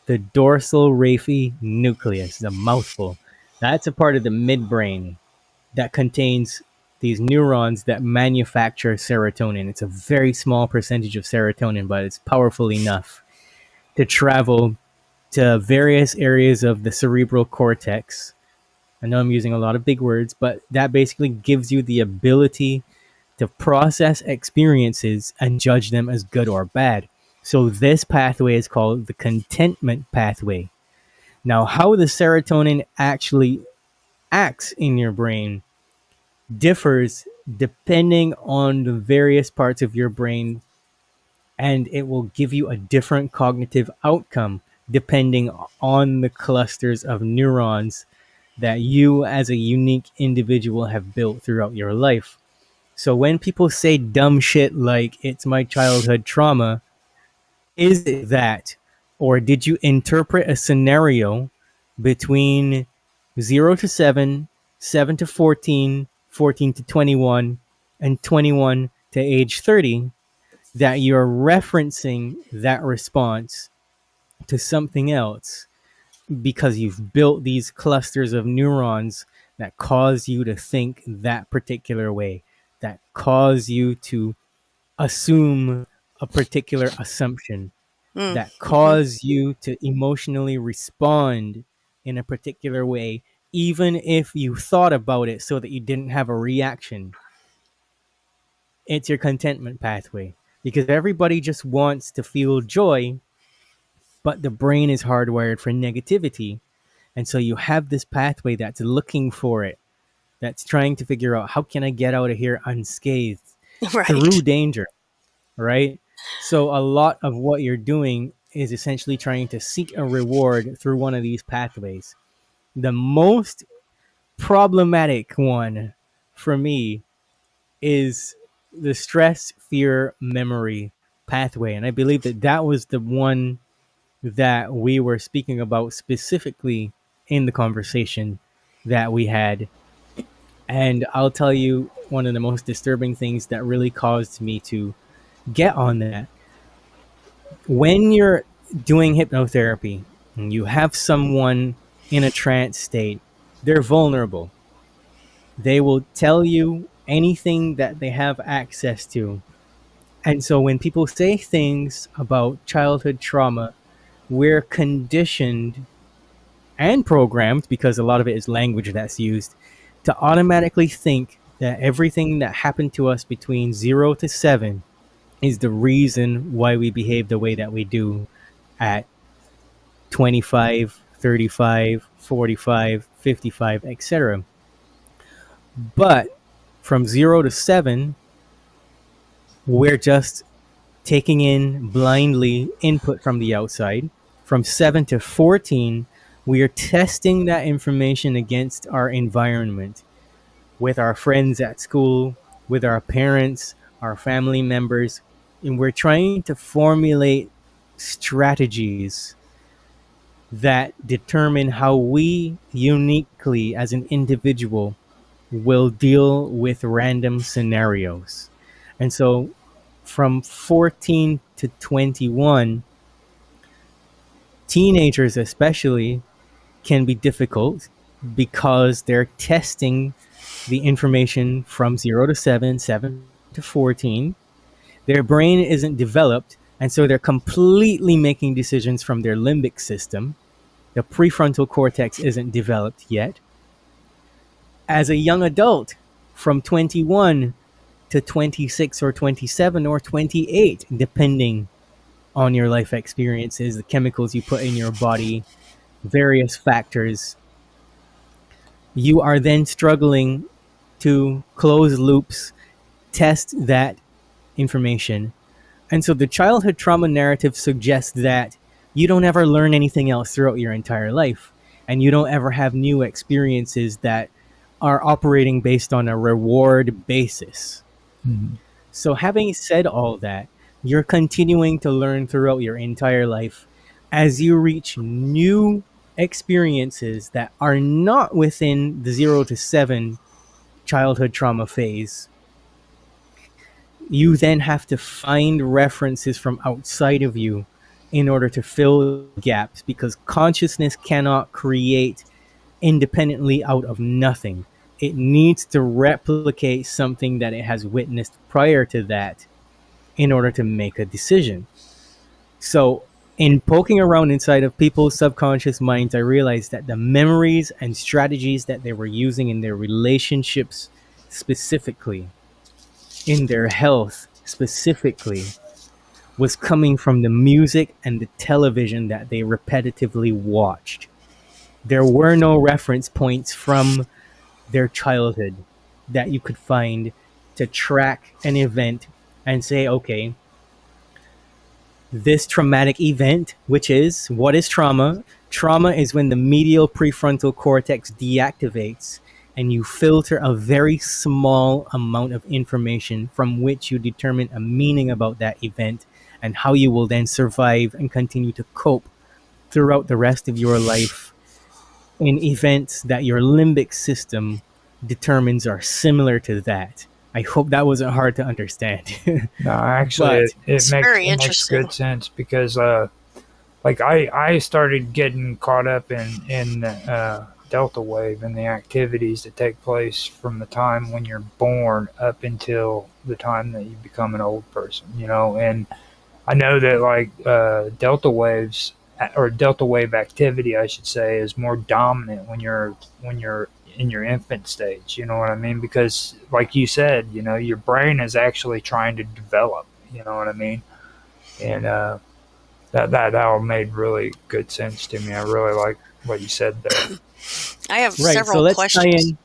the dorsal raphe nucleus, the mouthful. That's a part of the midbrain that contains these neurons that manufacture serotonin. It's a very small percentage of serotonin, but it's powerful enough to travel to various areas of the cerebral cortex. I know I'm using a lot of big words, but that basically gives you the ability to process experiences and judge them as good or bad. So this pathway is called the contentment pathway. Now, how the serotonin actually acts in your brain differs depending on the various parts of your brain, and it will give you a different cognitive outcome depending on the clusters of neurons that you as a unique individual have built throughout your life. So when people say dumb shit like it's my childhood trauma, is it that? Or did you interpret a scenario between 0 to 7, 7 to 14, 14 to 21, and 21 to age 30 that you're referencing that response to something else because you've built these clusters of neurons that cause you to think that particular way, that cause you to assume a particular assumption, Mm. that Mm-hmm. cause you to emotionally respond in a particular way, even if you thought about it so that you didn't have a reaction. It's your contentment pathway because everybody just wants to feel joy, but the brain is hardwired for negativity. And so you have this pathway that's looking for it, that's trying to figure out how can I get out of here unscathed through Right. danger, right? So a lot of what you're doing is essentially trying to seek a reward through one of these pathways. The most problematic one for me is the stress, fear, memory pathway. And I believe that that was the one that we were speaking about specifically in the conversation that we had. And I'll tell you one of the most disturbing things that really caused me to get on that. When you're doing hypnotherapy and you have someone in a trance state, they're vulnerable. They will tell you anything that they have access to. And so when people say things about childhood trauma, we're conditioned and programmed, because a lot of it is language that's used, to automatically think that everything that happened to us between 0 to 7 is the reason why we behave the way that we do at 25, 35, 45, 55, etc. But from 0 to 7, we're just taking in blindly input from the outside. From 7 to 14, we are testing that information against our environment, with our friends at school, with our parents, our family members, and we're trying to formulate strategies that determine how we uniquely as an individual will deal with random scenarios. And so from 14 to 21, teenagers especially can be difficult because they're testing the information from 0 to 7, 7 to 14. Their brain isn't developed, and so they're completely making decisions from their limbic system. The prefrontal cortex isn't developed yet. As a young adult, from 21 to 26 or 27 or 28, depending on your life experiences, the chemicals you put in your body, various factors, you are then struggling to close loops, test that information. And so the childhood trauma narrative suggests that you don't ever learn anything else throughout your entire life, and you don't ever have new experiences that are operating based on a reward basis. Mhm. So having said all that, you're continuing to learn throughout your entire life as you reach new experiences that are not within the 0 to 7 childhood trauma phase. You then have to find references from outside of you in order to fill gaps, because consciousness cannot create independently out of nothing. It needs to replicate something that it has witnessed prior to that in order to make a decision. So, in poking around inside of people's subconscious minds, I realized that the memories and strategies that they were using in their relationships, specifically, in their health, specifically, was coming from the music and the television that they repetitively watched. There were no reference points from their childhood that you could find to track an event and say, okay, this traumatic event, which is what is trauma? Trauma is when the medial prefrontal cortex deactivates and you filter a very small amount of information from which you determine a meaning about that event and how you will then survive and continue to cope throughout the rest of your life in events that your limbic system determines are similar to that. I hope that wasn't hard to understand. No, actually, But it It's very makes interesting. good sense because, like, I started getting caught up in delta wave and the activities that take place from the time when you're born up until the time that you become an old person. And I know that like delta waves or delta wave activity, I should say, is more dominant when you're in your infant stage. You know what I mean? Because like you said, your brain is actually trying to develop. You know what I mean? And that all made really good sense to me. I really what you said there. I have Right. So several let's tie questions. in.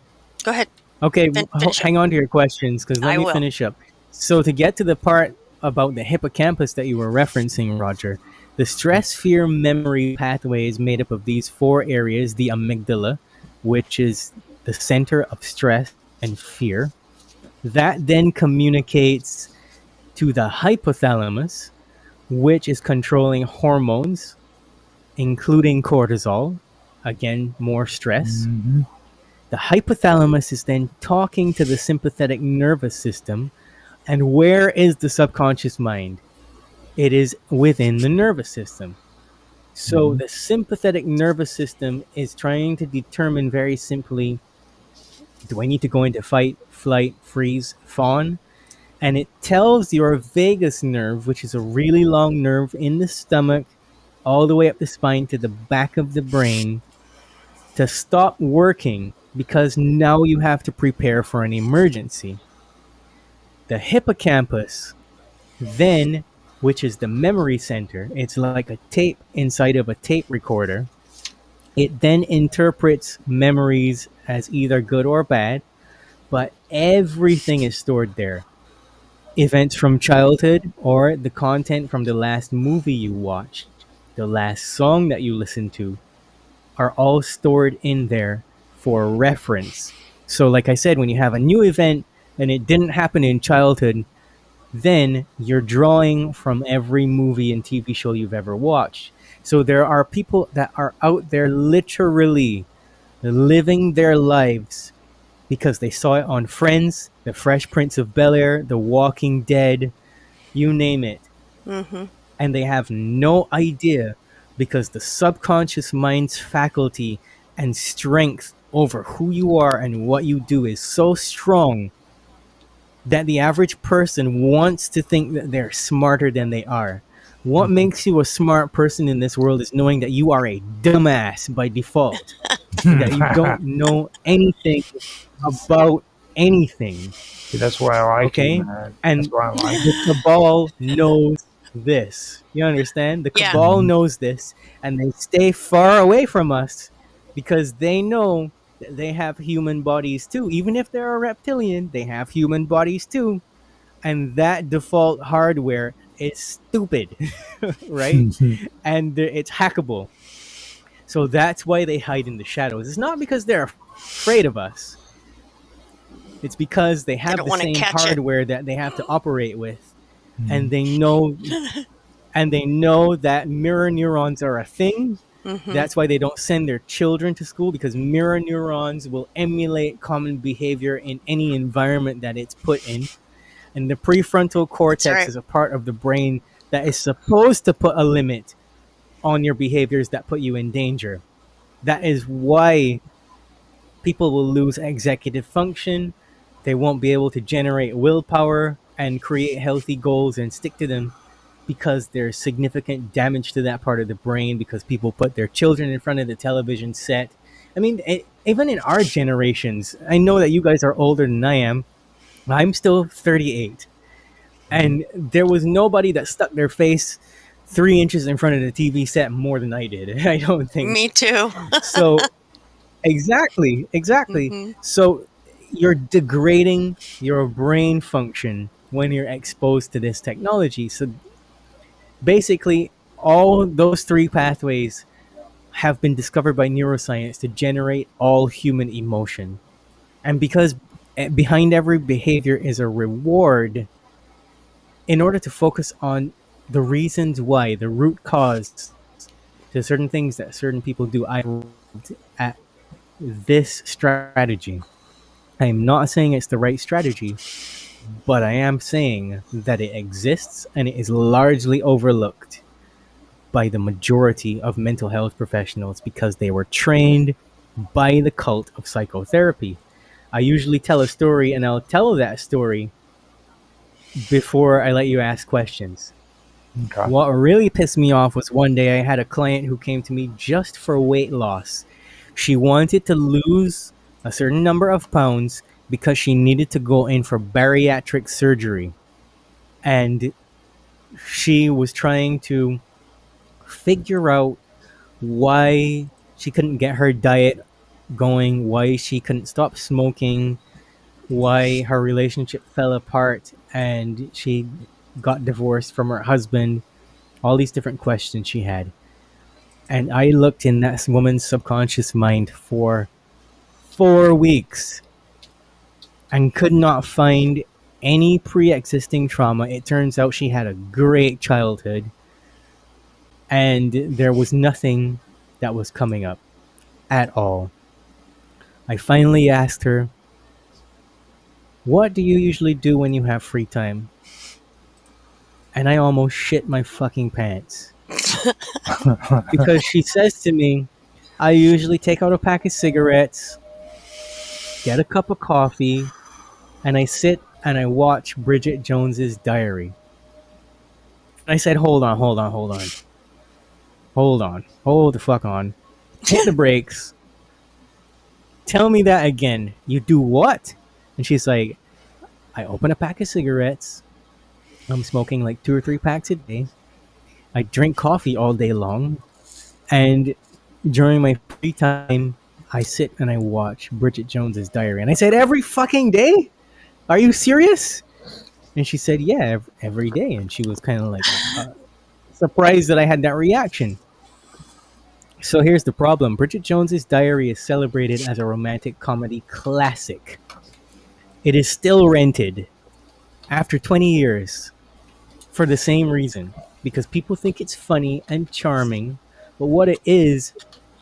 Go ahead. Okay, Finish up. hang on to your questions because let I me will. finish up. So to get to the part about the hippocampus that you were referencing, Roger, the stress fear memory pathway is made up of these four areas: the amygdala, which is the center of stress and fear. That then communicates to the hypothalamus, which is controlling hormones, including cortisol. Again, more stress. Mm-hmm. The hypothalamus is then talking to the sympathetic nervous system. And where is the subconscious mind? It is within the nervous system. So Mm-hmm. the sympathetic nervous system is trying to determine very simply, do I need to go into fight, flight, freeze, fawn? And it tells your vagus nerve, which is a really long nerve in the stomach, all the way up the spine to the back of the brain, to stop working because now you have to prepare for an emergency. The hippocampus, then, which is the memory center, it's like a tape inside of a tape recorder. It then interprets memories as either good or bad, but everything is stored there. Events from childhood or the content from the last movie you watched, the last song that you listened to, are all stored in there for reference. So, like I said, when you have a new event and it didn't happen in childhood, then you're drawing from every movie and TV show you've ever watched. So, there are people that are out there literally living their lives because they saw it on Friends, The Fresh Prince of Bel Air, The Walking Dead, you name it. Mm-hmm. And they have no idea because the subconscious mind's faculty and strength over who you are and what you do is so strong that the average person wants to think that they're smarter than they are. What makes you a smart person in this world is knowing that you are a dumbass by default, that you don't know anything about anything. See, that's why I like Okay? you, man. And That's why I like the cabal knows this. You understand? The Yeah. cabal knows this, and they stay far away from us because they know that they have human bodies too. Even if they're a reptilian, they have human bodies too. And that default hardware is stupid, right? you. And it's hackable. So that's why they hide in the shadows. It's not because they're afraid of us. It's because they have don't the wanna same catch it. hardware that they have to operate with, and they know that mirror neurons are a thing. Mm-hmm. That's why they don't send their children to school, because mirror neurons will emulate common behavior in any environment that it's put in. And the prefrontal cortex right. is a part of the brain that is supposed to put a limit on your behaviors that put you in danger. That is why people will lose executive function. They won't be able to generate willpower and create healthy goals and stick to them because there's significant damage to that part of the brain because people put their children in front of the television set. I mean, even in our generations, I know that you guys are older than I am. I'm still 38. And there was nobody that stuck their face 3 inches in front of the TV set more than I did. I don't think. Me too. So, exactly. Mhm. So, you're degrading your brain function when you're exposed to this technology. So, basically, all those three pathways have been discovered by neuroscience to generate all human emotion. And because behind every behavior is a reward, in order to focus on the reasons why, the root cause to certain things that certain people do, I arrived at this strategy. I am not saying it's the right strategy, but I am saying that it exists and it is largely overlooked by the majority of mental health professionals because they were trained by the cult of psychotherapy. I usually tell a story, and I'll tell that story before I let you ask questions. Okay. What really pissed me off was one day I had a client who came to me just for weight loss. She wanted to lose a certain number of pounds because she needed to go in for bariatric surgery. And she was trying to figure out why she couldn't get her diet going, why she couldn't stop smoking, why her relationship fell apart and she got divorced from her husband, all these different questions she had. And I looked in that woman's subconscious mind for 4 weeks and could not find any pre existing trauma. It turns out she had a great childhood and there was nothing that was coming up at all. I finally asked her, "What do you usually do when you have free time?" And I almost shit my fucking pants. Because she says to me, "I usually take out a pack of cigarettes, get a cup of coffee, and I sit and I watch Bridget Jones's Diary." And I said, "Hold on, hold on, hold on. Hold on. Hold the fuck on. Hit the brakes. Tell me that again. You do what?" And she's like, "I open a pack of cigarettes. I'm smoking like 2 or 3 packs a day. I drink coffee all day long. And during my free time, I sit and I watch Bridget Jones's Diary." And I said, "Every fucking day? Are you serious?" And she said, "Yeah, every day." And she was kind of like surprised that I had that reaction. So here's the problem. Bridget Jones's Diary is celebrated as a romantic comedy classic. It is still rented after 20 years for the same reason, because people think it's funny and charming, but what it is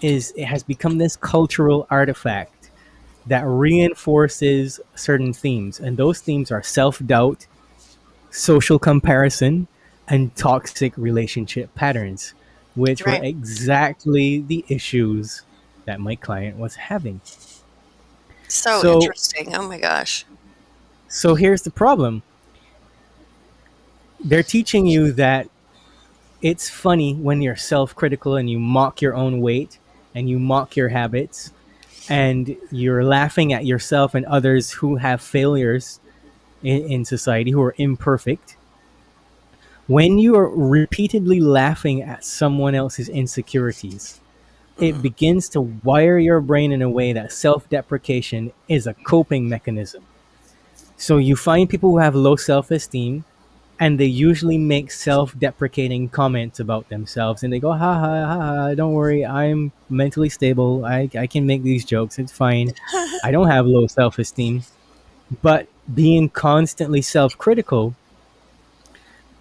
it has become this cultural artifact that reinforces certain themes, and those themes are self-doubt, social comparison, and toxic relationship patterns, which were Right. exactly the issues that my client was having. So So interesting. Oh my gosh. so here's the problem. They're teaching you that it's funny when you're self-critical and you mock your own weight and you mock your habits and you're laughing at yourself and others who have failures in society, who are imperfect. When you are repeatedly laughing at someone else's insecurities, it begins to wire your brain in a way that self-deprecation is a coping mechanism. So you find people who have low self-esteem, and they usually make self-deprecating comments about themselves, and they go, "Ha ha ha ha, don't worry, I'm mentally stable, I can make these jokes, it's fine, I don't have low self-esteem." But being constantly self-critical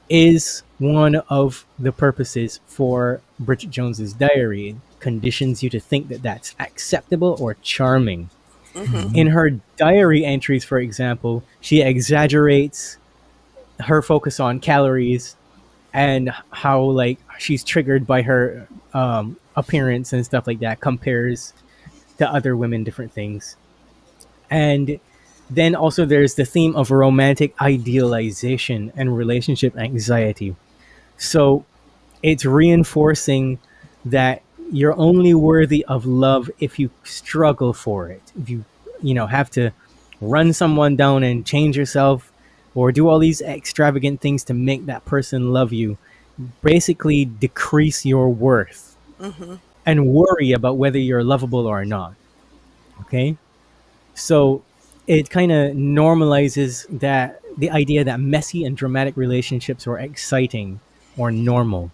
is one of the purposes for Bridget Jones's Diary. It conditions you to think that that's acceptable or charming. In her diary entries, for example, she exaggerates her focus on calories and how like she's triggered by her appearance and stuff like that, compares to other women different things. And then also there's the theme of romantic idealization and relationship anxiety. So it's reinforcing that you're only worthy of love if you struggle for it, if you have to run someone down and change yourself or do all these extravagant things to make that person love you. Basically decrease your worth and worry about whether you're lovable or not. Okay? So it kind of normalizes that the idea that messy and dramatic relationships are exciting or normal.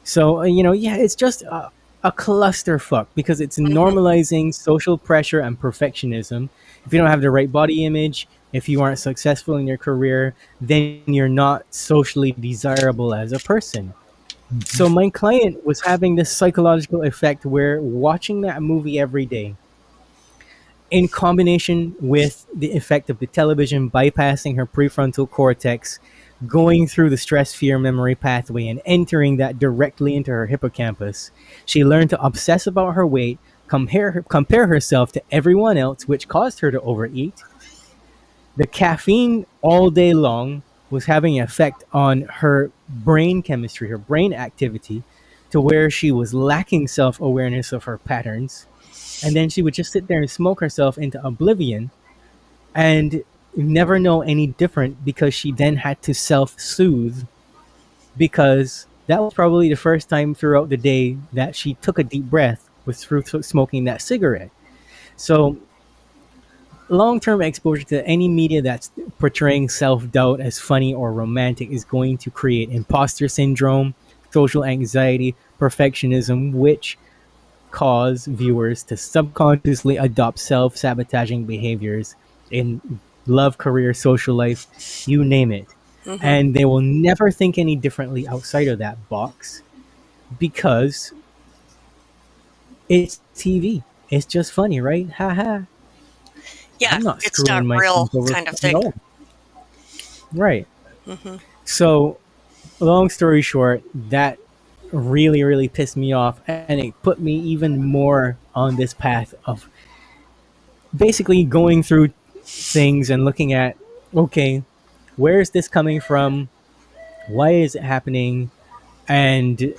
So yeah, it's just a clusterfuck because it's normalizing social pressure and perfectionism. If you don't have the right body image, if you aren't successful in your career, then you're not socially desirable as a person. So my client was having this psychological effect where watching that movie every day, in combination with the effect of the television bypassing her prefrontal cortex, going through the stress fear memory pathway and entering that directly into her hippocampus, she learned to obsess about her weight, compare herself to everyone else, which caused her to overeat. The caffeine all day long was having an effect on her brain chemistry, her brain activity, to where she was lacking self-awareness of her patterns. And then she would just sit there and smoke herself into oblivion and never know any different, because she then had to self-soothe, because that was probably the first time throughout the day that she took a deep breath was through smoking that cigarette. So long-term exposure to any media that's portraying self-doubt as funny or romantic is going to create imposter syndrome, social anxiety, perfectionism, which cause viewers to subconsciously adopt self-sabotaging behaviors in love, career, social life, you name it. Hmm. And they will never think any differently outside of that box because it's TV. It's just funny, right? Haha. Yeah, I'm not it's not screwing myself real over kind of at thing. all. Right. Hmm. So, long story short, that really, really pissed me off, and it put me even more on this path of basically going through things and looking at, okay, where is this coming from? Why is it happening? And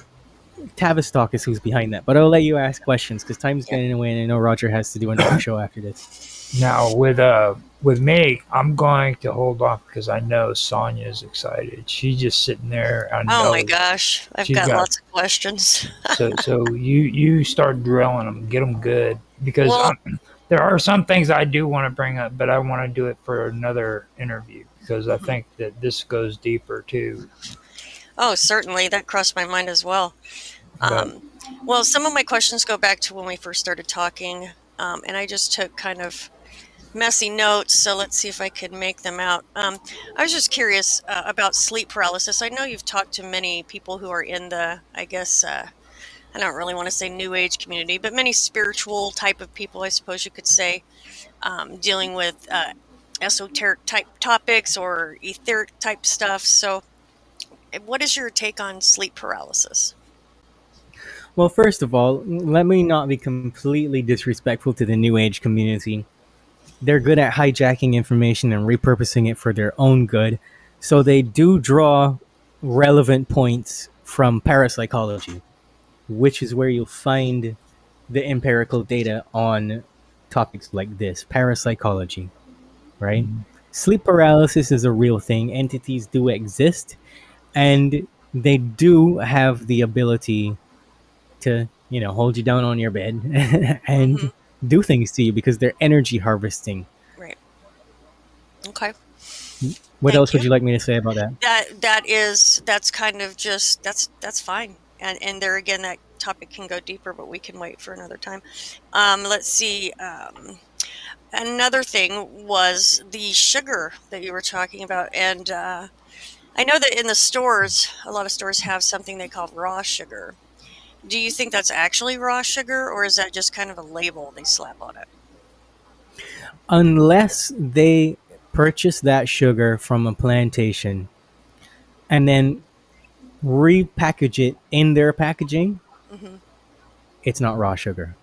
Tavistock is who's behind that. But I'll let you ask questions because time's Yeah. getting away, and I know Roger has to do another show after this. Now with me, I'm going to hold off because I know Sonya's excited. She's just sitting there. I Oh my know gosh, I've she's got got. lots of questions. So you start drilling them, get them good because Well, there are some things I do want to bring up, but I want to do it for another interview because I mhm. think that this goes deeper too. Oh, certainly that crossed my mind as well. But Um, well, some of my questions go back to when we first started talking, and I just took kind of messy notes. So let's see if I can make them out. I was just curious about sleep paralysis. I know you've talked to many people who are in the, I guess, I don't really want to say new age community, but many spiritual type of people, I suppose you could say, dealing with esoteric type topics or etheric type stuff. So, what is your take on sleep paralysis? Well, first of all, let me not be completely disrespectful to the New Age community. They're good at hijacking information and repurposing it for their own good. So they do draw relevant points from parapsychology, which is where you'll find the empirical data on topics like this parapsychology, right? mhm. Sleep paralysis is a real thing. Entities do exist, and they do have the ability to, hold you down on your bed Hmm. and do things to you because they're energy harvesting. Right. Okay. What Thank else would you. you like me to say about that? That's kind of just that's fine. And there again, that topic can go deeper, but we can wait for another time. Let's see. Another thing was the sugar that you were talking about, and I know that in the stores, a lot of stores have something they call raw sugar. Do you think that's actually raw sugar, or is that just kind of a label they slap on it? Unless they purchase that sugar from a plantation and then repackage it in their packaging, Hmm. it's not raw sugar.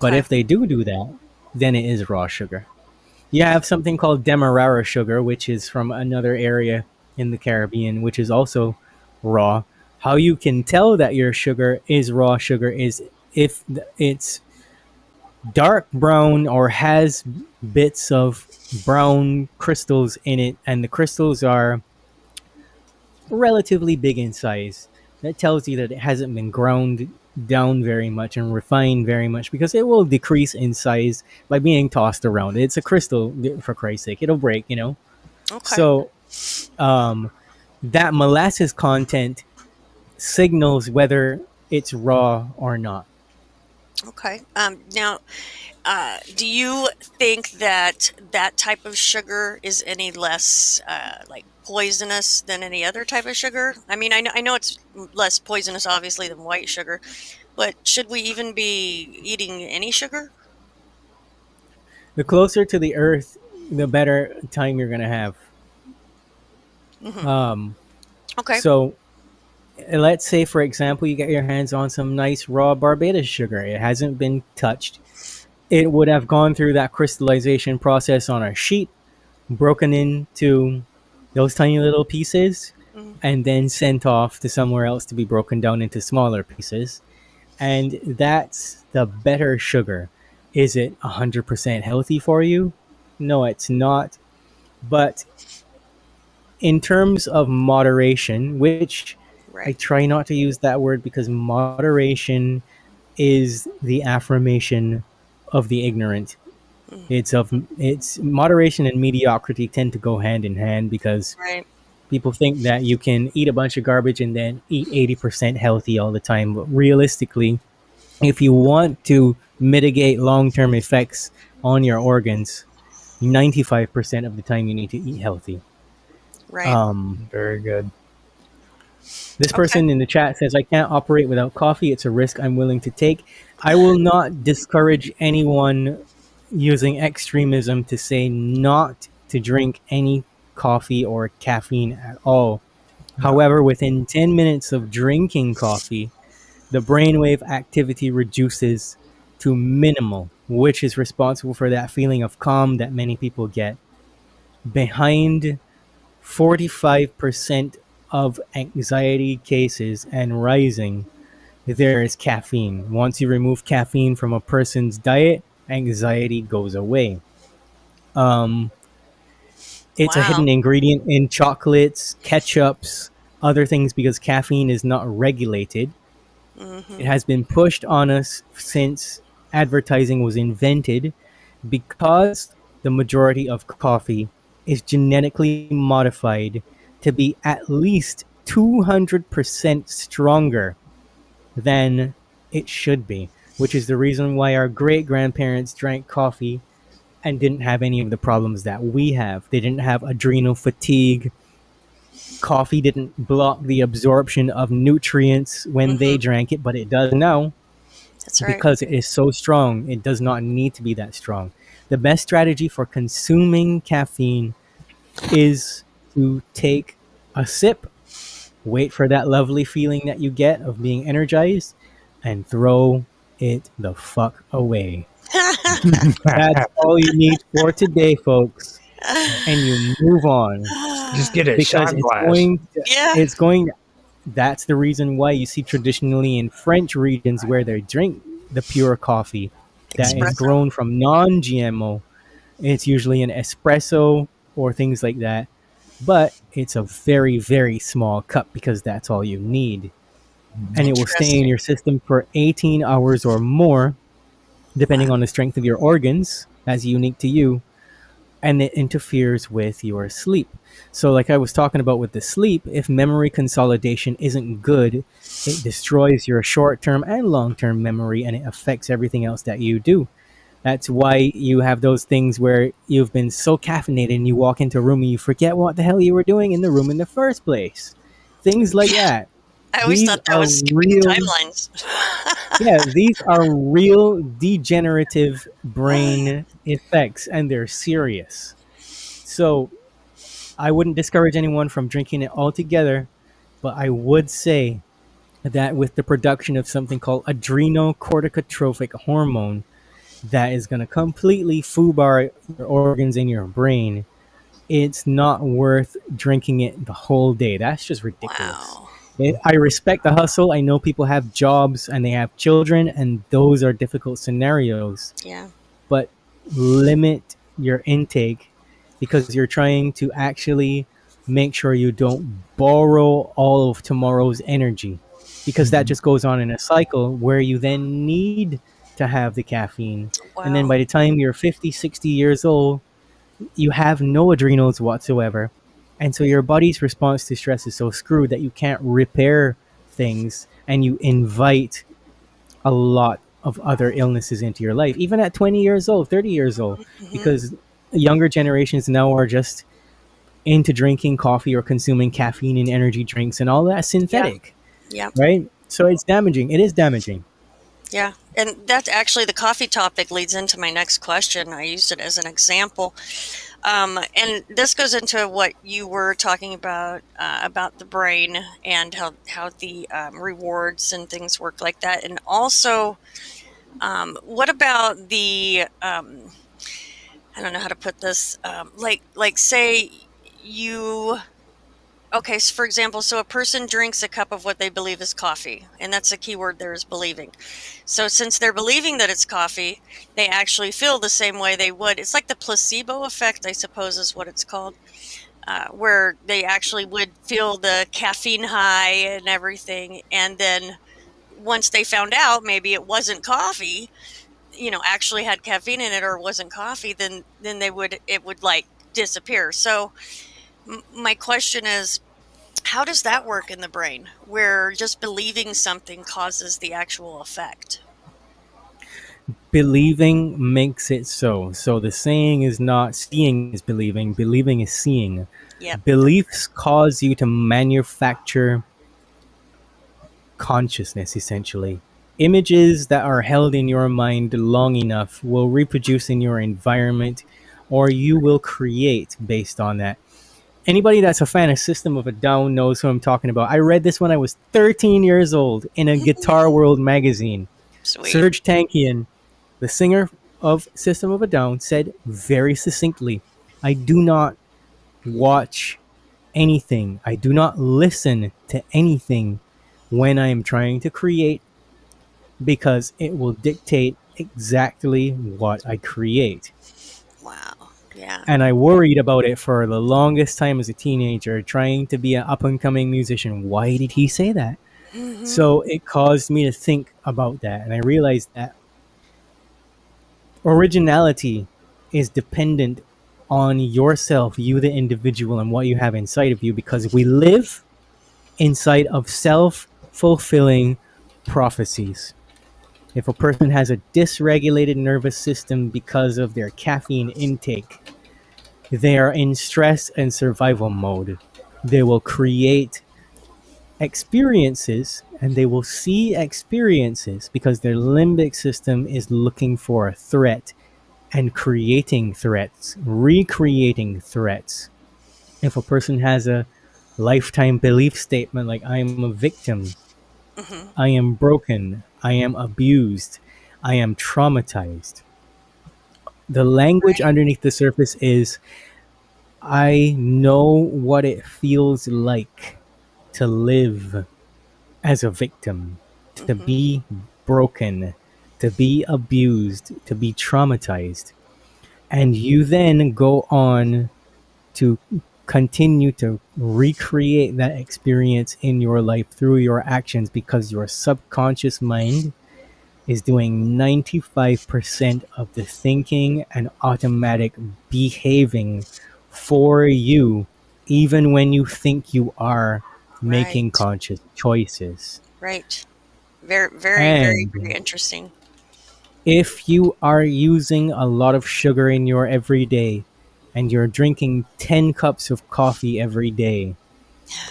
But Okay. if they do that, then it is raw sugar. You have something called demerara sugar, which is from another area in the Caribbean, which is also raw. How you can tell that your sugar is raw sugar is if it's dark brown or has bits of brown crystals in it, and the crystals are relatively big in size. That tells you that it hasn't been ground down very much and refined very much because it will decrease in size by being tossed around. It's a crystal, for Christ's sake. It'll break, you know? Okay. So, um, that molasses content signals whether it's raw or not. Okay. Now, do you think that that type of sugar is any less like poisonous than any other type of sugar? I mean, I know it's less poisonous, obviously, than white sugar, but should we even be eating any sugar? The closer to the earth, the better time you're going to have. Hmm. Um, Okay. so, let's say, for example, you get your hands on some nice raw Barbados sugar. It hasn't been touched. It would have gone through that crystallization process on a sheet, broken into those tiny little pieces, Hmm. and then sent off to somewhere else to be broken down into smaller pieces. And that's the better sugar. Is it 100% healthy for you? No, it's not. But in terms of moderation, which I Right. try not to use that word because moderation is the affirmation of the ignorant. Mm, It's moderation and mediocrity tend to go hand in hand because right. people think that you can eat a bunch of garbage and then eat 80% healthy all the time. But realistically, if you want to mitigate long-term effects on your organs, 95% of the time you need to eat healthy. Right. Um, Very good. this Okay. person in the chat says, I can't operate without coffee. It's a risk I'm willing to take. I will not discourage anyone using extremism to say not to drink any coffee or caffeine at all. No. However, within 10 minutes of drinking coffee, the brainwave activity reduces to minimal, which is responsible for that feeling of calm that many people get. Behind 45% of anxiety cases and rising, there is caffeine. Once you remove caffeine from a person's diet, anxiety goes away. Um, it's a Wow. hidden ingredient in chocolates, ketchups, other things because caffeine is not regulated. It Hmm. has been pushed on us since advertising was invented because the majority of coffee is genetically modified to be at least 200% stronger than it should be, which is the reason why our great grandparents drank coffee and didn't have any of the problems that we have. They didn't have adrenal fatigue. Coffee didn't block the absorption of nutrients when they Hmm. drank it, but it does now That's right. because it is so strong. It does not need to be that strong. The best strategy for consuming caffeine is to take a sip, wait for that lovely feeling that you get of being energized, and throw it the fuck away. That's all you need for today, folks. And you move on Just get a because shot glass. Yeah. it's going that's the reason why you see traditionally in French regions where they drink the pure coffee that is Espresso. grown from non-GMO. It's usually an espresso or things like that, but it's a very, very small cup because that's all you need. And it will stay in Interesting. your system for 18 hours or more, Wow. depending on the strength of your organs. That's unique to you, and it interferes with your sleep. So, like I was talking about with the sleep, if memory consolidation isn't good, it destroys your short term and long term memory and it affects everything else that you do. That's why you have those things where you've been so caffeinated and you walk into a room and you forget what the hell you were doing in the room in the first place. Things like Yeah. that. I always These thought that are was skipping real, timelines. yeah, these are real degenerative brain effects and they're serious. So I wouldn't discourage anyone from drinking it altogether, but I would say that with the production of something called adrenocorticotropic hormone that is going to completely foobar your organs in your brain, it's not worth drinking it the whole day. That's just ridiculous. Wow. I respect the hustle. I know people have jobs and they have children, and those are difficult scenarios, Yeah. but limit your intake because you're trying to actually make sure you don't borrow all of tomorrow's energy because that just goes on in a cycle where you then need to have the caffeine, and then Wow. by the time you're 50, 60 years old you have no adrenals whatsoever, and so your body's response to stress is so screwed that you can't repair things, and you invite a lot of other illnesses into your life, even at 20 years old, 30 years old, Hmm. because younger generations now are just into drinking coffee or consuming caffeine and energy drinks and all that Yeah. synthetic, Yeah. right? So it's damaging. It is damaging. Yeah. And that's actually the coffee topic leads into my next question. I used it as an example. And this goes into what you were talking about the brain and how the rewards and things work like that. And also, what about the I don't know how to put this. Like say you okay. So for example, so a person drinks a cup of what they believe is coffee, and that's the key word there is believing. So since they're believing that it's coffee, they actually feel the same way they would. It's like the placebo effect, I suppose, is what it's called, where they actually would feel the caffeine high and everything, and then once they found out maybe it wasn't coffee, actually had caffeine in it or wasn't coffee, then it would like disappear. So my question is, how does that work in the brain where just believing something causes the actual effect? Believing makes it so. So the saying is not seeing is believing, believing is seeing. Yep. Beliefs cause you to manufacture consciousness, essentially. Images that are held in your mind long enough will reproduce in your environment, or you will create based on that. Anybody that's a fan of System of a Down knows who I'm talking about. I read this when I was 13 years old in a Guitar World magazine. Sweet. Serge Tankian, the singer of System of a Down, said very succinctly, I do not watch anything, I do not listen to anything when I am trying to create, because it will dictate exactly what I create. Wow. Yeah. And I worried about it for the longest time as a teenager, trying to be an up and coming musician. Why did he say that? Mhm. So it caused me to think about that. And I realized that originality is dependent on yourself, you, the individual, and what you have inside of you, because we live inside of self fulfilling prophecies. If a person has a dysregulated nervous system because of their caffeine intake, they are in stress and survival mode. They will create experiences and they will see experiences because their limbic system is looking for a threat and creating threats, recreating threats. If a person has a lifetime belief statement like, I am a victim, Mhm. I am broken, I am abused, I am traumatized, the language Right. underneath the surface is, I know what it feels like to live as a victim, to Mhm. be broken, to be abused, to be traumatized. And you then go on to continue to recreate that experience in your life through your actions, because your subconscious mind is doing 95% of the thinking and automatic behaving for you, even when you think you are making Right. conscious choices. Right. Very, very, very, very And interesting. if you are using a lot of sugar in your everyday and you're drinking 10 cups of coffee every day,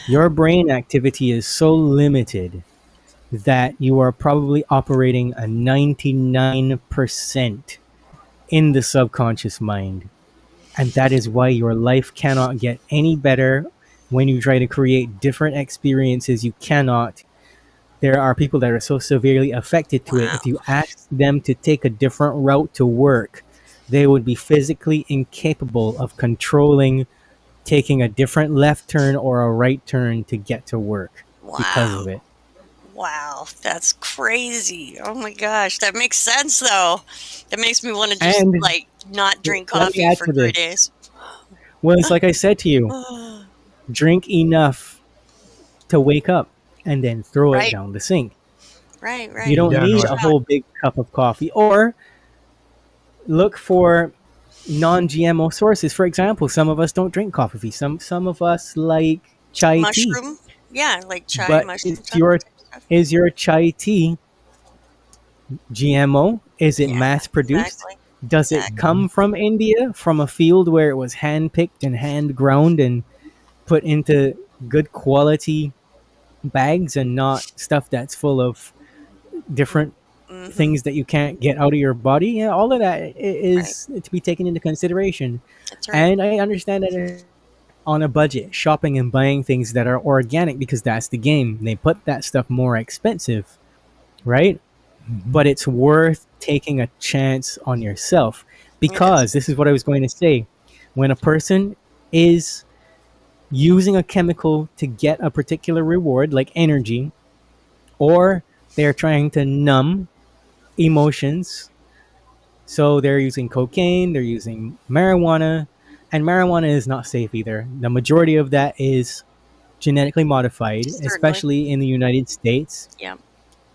your brain activity is so limited that you are probably operating a 99% in the subconscious mind. And that is why your life cannot get any better. When you try to create different experiences, you cannot. There are people that are so severely affected to it. Wow. If you ask them to take a different route to work, they would be physically incapable of controlling taking a different left turn or a right turn to get to work because Wow. of it. Wow. That's crazy. Oh my gosh. That makes sense though. That makes me want to just And like not drink let me coffee add for to 3 days. this. Well, it's like I said to you, drink enough to wake up and then throw it Right. down the sink. Right. You Right. Be don't One done need with a it. shot. whole big cup of coffee. Or look for non-GMO sources. For example, some of us don't drink coffee. Some of us like chai tea. Mushroom. Yeah, like chai But mushroom type stuff. is your chai tea GMO? Is it Yeah. mass produced? Exactly. Does it Exactly. Mhm. come from India, from a field where it was hand picked and hand ground and put into good quality bags, and not stuff that's full of different Mm-hmm. things that you can't get out of your body? Yeah, all of that Right. is to be taken into consideration. That's right. And I understand that on a budget, shopping and buying things that are organic, because that's the game. They put that stuff more expensive, right? Mhm. But it's worth taking a chance on yourself, It is. because this is what I was going to say. When a person is using a chemical to get a particular reward, like energy, or they're trying to numb emotions, so they're using cocaine, they're using marijuana, and marijuana is not safe either. The majority of that is genetically modified, Certainly. especially in the United States. Yeah.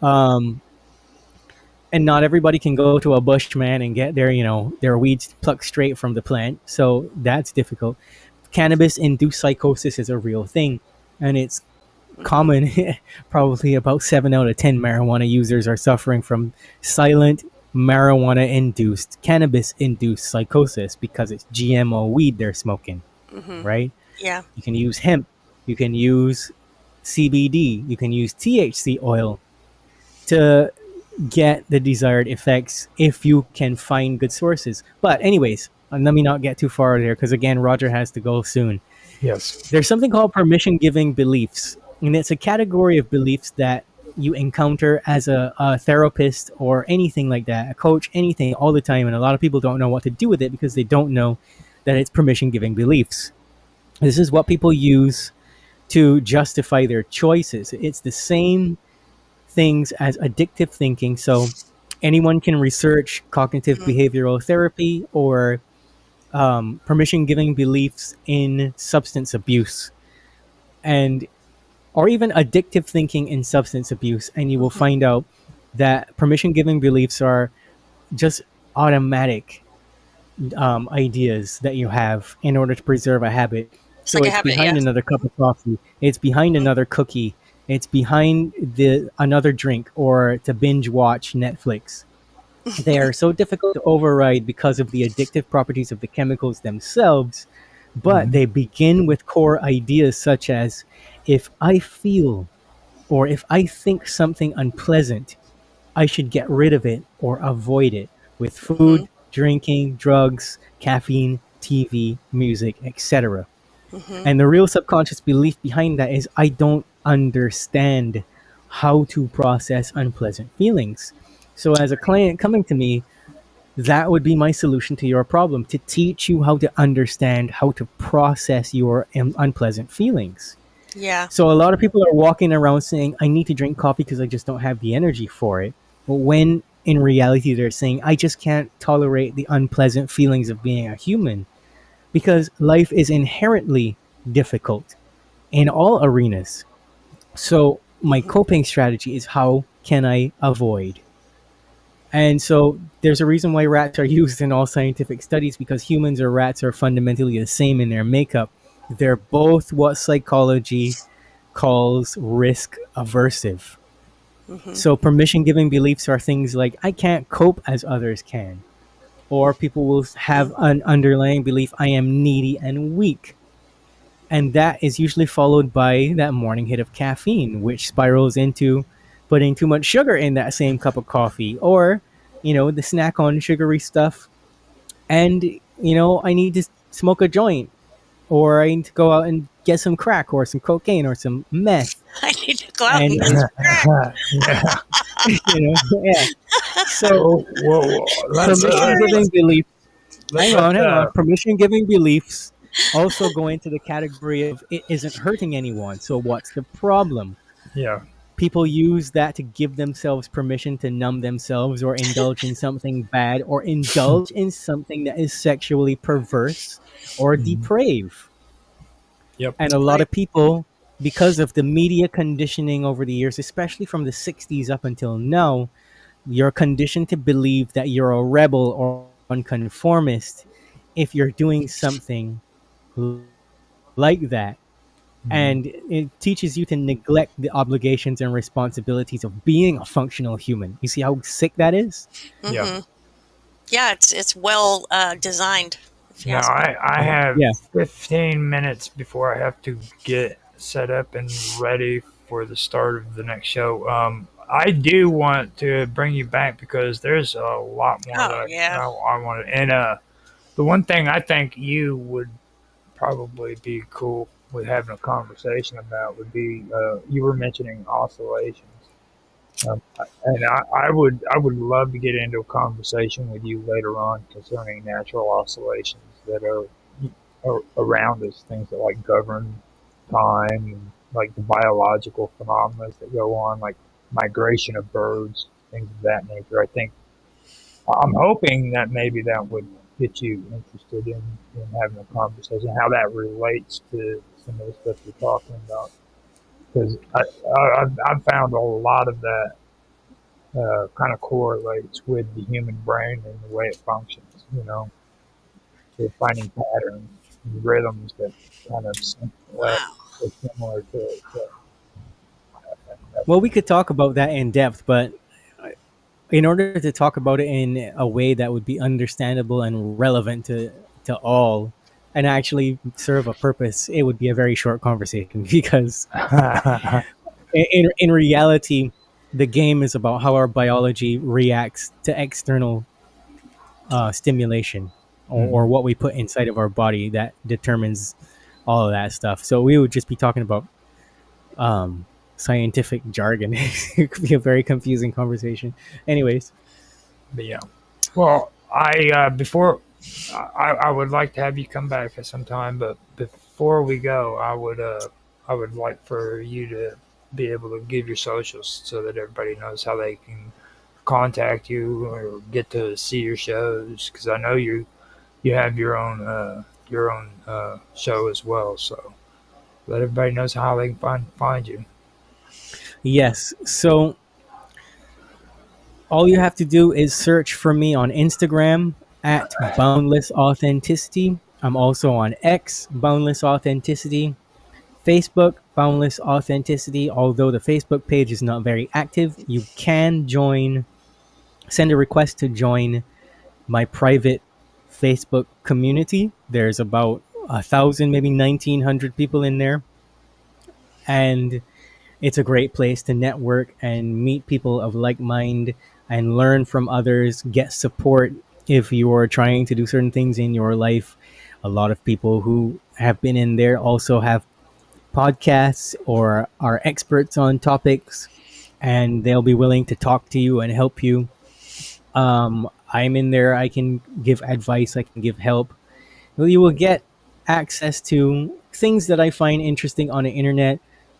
Um, and not everybody can go to a bushman and get their weeds plucked straight from the plant. So that's difficult. Cannabis induced psychosis is a real thing, and it's Hmm. common. Probably about 7 out of 10 marijuana users are suffering from silent marijuana induced, cannabis induced psychosis because it's GMO weed they're smoking, Hmm. right? Yeah. You can use hemp, you can use CBD, you can use THC oil to get the desired effects if you can find good sources. But, anyways, let me not get too far there because, again, Roger has to go soon. Yes. There's something called permission giving beliefs, and it's a category of beliefs that you encounter as a therapist or anything like that, a coach, anything all the time. And a lot of people don't know what to do with it because they don't know that it's permission giving beliefs. This is what people use to justify their choices. It's the same things as addictive thinking. So anyone can research cognitive Hmm. behavioral therapy or permission giving beliefs in substance abuse, and or even addictive thinking in substance abuse, and you will Hmm. find out that permission giving beliefs are just automatic ideas that you have in order to preserve a habit. It's So like a it's habit. Yeah. behind another cup of coffee, it's behind Hmm. another cookie, it's behind the another drink, or to binge watch Netflix. They are so difficult to override because of the addictive properties of the chemicals themselves, but Hmm. they begin with core ideas such as, if I feel or if I think something unpleasant, I should get rid of it or avoid it with Hmm. food, drinking, drugs, caffeine, TV, music, etc. Hmm. And the real subconscious belief behind that is, I don't understand how to process unpleasant feelings. So, as a client coming to me, that would be my solution to your problem, to teach you how to understand how to process your unpleasant feelings. Yeah. So a lot of people are walking around saying, I need to drink coffee because I just don't have the energy for it. But when in reality, they're saying, I just can't tolerate the unpleasant feelings of being a human, because life is inherently difficult in all arenas. So my Hmm. coping strategy is, how can I avoid? And so there's a reason why rats are used in all scientific studies, because humans or rats are fundamentally the same in their makeup. They're both what psychology calls risk aversive. Hmm. So permission giving beliefs are things like, I can't cope as others can. Or people will have an underlying belief, I am needy and weak. And that is usually followed by that morning hit of caffeine, which spirals into putting too much sugar in that same cup of coffee, or, the snack on sugary stuff. And, I need to smoke a joint, or I need to go out and get some crack or some cocaine or some meth. I need to go out And, and get some crack. Yeah. yeah. So Well, let's permission giving beliefs, hang on. let Permission giving beliefs also go into the category of, it isn't hurting anyone. So what's the problem? yeah. People use that to give themselves permission to numb themselves or indulge in something bad or indulge in something that is sexually perverse or Mhm. depraved. Yep. And a lot Right. of people, because of the media conditioning over the years, especially from the 60s up until now, you're conditioned to believe that you're a rebel or nonconformist if you're doing something like that. Mhm. And it teaches you to neglect the obligations and responsibilities of being a functional human. You see how sick that is? Yeah. Hmm. Yeah. It's well designed, if you Now ask me. I have Yeah. 15 minutes before I have to get set up and ready for the start of the next show. I do want to bring you back because there's a lot more Oh that yeah. I wanted. And the one thing I think you would probably be cool with having a conversation about would be, you were mentioning oscillations. And I would love to get into a conversation with you later on concerning natural oscillations that are around us, things that like govern time and like the biological phenomena that go on, like migration of birds, things of that nature. I think I'm hoping that maybe that would get you interested in having a conversation, how that relates to some of the stuff you're talking about. Because I've found a lot of that kind of correlates with the human brain and the way it functions. You know, we're finding patterns and rhythms that kind of Wow. are similar to it. So that's Well, we could talk about that in depth, but in order to talk about it in a way that would be understandable and relevant to all and actually serve a purpose, it would be a very short conversation because in reality, the game is about how our biology reacts to external stimulation or what we put inside of our body that determines all of that stuff. So we would just be talking about um, scientific jargon. It could be a very confusing conversation. Anyways, But yeah. Well, I before I would like to have you come back at some time, but before we go, I would like for you to be able to give your socials so that everybody knows how they can contact you or get to see your shows because I know you have your own show as well. So let everybody knows how they can find you. yes. So all you have to do is search for me on Instagram at Boundless Authenticity. I'm also on X, Boundless Authenticity. Facebook, Boundless Authenticity. Although the Facebook page is not very active, you can send a request to join my private Facebook community. There's about 1,000, maybe 1,900 people in there. And it's a great place to network and meet people of like mind and learn from others, get support if you're trying to do certain things in your life. A lot of people who have been in there also have podcasts or are experts on topics, and they'll be willing to talk to you and help you. I'm in there. I can give advice. I can give help. Well, you will get access to things that I find interesting on the internet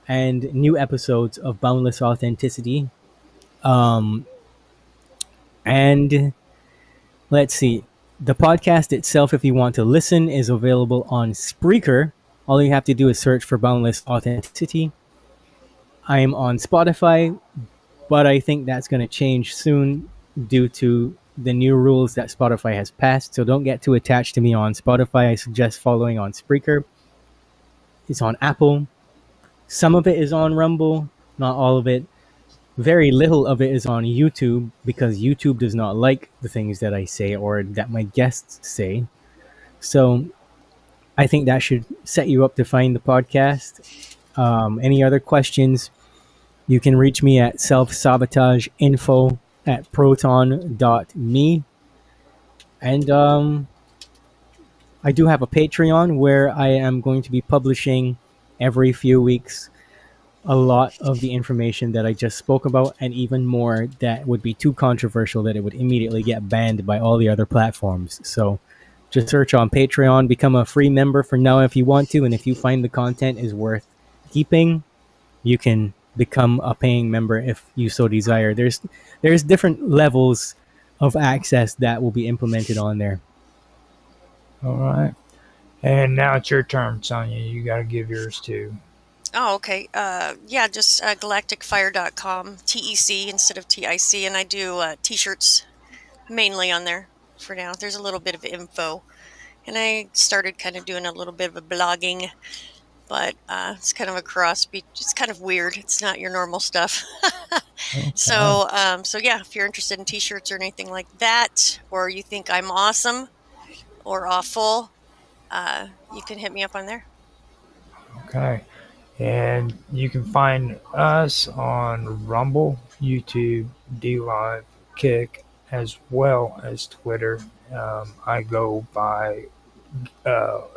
and new episodes of Boundless Authenticity. Um, and let's see. The podcast itself, if you want to listen, is available on Spreaker. All you have to do is search for Boundless Authenticity. I'm on Spotify, but I think that's going to change soon due to the new rules that Spotify has passed. So don't get too attached to me on Spotify. I suggest following on Spreaker. It's on Apple. Some of it is on Rumble, not all of it. Very little of it is on YouTube because YouTube does not like the things that I say or that my guests say. So I think that should set you up to find the podcast. Any other questions, you can reach me at selfsabotageinfo@proton.me. And I do have a Patreon where I am going to be publishing every few weeks a lot of the information that I just spoke about and even more that would be too controversial that it would immediately get banned by all the other platforms. So just search on Patreon, become a free member for now if you want to, and if you find the content is worth keeping, you can become a paying member if you so desire. There's different levels of access that will be implemented on there. All right. And now it's your turn, Sonia. You got to give yours too. Oh, okay. Yeah, just galacticfire.com, TEC instead of TIC. And I do t-shirts mainly on there for now. There's a little bit of info. And I started kind of doing a little bit of a blogging, but it's kind of a cross. It's kind of weird. It's not your normal stuff. Okay. So yeah, if you're interested in t-shirts or anything like that, or you think I'm awesome or awful, you can hit me up on there. Okay. And you can find us on Rumble, YouTube, DLive, Kick, as well as Twitter. I go by The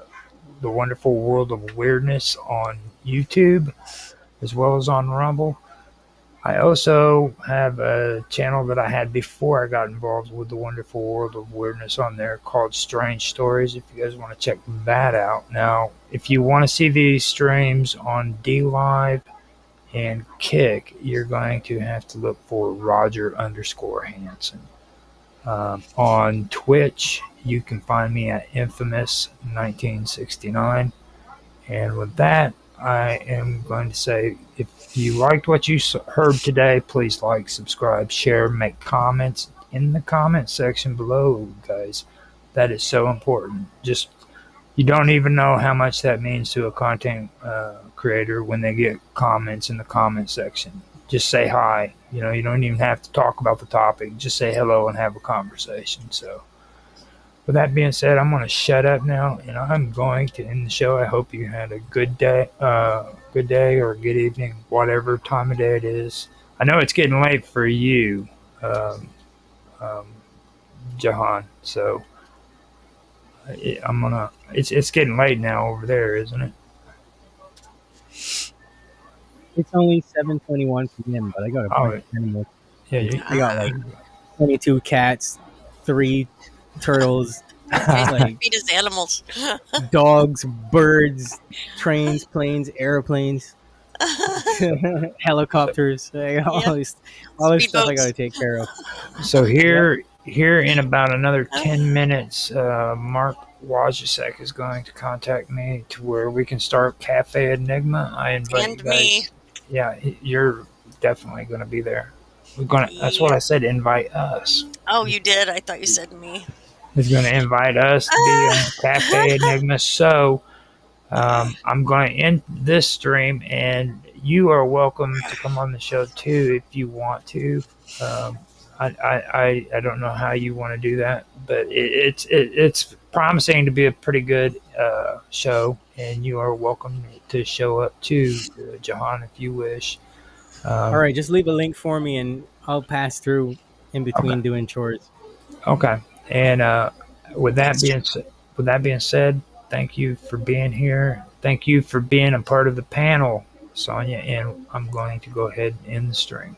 Wonderful World of Weirdness on YouTube, as well as on Rumble. I also have a channel that I had before I got involved with The Wonderful World of Weirdness on there called Strange Stories, if you guys want to check that out. Now, if you want to see these streams on DLive and Kick, you're going to have to look for Roger_Hanson. On Twitch, you can find me at Infamous1969. And with that, I am going to say, if you liked what you heard today, please like, subscribe, share, make comments in the comment section below, guys. That is so important. Just you don't even know how much that means to a content creator when they get comments in the comment section. Just say hi. You know, you don't even have to talk about the topic. Just say hello and have a conversation. So, with that being said, I'm going to shut up now, and I'm going to end the show. I hope you had a good day or good evening, whatever time of day it is. I know it's getting late for you, um, um, Jahan. So I'm gonna. It's getting late now over there, isn't it? It's only 7:21 p.m., but I got a bunch of animals. Yeah, I got like 22 cats, 3 turtles, like Feed his animals. dogs, birds, trains, planes, airplanes, helicopters. I got all this stuff I got to take care of. So here in about another 10 minutes, Mark Wojcicek is going to contact me to where we can start Cafe Enigma. I invite you guys. Me. Yeah, you're definitely going to be there. We're gonna. That's what I said. Invite us. Oh, you did? I thought you said me. He's going to invite us to be on Cafe Enigma. So I'm going to end this stream, and you are welcome to come on the show too if you want to. I don't know how you want to do that, but it's promising to be a pretty good show, and you are welcome to show up too, Jahan, if you wish. All right, just leave a link for me, and I'll pass through in between doing chores. Okay, and with that being said, thank you for being here. Thank you for being a part of the panel, Sonia, and I'm going to go ahead and end the stream.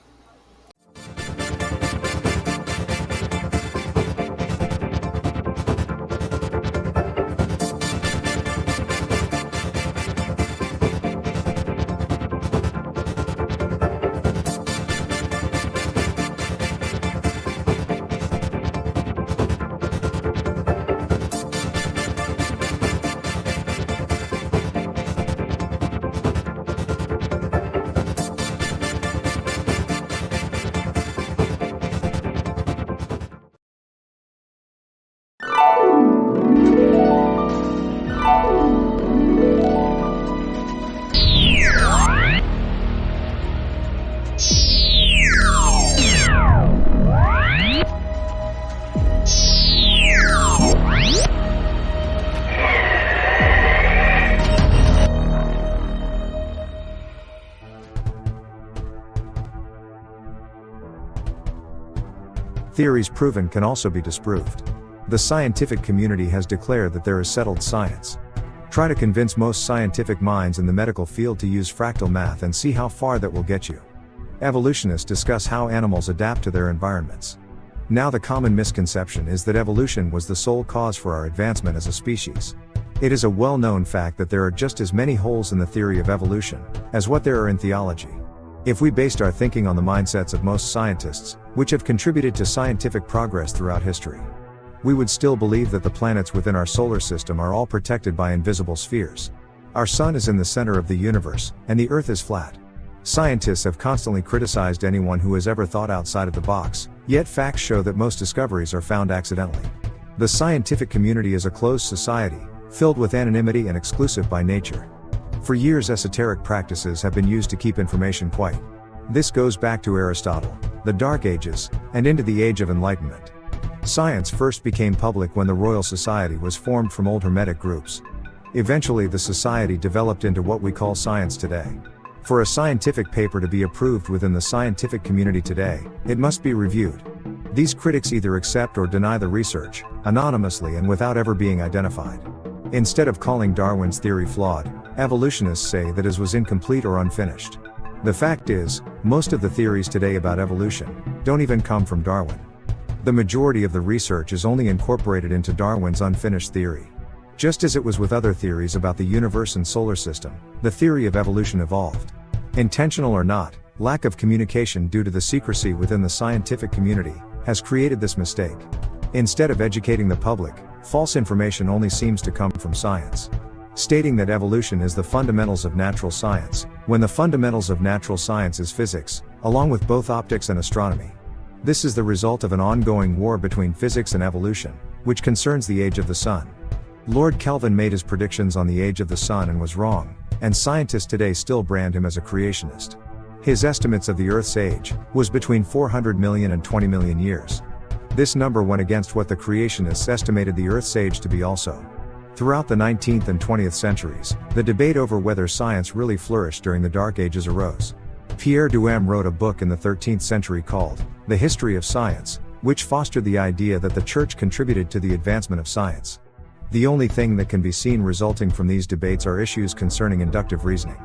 Theories proven can also be disproved. The scientific community has declared that there is settled science. Try to convince most scientific minds in the medical field to use fractal math and see how far that will get you. Evolutionists discuss how animals adapt to their environments. Now the common misconception is that evolution was the sole cause for our advancement as a species. It is a well-known fact that there are just as many holes in the theory of evolution as what there are in theology. If we based our thinking on the mindsets of most scientists, which have contributed to scientific progress throughout history, we would still believe that the planets within our solar system are all protected by invisible spheres. Our sun is in the center of the universe, and the Earth is flat. Scientists have constantly criticized anyone who has ever thought outside of the box, yet facts show that most discoveries are found accidentally. The scientific community is a closed society, filled with anonymity and exclusive by nature. For years, esoteric practices have been used to keep information quiet. This goes back to Aristotle, the Dark Ages, and into the Age of Enlightenment. Science first became public when the Royal Society was formed from old Hermetic groups. Eventually, the society developed into what we call science today. For a scientific paper to be approved within the scientific community today, it must be reviewed. These critics either accept or deny the research, anonymously and without ever being identified. Instead of calling Darwin's theory flawed, evolutionists say that it was incomplete or unfinished. The fact is, most of the theories today about evolution don't even come from Darwin. The majority of the research is only incorporated into Darwin's unfinished theory. Just as it was with other theories about the universe and solar system, the theory of evolution evolved. Intentional or not, lack of communication due to the secrecy within the scientific community has created this mistake. Instead of educating the public, false information only seems to come from science. stating that evolution is the fundamentals of natural science, when the fundamentals of natural science is physics, along with both optics and astronomy. This is the result of an ongoing war between physics and evolution, which concerns the age of the sun. Lord Kelvin made his predictions on the age of the sun and was wrong, and scientists today still brand him as a creationist. His estimates of the Earth's age was between 400 million and 20 million years. This number went against what the creationists estimated the Earth's age to be also. Throughout the 19th and 20th centuries, the debate over whether science really flourished during the Dark Ages arose. Pierre Duhem wrote a book in the 13th century called The History of Science, which fostered the idea that the Church contributed to the advancement of science. The only thing that can be seen resulting from these debates are issues concerning inductive reasoning.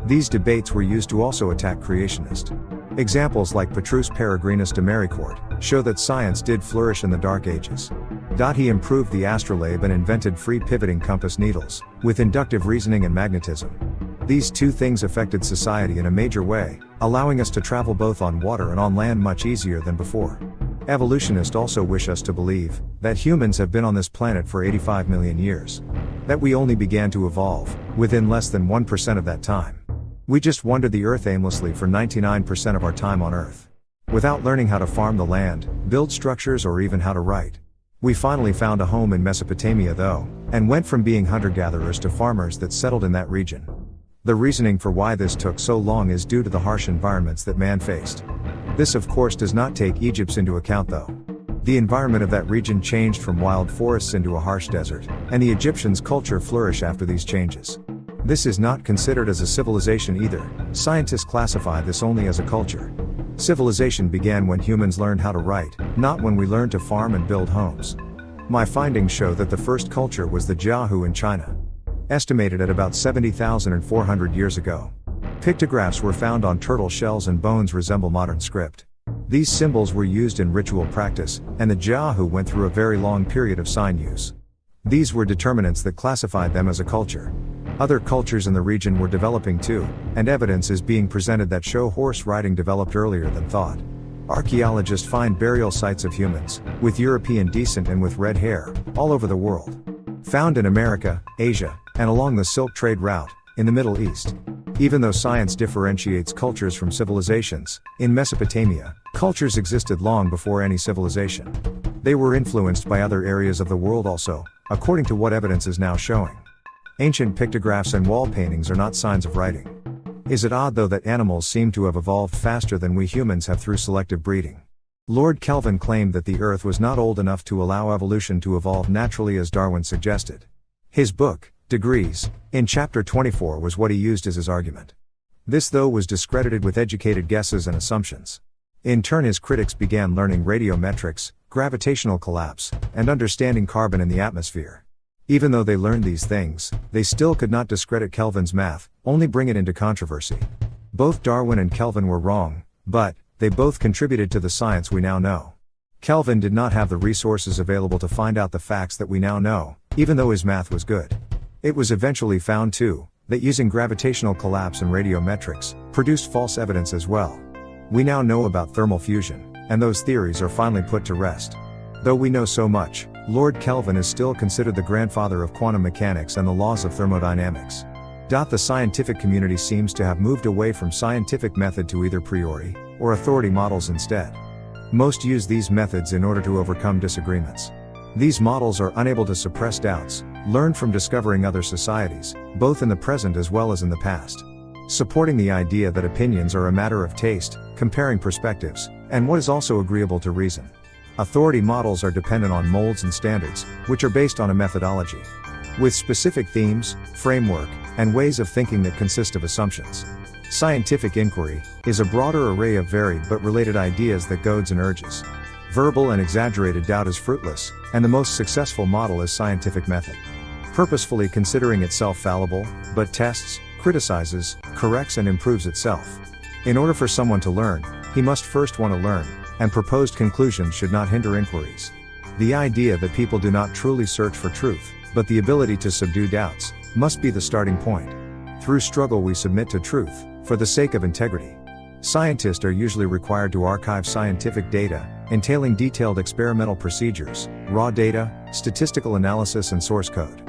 These debates were used to also attack creationists. Examples like Petrus Peregrinus de Maricourt show that science did flourish in the Dark Ages. He improved the astrolabe and invented free pivoting compass needles, with inductive reasoning and magnetism. These two things affected society in a major way, allowing us to travel both on water and on land much easier than before. Evolutionists also wish us to believe that humans have been on this planet for 85 million years. That we only began to evolve within less than 1% of that time. We just wandered the Earth aimlessly for 99% of our time on Earth. Without learning how to farm the land, build structures, or even how to write. We finally found a home in Mesopotamia though, and went from being hunter-gatherers to farmers that settled in that region. The reasoning for why this took so long is due to the harsh environments that man faced. This of course does not take Egypt's into account though. The environment of that region changed from wild forests into a harsh desert, and the Egyptians' culture flourished after these changes. This is not considered as a civilization either. Scientists classify this only as a culture. Civilization began when humans learned how to write, not when we learned to farm and build homes. My findings show that the first culture was the Jiahu in China. Estimated at about 70,400 years ago. Pictographs were found on turtle shells and bones resemble modern script. These symbols were used in ritual practice, and the Jiahu went through a very long period of sign use. These were determinants that classified them as a culture. Other cultures in the region were developing too, and evidence is being presented that show horse riding developed earlier than thought. Archaeologists find burial sites of humans, with European descent and with red hair, all over the world. Found in America, Asia, and along the Silk Trade route, in the Middle East. Even though science differentiates cultures from civilizations, in Mesopotamia, cultures existed long before any civilization. They were influenced by other areas of the world also, according to what evidence is now showing. Ancient pictographs and wall paintings are not signs of writing. Is it odd though that animals seem to have evolved faster than we humans have through selective breeding? Lord Kelvin claimed that the Earth was not old enough to allow evolution to evolve naturally as Darwin suggested. His book, Degrees, in chapter 24 was what he used as his argument. This though was discredited with educated guesses and assumptions. In turn his critics began learning radiometrics, gravitational collapse, and understanding carbon in the atmosphere. Even though they learned these things, they still could not discredit Kelvin's math, only bring it into controversy. Both Darwin and Kelvin were wrong, but they both contributed to the science we now know. Kelvin did not have the resources available to find out the facts that we now know, even though his math was good. It was eventually found too, that using gravitational collapse and radiometrics produced false evidence as well. We now know about thermal fusion, and those theories are finally put to rest. Though we know so much, Lord Kelvin is still considered the grandfather of quantum mechanics and the laws of thermodynamics. The scientific community seems to have moved away from scientific method to either priori, or authority models instead. Most use these methods in order to overcome disagreements. These models are unable to suppress doubts, learned from discovering other societies, both in the present as well as in the past. Supporting the idea that opinions are a matter of taste, comparing perspectives, and what is also agreeable to reason. Authority models are dependent on molds and standards, which are based on a methodology. With specific themes, framework, and ways of thinking that consist of assumptions. Scientific inquiry is a broader array of varied but related ideas that goads and urges. Verbal and exaggerated doubt is fruitless, and the most successful model is scientific method. Purposefully considering itself fallible, but tests, criticizes, corrects and improves itself. In order for someone to learn, he must first want to learn, and proposed conclusions should not hinder inquiries. The idea that people do not truly search for truth, but the ability to subdue doubts, must be the starting point. Through struggle we submit to truth, for the sake of integrity. Scientists are usually required to archive scientific data, entailing detailed experimental procedures, raw data, statistical analysis and source code.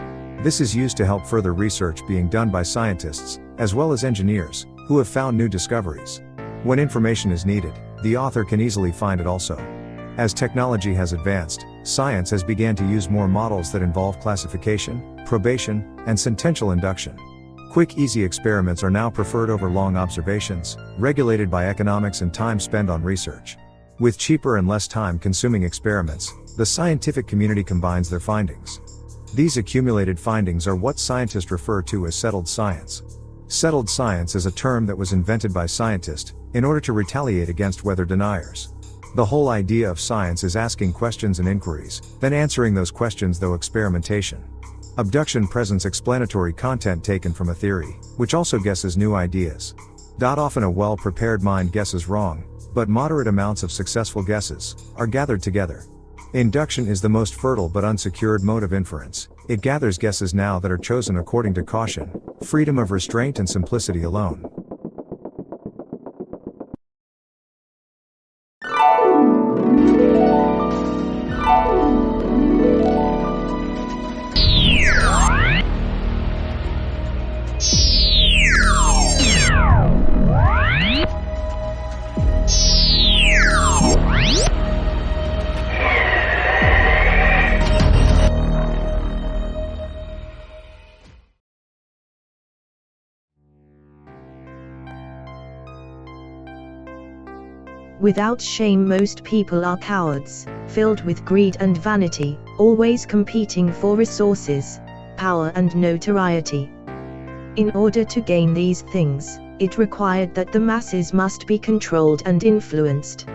This is used to help further research being done by scientists, as well as engineers, who have found new discoveries. When information is needed, the author can easily find it also. As technology has advanced, science has began to use more models that involve classification, probation, and sentential induction. Quick, easy experiments are now preferred over long observations, regulated by economics and time spent on research. With cheaper and less time-consuming experiments, the scientific community combines their findings. These accumulated findings are what scientists refer to as settled science. Settled science is a term that was invented by scientists in order to retaliate against weather deniers. The whole idea of science is asking questions and inquiries, then answering those questions through experimentation. Abduction presents explanatory content taken from a theory, which also guesses new ideas. Often a well-prepared mind guesses wrong, but moderate amounts of successful guesses are gathered together. Induction is the most fertile but unsecured mode of inference. It gathers guesses now that are chosen according to caution, freedom of restraint and simplicity alone. Without shame, most people are cowards, filled with greed and vanity, always competing for resources, power and notoriety. In order to gain these things, it required that the masses must be controlled and influenced.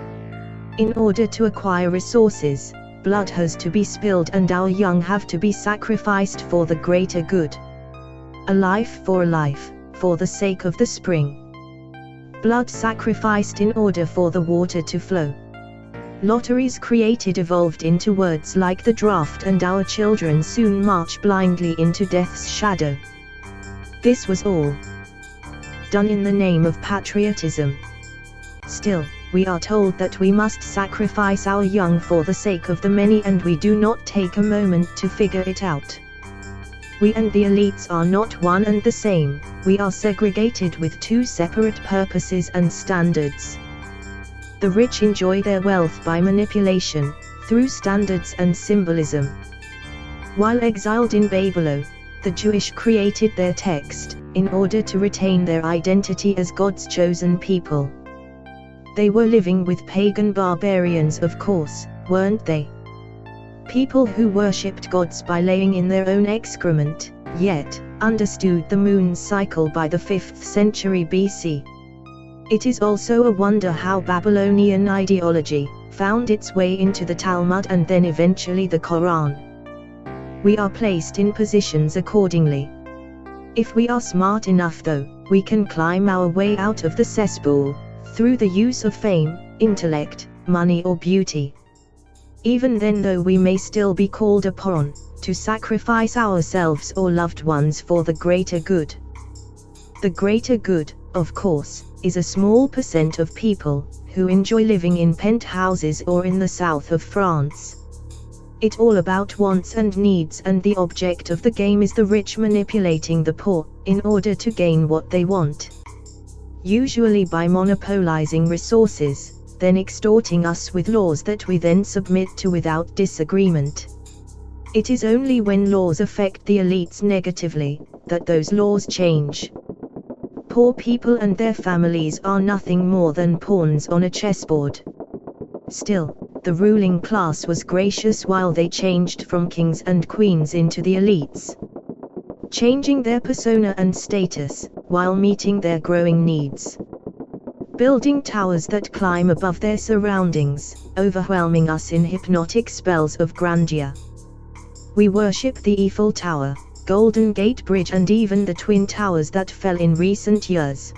In order to acquire resources, blood has to be spilled and our young have to be sacrificed for the greater good. A life, for the sake of the spring. Blood sacrificed in order for the water to flow. Lotteries created evolved into words like the draft, and our children soon march blindly into death's shadow. This was all done in the name of patriotism. Still, we are told that we must sacrifice our young for the sake of the many, and we do not take a moment to figure it out. We and the elites are not one and the same, we are segregated with two separate purposes and standards. The rich enjoy their wealth by manipulation, through standards and symbolism. While exiled in Babylon, the Jewish created their text, in order to retain their identity as God's chosen people. They were living with pagan barbarians, of course, weren't they? People who worshipped gods by laying in their own excrement, yet understood the moon's cycle by the 5th century BC. It is also a wonder how Babylonian ideology found its way into the Talmud and then eventually the Quran. We are placed in positions accordingly. If we are smart enough, though, we can climb our way out of the cesspool, through the use of fame, intellect, money or beauty. Even then, though, we may still be called upon to sacrifice ourselves or loved ones for the greater good. The greater good, of course, is a small percent of people who enjoy living in penthouses or in the south of France. It's all about wants and needs, and the object of the game is the rich manipulating the poor in order to gain what they want. Usually by monopolizing resources, then extorting us with laws that we then submit to without disagreement. It is only when laws affect the elites negatively that those laws change. Poor people and their families are nothing more than pawns on a chessboard. Still, the ruling class was gracious while they changed from kings and queens into the elites, changing their persona and status while meeting their growing needs. Building towers that climb above their surroundings, overwhelming us in hypnotic spells of grandeur. We worship the Eiffel Tower, Golden Gate Bridge, and even the Twin Towers that fell in recent years.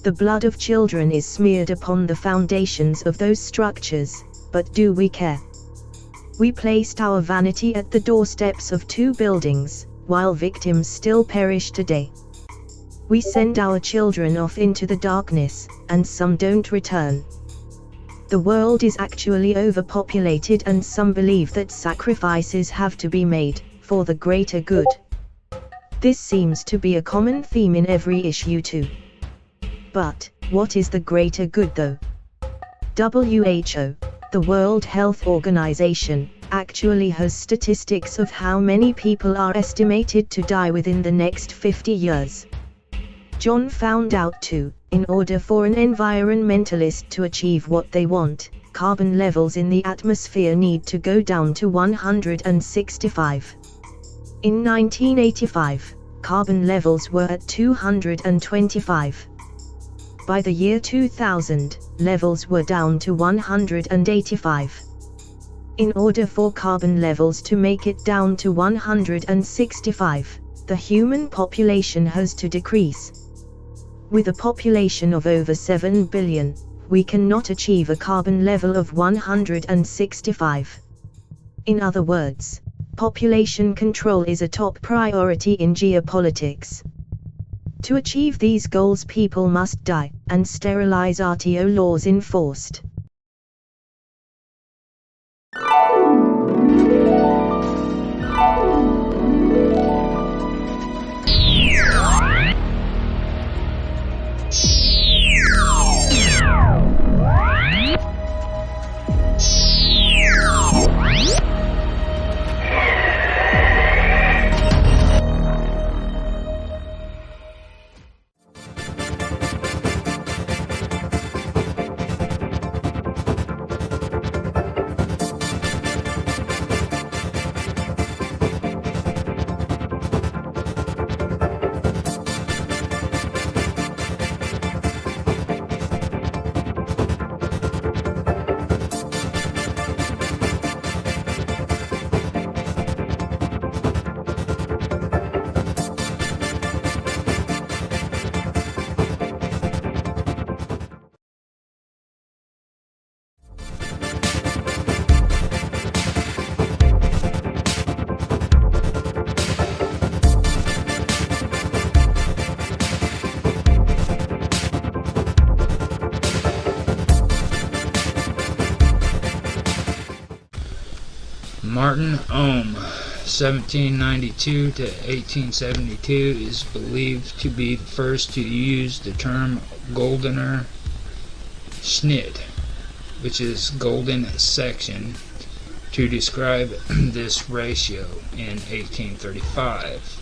The blood of children is smeared upon the foundations of those structures, but do we care? We placed our vanity at the doorsteps of two buildings, while victims still perish today. We send our children off into the darkness, and some don't return. The world is actually overpopulated, and some believe that sacrifices have to be made for the greater good. This seems to be a common theme in every issue too. But, what is the greater good though? WHO, the World Health Organization, actually has statistics of how many people are estimated to die within the next 50 years. John found out too, in order for an environmentalist to achieve what they want, carbon levels in the atmosphere need to go down to 165. In 1985, carbon levels were at 225. By the year 2000, levels were down to 185. In order for carbon levels to make it down to 165, the human population has to decrease. With a population of over 7 billion, we cannot achieve a carbon level of 165. In other words, population control is a top priority in geopolitics. To achieve these goals, people must die, and sterilize RTO laws enforced. Martin Ohm, 1792 to 1872, is believed to be the first to use the term goldener Schnitt, which is golden section, to describe this ratio in 1835.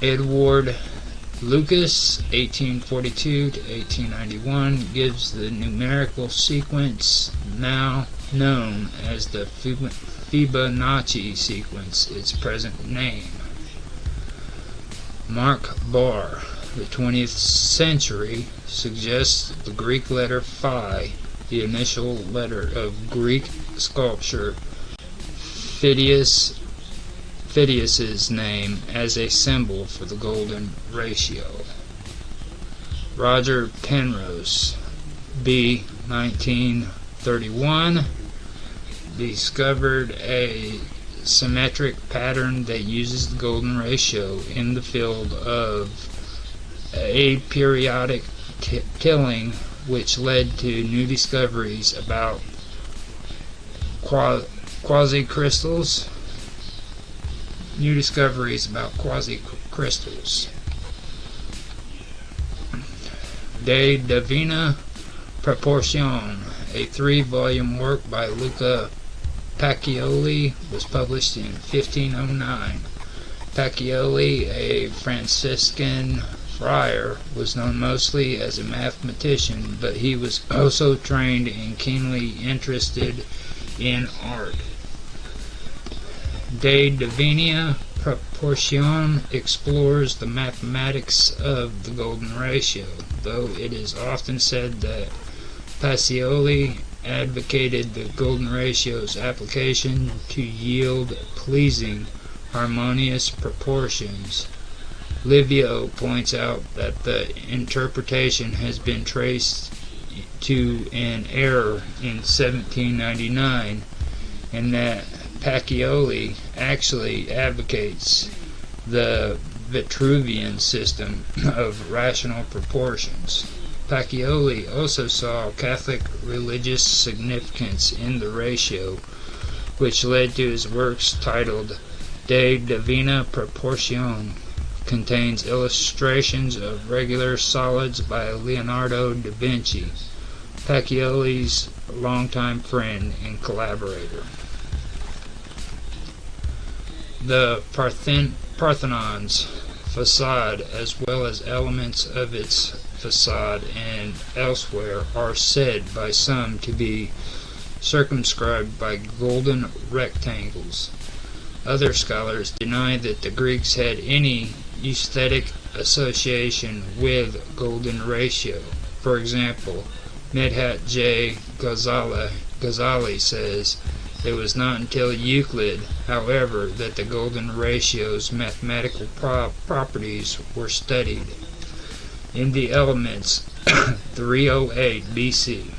Edward Lucas, 1842 to 1891, gives the numerical sequence now known as the Fibonacci sequence its present name. Mark Barr, the 20th century, suggests the Greek letter phi, the initial letter of Greek sculpture Phidias's name, as a symbol for the golden ratio. Roger Penrose, B. 1931, discovered a symmetric pattern that uses the golden ratio in the field of aperiodic tilling, which led to new discoveries about quasi-crystals. De Divina Proportion, a 3-volume work by Luca Pacioli, was published in 1509. Pacioli, a Franciscan friar, was known mostly as a mathematician, but he was also trained and keenly interested in art. De Divina Proportion explores the mathematics of the golden ratio, though it is often said that Pacioli advocated the golden ratio's application to yield pleasing, harmonious proportions. Livio points out that the interpretation has been traced to an error in 1799, and that Pacioli actually advocates the Vitruvian system of rational proportions. Pacioli also saw Catholic religious significance in the ratio, which led to his works titled De Divina Proportion. Contains illustrations of regular solids by Leonardo da Vinci, Pacioli's longtime friend and collaborator. The Parthenon's facade, as well as elements of its facade and elsewhere, are said by some to be circumscribed by golden rectangles. Other scholars deny that the Greeks had any aesthetic association with golden ratio. For example, Medhat J. Ghazali says, it was not until Euclid, however, that the golden ratio's mathematical properties were studied. In the Elements, 308 BC,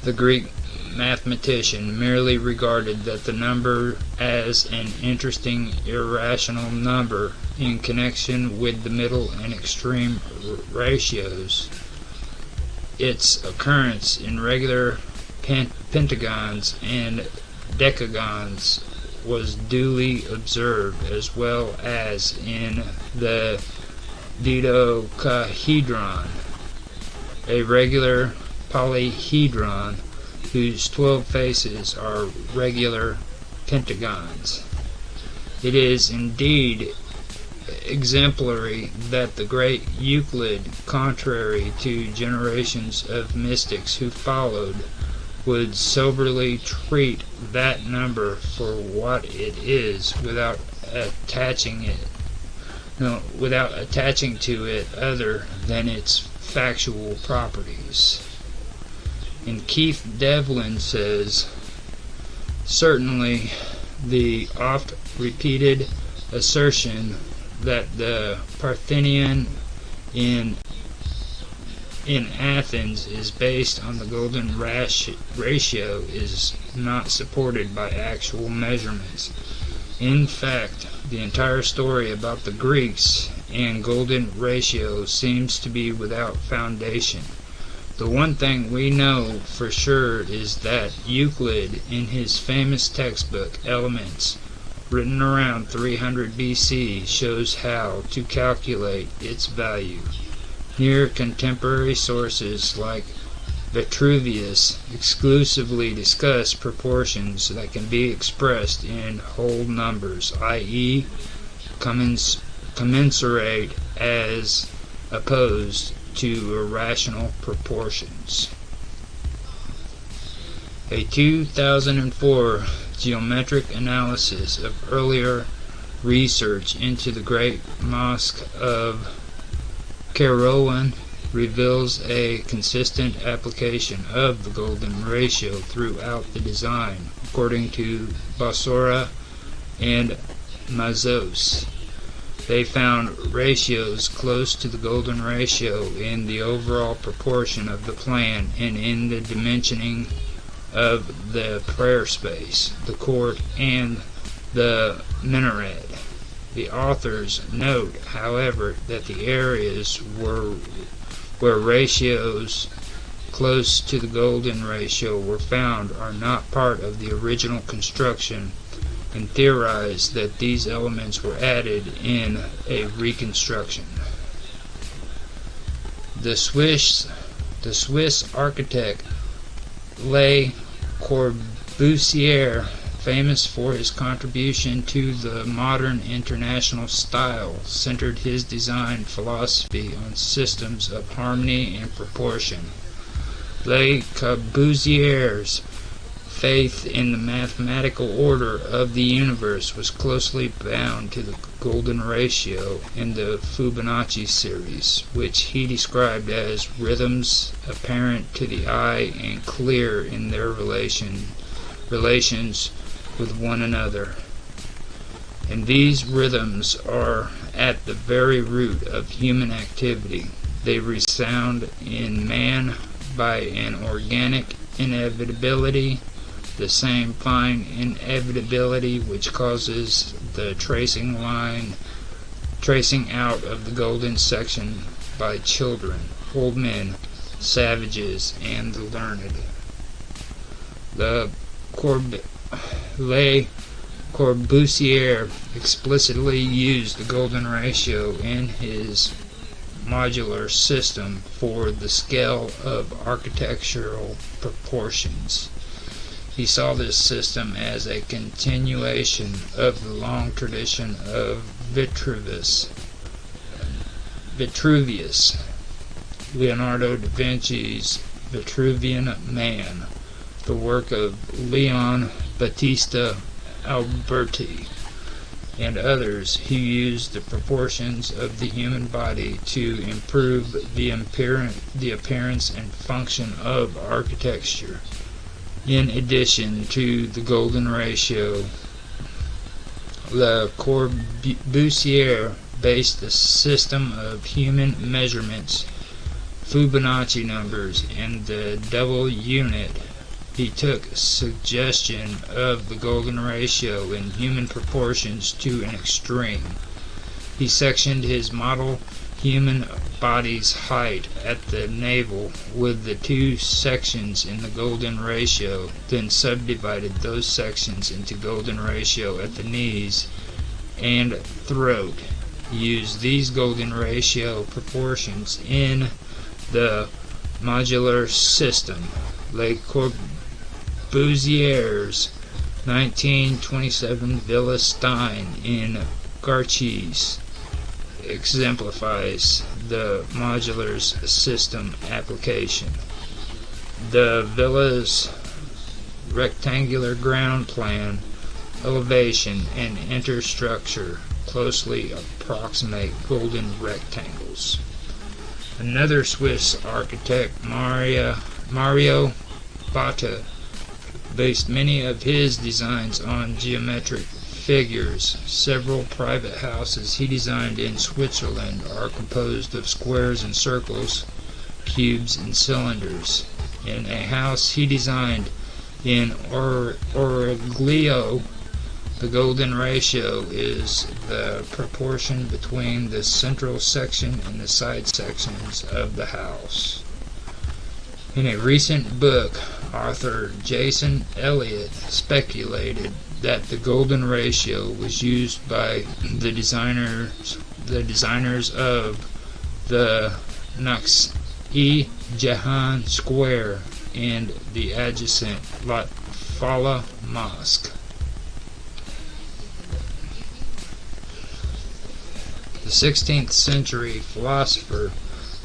the Greek mathematician merely regarded that the number as an interesting irrational number in connection with the middle and extreme ratios. Its occurrence in regular pentagons and decagons was duly observed, as well as in the dodecahedron, a regular polyhedron whose 12 faces are regular pentagons. It is indeed exemplary that the great Euclid, contrary to generations of mystics who followed, would soberly treat that number for what it is without attaching to it other than its factual properties. And Keith Devlin says, certainly the oft-repeated assertion that the Parthenon in Athens is based on the golden ratio is not supported by actual measurements. In fact, the entire story about the Greeks and golden ratio seems to be without foundation. The one thing we know for sure is that Euclid, in his famous textbook Elements, written around 300 BC, shows how to calculate its value. Near contemporary sources like Vitruvius exclusively discuss proportions that can be expressed in whole numbers, i.e., commensurate as opposed to irrational proportions. A 2004 geometric analysis of earlier research into the Great Mosque of Kairouan reveals a consistent application of the golden ratio throughout the design, according to Basora and Mazos. They found ratios close to the golden ratio in the overall proportion of the plan and in the dimensioning of the prayer space, the court, and the minaret. The authors note, however, that the areas where ratios close to the golden ratio were found are not part of the original construction, and theorize that these elements were added in a reconstruction. The Swiss architect Le Corbusier, famous for his contribution to the modern international style, centered his design philosophy on systems of harmony and proportion. Le Corbusier's faith in the mathematical order of the universe was closely bound to the golden ratio in the Fibonacci series, which he described as rhythms apparent to the eye and clear in their relations with one another. And these rhythms are at the very root of human activity. They resound in man by an organic inevitability, the same fine inevitability which causes the tracing out of the golden section by children, old men, savages, and the learned. The Le Corbusier explicitly used the golden ratio in his modular system for the scale of architectural proportions. He saw this system as a continuation of the long tradition of Vitruvius. Leonardo da Vinci's Vitruvian Man, the work of Leon Battista Alberti, and others who used the proportions of the human body to improve the appearance and function of architecture. In addition to the golden ratio, Le Corbusier based the system of human measurements, Fibonacci numbers, and the double unit. He took suggestion of the golden ratio in human proportions to an extreme. He sectioned his model human body's height at the navel with the two sections in the golden ratio, then subdivided those sections into golden ratio at the knees and throat. He used these golden ratio proportions in the modular system. Le Corbusier's 1927 Villa Stein in Garches exemplifies the modular system application. The villa's rectangular ground plan, elevation, and interstructure closely approximate golden rectangles. Another Swiss architect, Mario Botta, based many of his designs on geometric figures. Several private houses he designed in Switzerland are composed of squares and circles, cubes and cylinders. In a house he designed in Origlio, the golden ratio is the proportion between the central section and the side sections of the house. In a recent book, author Jason Elliott speculated that the golden ratio was used by the designers of the Naqsh-e-Jahan Square and the adjacent Fala Mosque. The 16th century philosopher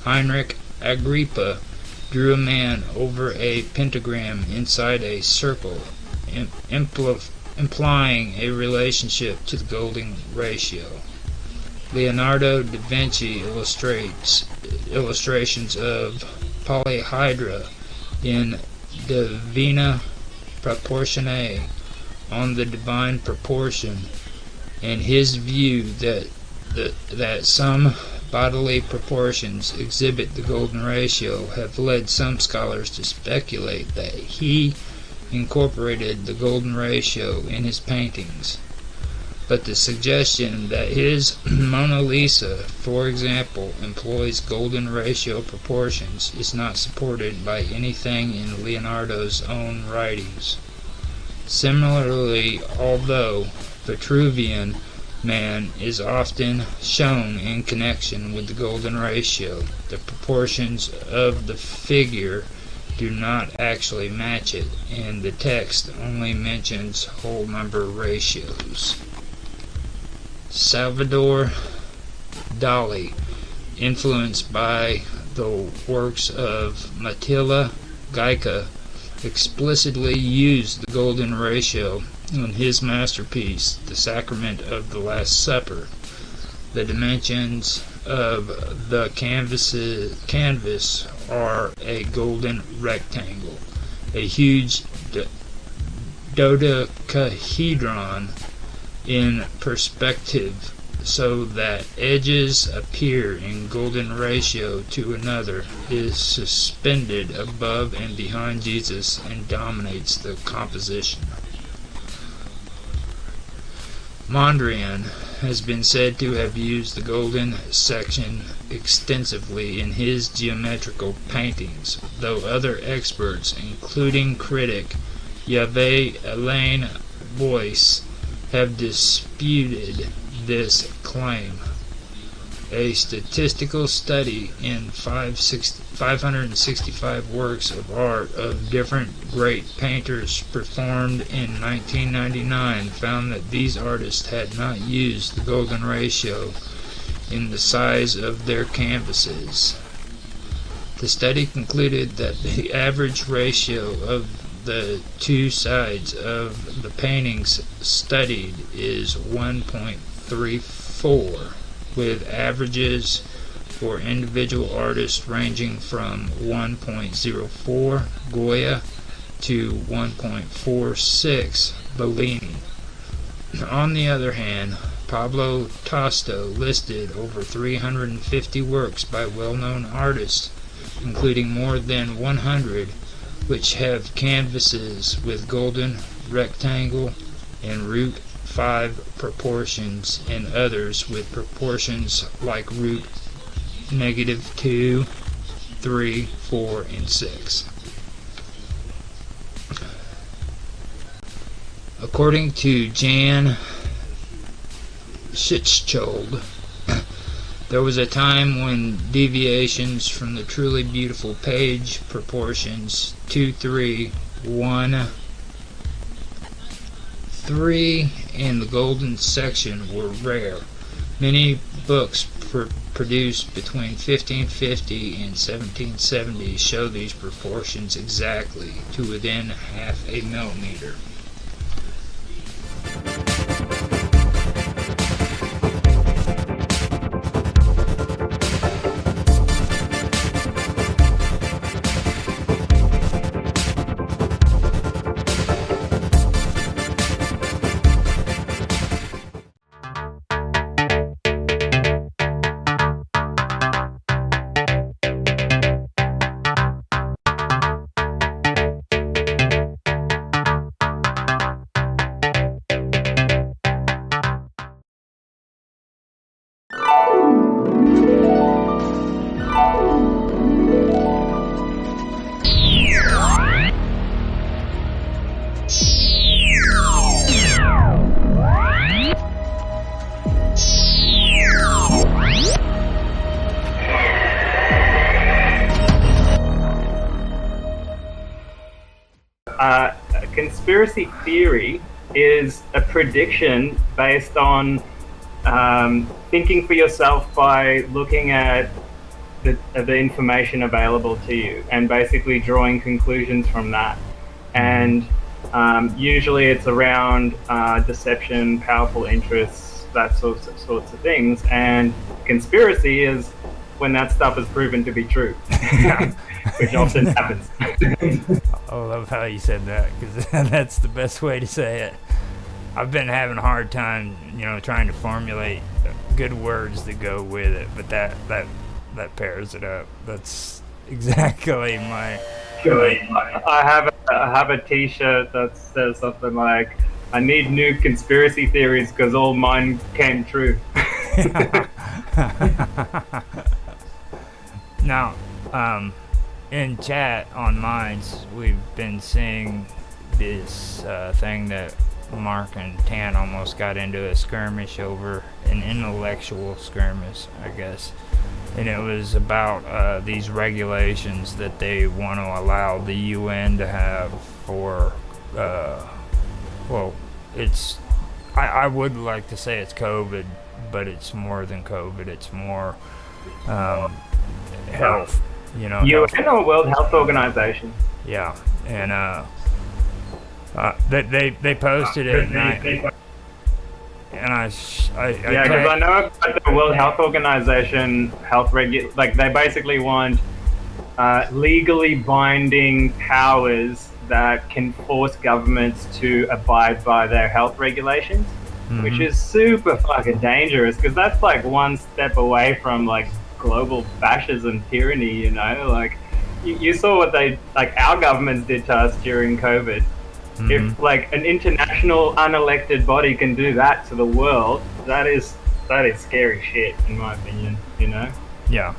Heinrich Agrippa drew a man over a pentagram inside a circle, implying a relationship to the golden ratio. Leonardo da Vinci illustrations of polyhedra in Divina Proportione on the divine proportion, and his view that some bodily proportions exhibit the golden ratio have led some scholars to speculate that he incorporated the golden ratio in his paintings. But the suggestion that his Mona Lisa, for example, employs golden ratio proportions is not supported by anything in Leonardo's own writings. Similarly, although Vitruvian Man is often shown in connection with the golden ratio, the proportions of the figure do not actually match it, and the text only mentions whole number ratios. Salvador Dali, influenced by the works of Matilda Geica, explicitly used the golden ratio in his masterpiece, The Sacrament of the Last Supper. The dimensions of the canvas are a golden rectangle, a huge dodecahedron in perspective, so that edges appear in golden ratio to another, is suspended above and behind Jesus and dominates the composition. Mondrian has been said to have used the golden section extensively in his geometrical paintings, though other experts, including critic Yahweh Elaine Boyce have disputed this claim. A statistical study in 565 works of art of different great painters performed in 1999 found that these artists had not used the golden ratio in the size of their canvases. The study concluded that the average ratio of the two sides of the paintings studied is 1.34, with averages for individual artists ranging from 1.04 Goya to 1.46 Bellini. On the other hand, Pablo Tosto listed over 350 works by well-known artists, including more than 100 which have canvases with golden, rectangle, and root 5 proportions, and others with proportions like root -2, 3, 4, and 6. According to Jan Schichold, there was a time when deviations from the truly beautiful page proportions 2, 3, 1, 3 and the golden section were rare. Many books produced between 1550 and 1770 show these proportions exactly to within half a millimeter. Conspiracy theory is a prediction based on thinking for yourself by looking at the information available to you and basically drawing conclusions from that. And usually it's around deception, powerful interests, that sorts of things. And conspiracy is when that stuff is proven to be true, which often happens. I love how you said that, because that's the best way to say it. I've been having a hard time, trying to formulate good words that go with it, but that pairs it up. That's exactly my. I have a T-shirt that says something like, "I need new conspiracy theories because all mine came true." Now, in chat on Minds, we've been seeing this thing that Mark and Tan almost got into a skirmish over, an intellectual skirmish, I guess. And it was about these regulations that they want to allow the UN to have for, I would like to say it's COVID, but it's more than COVID. It's more health. UN or World Health Organization? Yeah, and they posted it, and because I know about the World Health Organization they basically want legally binding powers that can force governments to abide by their health regulations, which is super fucking dangerous, because that's like one step away from like global fascism, tyranny. You saw what our governments did to us during COVID. If like an international unelected body can do that to the world, that is scary shit, in my opinion. Yeah,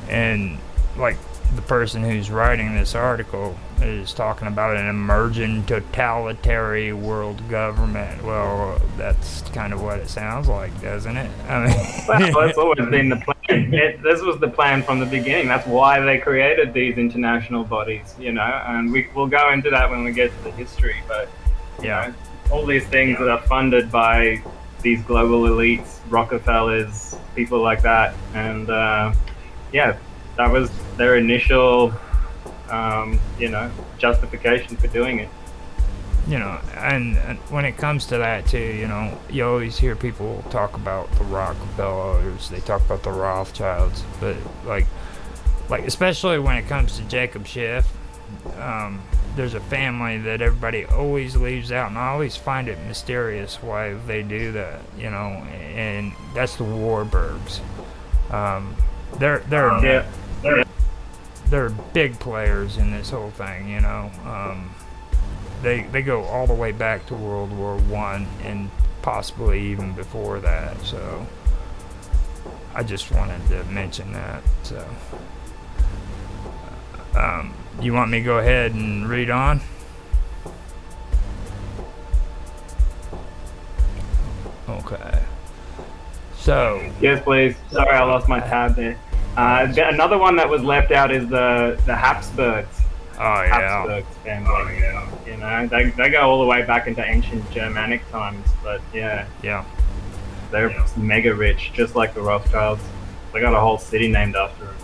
and like the person who's writing this article is talking about an emerging totalitarian world government. Well, that's kind of what it sounds like, doesn't it? I mean, well, that's always been the plan. This was the plan from the beginning. That's why they created these international bodies, you know, and we'll go into that when we get to the history. But, you know, all these things that are funded by these global elites, Rockefellers, people like that. And, that was their initial, justification for doing it. You know, and when it comes to that too, you know, you always hear people talk about the Rockefellers, they talk about the Rothschilds, but like especially when it comes to Jacob Schiff, there's a family that everybody always leaves out, and I always find it mysterious why they do that, you know, and that's the Warburgs. They're big players in this whole thing, you know. They go all the way back to World War I and possibly even before that. So I just wanted to mention that. So you want me to go ahead and read on? Okay. So yes, please. Sorry, I lost my tab there. Another one that was left out is the Habsburgs. Oh yeah. Habsburgs family. Oh, yeah. You know, they go all the way back into ancient Germanic times, but yeah, they're mega rich, just like the Rothschilds. They got a whole city named after them.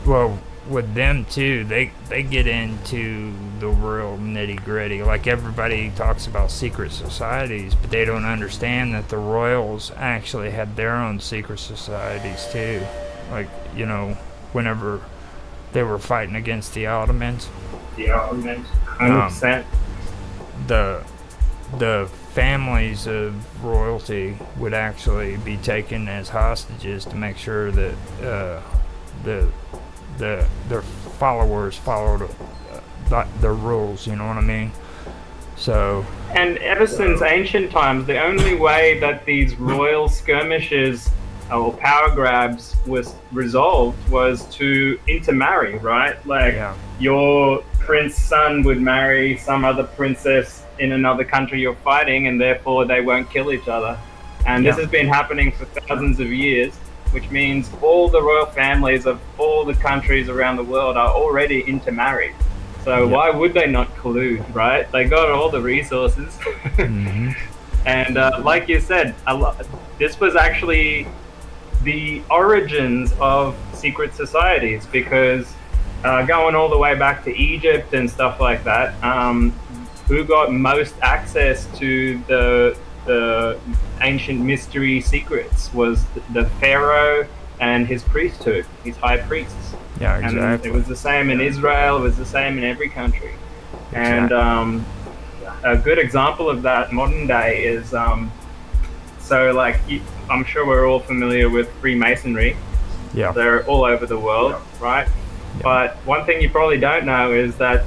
Well, with them too, they get into the real nitty gritty. Like everybody talks about secret societies, but they don't understand that the royals actually had their own secret societies too. Like, you know, whenever they were fighting against the Ottomans. The Ottomans, 100%. The families of royalty would actually be taken as hostages to make sure that their followers followed their rules. You know what I mean? So. And ever since ancient times, the only way that these royal skirmishes or power grabs was resolved was to intermarry, right? Like your prince's son would marry some other princess in another country you're fighting, and therefore they won't kill each other. And this has been happening for thousands of years, which means all the royal families of all the countries around the world are already intermarried. So why would they not collude, right? They got all the resources. Mm-hmm. And like you said, this was actually the origins of secret societies, because going all the way back to Egypt and stuff like that, who got most access to the ancient mystery secrets was the pharaoh and his priesthood, his high priests. Yeah, exactly. And it was the same in Israel, it was the same in every country. Exactly. And a good example of that modern day is so like I'm sure we're all familiar with Freemasonry. Yeah. They're all over the world, right? Yeah. But one thing you probably don't know is that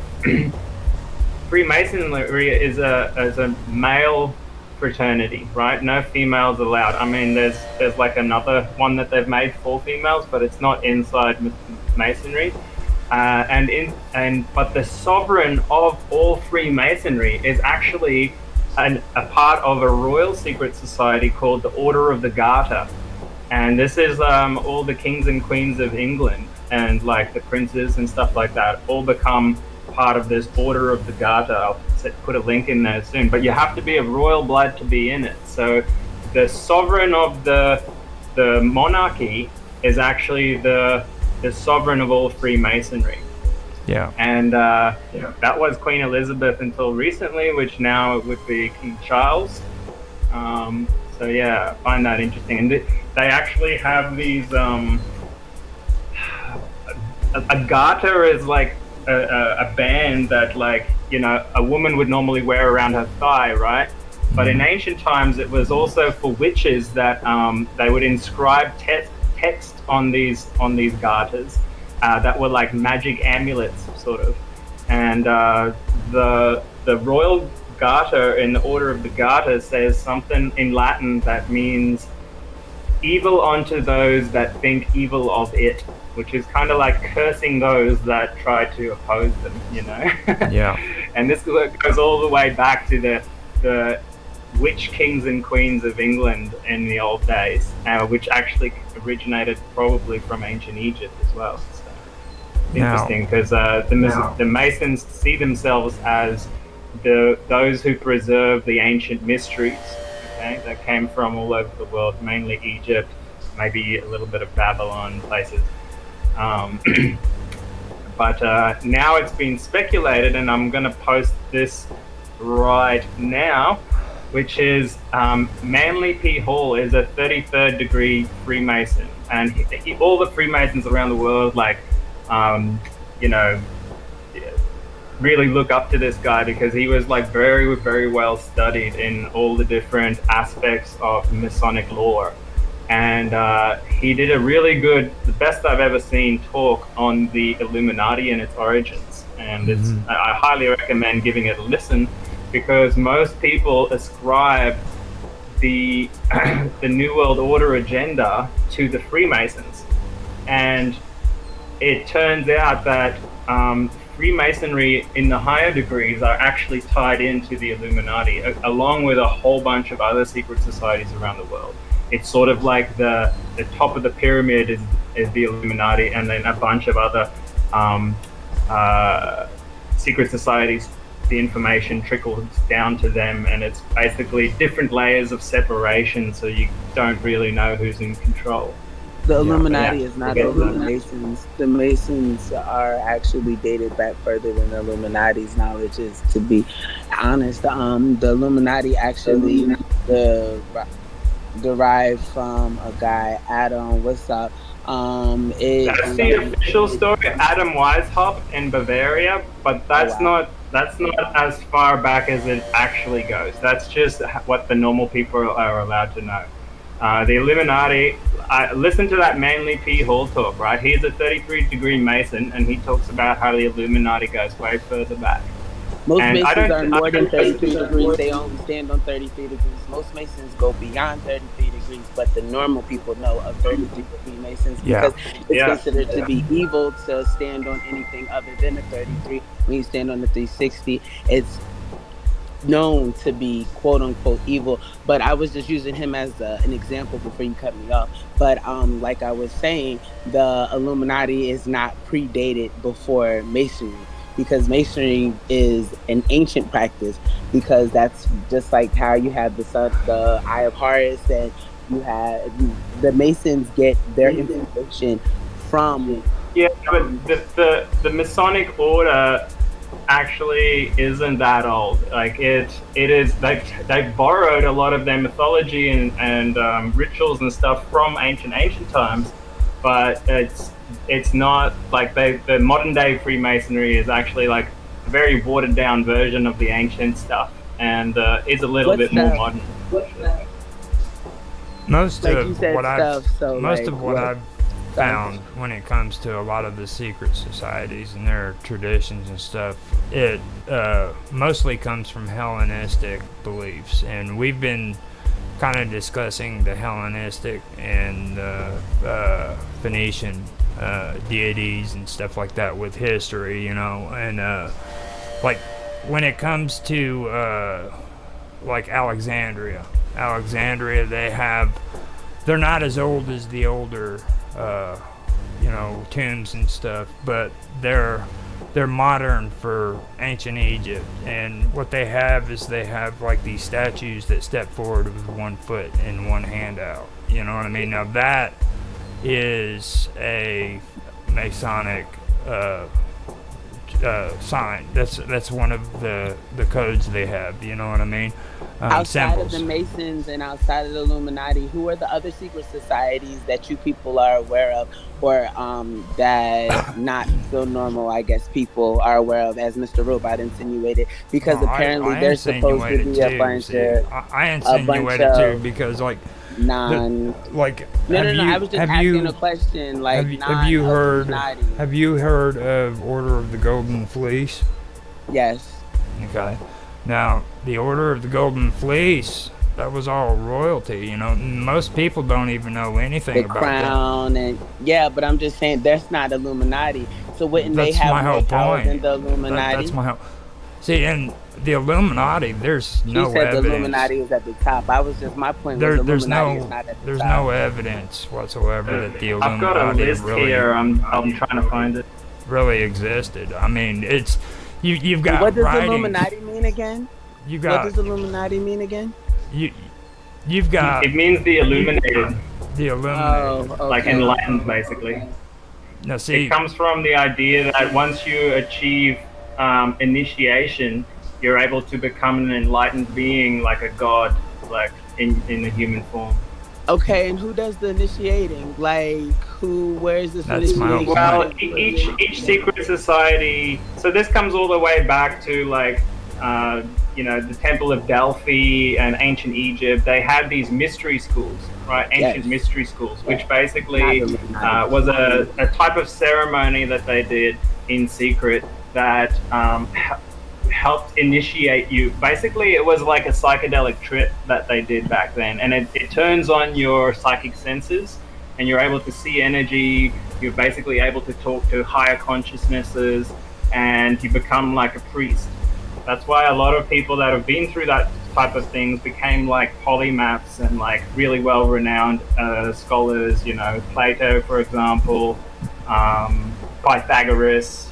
Freemasonry is a male fraternity, right? No females allowed. I mean, there's like another one that they've made for females, but it's not inside Masonry. But the sovereign of all Freemasonry is actually a part of a royal secret society called the Order of the Garter, and this is all the kings and queens of England and like the princes and stuff like that all become part of this Order of the Garter. I'll put a link in there soon, but you have to be of royal blood to be in it. So the sovereign of the monarchy is actually the sovereign of all Freemasonry. Yeah. And that was Queen Elizabeth until recently, which now it would be King Charles. So yeah, I find that interesting. And they actually have these. A garter is like a band that, like, you know, a woman would normally wear around her thigh, right? But in ancient times, it was also for witches that they would inscribe text on these garters. That were like magic amulets, sort of. And the royal garter in the Order of the Garter says something in Latin that means evil unto those that think evil of it. which is kind of like cursing those that try to oppose them, you know. Yeah. And this goes all the way back to the witch kings and queens of England in the old days, which actually originated probably from ancient Egypt as well. So it's interesting because the Masons see themselves as those who preserve the ancient mysteries, okay, that came from all over the world, mainly Egypt, maybe a little bit of Babylon places. But now it's been speculated, and I'm going to post this right now, which is Manly P. Hall is a 33rd degree Freemason, and all the Freemasons around the world, like, you know, really look up to this guy because he was like very, very well studied in all the different aspects of Masonic lore. And he did a really good, the best I've ever seen, talk on the Illuminati and its origins. And I highly recommend giving it a listen, because most people ascribe the New World Order agenda to the Freemasons. And it turns out that Freemasonry in the higher degrees are actually tied into the Illuminati, along with a whole bunch of other secret societies around the world. It's sort of like the top of the pyramid is the Illuminati, and then a bunch of other secret societies. The information trickles down to them, and it's basically different layers of separation, so you don't really know who's in control. The Illuminati is not over the Masons. The Masons are actually dated back further than the Illuminati's knowledge is, to be honest. The Illuminati actually derived from a guy, Adam, what's up? That's the official story, Adam Weishaupt in Bavaria, but that's not as far back as it actually goes. That's just what the normal people are allowed to know. The Illuminati, listen to that Manly P. Hall talk, right? He's a 33 degree Mason, and he talks about how the Illuminati goes way further back. Most Masons are more than 33 degrees. They only stand on 33 degrees. Most Masons go beyond 33 degrees, but the normal people know of 33 degree Masons because it's considered to be evil to stand on anything other than a 33. When you stand on the 360, it's known to be quote unquote evil. But I was just using him as an example before you cut me off. But like I was saying, the Illuminati is not predated before Masonry, because Masonry is an ancient practice, because that's just like how you have the Eye of Horus, and you have the Masons get their information from. Yeah, but the Masonic order actually isn't that old. Like it is. They've borrowed a lot of their mythology and rituals and stuff from ancient times, but it's not like the modern day Freemasonry is actually like a very watered down version of the ancient stuff, and is a little bit more modern. Most of what I've found when it comes to a lot of the secret societies and their traditions and stuff, it mostly comes from Hellenistic beliefs, and we've been kind of discussing the Hellenistic and Phoenician deities and stuff like that with history, you know, and like when it comes to like Alexandria, they're not as old as the older you know, tombs and stuff, but they're modern for ancient Egypt. And what they have is like these statues that step forward with one foot and one hand out, you know what I mean? Now that is a Masonic sign. That's one of the codes they have, you know what I mean? Outside symbols. of the Masons and outside of the Illuminati, who are the other secret societies that you people are aware of, or that not so normal, I guess, people are aware of, as Mr. Robot insinuated? Because apparently there's supposed to be a bunch of... I insinuated too, because like... I was just asking a question. Like, have you heard of Order of the Golden Fleece? Yes. Okay. Now, the Order of the Golden Fleece That was all royalty, you know. Most people don't even know anything The about crown and yeah, but I'm just saying that's not Illuminati. So wouldn't they That's have my more whole power point. than the Illuminati? That's my whole. See, in the Illuminati, there's She no said the evidence. Illuminati was at the top. My point was Illuminati is not at the There's top. no evidence whatsoever that the I've got a Illuminati list really, here. I'm trying to find it. really existed. I mean, it's you've got What does writings. Illuminati mean again? You What got does Illuminati mean again? you've got It means the illuminated, the Illuminati. Oh, okay. like enlightened, basically. Now, see, It comes from the idea that once you achieve initiation, you're able to become an enlightened being, like a god, like in a human form. Okay, and who does the initiating? Like, where is this That's my initiation? Well, each secret society. So this comes all the way back to like, the Temple of Delphi and ancient Egypt. They had these mystery schools, right? Ancient mystery schools, which basically was a type of ceremony that they did in secret that helped initiate you. Basically, it was like a psychedelic trip that they did back then, and it turns on your psychic senses, and you're able to see energy. You're basically able to talk to higher consciousnesses, and you become like a priest. That's why a lot of people that have been through that type of things became like polymaths and like really well-renowned scholars. Plato, for example, Pythagoras.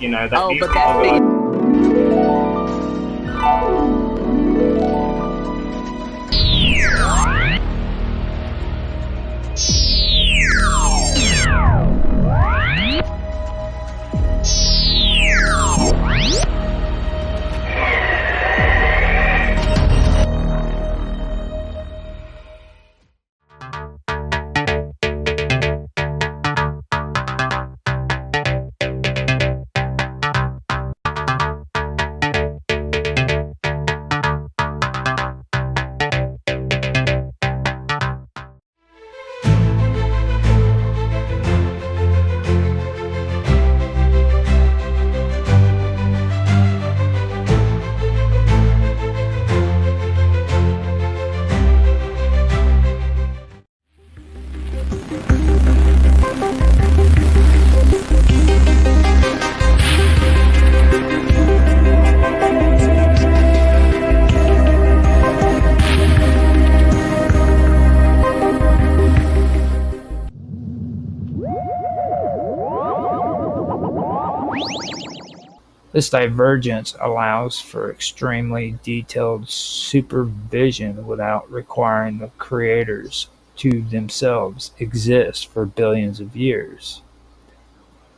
This divergence allows for extremely detailed supervision without requiring the creators to themselves exist for billions of years.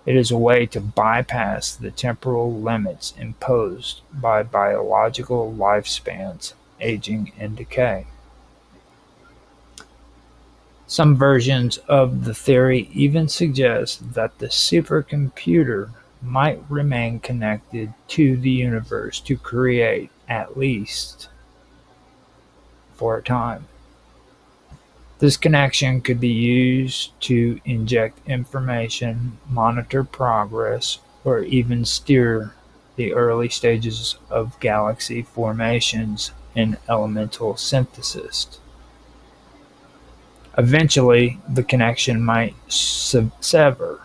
It is a way to bypass the temporal limits imposed by biological lifespans, aging, and decay. Some versions of the theory even suggest that the supercomputer might remain connected to the universe to create, at least for a time. This connection could be used to inject information, monitor progress, or even steer the early stages of galaxy formations and elemental synthesis. Eventually, the connection might sever,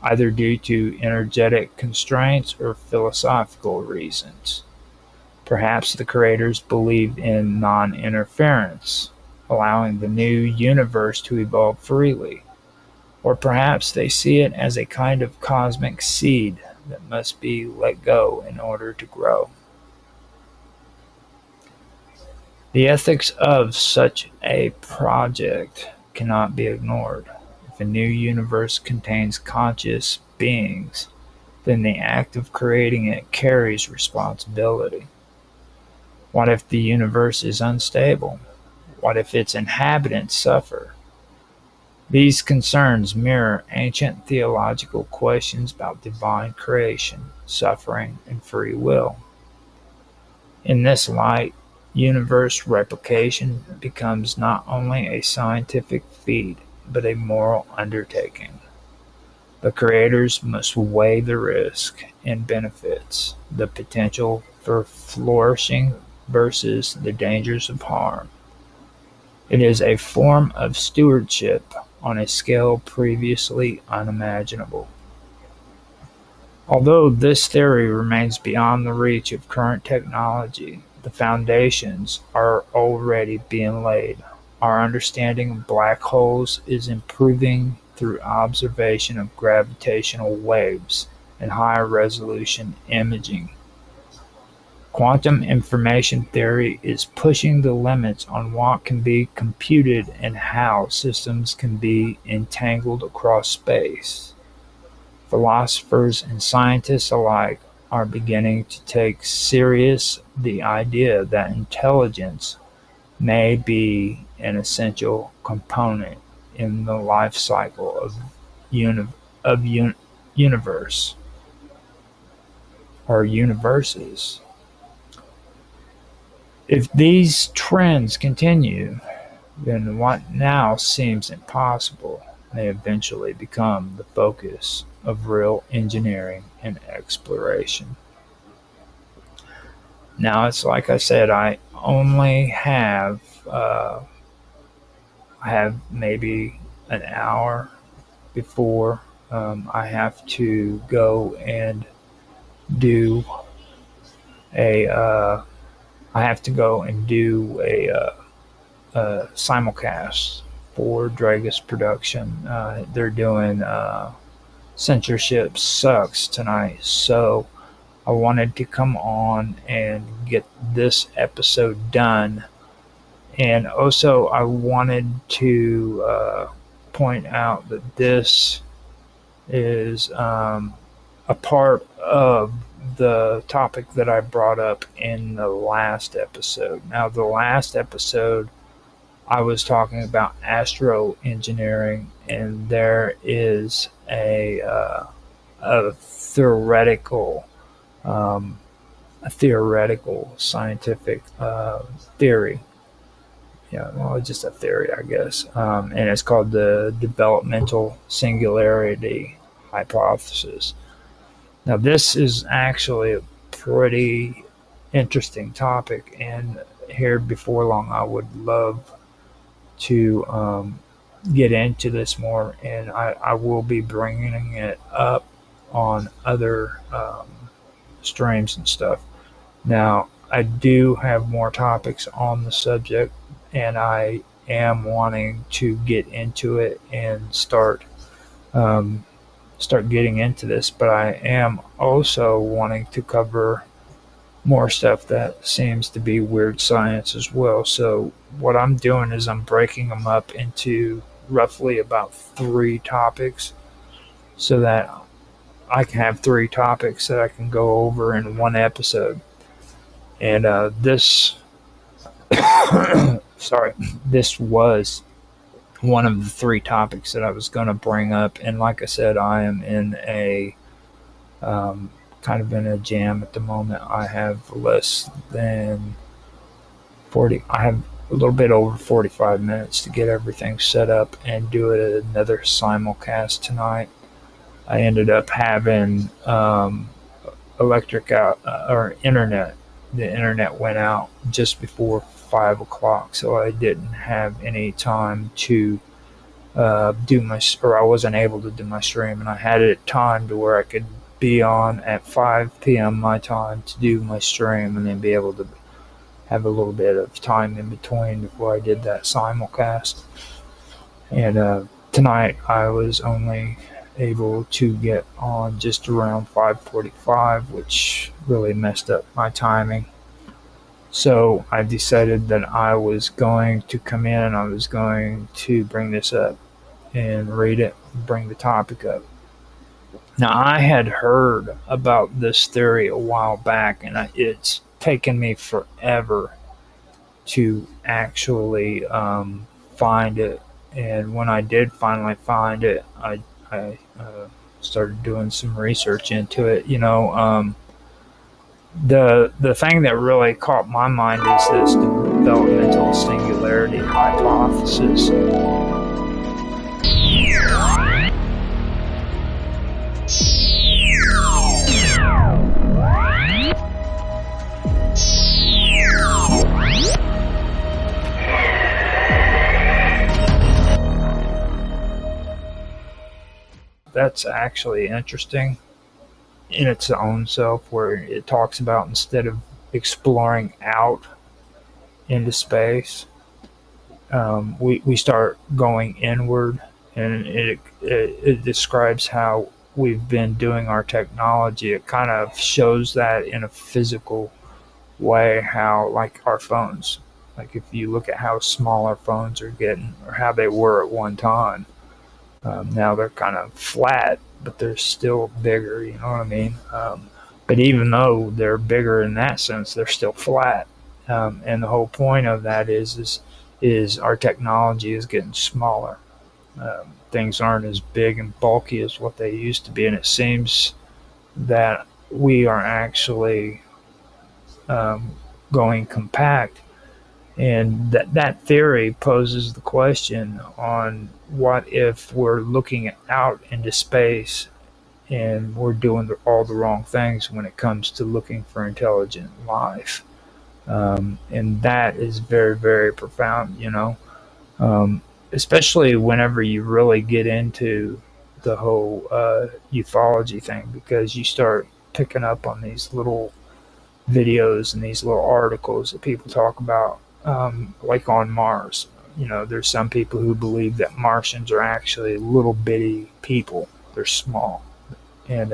either due to energetic constraints or philosophical reasons. Perhaps the creators believed in non-interference, allowing the new universe to evolve freely. Or perhaps they see it as a kind of cosmic seed that must be let go in order to grow. The ethics of such a project cannot be ignored. If a new universe contains conscious beings, then the act of creating it carries responsibility. What if the universe is unstable? What if its inhabitants suffer? These concerns mirror ancient theological questions about divine creation, suffering, and free will. In this light, universe replication becomes not only a scientific feat, but a moral undertaking. The creators must weigh the risk and benefits, the potential for flourishing versus the dangers of harm. It is a form of stewardship on a scale previously unimaginable. Although this theory remains beyond the reach of current technology, the foundations are already being laid. Our understanding of black holes is improving through observation of gravitational waves and higher resolution imaging. Quantum information theory is pushing the limits on what can be computed and how systems can be entangled across space. Philosophers and scientists alike are beginning to take serious the idea that intelligence may be an essential component in the life cycle of universe or universes. If these trends continue, then what now seems impossible may eventually become the focus of real engineering and exploration. Now, it's like I said, I only have maybe an hour before I have to go and do a simulcast for Dragus Production. They're doing Censorship Sucks tonight, so I wanted to come on and get this episode done. And also, I wanted to point out that this is a part of the topic that I brought up in the last episode. Now, the last episode, I was talking about astro engineering, and there is a theoretical scientific theory. Yeah, well, it's just a theory, I guess, and it's called the developmental singularity hypothesis. Now, this is actually a pretty interesting topic, and here before long, I would love to get into this more, and I will be bringing it up on other streams and stuff. Now, I do have more topics on the subject, and I am wanting to get into it and start getting into this, but I am also wanting to cover more stuff that seems to be weird science as well. So what I'm doing is I'm breaking them up into roughly about 3 topics so that I can have 3 topics that I can go over in one episode. And this this was one of the 3 topics that I was going to bring up. And like I said, I am in a kind of in a jam at the moment. I have less than 40, I have a little bit over 45 minutes to get everything set up and do another simulcast tonight. I ended up having electric out or internet. The internet went out just before 5 o'clock, so I didn't have any time to I wasn't able to do my stream, and I had it timed to where I could be on at 5 p.m. my time to do my stream, and then be able to have a little bit of time in between before I did that simulcast. And tonight I was only able to get on just around 5:45, which really messed up my timing. So I decided that I was going to come in and I was going to bring this up and read it, bring the topic up. Now, I had heard about this theory a while back, and it's taken me forever to actually find it. And when I did finally find it, I started doing some research into it. The thing that really caught my mind is this developmental singularity hypothesis. that's actually interesting in its own self, where it talks about instead of exploring out into space, we start going inward, and it describes how we've been doing our technology. It kind of shows that in a physical way, how like our phones, like if you look at how small our phones are getting, or how they were at one time, now they're kind of flat, but they're still bigger. You know what I mean? But even though they're bigger in that sense, they're still flat. And the whole point of that is our technology is getting smaller. Things aren't as big and bulky as what they used to be, and it seems that we are actually going compact. And that theory poses the question on what if we're looking out into space and we're doing all the wrong things when it comes to looking for intelligent life. And that is very, very profound, especially whenever you really get into the whole ufology thing, because you start picking up on these little videos and these little articles that people talk about, like on Mars. There's some people who believe that Martians are actually little bitty people. They're small, and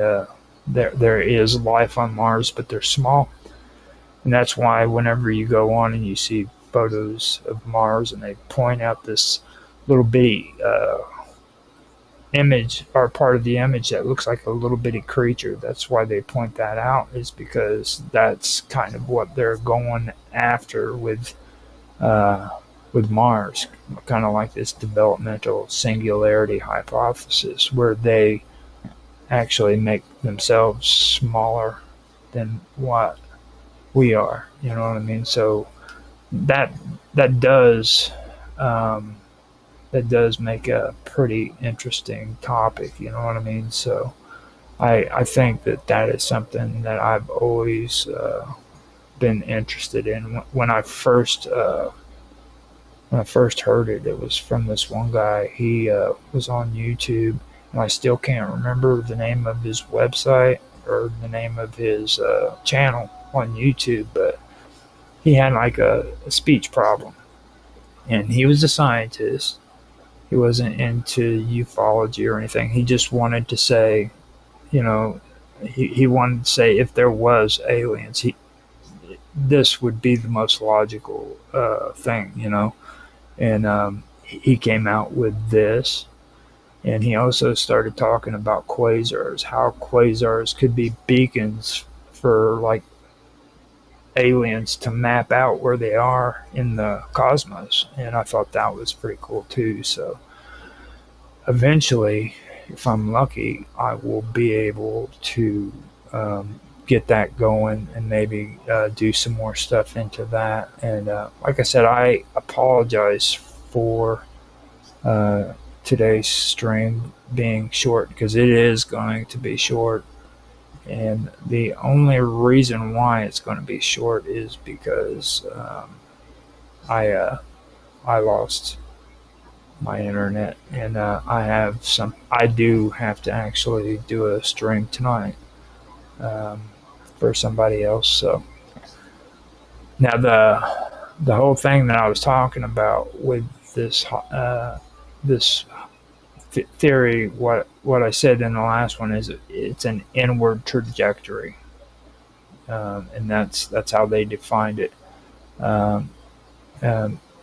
there is life on Mars, but they're small. And that's why whenever you go on and you see photos of Mars and they point out this little bitty image, or part of the image that looks like a little bitty creature, that's why they point that out, is because that's kind of what they're going after with Mars, kind of like this developmental singularity hypothesis, where they actually make themselves smaller than what we are. You know what I mean? So that does make a pretty interesting topic. You know what I mean? So I think that is something that I've always been interested in. When I first heard it, it was from this one guy. He was on YouTube, and I still can't remember the name of his website or the name of his channel on YouTube, but he had like a speech problem, and he was a scientist. He wasn't into ufology or anything. He just wanted to say, he wanted to say if there was aliens, this would be the most logical thing, And he came out with this, and he also started talking about quasars, how quasars could be beacons for like aliens to map out where they are in the cosmos. And I thought that was pretty cool too. So eventually, if I'm lucky, I will be able to get that going and maybe do some more stuff into that. And like I said, I apologize for today's stream being short, because it is going to be short. And the only reason why it's going to be short is because I lost my internet, and I do have to actually do a stream tonight for somebody else. So now the whole thing that I was talking about with this theory, what I said in the last one is it's an inward trajectory, and that's how they defined it.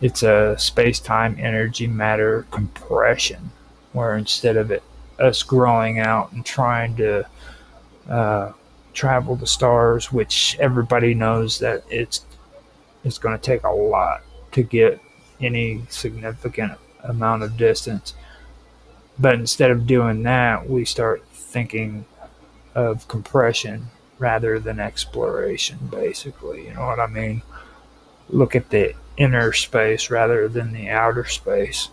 It's a space-time energy matter compression, where instead of us growing out and trying to travel the stars, which everybody knows that it's going to take a lot to get any significant amount of distance. But instead of doing that, we start thinking of compression rather than exploration, basically. You know what I mean? Look at the inner space rather than the outer space.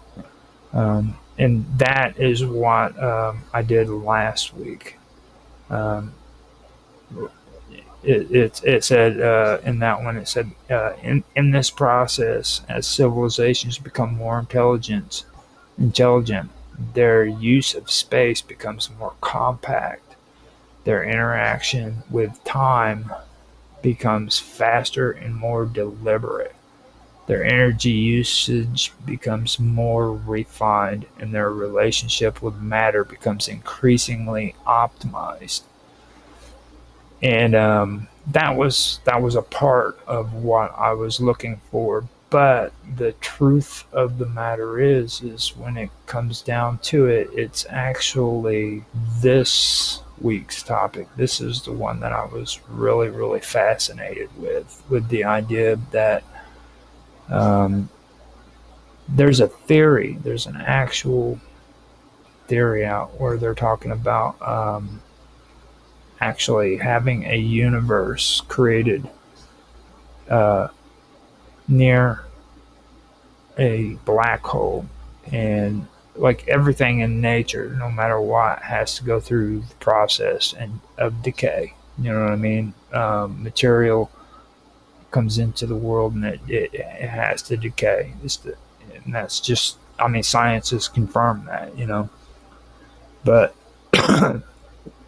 And that is what I did last week. It said in that one, it said, in this process, as civilizations become more intelligent, their use of space becomes more compact. Their interaction with time becomes faster and more deliberate. Their energy usage becomes more refined, and their relationship with matter becomes increasingly optimized. And that was a part of what I was looking for. But the truth of the matter is when it comes down to it, it's actually this week's topic. This is the one that I was really, really fascinated with the idea that there's a theory, there's an actual theory out where they're talking about actually having a universe created uh, near a black hole, and like everything in nature, no matter what, has to go through the process and of decay. You know what I mean? Material comes into the world and it has to decay. And that's just, I mean, science has confirmed that, you know. But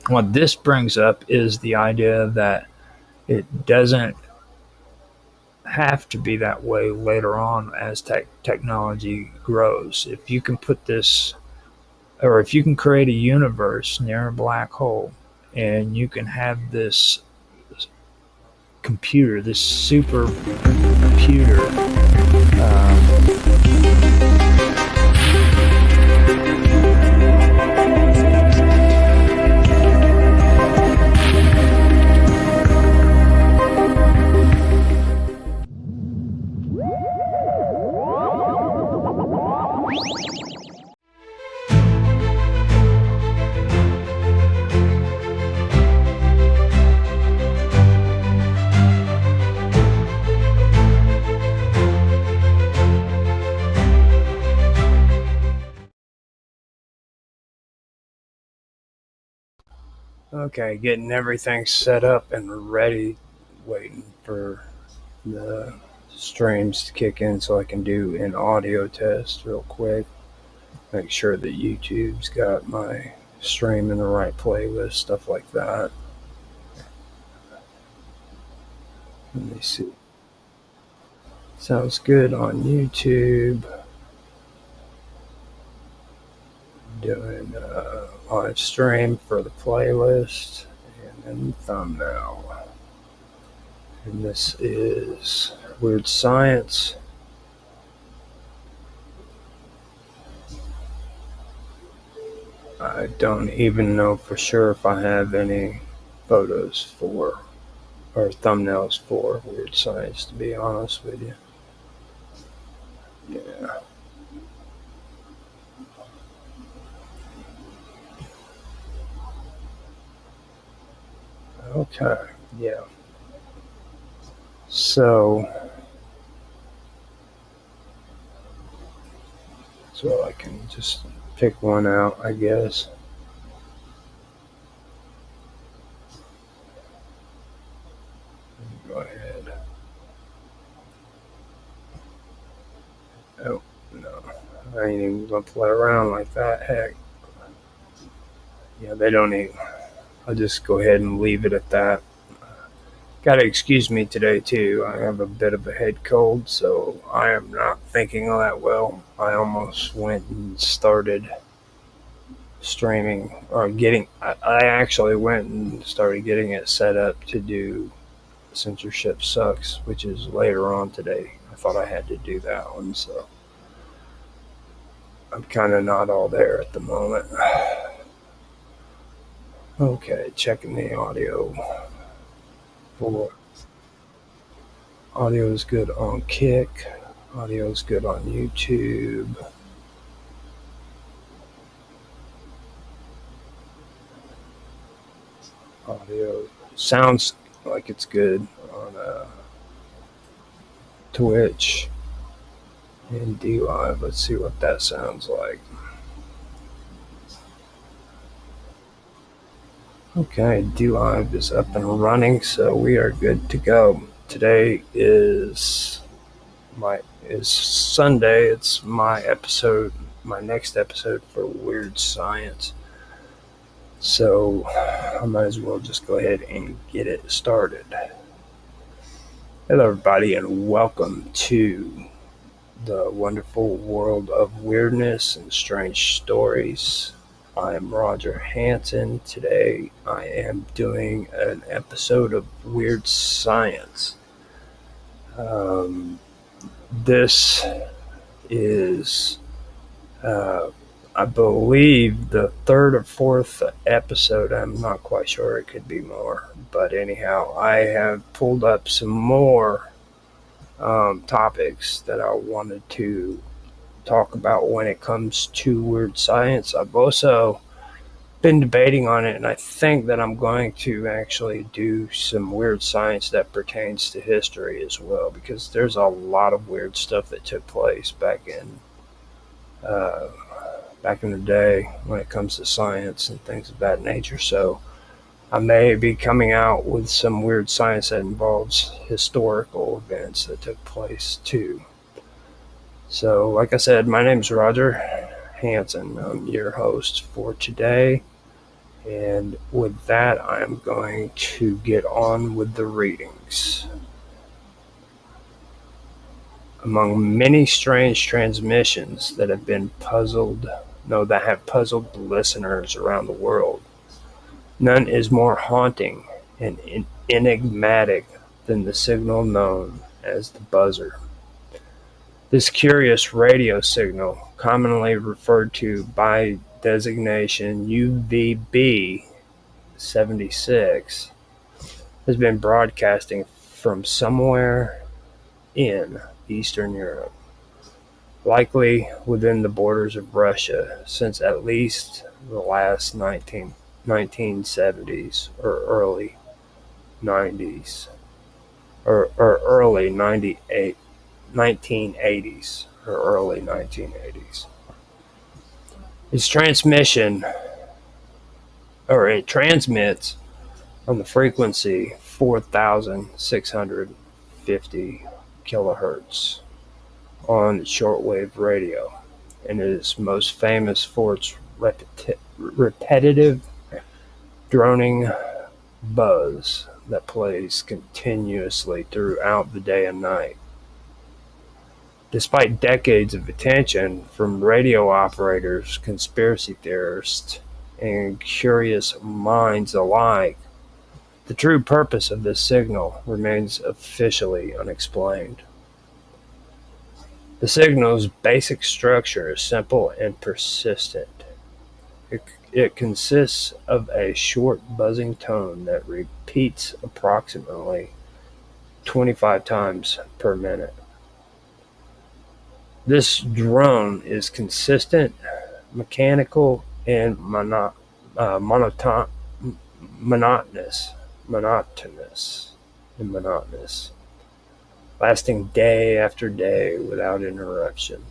what this brings up is the idea that it doesn't have to be that way later on as technology grows. If you can put this, or if you can create a universe near a black hole, and you can have this computer, this super computer, okay, getting everything set up and ready, waiting for the streams to kick in so I can do an audio test real quick. Make sure that YouTube's got my stream in the right playlist, stuff like that. Let me see. Sounds good on YouTube. Doing a live stream for the playlist, and then thumbnail. And this is Weird Science. I don't even know for sure if I have any photos for, or thumbnails for Weird Science, to be honest with you. Yeah. Okay, yeah. So I can just pick one out, I guess. Go ahead. Oh, no. I ain't even gonna play around like that. Heck. Yeah, they don't even. I'll just go ahead and leave it at that. Gotta excuse me today, too. I have a bit of a head cold, so I am not thinking all that well. I almost went and started streaming, or I actually went and started getting it set up to do Censorship Sucks, which is later on today. I thought I had to do that one, so I'm kind of not all there at the moment. Okay, checking the audio. Audio is good on Kick. Audio is good on YouTube. Audio sounds like it's good on Twitch and DLive. Let's see what that sounds like. Okay, DLive is up and running, so we are good to go. Today is Sunday. It's my my next episode for Weird Science. So I might as well just go ahead and get it started. Hello, everybody, and welcome to the wonderful world of weirdness and strange stories. I am Roger Hanson. Today I am doing an episode of Weird Science. This is, I believe, the third or fourth episode. I'm not quite sure. It could be more. But anyhow, I have pulled up some more topics that I wanted to talk about when it comes to weird science. I've also been debating on it, and I think that I'm going to actually do some weird science that pertains to history as well, because there's a lot of weird stuff that took place back in the day when it comes to science and things of that nature. So I may be coming out with some weird science that involves historical events that took place too. So, like I said, my name is Roger Hanson. I'm your host for today. And with that, I'm going to get on with the readings. Among many strange transmissions that have puzzled listeners around the world, none is more haunting and enigmatic than the signal known as the buzzer. This curious radio signal, commonly referred to by designation UVB 76, has been broadcasting from somewhere in Eastern Europe, likely within the borders of Russia, since at least the last 1970s or early 90s, or early 1980s or early 1980s. It transmits on the frequency 4,650 kilohertz on shortwave radio, and is most famous for its repetitive droning buzz that plays continuously throughout the day and night. Despite decades of attention from radio operators, conspiracy theorists, and curious minds alike, the true purpose of this signal remains officially unexplained. The signal's basic structure is simple and persistent. It consists of a short buzzing tone that repeats approximately 25 times per minute. This drone is consistent, mechanical, and monotonous, lasting day after day without interruption.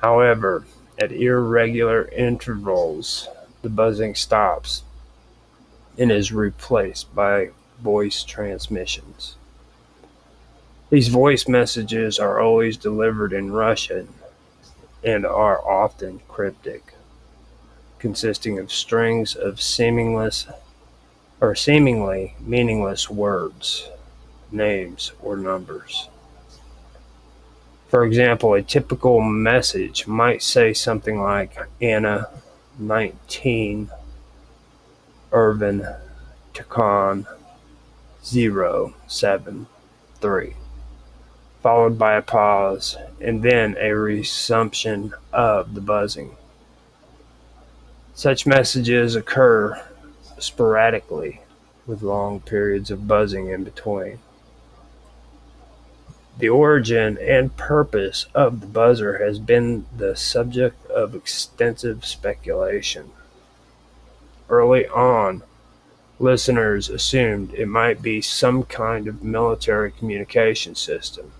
However, at irregular intervals, the buzzing stops and is replaced by voice transmissions. These voice messages are always delivered in Russian and are often cryptic, consisting of strings of seemingly meaningless words, names, or numbers. For example, a typical message might say something like Anna 19, Irvin Takan 073, followed by a pause and then a resumption of the buzzing. Such messages occur sporadically, with long periods of buzzing in between. The origin and purpose of the buzzer has been the subject of extensive speculation. Early on, listeners assumed it might be some kind of military communication system.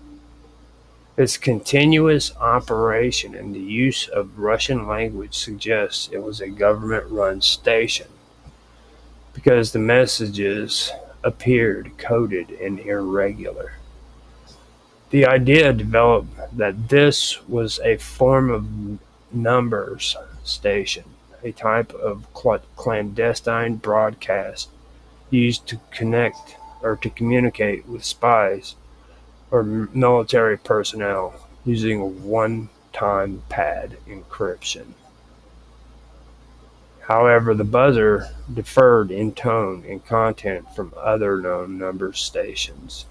Its continuous operation and the use of Russian language suggests it was a government-run station, because the messages appeared coded and irregular. The idea developed that this was a form of numbers station, a type of clandestine broadcast used to connect or to communicate with spies or military personnel using a one-time pad encryption. However, the buzzer differed in tone and content from other known number stations.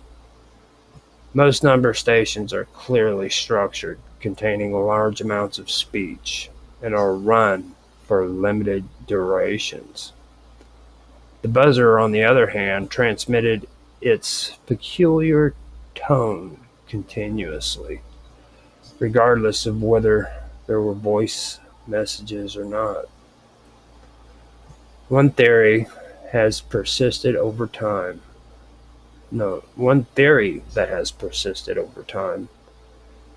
Most number stations are clearly structured, containing large amounts of speech, and are run for limited durations. The buzzer, on the other hand, transmitted its peculiar tone continuously, regardless of whether there were voice messages or not. One theory has persisted over time. One theory that has persisted over time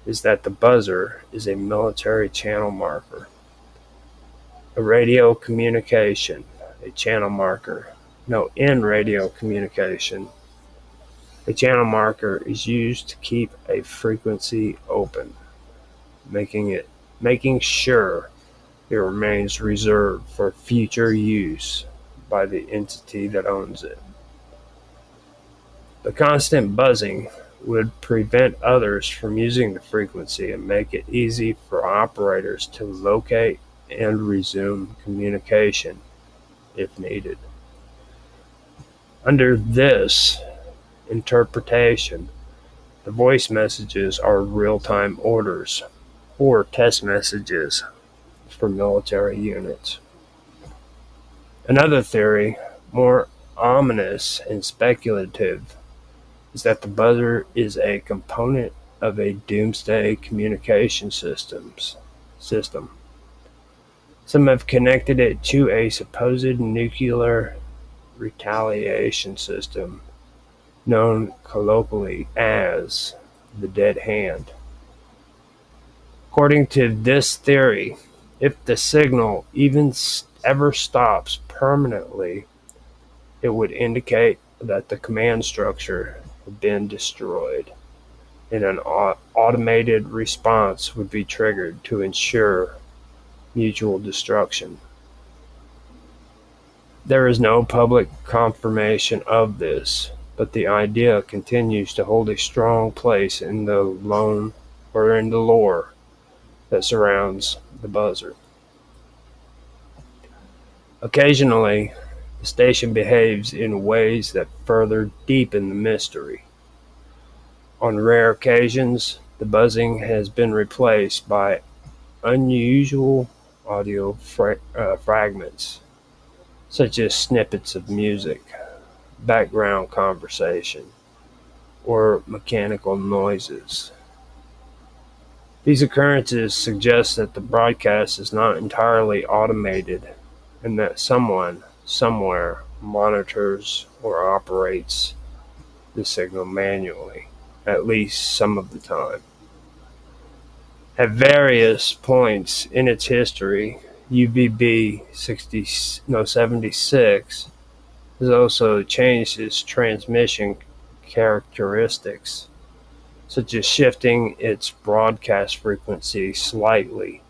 is that the buzzer is a military channel marker. A radio communication, a channel marker. In radio communication, a channel marker is used to keep a frequency open, making sure it remains reserved for future use by the entity that owns it. The constant buzzing would prevent others from using the frequency and make it easy for operators to locate and resume communication if needed. Under this interpretation, the voice messages are real-time orders or test messages for military units. Another theory, more ominous and speculative, is that the buzzer is a component of a doomsday communication system. Some have connected it to a supposed nuclear retaliation system known colloquially as the dead hand. According to this theory, if the signal even ever stops permanently, it would indicate that the command structure had been destroyed, and an automated response would be triggered to ensure mutual destruction. There is no public confirmation of this, but the idea continues to hold a strong place in the lore that surrounds the buzzer. Occasionally, the station behaves in ways that further deepen the mystery. On rare occasions, the buzzing has been replaced by unusual audio fragments, such as snippets of music, background conversation, or mechanical noises. These occurrences suggest that the broadcast is not entirely automated and that someone, somewhere, monitors or operates the signal manually, at least some of the time. At various points in its history, UVB 76 has also changed its transmission characteristics, such as shifting its broadcast frequency slightly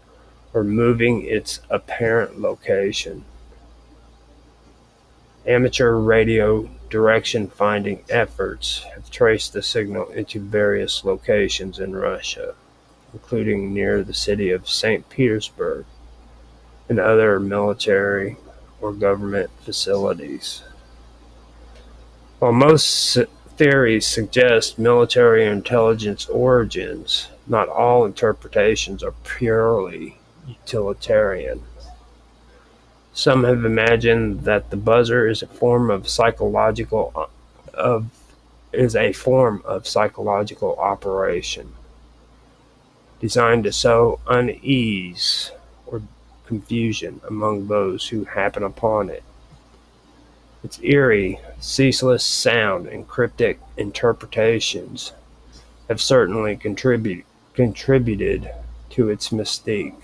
or moving its apparent location. Amateur radio direction-finding efforts have traced the signal into various locations in Russia, including near the city of St. Petersburg and other military or government facilities. While most theories suggest military intelligence origins, not all interpretations are purely utilitarian. Some have imagined that the buzzer is a form of psychological operation designed to sow unease or confusion among those who happen upon it. Its eerie, ceaseless sound and cryptic interpretations have certainly contributed to its mystique,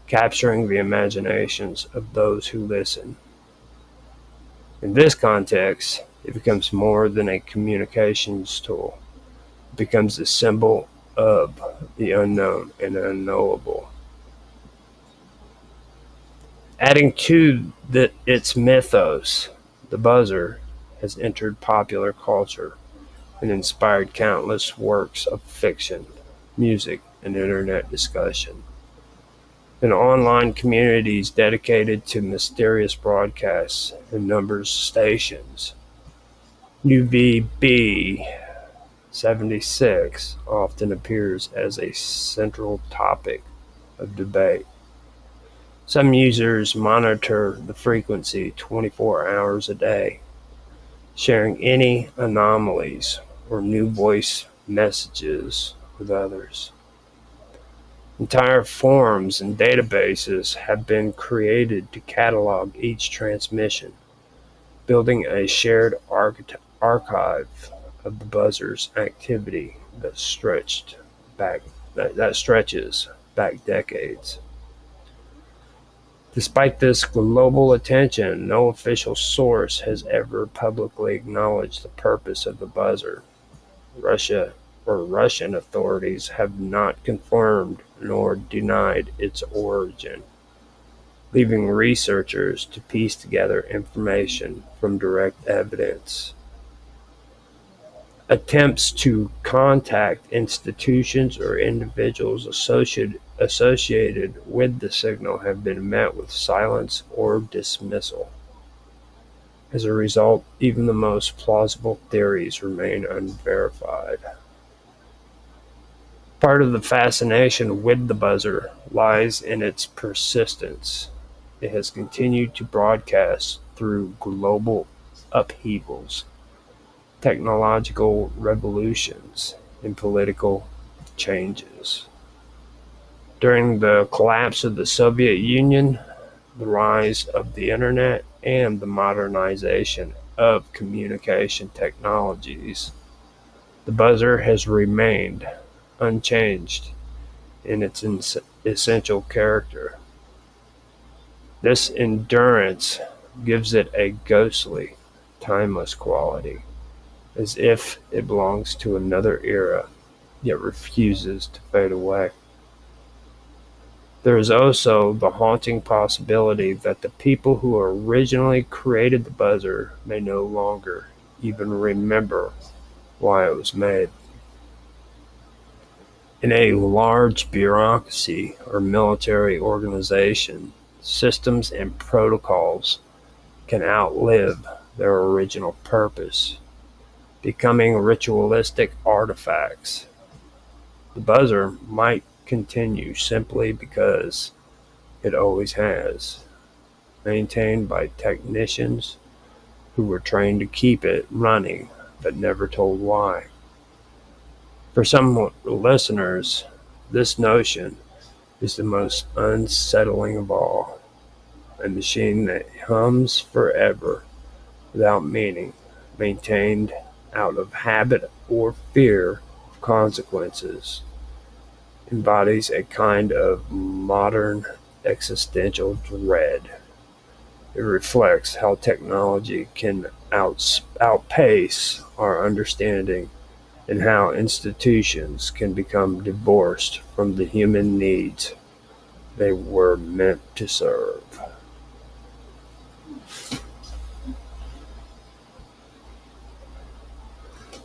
capturing the imaginations of those who listen. In this context, it becomes more than a communications tool. It becomes a symbol of the unknown and unknowable. Adding to its mythos, the buzzer has entered popular culture and inspired countless works of fiction, music, and internet discussion. And online communities dedicated to mysterious broadcasts and numbers stations. UVB 76 often appears as a central topic of debate. Some users monitor the frequency 24 hours a day, sharing any anomalies or new voice messages with others. Entire forums and databases have been created to catalog each transmission, building a shared archive of the buzzer's activity that stretches back decades. Despite this global attention, no official source has ever publicly acknowledged the purpose of the buzzer. Russia or Russian authorities have not confirmed nor denied its origin, leaving researchers to piece together information from direct evidence. Attempts to contact institutions or individuals associated with the signal have been met with silence or dismissal. As a result, even the most plausible theories remain unverified. Part of the fascination with the buzzer lies in its persistence. It has continued to broadcast through global upheavals, technological revolutions, and political changes. During the collapse of the Soviet Union, the rise of the internet, and the modernization of communication technologies, the buzzer has remained unchanged in its essential character. This endurance gives it a ghostly, timeless quality, as if it belongs to another era, yet refuses to fade away. There is also the haunting possibility that the people who originally created the buzzer may no longer even remember why it was made. In a large bureaucracy or military organization, systems and protocols can outlive their original purpose, becoming ritualistic artifacts. The buzzer might continue simply because it always has, maintained by technicians who were trained to keep it running but never told why. For some listeners, this notion is the most unsettling of all. A machine that hums forever without meaning, maintained out of habit or fear of consequences, embodies a kind of modern existential dread. It reflects how technology can outpace our understanding and how institutions can become divorced from the human needs they were meant to serve.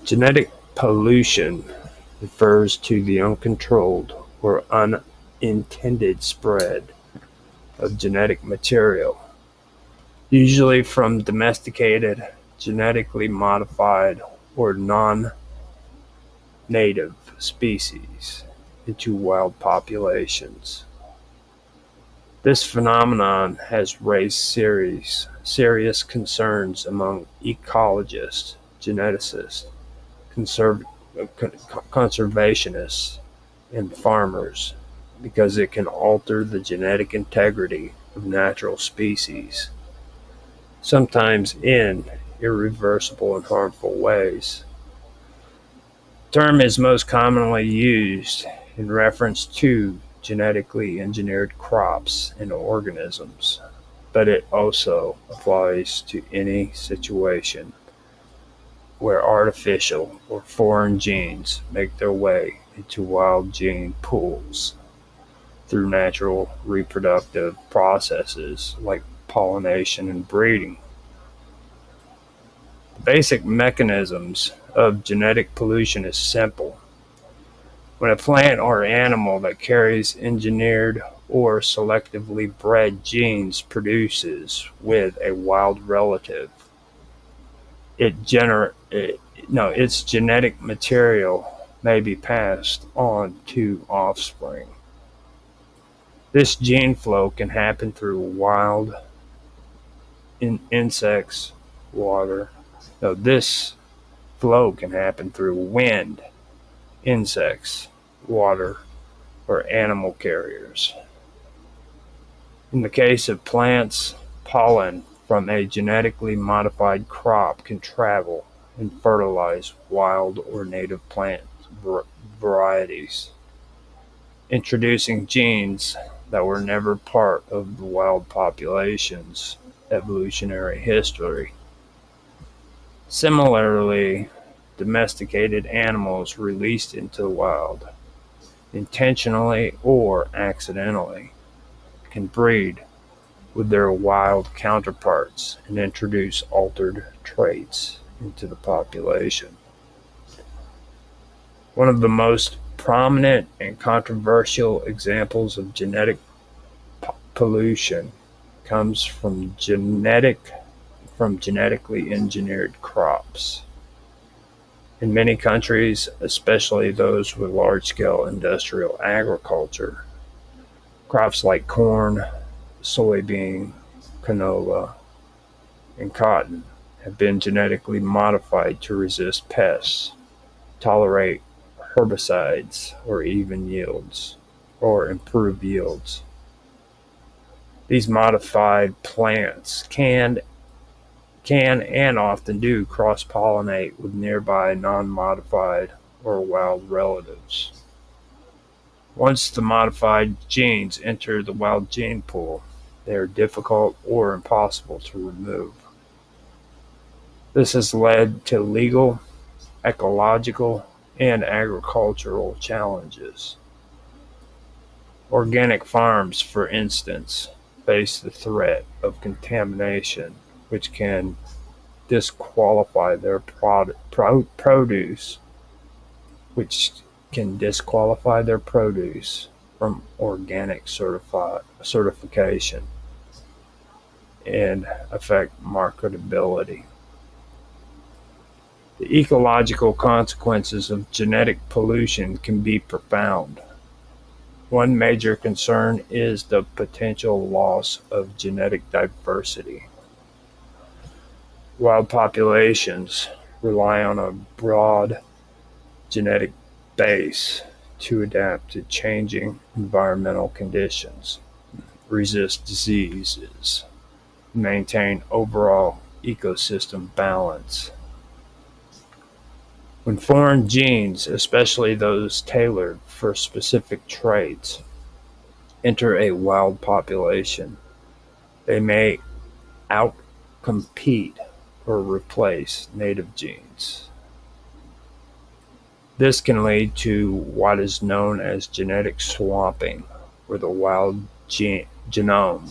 Genetic pollution refers to the uncontrolled or unintended spread of genetic material, usually from domesticated, genetically modified, or non-native species into wild populations. This phenomenon has raised serious concerns among ecologists, geneticists, conservationists, and farmers because it can alter the genetic integrity of natural species, sometimes in irreversible and harmful ways. The term is most commonly used in reference to genetically engineered crops and organisms, but it also applies to any situation where artificial or foreign genes make their way into wild gene pools through natural reproductive processes like pollination and breeding. The basic mechanisms of genetic pollution is simple. When a plant or animal that carries engineered or selectively bred genes produces with a wild relative, its genetic material may be passed on to offspring. This gene flow can happen through wild insects, water. No, this flow can happen through wind, insects, water, or animal carriers. In the case of plants, pollen from a genetically modified crop can travel and fertilize wild or native plant varieties, introducing genes that were never part of the wild population's evolutionary history. Similarly, domesticated animals released into the wild, intentionally or accidentally, can breed with their wild counterparts and introduce altered traits into the population. One of the most prominent and controversial examples of genetic pollution comes from genetically engineered crops. In many countries, especially those with large-scale industrial agriculture, crops like corn, soybean, canola, and cotton have been genetically modified to resist pests, tolerate herbicides, or even improve yields. These modified plants can and often do cross-pollinate with nearby non-modified or wild relatives. Once the modified genes enter the wild gene pool, they are difficult or impossible to remove. This has led to legal, ecological, and agricultural challenges. Organic farms, for instance, face the threat of contamination, which can disqualify their produce from organic certification and affect marketability. The ecological consequences of genetic pollution can be profound. One major concern is the potential loss of genetic diversity. Wild populations rely on a broad genetic base to adapt to changing environmental conditions, resist diseases, maintain overall ecosystem balance. When foreign genes, especially those tailored for specific traits, enter a wild population, they may outcompete or replace native genes. This can lead to what is known as genetic swamping, where the wild genome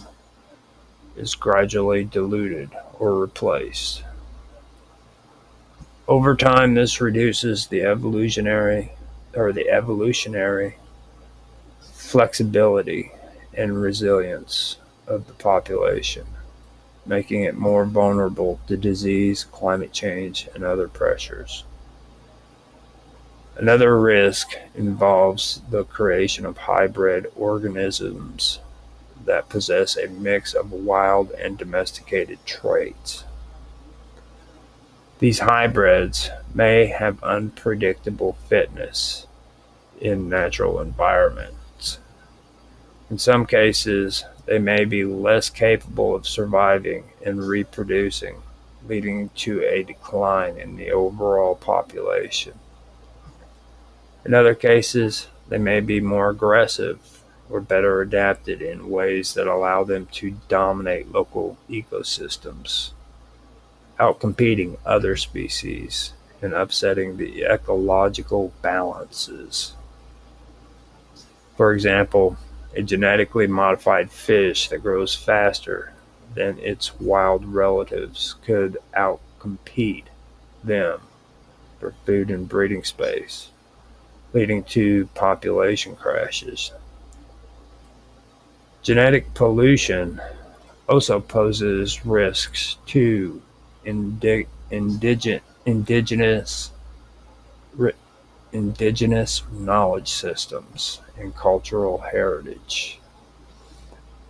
is gradually diluted or replaced. Over time, this reduces the evolutionary flexibility and resilience of the population, making it more vulnerable to disease, climate change, and other pressures. Another risk involves the creation of hybrid organisms that possess a mix of wild and domesticated traits. These hybrids may have unpredictable fitness in natural environments. In some cases, they may be less capable of surviving and reproducing, leading to a decline in the overall population. In other cases, they may be more aggressive or better adapted in ways that allow them to dominate local ecosystems, outcompeting other species and upsetting the ecological balances. For example, a genetically modified fish that grows faster than its wild relatives could outcompete them for food and breeding space, leading to population crashes. Genetic pollution also poses risks to indigenous indigenous knowledge systems and cultural heritage.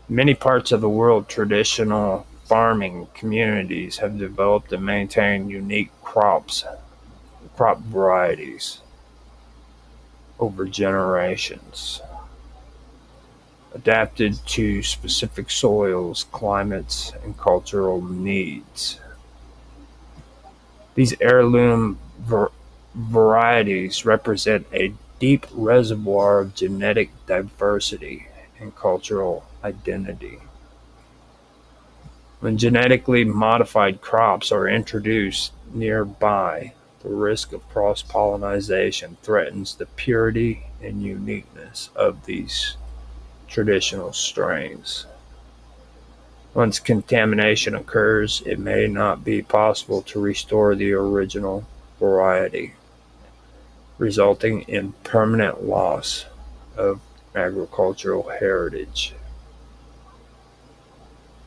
In many parts of the world, traditional farming communities have developed and maintained unique crop varieties over generations, adapted to specific soils, climates, and cultural needs. These heirloom varieties represent a deep reservoir of genetic diversity and cultural identity. When genetically modified crops are introduced nearby, the risk of cross-pollination threatens the purity and uniqueness of these traditional strains. Once contamination occurs, it may not be possible to restore the original variety, resulting in permanent loss of agricultural heritage.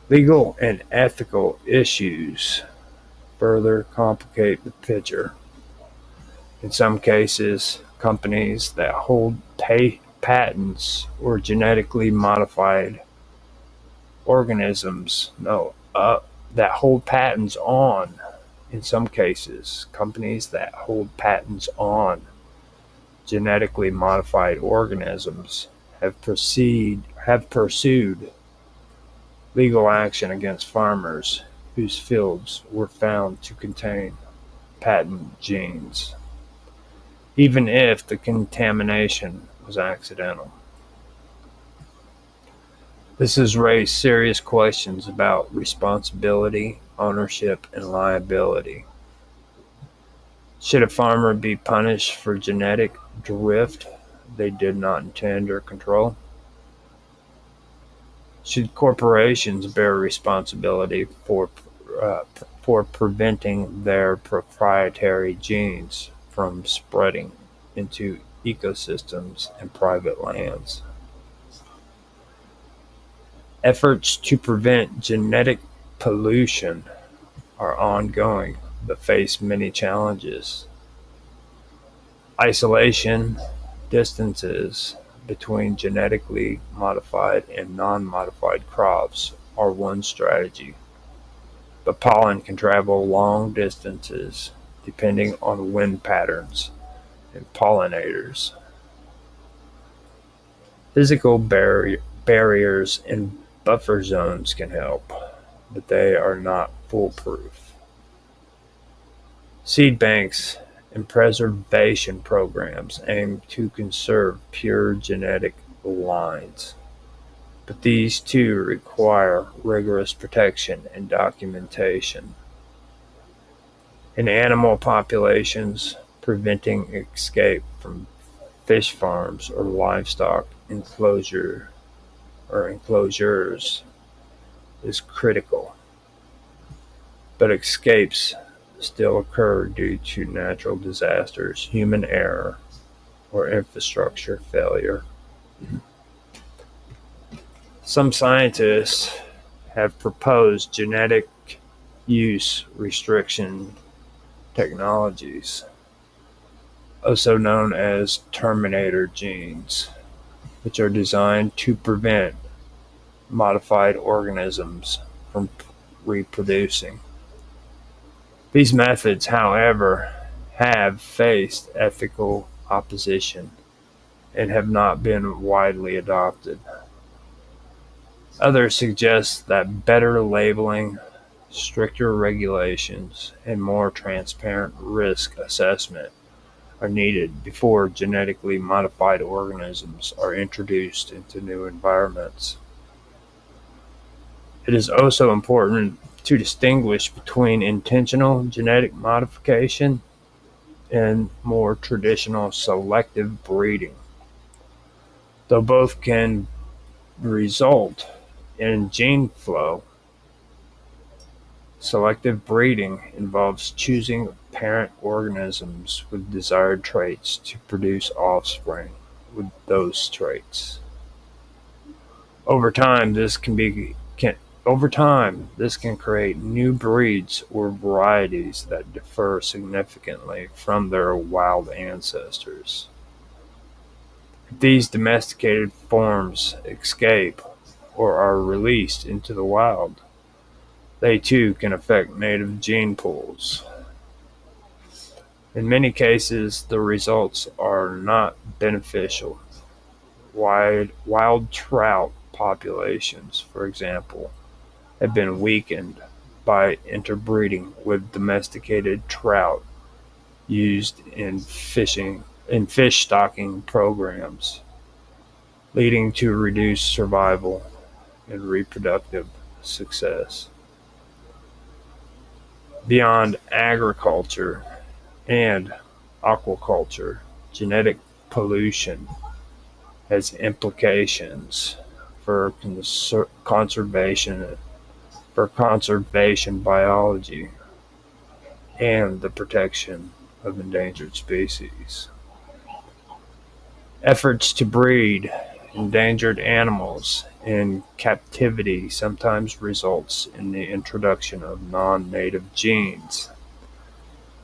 Legal and ethical issues further complicate the picture. In some cases, companies that hold patents or genetically modified organisms that hold patents on, in some cases, companies that hold patents on genetically modified organisms have pursued legal action against farmers whose fields were found to contain patent genes, even if the contamination was accidental. This has raised serious questions about responsibility, ownership, and liability. Should a farmer be punished for genetic drift they did not intend or control? Should corporations bear responsibility for preventing their proprietary genes from spreading into ecosystems and private lands? Efforts to prevent genetic pollution are ongoing but face many challenges. Isolation, distances between genetically modified and non-modified crops are one strategy, but pollen can travel long distances depending on wind patterns and pollinators. Physical barriers and buffer zones can help, but they are not foolproof. Seed banks and preservation programs aim to conserve pure genetic lines, but these too require rigorous protection and documentation. In animal populations, preventing escape from fish farms or livestock enclosures is critical, but escapes still occur due to natural disasters, human error, or infrastructure failure. Some scientists have proposed genetic use restriction technologies, also known as terminator genes, which are designed to prevent modified organisms from reproducing. These methods, however, have faced ethical opposition and have not been widely adopted. Others suggest that better labeling, stricter regulations, and more transparent risk assessment are needed before genetically modified organisms are introduced into new environments. It is also important to distinguish between intentional genetic modification and more traditional selective breeding. Though both can result in gene flow, selective breeding involves choosing parent organisms with desired traits to produce offspring with those traits. Over time, this can create new breeds or varieties that differ significantly from their wild ancestors. If these domesticated forms escape or are released into the wild, they too can affect native gene pools. In many cases, the results are not beneficial. Wild trout populations, for example, have been weakened by interbreeding with domesticated trout used in fish stocking programs, leading to reduced survival and reproductive success. Beyond agriculture and aquaculture, genetic pollution has implications for conservation biology and the protection of endangered species. Efforts to breed endangered animals in captivity sometimes results in the introduction of non-native genes,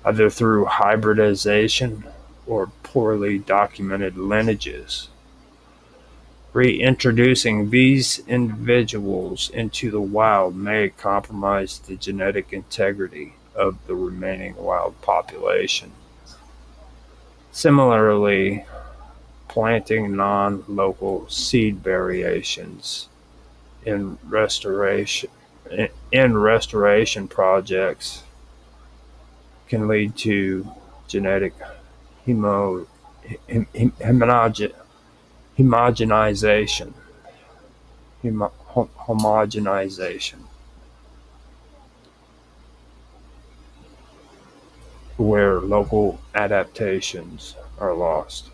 either through hybridization or poorly documented lineages. Reintroducing these individuals into the wild may compromise the genetic integrity of the remaining wild population. Similarly, planting non-local seed variations in restoration projects can lead to genetic homogenization, where local adaptations are lost.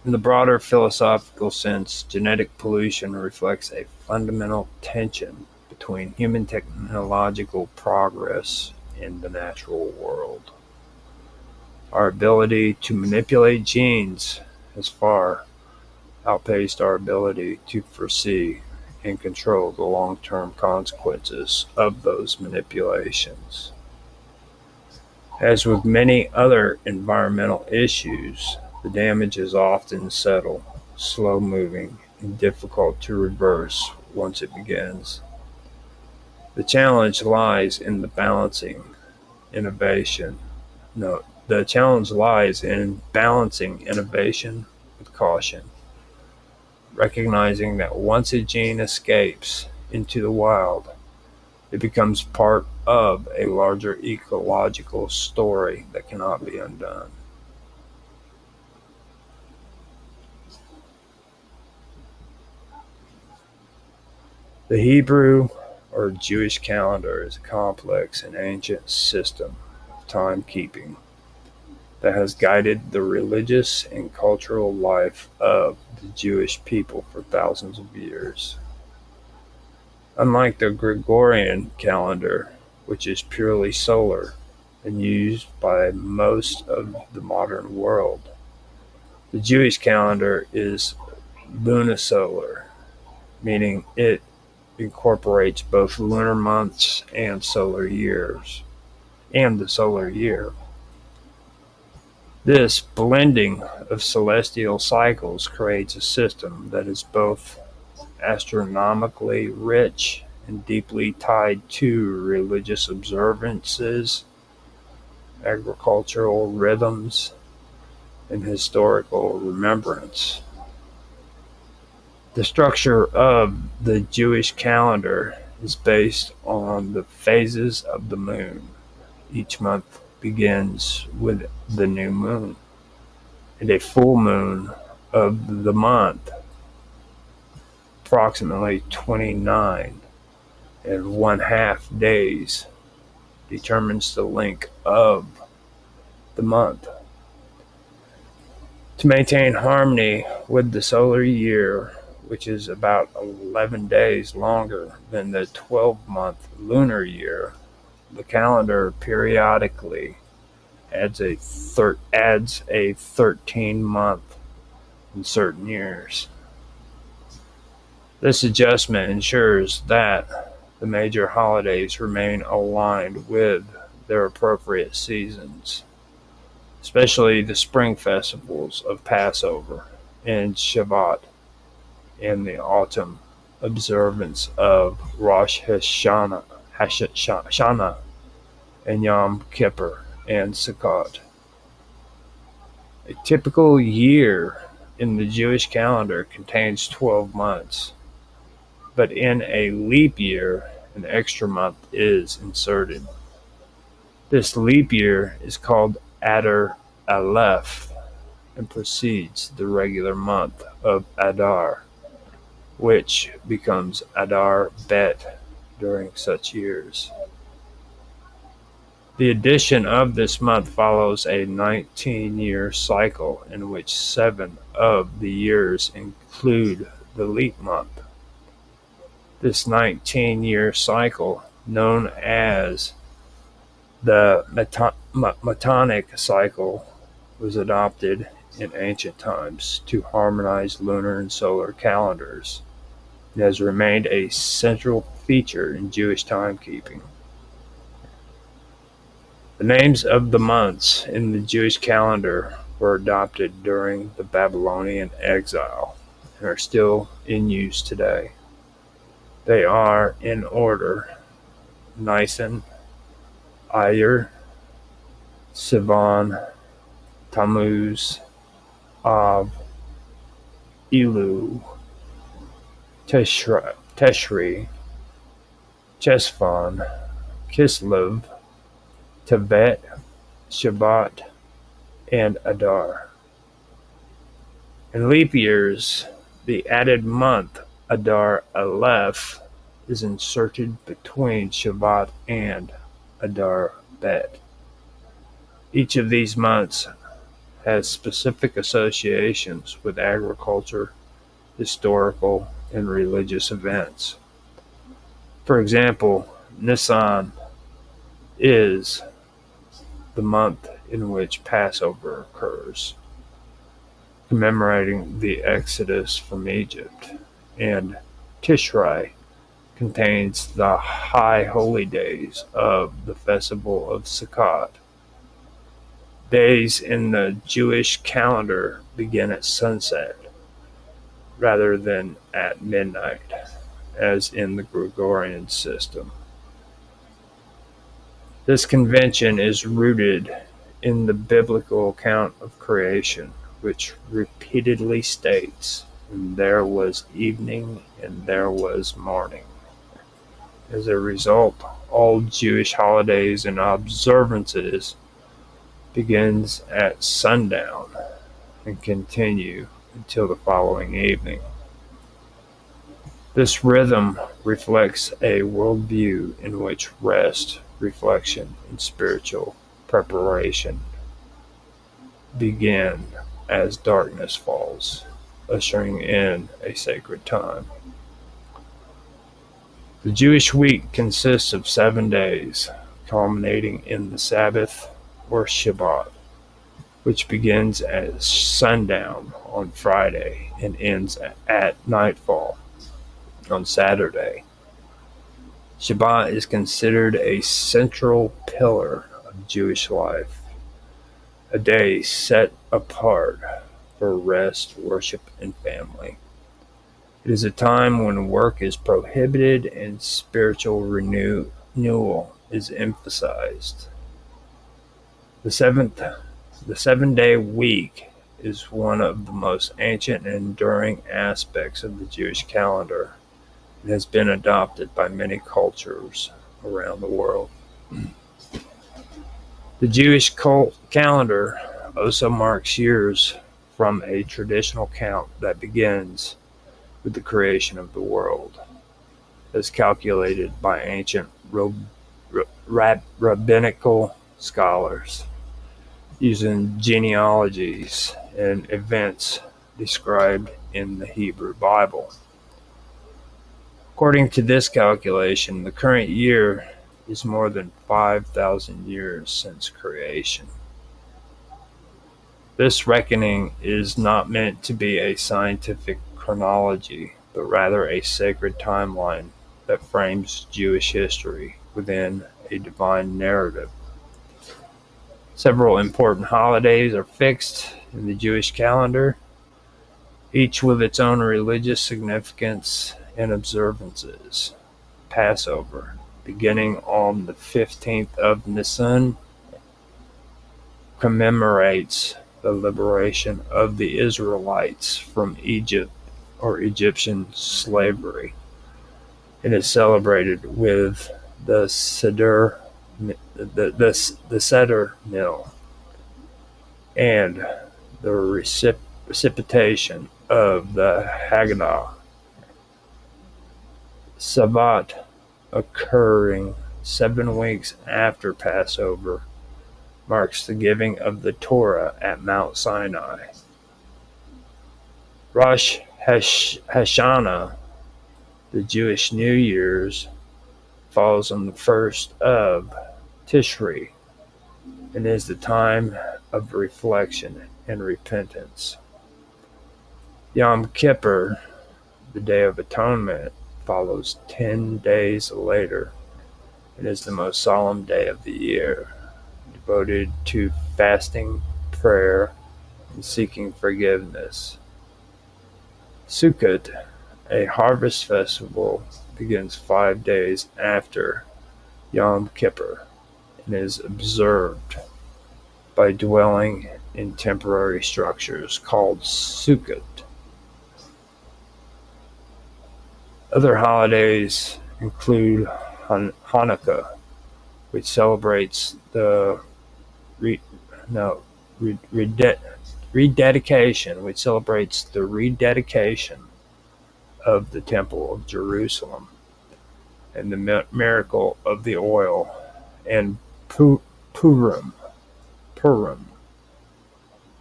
In the broader philosophical sense, genetic pollution reflects a fundamental tension between human technological progress and the natural world. Our ability to manipulate genes has far outpaced our ability to foresee and control the long-term consequences of those manipulations. As with many other environmental issues, the damage is often subtle, slow-moving, and difficult to reverse once it begins. The challenge lies in balancing innovation with caution, recognizing that once a gene escapes into the wild, it becomes part of a larger ecological story that cannot be undone. The Hebrew or Jewish calendar is a complex and ancient system of timekeeping that has guided the religious and cultural life of the Jewish people for thousands of years. Unlike the Gregorian calendar, which is purely solar and used by most of the modern world, the Jewish calendar is lunisolar, meaning it incorporates both lunar months and the solar year. This blending of celestial cycles creates a system that is both astronomically rich and deeply tied to religious observances, agricultural rhythms, and historical remembrance. The structure of the Jewish calendar is based on the phases of the moon. Each month begins with the new moon and a full moon of the month, approximately 29 and 1/2 days, determines the length of the month. To maintain harmony with the solar year, which is about 11 days longer than the 12-month lunar year, the calendar periodically adds a 13-month in certain years. This adjustment ensures that the major holidays remain aligned with their appropriate seasons, especially the spring festivals of Passover and Shavuot, and the autumn observance of Rosh Hashanah and Yom Kippur and Sukkot. A typical year in the Jewish calendar contains 12 months, but in a leap year, an extra month is inserted. This leap year is called Adar Aleph and precedes the regular month of Adar, which becomes Adar Bet during such years. The addition of this month follows a 19-year cycle in which 7 of the years include the leap month. This 19-year cycle, known as the Metonic cycle, was adopted in ancient times to harmonize lunar and solar calendars. It has remained a central feature in Jewish timekeeping. The names of the months in the Jewish calendar were adopted during the Babylonian exile and are still in use today. They are, in order, Nisan, Iyar, Sivan, Tammuz, Av, Elul, Teshri, Chesvan, Kislev, Tevet, Shabbat, and Adar. In leap years, the added month Adar Aleph is inserted between Shabbat and Adar Bet. Each of these months has specific associations with agriculture, historical, and religious events. For example, Nisan is the month in which Passover occurs, commemorating the Exodus from Egypt, and Tishrei contains the high holy days of the festival of Sukkot. Days in the Jewish calendar begin at sunset rather than at midnight, as in the Gregorian system. This convention is rooted in the biblical account of creation, which repeatedly states, "And there was evening and there was morning." As a result, all Jewish holidays and observances begins at sundown and continue until the following evening. This rhythm reflects a worldview in which rest, reflection, and spiritual preparation begin as darkness falls, ushering in a sacred time. The Jewish week consists of 7 days, culminating in the Sabbath or Shabbat, which begins at sundown on Friday and ends at nightfall on Saturday. Shabbat is considered a central pillar of Jewish life, a day set apart for rest, worship, and family. It is a time when work is prohibited and spiritual renewal is emphasized. The 7-day week is one of the most ancient and enduring aspects of the Jewish calendar and has been adopted by many cultures around the world. The Jewish calendar also marks years from a traditional count that begins with the creation of the world, as calculated by ancient rabbinical scholars. using genealogies and events described in the Hebrew Bible. According to this calculation, the current year is more than 5,000 years since creation. This reckoning is not meant to be a scientific chronology, but rather a sacred timeline that frames Jewish history within a divine narrative. Several important holidays are fixed in the Jewish calendar, each with its own religious significance and observances. Passover, beginning on the 15th of Nisan, commemorates the liberation of the Israelites from Egypt or Egyptian slavery. It is celebrated with the Seder meal and the recitation of the Haggadah. Sabbath, occurring 7 weeks after Passover, marks the giving of the Torah at Mount Sinai. Rosh Hashanah, the Jewish New Year's, falls on the 1st of Tishri and is the time of reflection and repentance. Yom Kippur, the Day of Atonement, follows 10 days later and is the most solemn day of the year, devoted to fasting, prayer, and seeking forgiveness. Sukkot, a harvest festival, begins 5 days after Yom Kippur and is observed by dwelling in temporary structures called Sukkot. Other holidays include Hanukkah, which celebrates the rededication of the Temple of Jerusalem and the miracle of the oil, and Purim,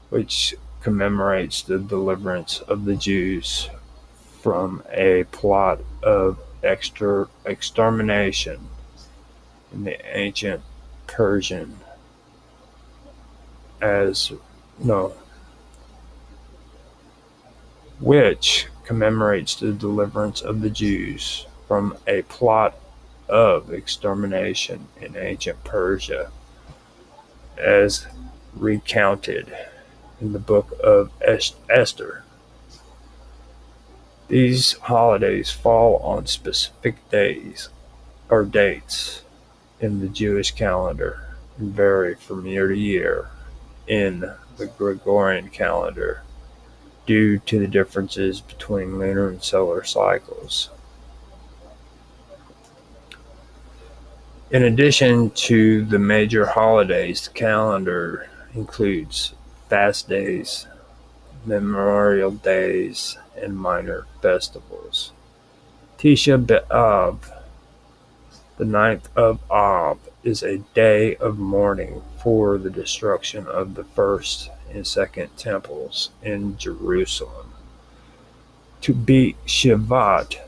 which commemorates the deliverance of the Jews from a plot of extermination in the ancient Persian which commemorates the deliverance of the Jews from a plot of extermination in ancient Persia, as recounted in the book of Esther. These holidays fall on specific days or dates in the Jewish calendar and vary from year to year in the Gregorian calendar due to the differences between lunar and solar cycles. In addition to the major holidays, the calendar includes fast days, memorial days, and minor festivals. Tisha B'Av, the 9th of Av, is a day of mourning for the destruction of the first and second temples in Jerusalem. To beat Shavat,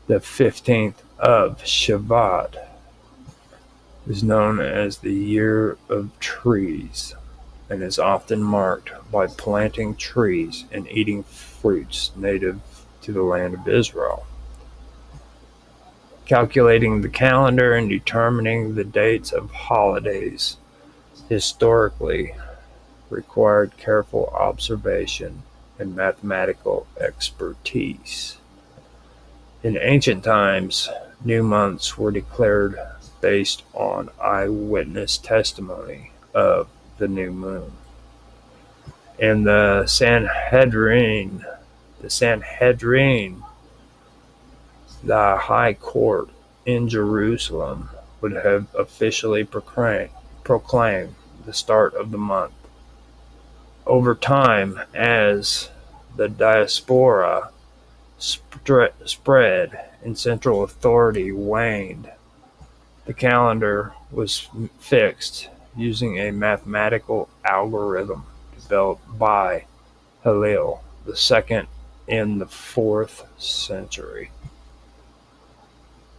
the 15th of Shavat, is known as the Year of Trees and is often marked by planting trees and eating fruits native to the land of Israel. Calculating the calendar and determining the dates of holidays historically required careful observation and mathematical expertise. In ancient times, new months were declared based on eyewitness testimony of the new moon. And the Sanhedrin, the high court in Jerusalem, would have officially proclaimed the start of the month. Over time, as the diaspora spread and central authority waned, the calendar was fixed using a mathematical algorithm developed by Hillel II in the 4th century.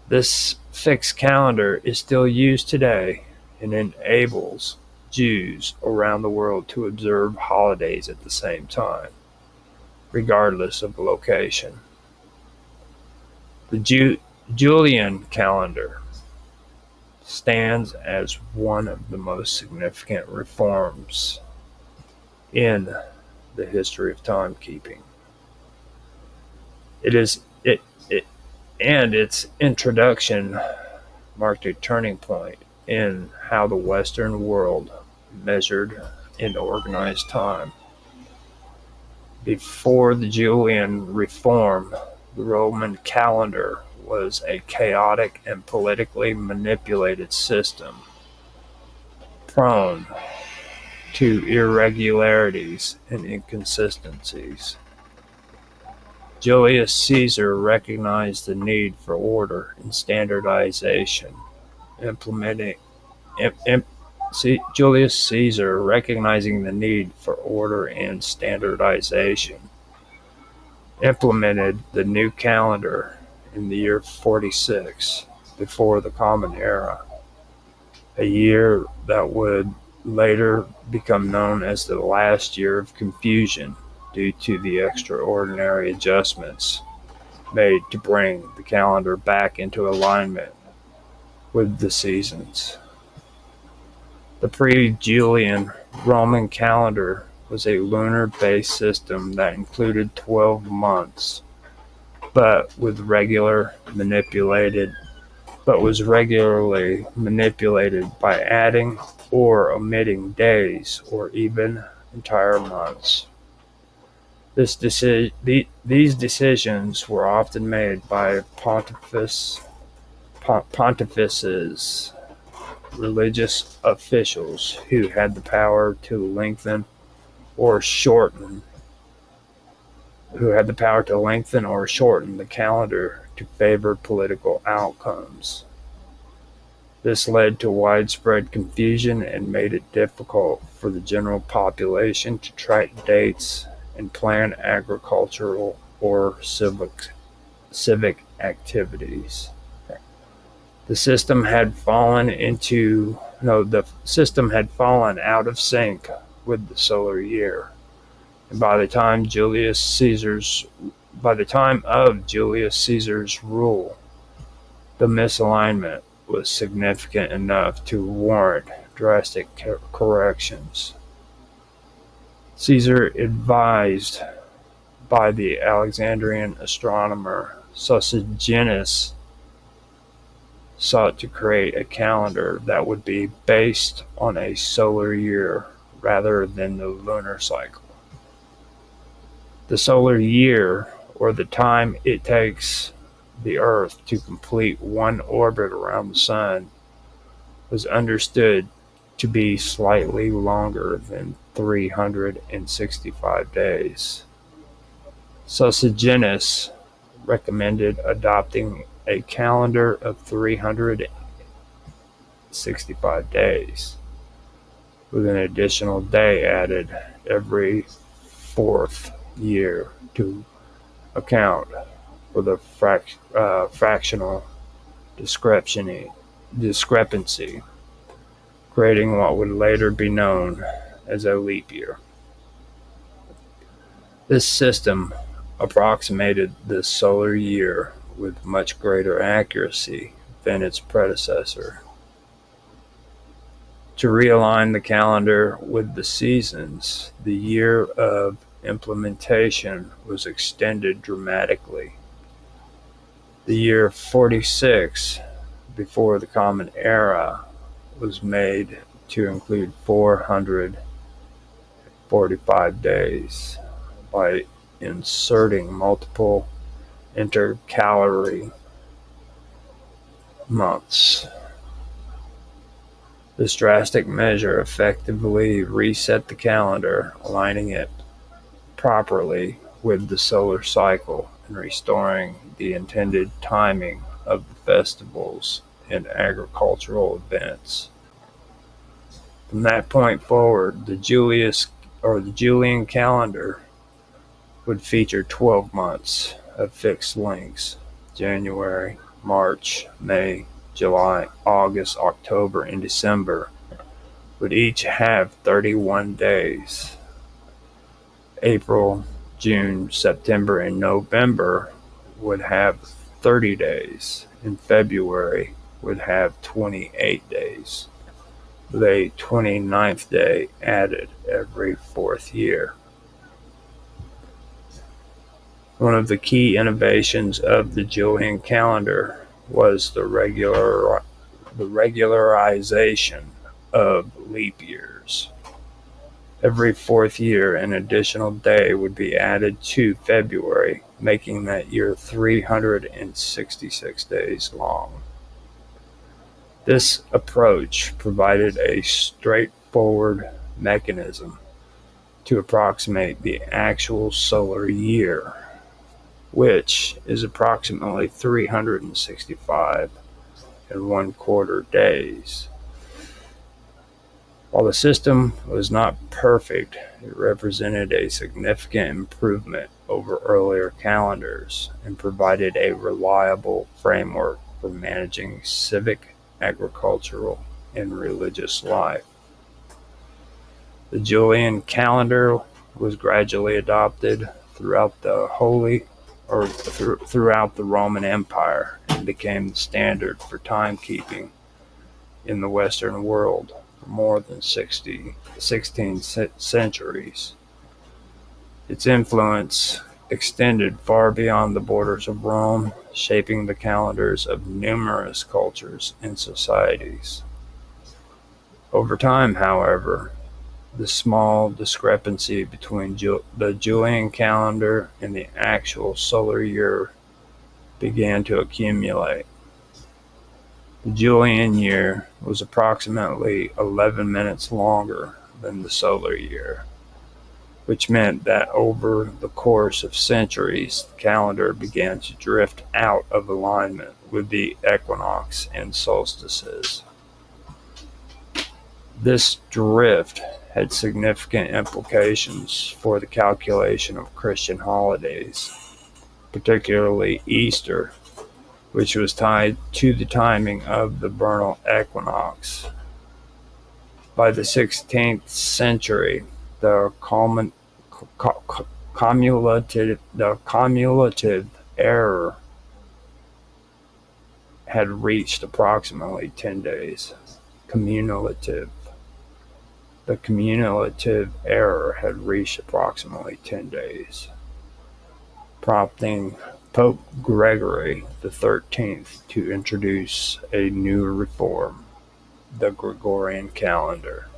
This fixed calendar is still used today and enables Jews around the world to observe holidays at the same time, regardless of location. The Julian calendar stands as one of the most significant reforms in the history of timekeeping. And its introduction marked a turning point in how the Western world measured and organized time. Before the Julian reform, the Roman calendar was a chaotic and politically manipulated system, prone to irregularities and inconsistencies. Julius Caesar recognized the need for order and standardization, Julius Caesar, recognizing the need for order and standardization, implemented the new calendar in the year 46 before the Common Era, a year that would later become known as the last year of confusion due to the extraordinary adjustments made to bring the calendar back into alignment with the seasons. The pre-Julian Roman calendar was a lunar-based system that included 12 months, but was regularly manipulated by adding or omitting days or even entire months. These decisions were often made by pontifices, religious officials who had the power to lengthen or shorten the calendar to favor political outcomes. This led to widespread confusion and made it difficult for the general population to track dates and plan agricultural or civic activities. The system had fallen out of sync with the solar year. And by the time of Julius Caesar's rule, the misalignment was significant enough to warrant drastic corrections. Caesar, advised by the Alexandrian astronomer Sosigenes, sought to create a calendar that would be based on a solar year rather than the lunar cycle. The solar year, or the time it takes the Earth to complete one orbit around the Sun, was understood to be slightly longer than 365 days. Sosigenes recommended adopting a calendar of 365 days, with an additional day added every 4th year to account for the fractional discrepancy, creating what would later be known as a leap year. This system approximated the solar year with much greater accuracy than its predecessor. To realign the calendar with the seasons, the year of implementation was extended dramatically. The year 46 before the Common Era was made to include 445 days by inserting multiple intercalary months. This drastic measure effectively reset the calendar, aligning it properly with the solar cycle and restoring the intended timing of the festivals and agricultural events. From that point forward, the Julian calendar would feature 12 months of fixed lengths: January, March, May, July, August, October, and December would each have 31 days. April, June, September, and November would have 30 days, and February would have 28 days, with a 29th day added every fourth year. One of the key innovations of the Julian calendar was the regularization of leap years. Every fourth year, an additional day would be added to February, making that year 366 days long. This approach provided a straightforward mechanism to approximate the actual solar year, which is approximately 365 and 1/4 days. While the system was not perfect, it represented a significant improvement over earlier calendars and provided a reliable framework for managing civic, agricultural, and religious life. The Julian calendar was gradually adopted throughout the Roman Empire and became the standard for timekeeping in the Western world for more than 16 centuries. Its influence extended far beyond the borders of Rome, shaping the calendars of numerous cultures and societies. Over time, however, the small discrepancy between the Julian calendar and the actual solar year began to accumulate. The Julian year was approximately 11 minutes longer than the solar year, which meant that over the course of centuries, the calendar began to drift out of alignment with the equinox and solstices. This drift had significant implications for the calculation of Christian holidays, particularly Easter, which was tied to the timing of the vernal equinox. By the 16th century, the cumulative error had reached approximately 10 days. The cumulative error had reached approximately 10 days, prompting Pope Gregory XIII to introduce a new reform, the Gregorian calendar.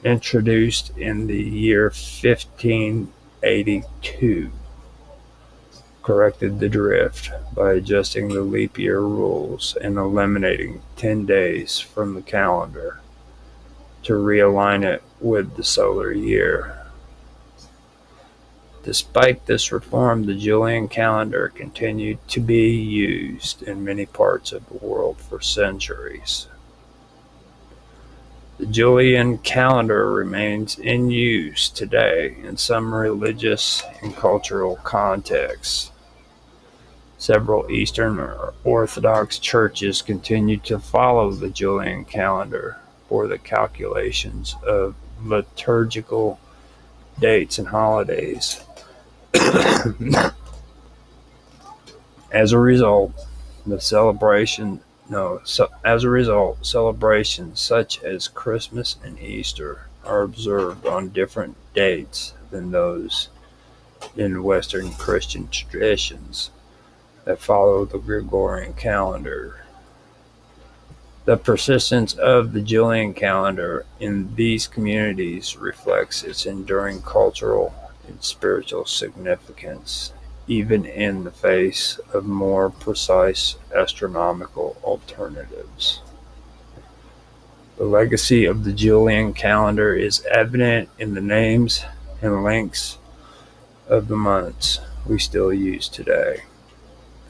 Introduced in the year 1582, corrected the drift by adjusting the leap year rules and eliminating 10 days from the calendar to realign it with the solar year. Despite this reform, the Julian calendar continued to be used in many parts of the world for centuries. The Julian calendar remains in use today in some religious and cultural contexts. Several Eastern Orthodox churches continue to follow the Julian calendar for the calculations of liturgical dates and holidays. As a result, celebrations such as Christmas and Easter are observed on different dates than those in Western Christian traditions that follow the Gregorian calendar. The persistence of the Julian calendar in these communities reflects its enduring cultural and spiritual significance, even in the face of more precise astronomical alternatives. The legacy of the Julian calendar is evident in the names and lengths of the months we still use today.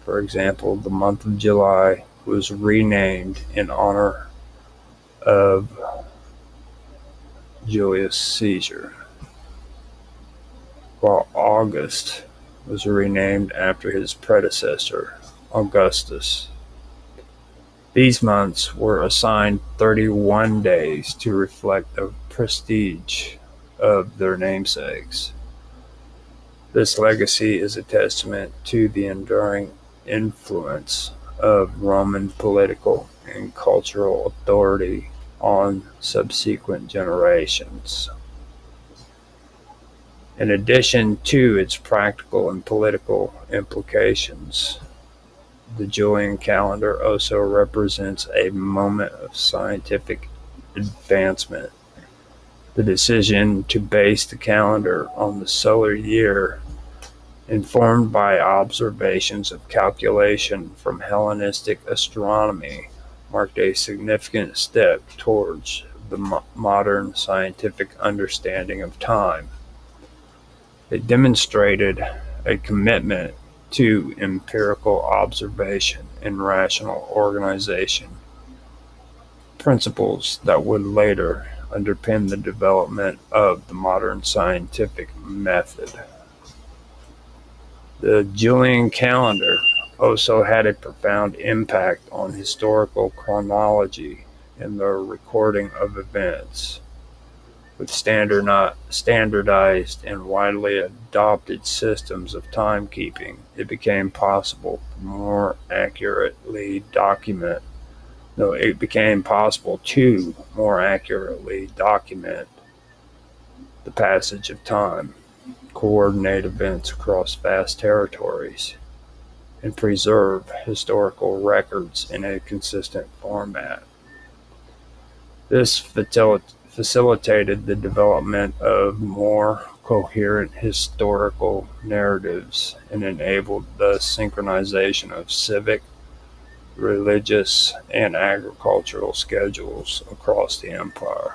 For example, the month of July was renamed in honor of Julius Caesar, while August was renamed after his predecessor, Augustus. These months were assigned 31 days to reflect the prestige of their namesakes. This legacy is a testament to the enduring influence of Roman political and cultural authority on subsequent generations. In addition to its practical and political implications, the Julian calendar also represents a moment of scientific advancement. The decision to base the calendar on the solar year, informed by observations of calculation from Hellenistic astronomy, marked a significant step towards the modern scientific understanding of time. It demonstrated a commitment to empirical observation and rational organization, principles that would later underpin the development of the modern scientific method. The Julian calendar also had a profound impact on historical chronology and the recording of events. With standardized and widely adopted systems of timekeeping, it became possible to more accurately document the passage of time, coordinate events across vast territories, and preserve historical records in a consistent format. This facilitated the development of more coherent historical narratives and enabled the synchronization of civic, religious, and agricultural schedules across the empire.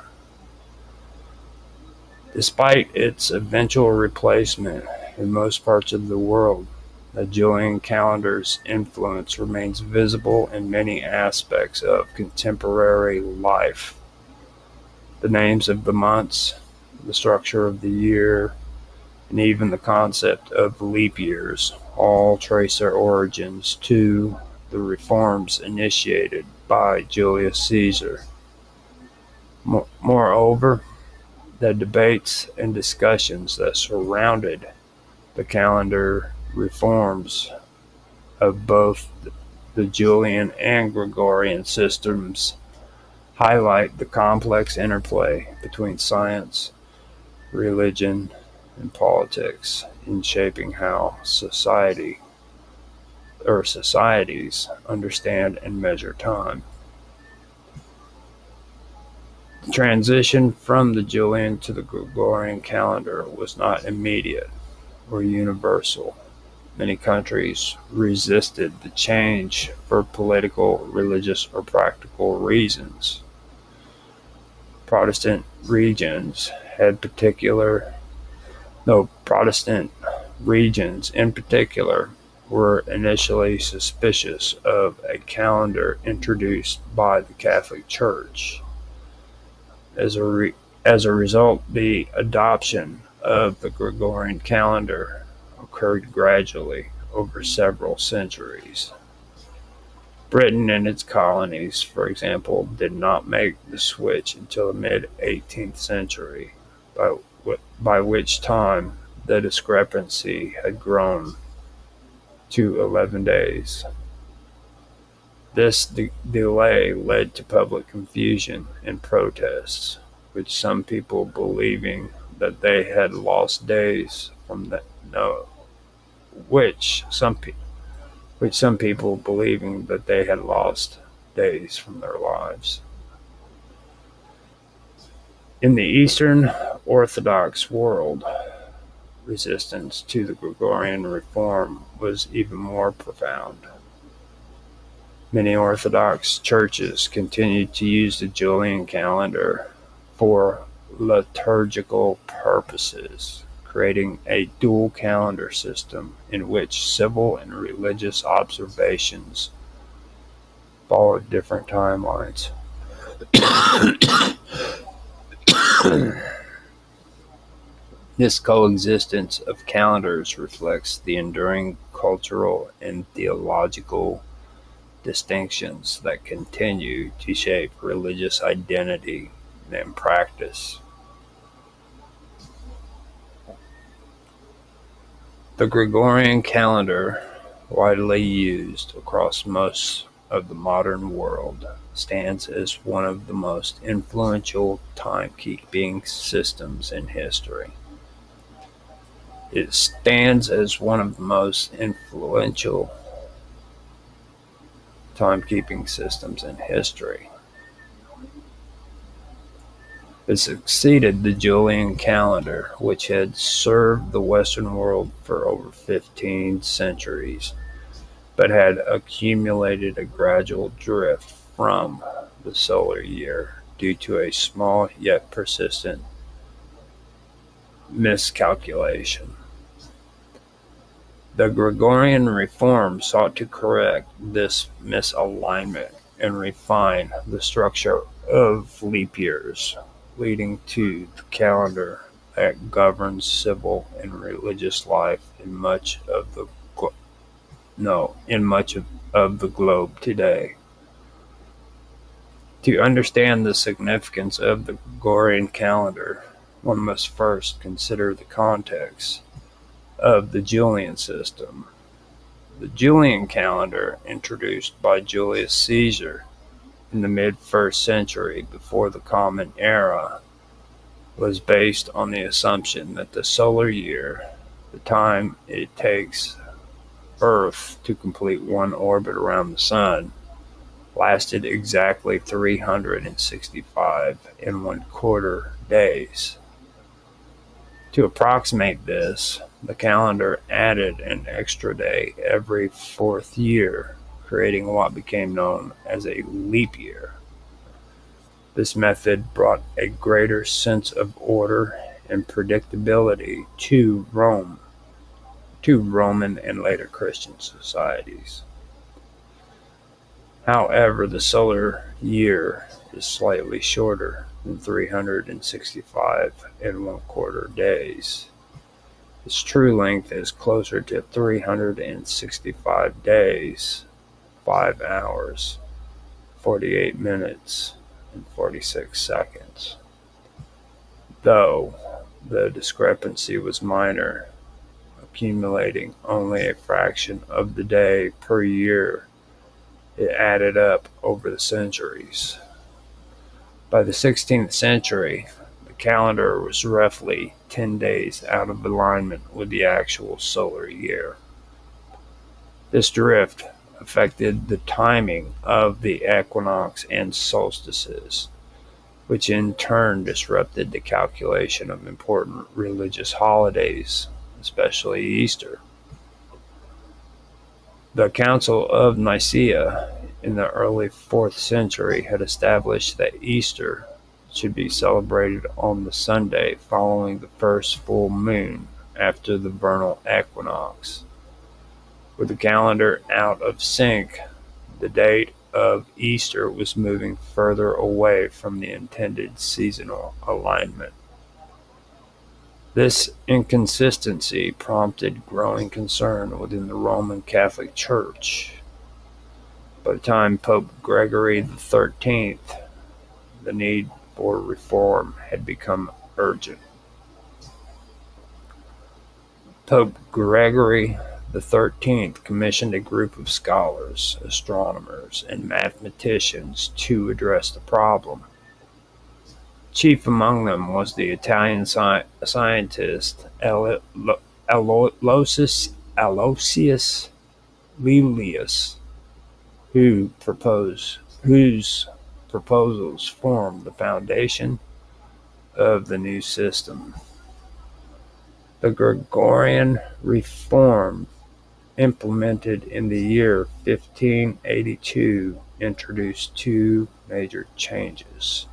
Despite its eventual replacement in most parts of the world, the Julian calendar's influence remains visible in many aspects of contemporary life. The names of the months, the structure of the year, and even the concept of leap years all trace their origins to the reforms initiated by Julius Caesar. Moreover, the debates and discussions that surrounded the calendar reforms of both the Julian and Gregorian systems highlight the complex interplay between science, religion, and politics in shaping how societies understand and measure time. The transition from the Julian to the Gregorian calendar was not immediate or universal. Many countries resisted the change for political, religious, or practical reasons. Protestant regions in particular were initially suspicious of a calendar introduced by the Catholic Church. As a result, the adoption of the Gregorian calendar occurred gradually over several centuries. Britain and its colonies, for example, did not make the switch until the mid-18th century, by which time the discrepancy had grown to 11 days. This delay led to public confusion and protests, with some people believing that they had lost days from their lives. In the Eastern Orthodox world, resistance to the Gregorian reform was even more profound. Many Orthodox churches continued to use the Julian calendar for liturgical purposes, creating a dual calendar system in which civil and religious observations followed different timelines. This coexistence of calendars reflects the enduring cultural and theological distinctions that continue to shape religious identity and practice. The Gregorian calendar, widely used across most of the modern world, stands as one of the most influential timekeeping systems in history. It stands as one of the most influential timekeeping systems in history. It succeeded the Julian calendar, which had served the Western world for over 15 centuries, but had accumulated a gradual drift from the solar year due to a small yet persistent miscalculation. The Gregorian reform sought to correct this misalignment and refine the structure of leap years, leading to the calendar that governs civil and religious life in much of the globe today. To understand the significance of the Gregorian calendar, one must first consider the context of the Julian system. The Julian calendar, introduced by Julius Caesar in the mid-first century before the Common Era, was based on the assumption that the solar year, the time it takes Earth to complete one orbit around the Sun, lasted exactly 365 and 1/4 days. To approximate this, the calendar added an extra day every fourth year, creating what became known as a leap year. This method brought a greater sense of order and predictability to Roman and later Christian societies. However, the solar year is slightly shorter than 365 and 1/4 days. Its true length is closer to 365 days, 5 hours, 48 minutes, and 46 seconds. Though the discrepancy was minor, accumulating only a fraction of the day per year, it added up over the centuries. By the 16th century, the calendar was roughly 10 days out of alignment with the actual solar year. This drift affected the timing of the equinox and solstices, which in turn disrupted the calculation of important religious holidays, especially Easter. The Council of Nicaea in the early 4th century had established that Easter should be celebrated on the Sunday following the first full moon after the vernal equinox. With the calendar out of sync, the date of Easter was moving further away from the intended seasonal alignment. This inconsistency prompted growing concern within the Roman Catholic Church. By the time Pope Gregory XIII, the need for reform had become urgent. Pope Gregory XIII commissioned a group of scholars, astronomers, and mathematicians to address the problem. Chief among them was the Italian scientist Aloysius Lelius, whose proposals formed the foundation of the new system. The Gregorian reform, implemented in the year 1582, introduced two major changes.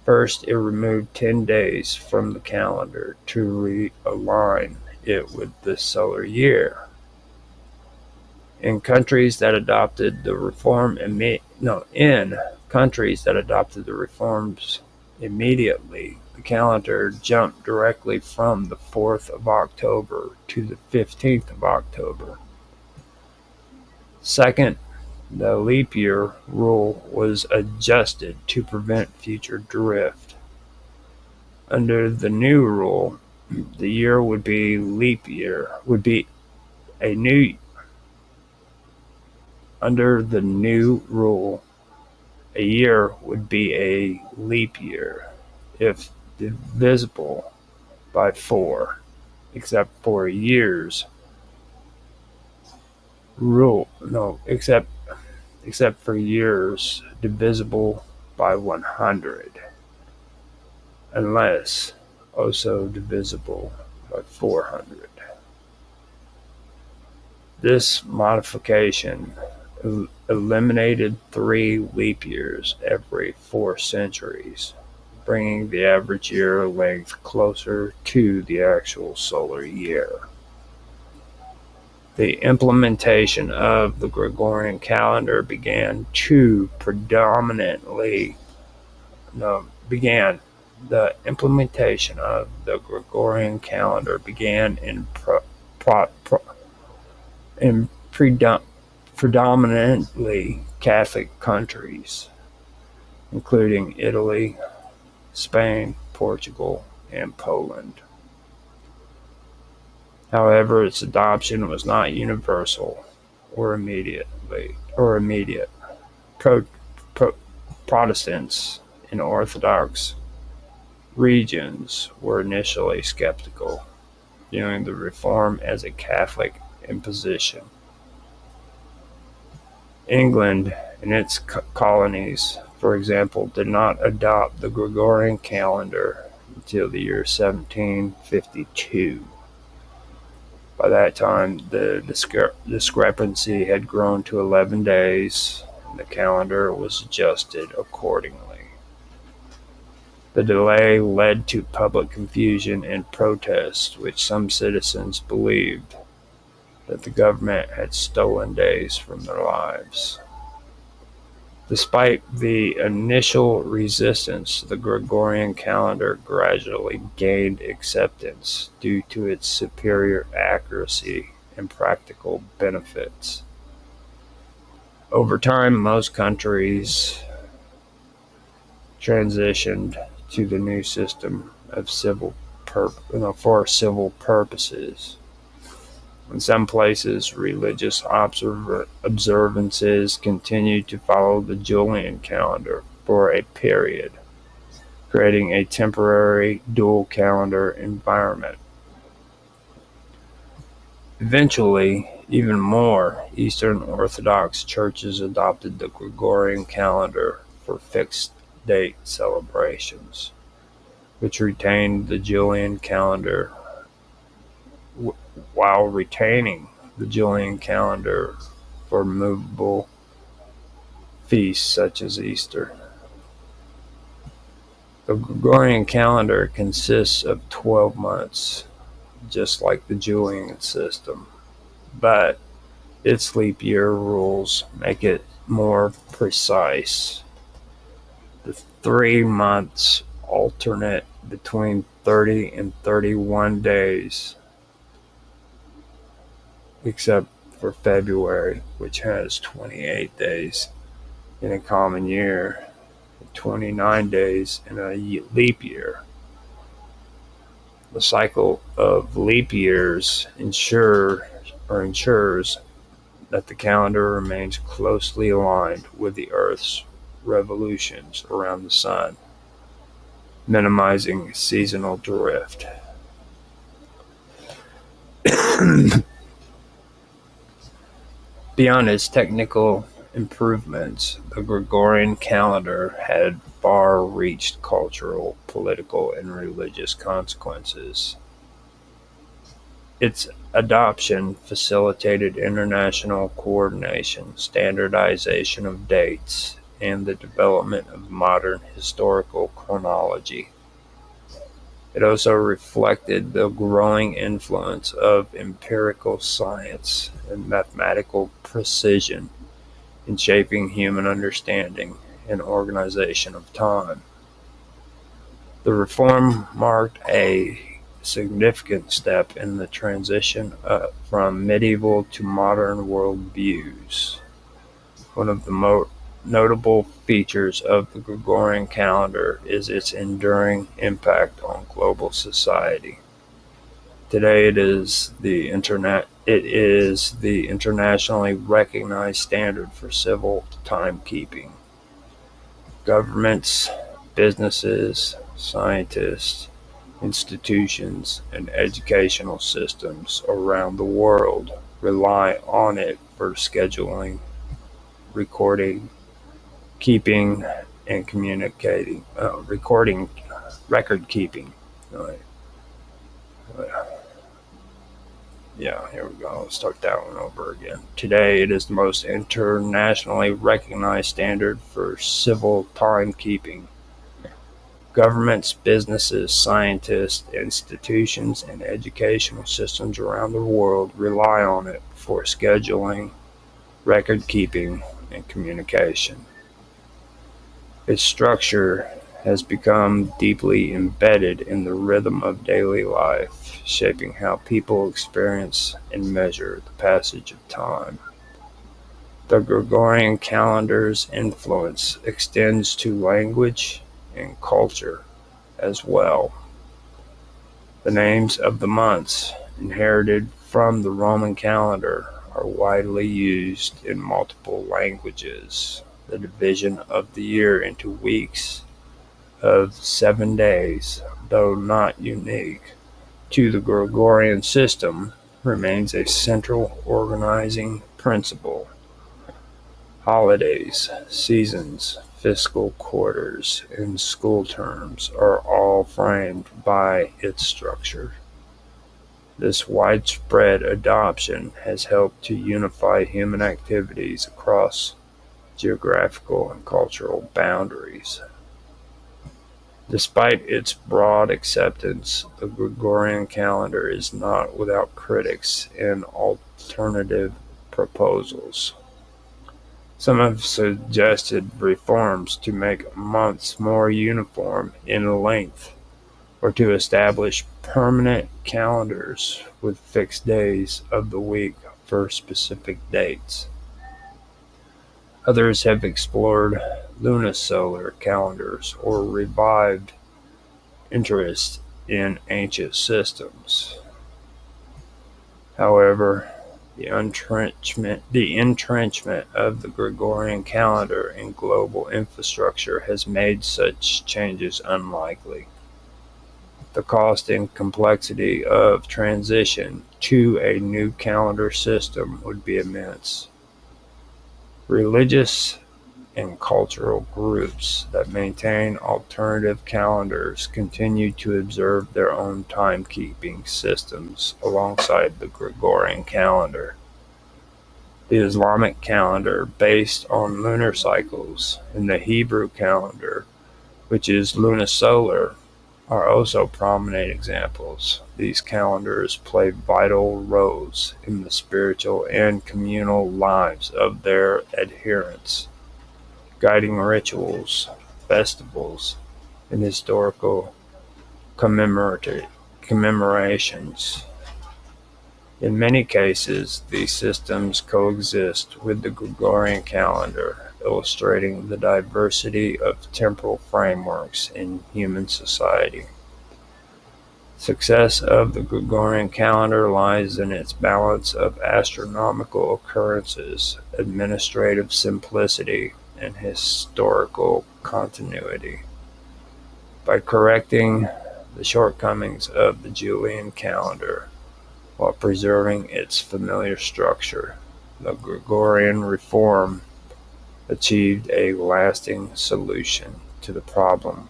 First, it removed 10 days from the calendar to realign it with the solar year. In countries that adopted the reforms Immediately, the calendar jumped directly from the 4th of October to the 15th of October. Second, the leap year rule was adjusted to prevent future drift. Under the new rule, the year would be leap year, would be a new under the new rule, a year would be a leap year if divisible by 4, except for years rule no except for years divisible by 100, unless also divisible by 400. This modification eliminated 3 leap years every 4 centuries, bringing the average year length closer to the actual solar year. The implementation of the Gregorian calendar began the implementation of the Gregorian calendar began in predominantly Catholic countries, including Italy, Spain, Portugal, and Poland. However, its adoption was not universal or immediate. Protestants in Orthodox regions were initially skeptical, viewing the reform as a Catholic imposition. England and its colonies, for example, did not adopt the Gregorian calendar until the year 1752. By that time, the discrepancy had grown to 11 days, and the calendar was adjusted accordingly. The delay led to public confusion and protests, which some citizens believed that the government had stolen days from their lives. Despite the initial resistance, the Gregorian calendar gradually gained acceptance due to its superior accuracy and practical benefits. Over time, most countries transitioned to the new system of for civil purposes. In some places, religious observances continued to follow the Julian calendar for a period, creating a temporary dual calendar environment. Eventually, even more Eastern Orthodox churches adopted the Gregorian calendar for fixed date celebrations, which retained the Julian calendar while retaining the Julian calendar for movable feasts such as Easter. The Gregorian calendar consists of 12 months, just like the Julian system, but its leap year rules make it more precise. The 3 months alternate between 30 and 31 days, except for February, which has 28 days in a common year, 29 days in a leap year. The cycle of leap years ensures that the calendar remains closely aligned with the Earth's revolutions around the Sun, minimizing seasonal drift. Beyond its technical improvements, the Gregorian calendar had far-reaching cultural, political, and religious consequences. Its adoption facilitated international coordination, standardization of dates, and the development of modern historical chronology. It also reflected the growing influence of empirical science and mathematical precision in shaping human understanding and organization of time. The reform marked a significant step in the transition from medieval to modern worldviews. One of the notable features of the Gregorian calendar is its enduring impact on global society. Today it is the internationally recognized standard for civil timekeeping. Governments, businesses, scientists, institutions, and educational systems around the world rely on it for scheduling, recording, keeping, and communicating. Record keeping. Right. Yeah, here we go. Let's start that one over again. Today, it is the most internationally recognized standard for civil timekeeping. Governments, businesses, scientists, institutions, and educational systems around the world rely on it for scheduling, record keeping, and communication. Its structure has become deeply embedded in the rhythm of daily life, shaping how people experience and measure the passage of time. The Gregorian calendar's influence extends to language and culture as well. The names of the months, inherited from the Roman calendar, are widely used in multiple languages. The division of the year into weeks of 7 days, though not unique to the Gregorian system, remains a central organizing principle. Holidays, seasons, fiscal quarters, and school terms are all framed by its structure. This widespread adoption has helped to unify human activities across geographical and cultural boundaries. Despite its broad acceptance, the Gregorian calendar is not without critics and alternative proposals. Some have suggested reforms to make months more uniform in length, or to establish permanent calendars with fixed days of the week for specific dates. Others have explored lunisolar calendars or revived interest in ancient systems. However, the entrenchment of the Gregorian calendar in global infrastructure has made such changes unlikely. The cost and complexity of transition to a new calendar system would be immense. Religious and cultural groups that maintain alternative calendars continue to observe their own timekeeping systems alongside the Gregorian calendar. The Islamic calendar, based on lunar cycles, and the Hebrew calendar, which is lunisolar, are also prominent examples. These calendars play vital roles in the spiritual and communal lives of their adherents, guiding rituals, festivals, and historical commemorations. In many cases, these systems coexist with the Gregorian calendar, illustrating the diversity of temporal frameworks in human society. Success of the Gregorian calendar lies in its balance of astronomical occurrences, administrative simplicity, and historical continuity. By correcting the shortcomings of the Julian calendar while preserving its familiar structure, the Gregorian reform achieved a lasting solution to the problem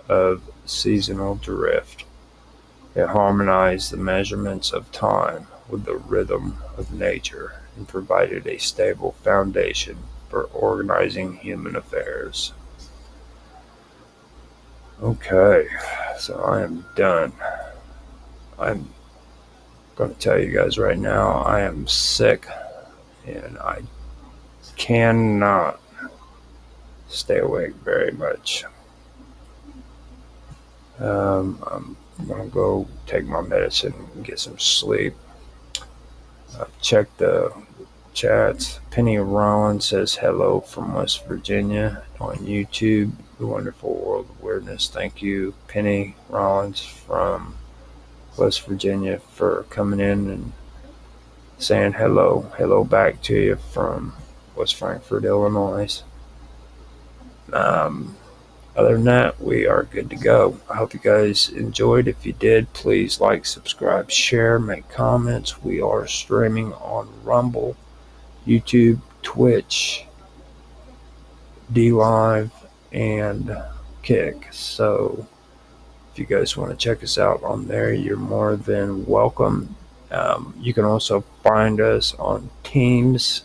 of seasonal drift. It harmonized the measurements of time with the rhythm of nature and provided a stable foundation for organizing human affairs. Okay, so I am done. I'm going to tell you guys right now, I am sick and I cannot stay awake very much. I'm gonna go take my medicine and get some sleep. Check the chats. Penny Rollins says hello from West Virginia on YouTube. The Wonderful World of Weirdness. Thank you, Penny Rollins from West Virginia, for coming in and saying hello. Hello back to you from West Frankfort, Illinois. Other than that, we are good to go. I hope you guys enjoyed. If you did, please like, subscribe, share, make comments. We are streaming on Rumble, YouTube, Twitch, DLive, and Kick. So if you guys want to check us out on there, you're more than welcome. You can also find us on Teams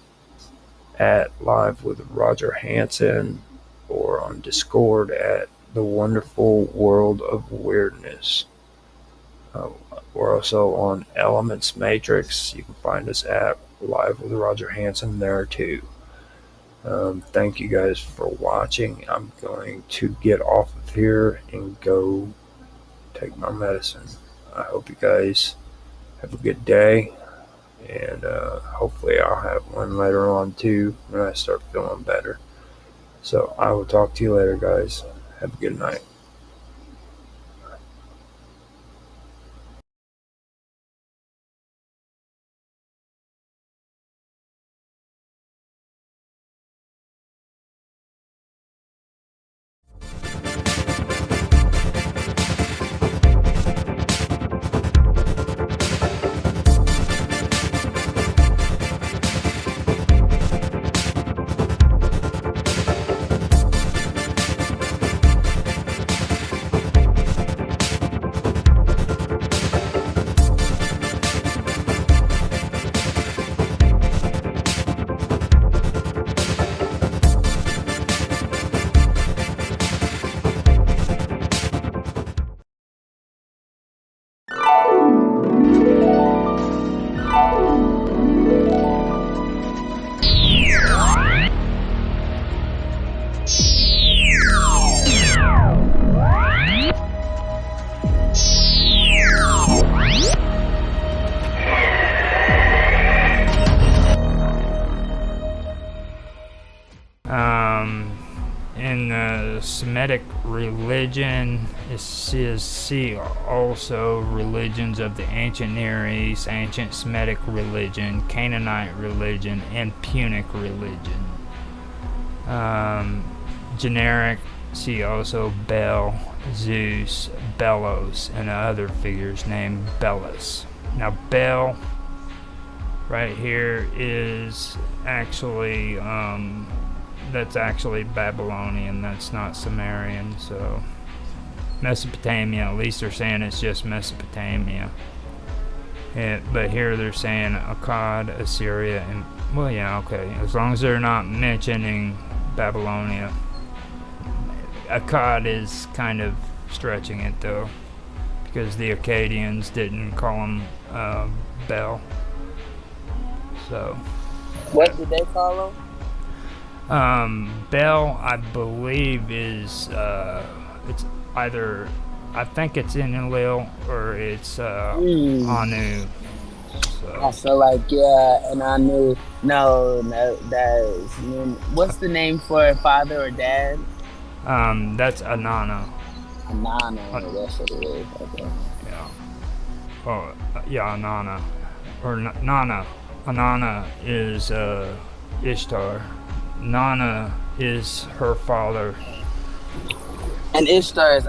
at Live with Roger Hanson, or on Discord at The Wonderful World of Weirdness. We're also on Elements Matrix. You can find us at Live with Roger Hanson there too. Thank you guys for watching. I'm going to get off of here and go take my medicine. I hope you guys have a good day, and hopefully I'll have one later on too when I start feeling better. So I will talk to you later, guys. Have a good night. In the Semitic religion, it says see also religions of the ancient Near East, ancient Semitic religion, Canaanite religion, and Punic religion. Generic, see also Bel, Zeus, Belos, and other figures named Belus. Now Bel right here is actually that's actually Babylonian, that's not Sumerian. So Mesopotamia, at least they're saying it's just Mesopotamia. But here they're saying Akkad, Assyria, and well, yeah, okay, as long as they're not mentioning Babylonia. Akkad is kind of stretching it though, because the Akkadians didn't call him Bel. So what did they call him? Bel, I believe, is it's either, I think it's Enlil or it's Anu. So. I feel like, yeah, and I knew, no, that's, what's the name for father or dad? That's Anana. Anana, that's what it is. Okay. Yeah. Oh, yeah, Anana. Or Nana. Anana is Ishtar. Nana is her father. And Ishtar is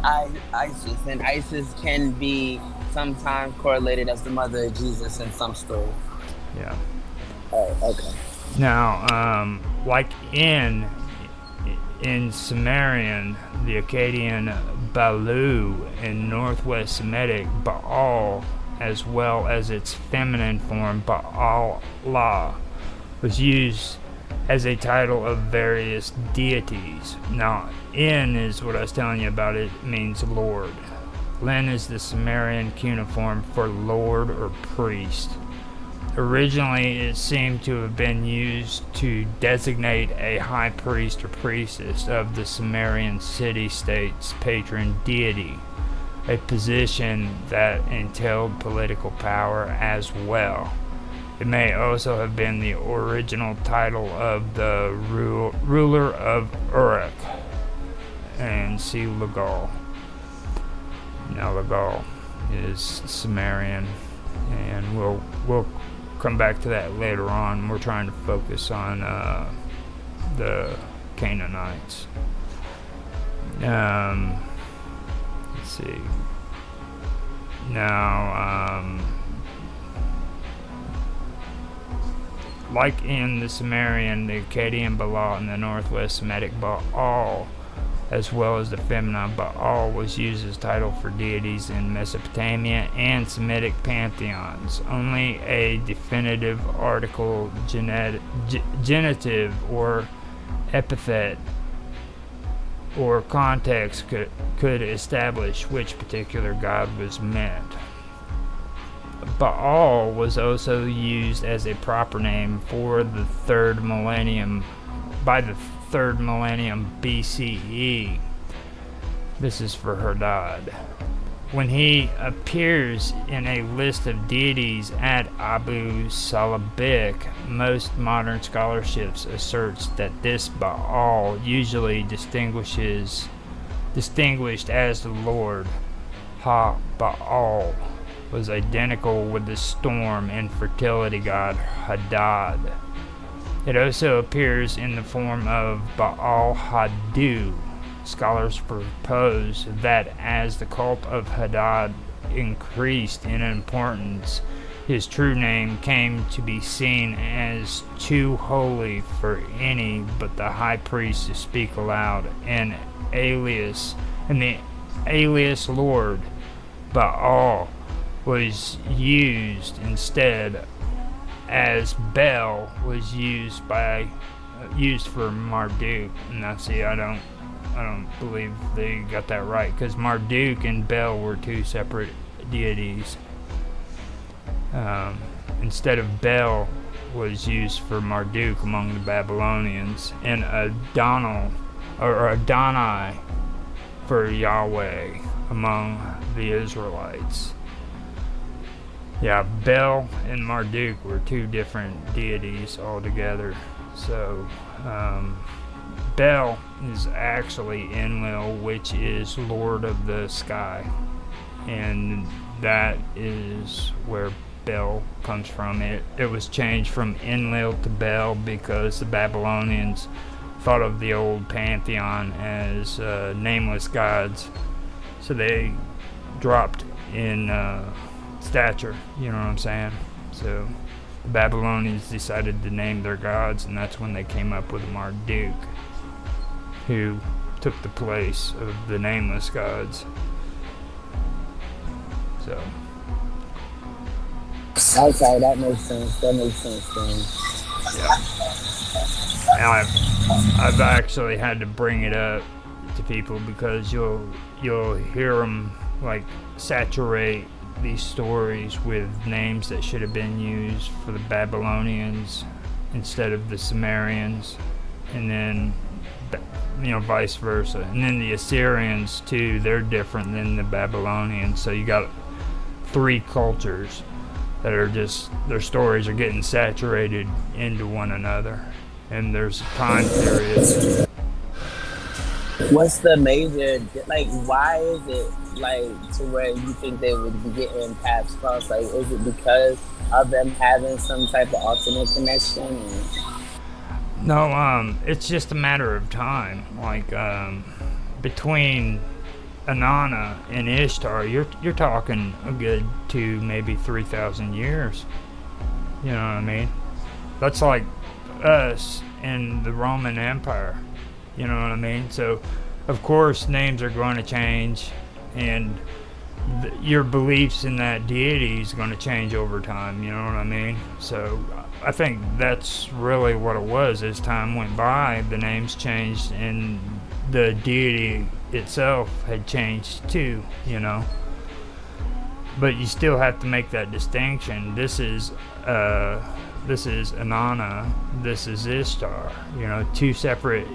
Isis, and Isis can be sometimes correlated as the mother of Jesus in some stories. Yeah. Oh, okay. Now, like in Sumerian, the Akkadian Balu, in Northwest Semitic Baal, as well as its feminine form Baal-la, was used as a title of various deities. Now, In is what I was telling you about, it means Lord. Len is the Sumerian cuneiform for Lord or priest. Originally, it seemed to have been used to designate a high priest or priestess of the Sumerian city-state's patron deity. a position that entailed political power as well. It may also have been the original title of the ruler of Uruk and see Lagal. Now Lagal is Sumerian, and we'll come back to that later on. We're trying to focus on the Canaanites. Let's see. Now, like in the Sumerian, the Akkadian Baal, and the Northwest Semitic Baal, as well as the feminine Baal, was used as title for deities in Mesopotamia and Semitic pantheons. Only a definitive article, genitive, or epithet or context could establish which particular god was meant. Baal was also used as a proper name for the third millennium, by the third millennium BCE. This is for Hadad. When he appears in a list of deities at Abu Salabik, most modern scholarships asserts that this Baal, usually distinguished as the Lord Ha-Baal, was identical with the storm and fertility god Hadad. It also appears in the form of Baal Hadu. Scholars propose that as the cult of Hadad increased in importance, his true name came to be seen as too holy for any but the high priest to speak aloud, and the alias Lord Baal was used instead, as Bel was used for Marduk. Now see, I don't believe they got that right, because Marduk and Bel were two separate deities. Instead of Bel was used for Marduk among the Babylonians, and Adonai for Yahweh among the Israelites. Yeah, Bel and Marduk were two different deities altogether. So, Bel is actually Enlil, which is Lord of the Sky. And that is where Bel comes from. It was changed from Enlil to Bel because the Babylonians thought of the old pantheon as nameless gods. So they dropped in stature, you know what I'm saying? So the Babylonians decided to name their gods, and that's when they came up with Marduk, who took the place of the nameless gods. So. Okay, that makes sense. Then. Yeah. And I've actually had to bring it up to people because you'll hear them like saturate these stories with names that should have been used for the Babylonians instead of the Sumerians, and then vice versa. And then the Assyrians too, they're different than the Babylonians. So you got three cultures that are just, their stories are getting saturated into one another, and there's time periods. What's the major, why is it to where you think they would be getting paths crossed? Is it because of them having some type of alternate connection? No, it's just a matter of time. Between Inanna and Ishtar, you're talking a good 2, maybe 3,000 years. You know what I mean? That's like us and the Roman Empire. You know what I mean? So, of course, names are going to change, and your beliefs in that deity is going to change over time. You know what I mean? So, I think that's really what it was. As time went by, the names changed, and the deity itself had changed too, But you still have to make that distinction. This is Inanna, this is Ishtar, two separate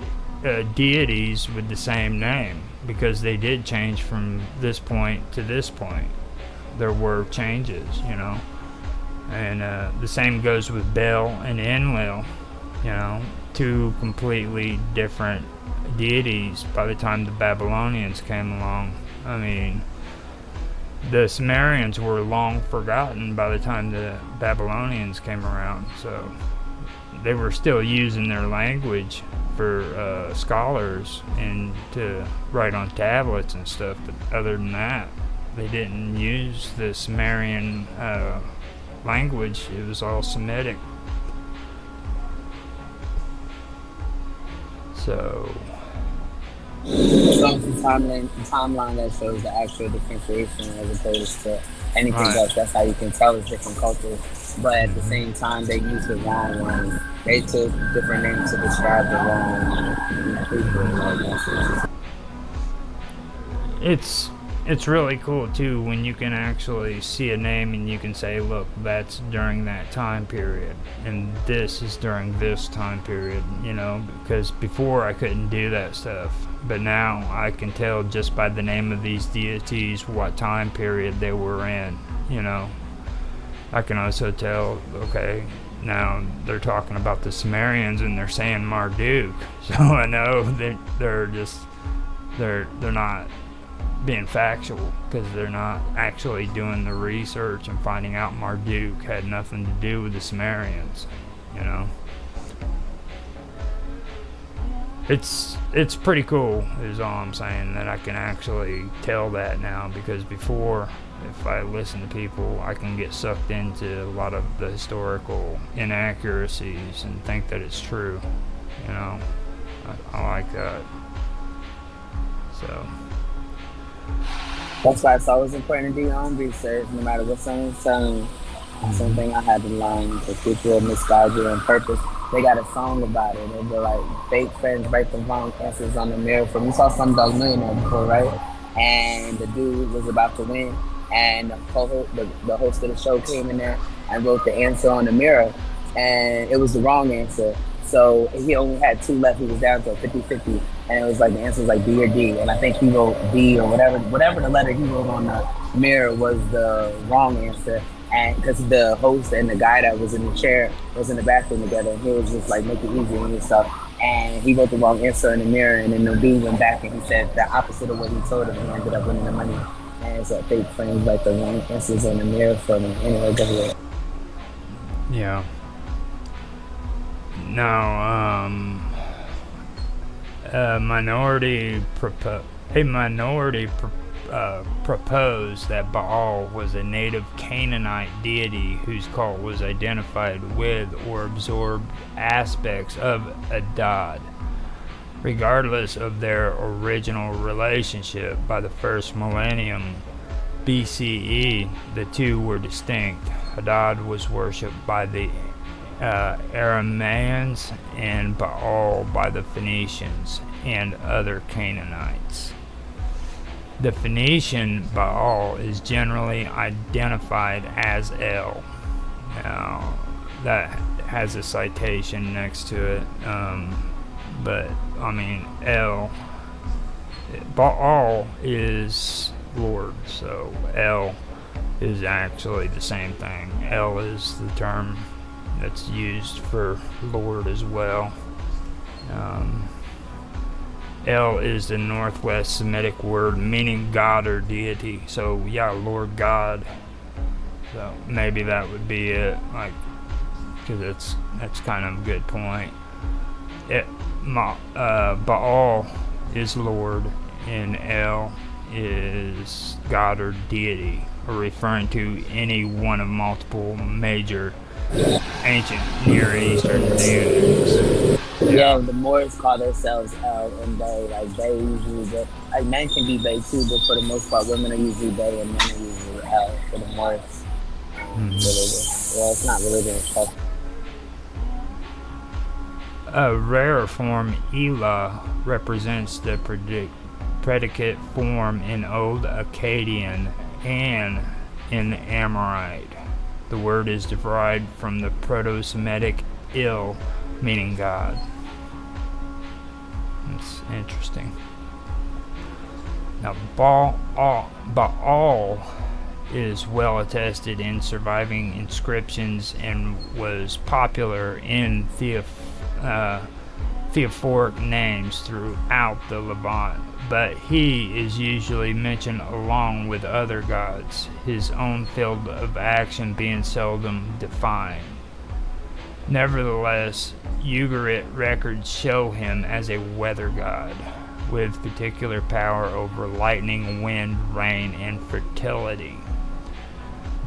deities with the same name, because they did change from this point to this point. There were changes, you know. And the same goes with Bel and Enlil, you know, two completely different deities by the time the Babylonians came along. I mean, the Sumerians were long forgotten by the time the Babylonians came around, so they were still using their language for scholars and to write on tablets and stuff, but other than that, they didn't use the Sumerian language. It was all Semitic. So it's the timeline that shows the actual differentiation as opposed to anything else. That's how you can tell it's different cultures. But at the same time, they use the wrong ones. They took different names to describe the wrong. It's really cool too when you can actually see a name and you can say, look, that's during that time period, and this is during this time period, you know, because before I couldn't do that stuff, but now I can tell just by the name of these deities what time period they were in, you know. I can also tell, okay, now they're talking about the Sumerians and they're saying Marduk, so I know that they're not being factual, because they're not actually doing the research and finding out Marduk had nothing to do with the Sumerians, you know. It's pretty cool is all I'm saying, that I can actually tell that now, because before, if I listen to people, I can get sucked into a lot of the historical inaccuracies and think that it's true, you know. I like that. So that's why it's always important to do your own research, no matter what someone's telling you. Something I had to learn, the future of nostalgia and purpose. They got a song about it. They were like, fake friends write the wrong answers on the mirror. From you saw Slumdog Millionaire before, right? And the dude was about to win, and the host of the show came in there and wrote the answer on the mirror, and it was the wrong answer. So he only had two left. He was down to 50-50, and it was like the answer was like B or D, and I think he wrote D or whatever the letter he wrote on the mirror was the wrong answer. And because the host and the guy that was in the chair was in the bathroom together, and he was just like, make it easy on yourself. And he wrote the wrong answer in the mirror, and then the dude went back and he said the opposite of what he told him, and he ended up winning the money. And so fake friends like the wrong answers in the mirror for me. Anyway, go ahead. yeah. Now, a minority proposed that Baal was a native Canaanite deity whose cult was identified with or absorbed aspects of Adad. Regardless of their original relationship, by the first millennium BCE, the two were distinct. Hadad was worshipped by the Aramaeans and Baal by the Phoenicians and other Canaanites. The Phoenician Baal is generally identified as El. Now, that has a citation next to it, but I mean, Baal is Lord, so El is actually the same thing. El is the term that's used for Lord as well. El is the Northwest Semitic word meaning God or deity. So yeah, Lord God. So maybe that would be it, like, because that's kind of a good point. Baal is Lord and El is God or deity, or referring to any one of multiple major ancient Near Eastern deities. Yeah, the Moors call themselves El and they. Like, they usually get, like, men can be they too, but for the most part, women are usually they and men are usually El for the Moors. Well, it's not religion, it's culture. A rare form, Elah, represents the predicate form in Old Akkadian and in Amorite. The word is derived from the Proto-Semitic Il, meaning God. It's interesting. Now, Baal is well attested in surviving inscriptions and was popular in theophoric names throughout the Levant, but he is usually mentioned along with other gods, his own field of action being seldom defined. Nevertheless, Ugarit records show him as a weather god, with particular power over lightning, wind, rain, and fertility.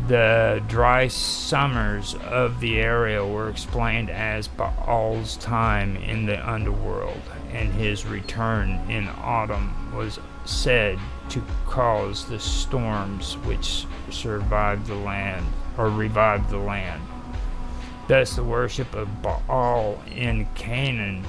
The dry summers of the area were explained as Baal's time in the underworld, and his return in autumn was said to cause the storms which revived the land. Thus the worship of Baal in Canaan,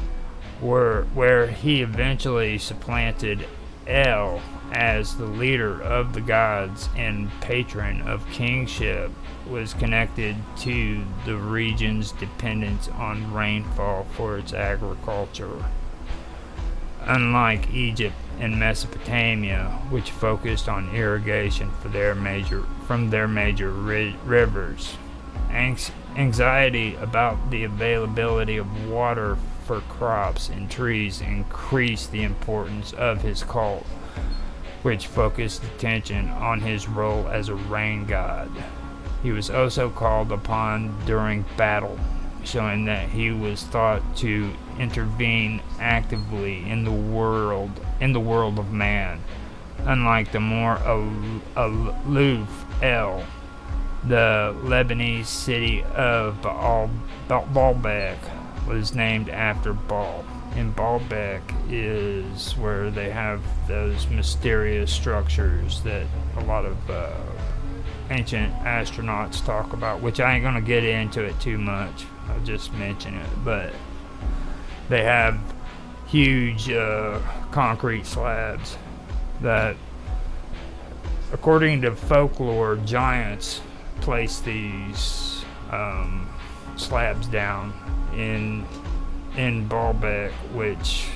where he eventually supplanted El as the leader of the gods and patron of kingship, was connected to the region's dependence on rainfall for its agriculture. Unlike Egypt and Mesopotamia, which focused on irrigation from their major rivers, anxiety about the availability of water for crops and trees increased the importance of his cult, which focused attention on his role as a rain god. He was also called upon during battle, showing that he was thought to intervene actively in the world of man. Unlike the more aloof El, the Lebanese city of Baalbek was named after Baal. And Baalbek is where they have those mysterious structures that a lot of ancient astronauts talk about, which I ain't gonna get into it too much. I'll just mention it, but they have huge concrete slabs that, according to folklore, giants place these slabs down in Baalbek, which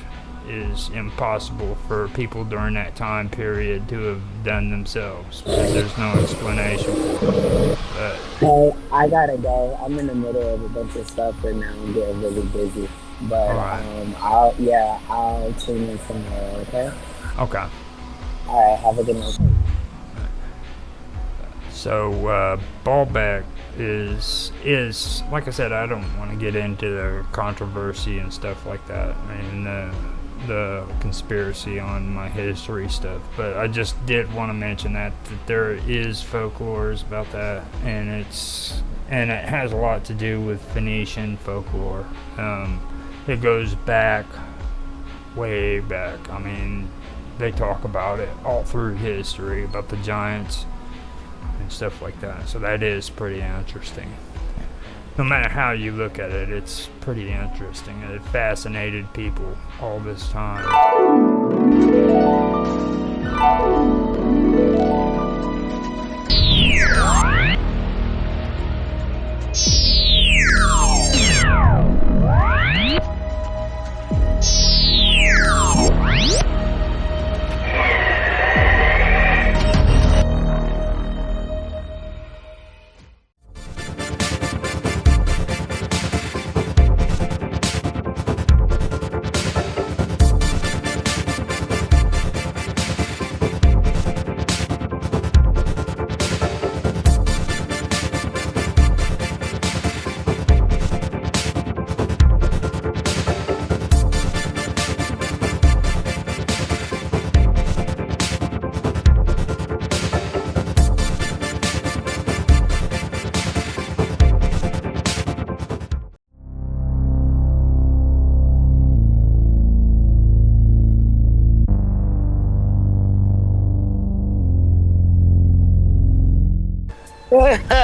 is impossible for people during that time period to have done themselves, because there's no explanation for it. Hey, I gotta go. I'm in the middle of a bunch of stuff right now. I'm getting really busy. But I'll tune in somewhere, okay? Okay. Alright, have a good night. So Baalbek is like I said, I don't want to get into the controversy and stuff like that, and the conspiracy on my history stuff, but I just did want to mention that there is folklores about that, and it has a lot to do with Phoenician folklore. It goes back, way back. I mean, they talk about it all through history, about the giants and stuff like that. So that is pretty interesting. No matter how you look at it, it's pretty interesting. It fascinated people all this time.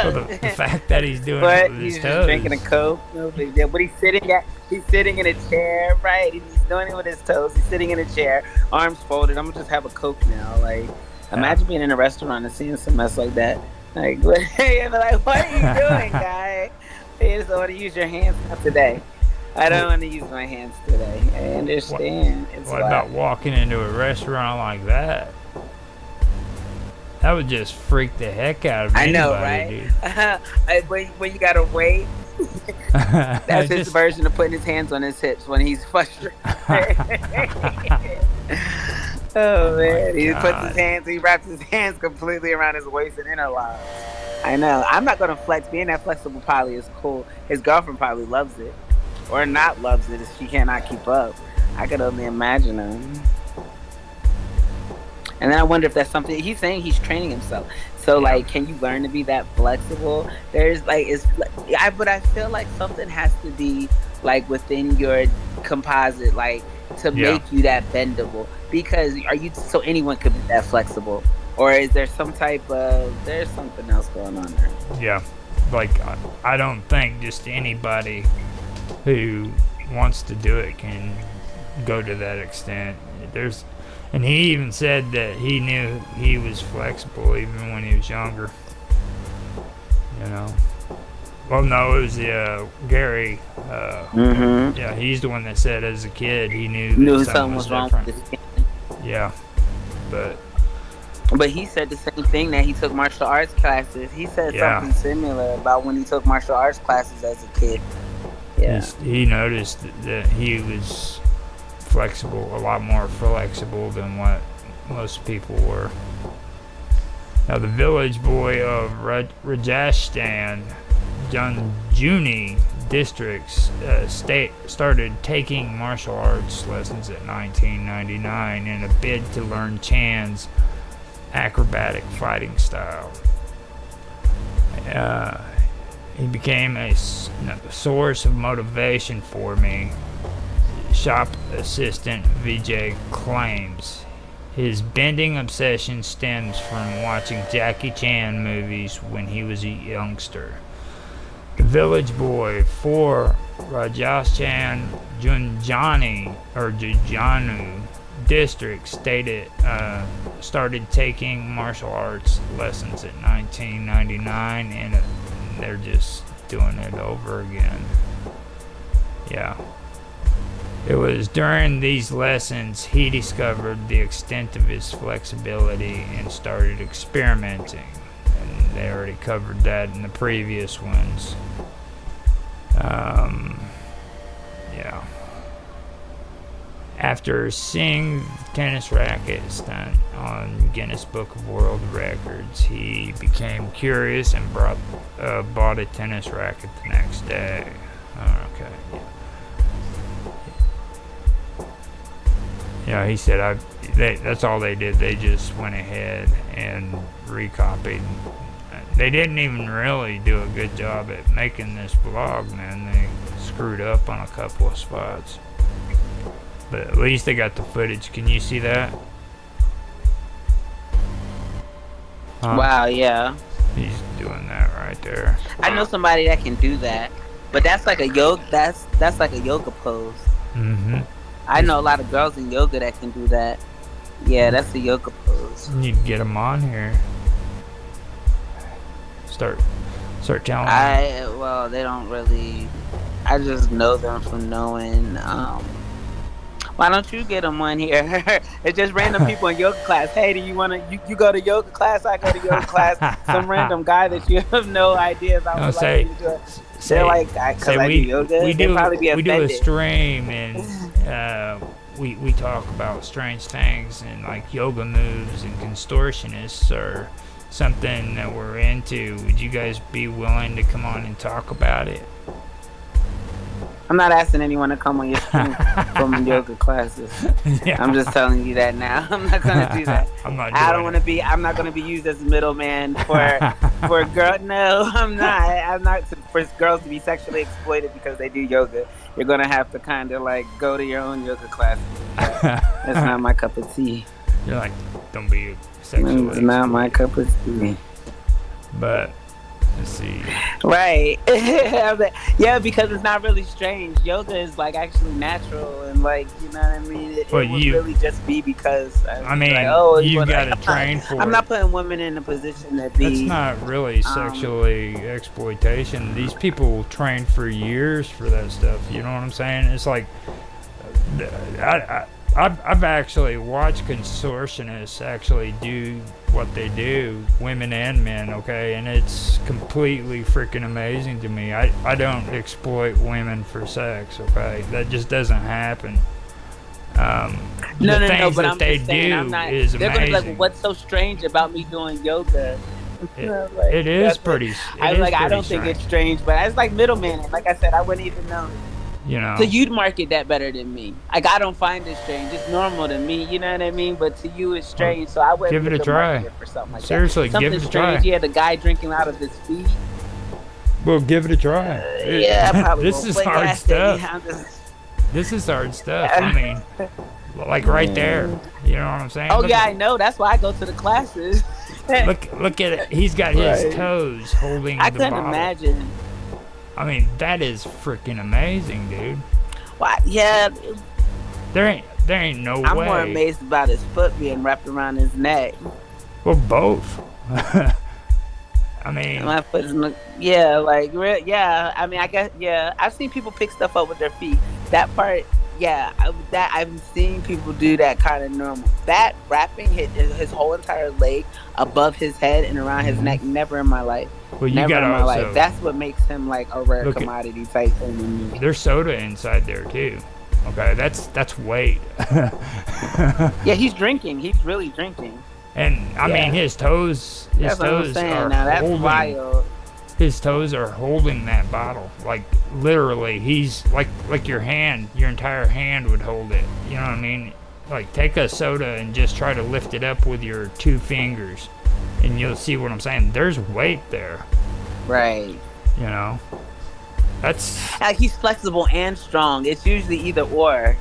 So the fact that he's doing it with his toes. Drinking a Coke, no big deal. But he's sitting in a chair, right? He's doing it with his toes. He's sitting in a chair, arms folded. I'm gonna just have a Coke now. Like, imagine being in a restaurant and seeing some mess like that. Like, what are you doing, guy? You just want to use your hands today. I don't want to use my hands today. I understand. What about walking into a restaurant like that? That would just freak the heck out of I anybody, know, right? When you gotta wait. That's his version of putting his hands on his hips when he's frustrated. Oh man, he wraps his hands completely around his waist and interlocks. I know. I'm not gonna flex. Being that flexible probably is cool. His girlfriend probably loves it, or not loves it if she cannot keep up. I could only imagine him. And then I wonder if that's something he's saying. He's training himself. So like, can you learn to be that flexible? There's like, but I feel like something has to be like within your composite, like to make you that bendable. Because so anyone could be that flexible, or is there some type of there's something else going on there? Yeah, like I don't think just anybody who wants to do it can go to that extent. And he even said that he knew he was flexible even when he was younger. You know. Well, no, it was Gary. Yeah, he's the one that said as a kid he knew something was wrong with his skin. Yeah, but he said the same thing that he took martial arts classes. He said something similar about when he took martial arts classes as a kid. Yeah, he noticed that he was flexible, a lot more flexible than what most people were. Now, the village boy of Rajasthan, Janjuni districts started taking martial arts lessons in 1999 in a bid to learn Chan's acrobatic fighting style. He became a source of motivation for me, shop assistant Vijay claims. His bending obsession stems from watching Jackie Chan movies when he was a youngster. The village boy for Rajasthan Jujanu district started taking martial arts lessons in 1999, and they're just doing it over again. Yeah. It was during these lessons he discovered the extent of his flexibility and started experimenting. And they already covered that in the previous ones. Yeah. After seeing the tennis racket stunt on Guinness Book of World Records, he became curious and bought a tennis racket the next day. Okay, yeah. Yeah, he said that's all they did. They just went ahead and recopied. They didn't even really do a good job at making this blog, man. They screwed up on a couple of spots. But at least they got the footage. Can you see that? Wow, yeah. He's doing that right there. I know somebody that can do that, but that's like a yoga. That's like a yoga pose. Mm-hmm. I know a lot of girls in yoga that can do that. Yeah, that's a yoga pose. You need to get them on here. Start telling them. Well, they don't really. I just know them from knowing. Why don't you get them on here? It's just random people in yoga class. Hey, do you want to? You go to yoga class? I go to yoga class. Some random guy that you have no idea about. No, say, they're like, because I do yoga. We do a stream and we talk about strange things and like yoga moves and contortionists or something that we're into. Would you guys be willing to come on and talk about it? I'm not asking anyone to come on your stream from yoga classes. Yeah. I'm just telling you that now. I'm not gonna do that. I'm not gonna be used as a middleman for girl. No, I'm not. I'm not for girls to be sexually exploited because they do yoga. You're gonna have to kind of like go to your own yoga classes. That's not my cup of tea. You're like, don't be sexually. It's not my cup of tea. But Let's see. Right. Yeah, because it's not really strange. Yoga is like actually natural and like, you know what I mean? It But would you- really just be because I mean, like, oh, you've wanna- got to train for I'm it. not putting women in a position to That's be. not really sexually exploitation. These people train for years for that stuff. You know what I'm saying? It's like I've actually watched contortionists actually do what they do, women and men, okay, and it's completely freaking amazing to me. I don't exploit women for sex, okay? That just doesn't happen. No, the things but that I'm they just saying, do I'm not. is They're gonna be like, amazing. "What's so strange about me doing yoga?" It is pretty. I was like, I don't think it's strange, but it's like middleman. Like I said, I wouldn't even know. You know. So you'd market that better than me. Like I don't find it strange. It's normal to me. You know what I mean? But to you, it's strange. So I wouldn't give it a look at try. market for something like Seriously, that. give it a Something strange. try. Yeah, the guy drinking out of his feet. Well, give it a try. Yeah, I probably This won't. is But hard yeah, stuff. I'm just- This is hard stuff. I mean, like right there. You know what I'm saying? Oh Look yeah, at- I know. That's why I go to the classes. Look at it. He's got his Right. toes holding I the couldn't bottle. imagine. I mean, that is freaking amazing, dude. Why? Yeah, There ain't no I'm way. more amazed about his foot being wrapped around his neck. Well, both. I mean, My foot's yeah, like yeah. I mean, I guess yeah. I've seen people pick stuff up with their feet. That part, yeah. That I've seen people do that kind of normal. That wrapping his whole entire leg above his head and around his neck. Never in my life. well, you Never gotta in my also. life. That's what makes him like a rare Look at- commodity type thing to me. There's soda inside there too. Okay, that's weight. Yeah, he's drinking. He's really drinking. And I Yeah. mean, his toes That's what I'm are saying. Now that's holding. wild. His toes are holding that bottle, like literally. He's like your hand, your entire hand would hold it. You know what I mean? Like take a soda and just try to lift it up with your 2 fingers, and you'll see what I'm saying. There's weight there. Right. You know, that's Like he's flexible and strong. It's usually either or.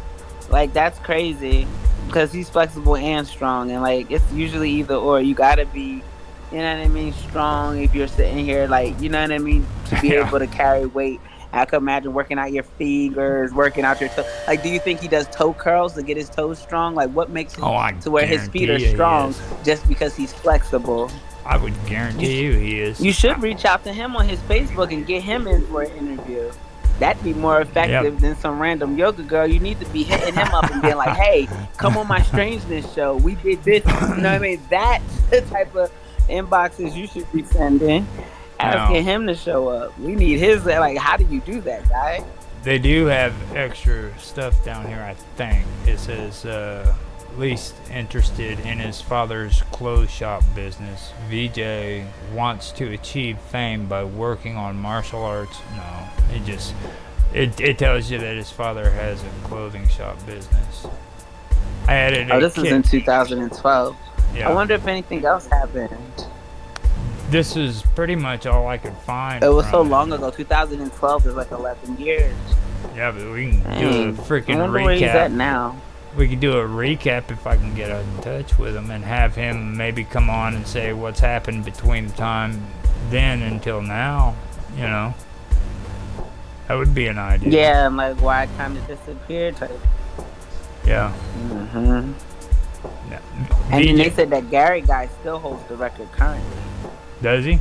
Like that's crazy because he's flexible and strong, and like it's usually either or. You gotta be, you know what I mean, strong if you're sitting here, like you know what I mean, to be Yeah. able to carry weight. I could imagine working out your fingers, working out your toes. Like, do you think he does toe curls to get his toes strong? Like, what makes him I to where his feet are guarantee you he strong is. just because he's flexible? I would guarantee you he is. You should reach out to him on his Facebook and get him in for an interview. That'd be more effective than some random yoga girl. You need to be hitting him up and being like, hey, come on my strangeness show. We did this. You know what I mean? That's the type of inboxes you should be sending. Asking him to show up. We need his, like, how do you do that, guy? They do have extra stuff down here, I think. It says, least interested in his father's clothes shop business. VJ wants to achieve fame by working on martial arts. No, it tells you that his father has a clothing shop business. I added a this was in 2012. Yeah. I wonder if anything else happened. This is pretty much all I could find. It was so from long ago. 2012 is like 11 years. Yeah, but we can do a freaking I wonder where he's at recap. now. We could do a recap if I can get in touch with him and have him maybe come on and say what's happened between the time then until now. You know, that would be an idea. Yeah, and like why it kind of disappeared. Type. Yeah. Mm-hmm. Yeah. And then they VJ said that Gary guy still holds the record currently. does he?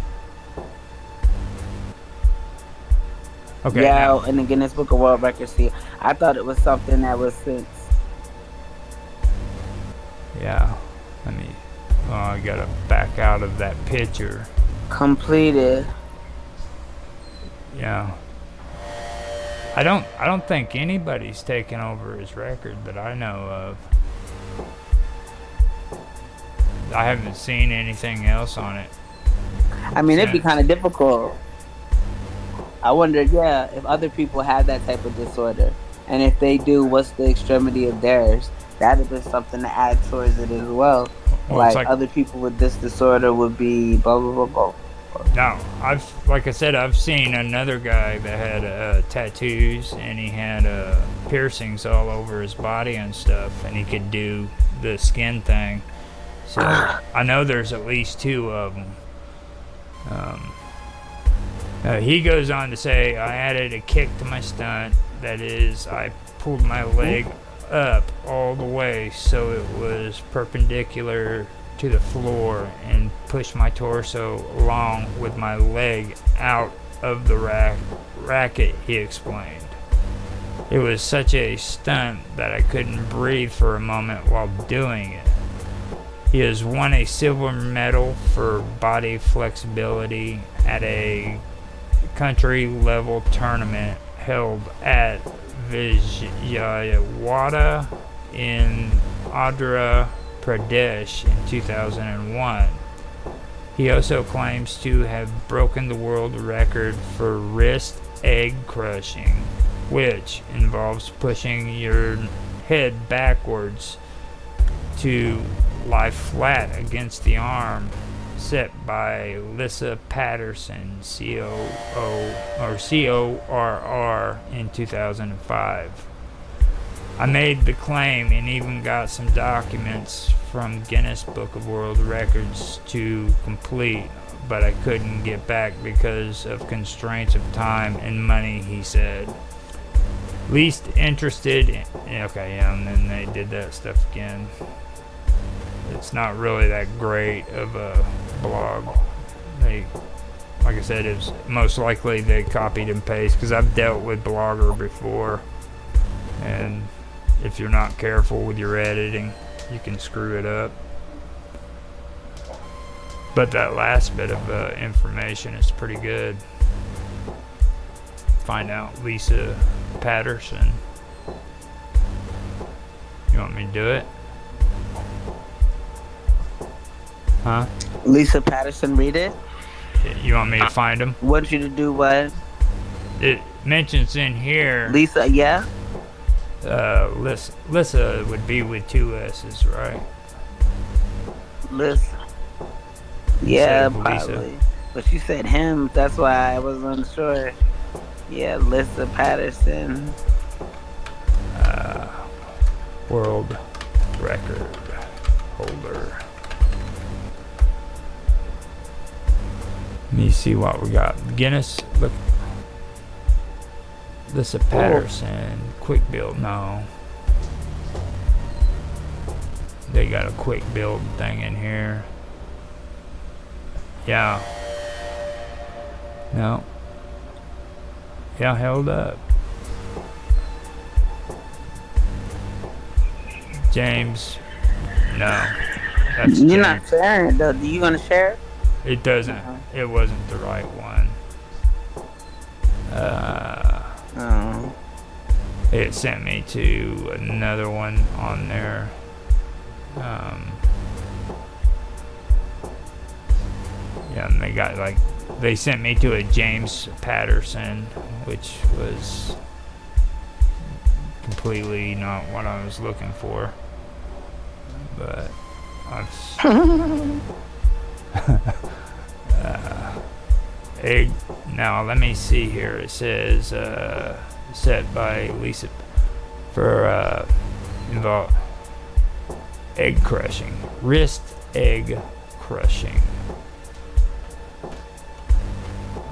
Okay. Yeah, now- in the Guinness Book of World Records. See, I thought it was something that was since. Yeah. Let me. Oh, I gotta back out of that picture. Completed. Yeah. I don't think anybody's taken over his record that I know of. I haven't seen anything else on it. I mean, it'd be kind of difficult. I wonder, yeah, if other people have that type of disorder, and if they do, what's the extremity of theirs? That'd be something to add towards it as well. Well, Like, it's like- other people with this disorder would be blah blah blah blah. No, like I said, I've seen another guy that had tattoos and he had piercings all over his body and stuff, and he could do the skin thing. So I know there's at least 2 of them. He goes on to say, I added a kick to my stunt. That is, I pulled my leg up all the way so it was perpendicular to the floor and pushed my torso along with my leg out of the racket, he explained. It was such a stunt that I couldn't breathe for a moment while doing it. He has won a silver medal for body flexibility at a country level tournament held at Vijayawada in Andhra Pradesh in 2001. He also claims to have broken the world record for wrist egg crushing, which involves pushing your head backwards to lie flat against the arm, set by Lisa Patterson, CORR, in 2005. I made the claim and even got some documents from Guinness Book of World Records to complete, but I couldn't get back because of constraints of time and money, he said. Least interested in, and then they did that stuff again. It's not really that great of a blog. Like I said, it was most likely they copied and pasted, because I've dealt with Blogger before, and if you're not careful with your editing, you can screw it up. But that last bit of information is pretty good. Find out Lisa Patterson. You want me to do it? Huh? Lisa Patterson, read it. You want me to find them? Want you to do what? It mentions in here. Lisa, yeah? Lisa would be with two S's, right? Lisa. Yeah, Lisa. probably. But you said him, that's why I was unsure. Yeah, Lisa Patterson. World record holder. Let me see what we got. Guinness, look. Lisa Patterson, quick build, no. They got a quick build thing in here. Yeah. No. Yeah, held up. James, no. That's You're James. not sharing it though. You gonna share it? It doesn't. It wasn't the right one. It sent me to another one on there. Yeah, and they sent me to a James Patterson, which was completely not what I was looking for. But now let me see here. It says set by Lisa for egg crushing, wrist egg crushing.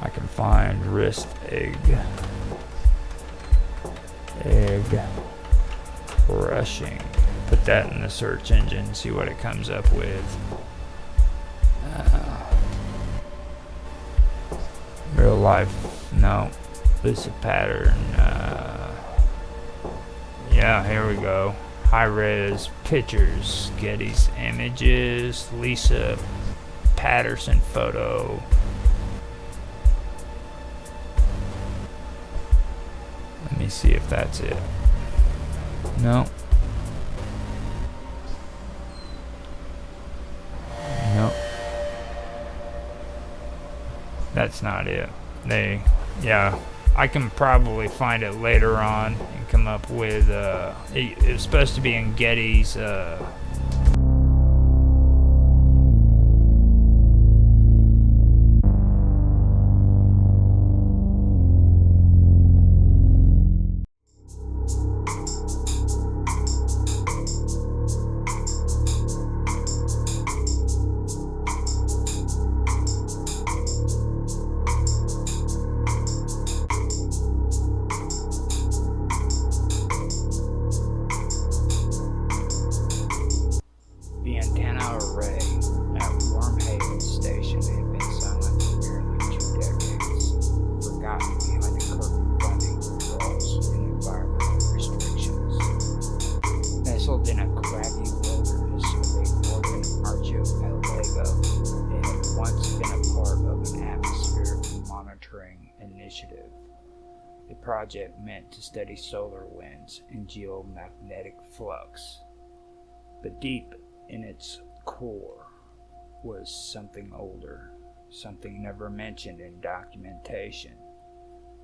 I can find wrist egg crushing. Put that in the search engine, see what it comes up with. Real life, no. Lisa Pattern. Yeah, here we go. High res pictures, Getty's images, Lisa Patterson photo. Let me see if that's it. No. No. That's not it. Yeah, I can probably find it later on and come up with, it was supposed to be in Getty's, initiative, a project meant to study solar winds and geomagnetic flux. But deep in its core was something older, something never mentioned in documentation,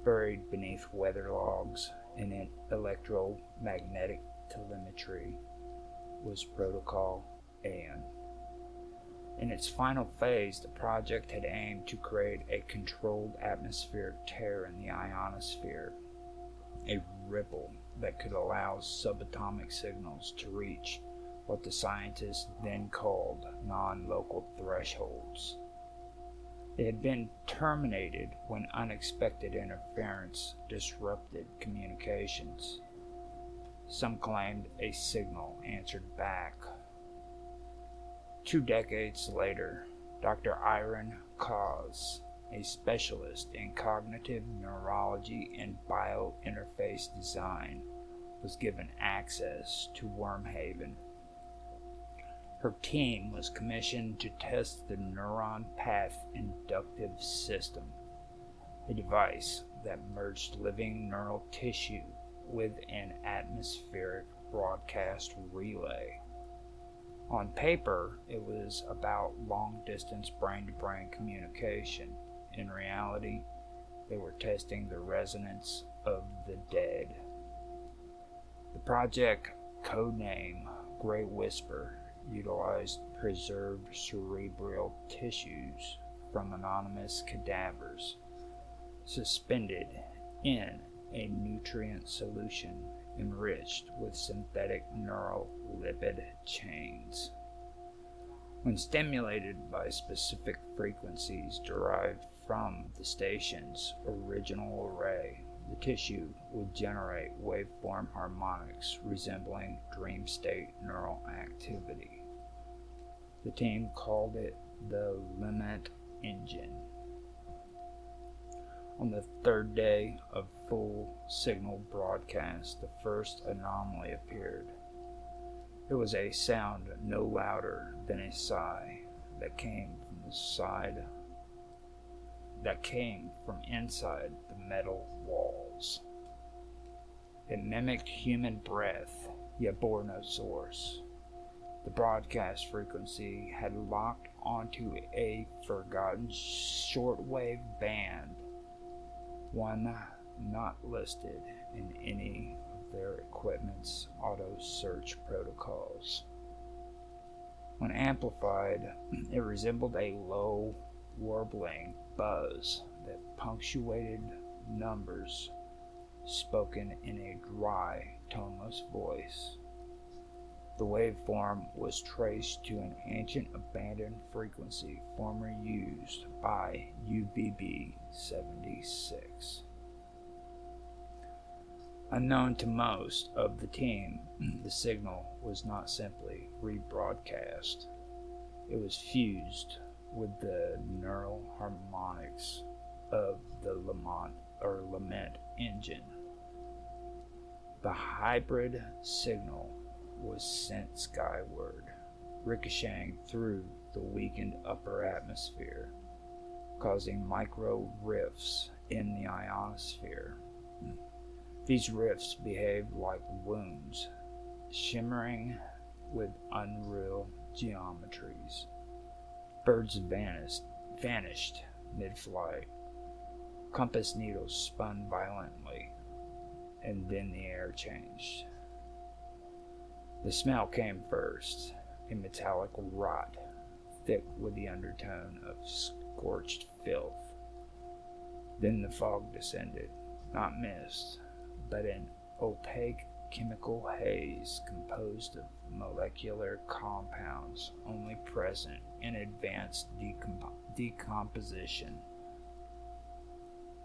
buried beneath weather logs and in electromagnetic telemetry, was Protocol AN. In its final phase, the project had aimed to create a controlled atmospheric tear in the ionosphere, a ripple that could allow subatomic signals to reach what the scientists then called non-local thresholds. It had been terminated when unexpected interference disrupted communications. Some claimed a signal answered back. 2 decades later, Dr. Iron Cause, a specialist in cognitive neurology and biointerface design, was given access to Wormhaven. Her team was commissioned to test the neuron path inductive system, a device that merged living neural tissue with an atmospheric broadcast relay. On paper, it was about long-distance brain-to-brain communication. In reality, they were testing the resonance of the dead. The project, codename Grey Whisper, utilized preserved cerebral tissues from anonymous cadavers, suspended in a nutrient solution enriched with synthetic neural lipid chains. When stimulated by specific frequencies derived from the station's original array, the tissue would generate waveform harmonics resembling dream state neural activity. The team called it the Lament Engine. On the 3rd day of full signal broadcast, the first anomaly appeared. It was a sound no louder than a sigh that came from inside the metal walls. It mimicked human breath, yet bore no source. The broadcast frequency had locked onto a forgotten shortwave band, one not listed in any of their equipment's auto-search protocols. When amplified, it resembled a low, warbling buzz that punctuated numbers spoken in a dry, toneless voice. The waveform was traced to an ancient abandoned frequency formerly used by UBB-76. Unknown to most of the team, the signal was not simply rebroadcast. It was fused with the neural harmonics of the Lament Engine. The hybrid signal was sent skyward, ricocheting through the weakened upper atmosphere, causing micro rifts in the ionosphere. These rifts behaved like wounds, shimmering with unreal geometries. Birds vanished mid-flight. Compass needles spun violently, and then the air changed. The smell came first, a metallic rot, thick with the undertone of scorched filth. Then the fog descended, not mist, but an opaque chemical haze composed of molecular compounds only present in advanced decomposition.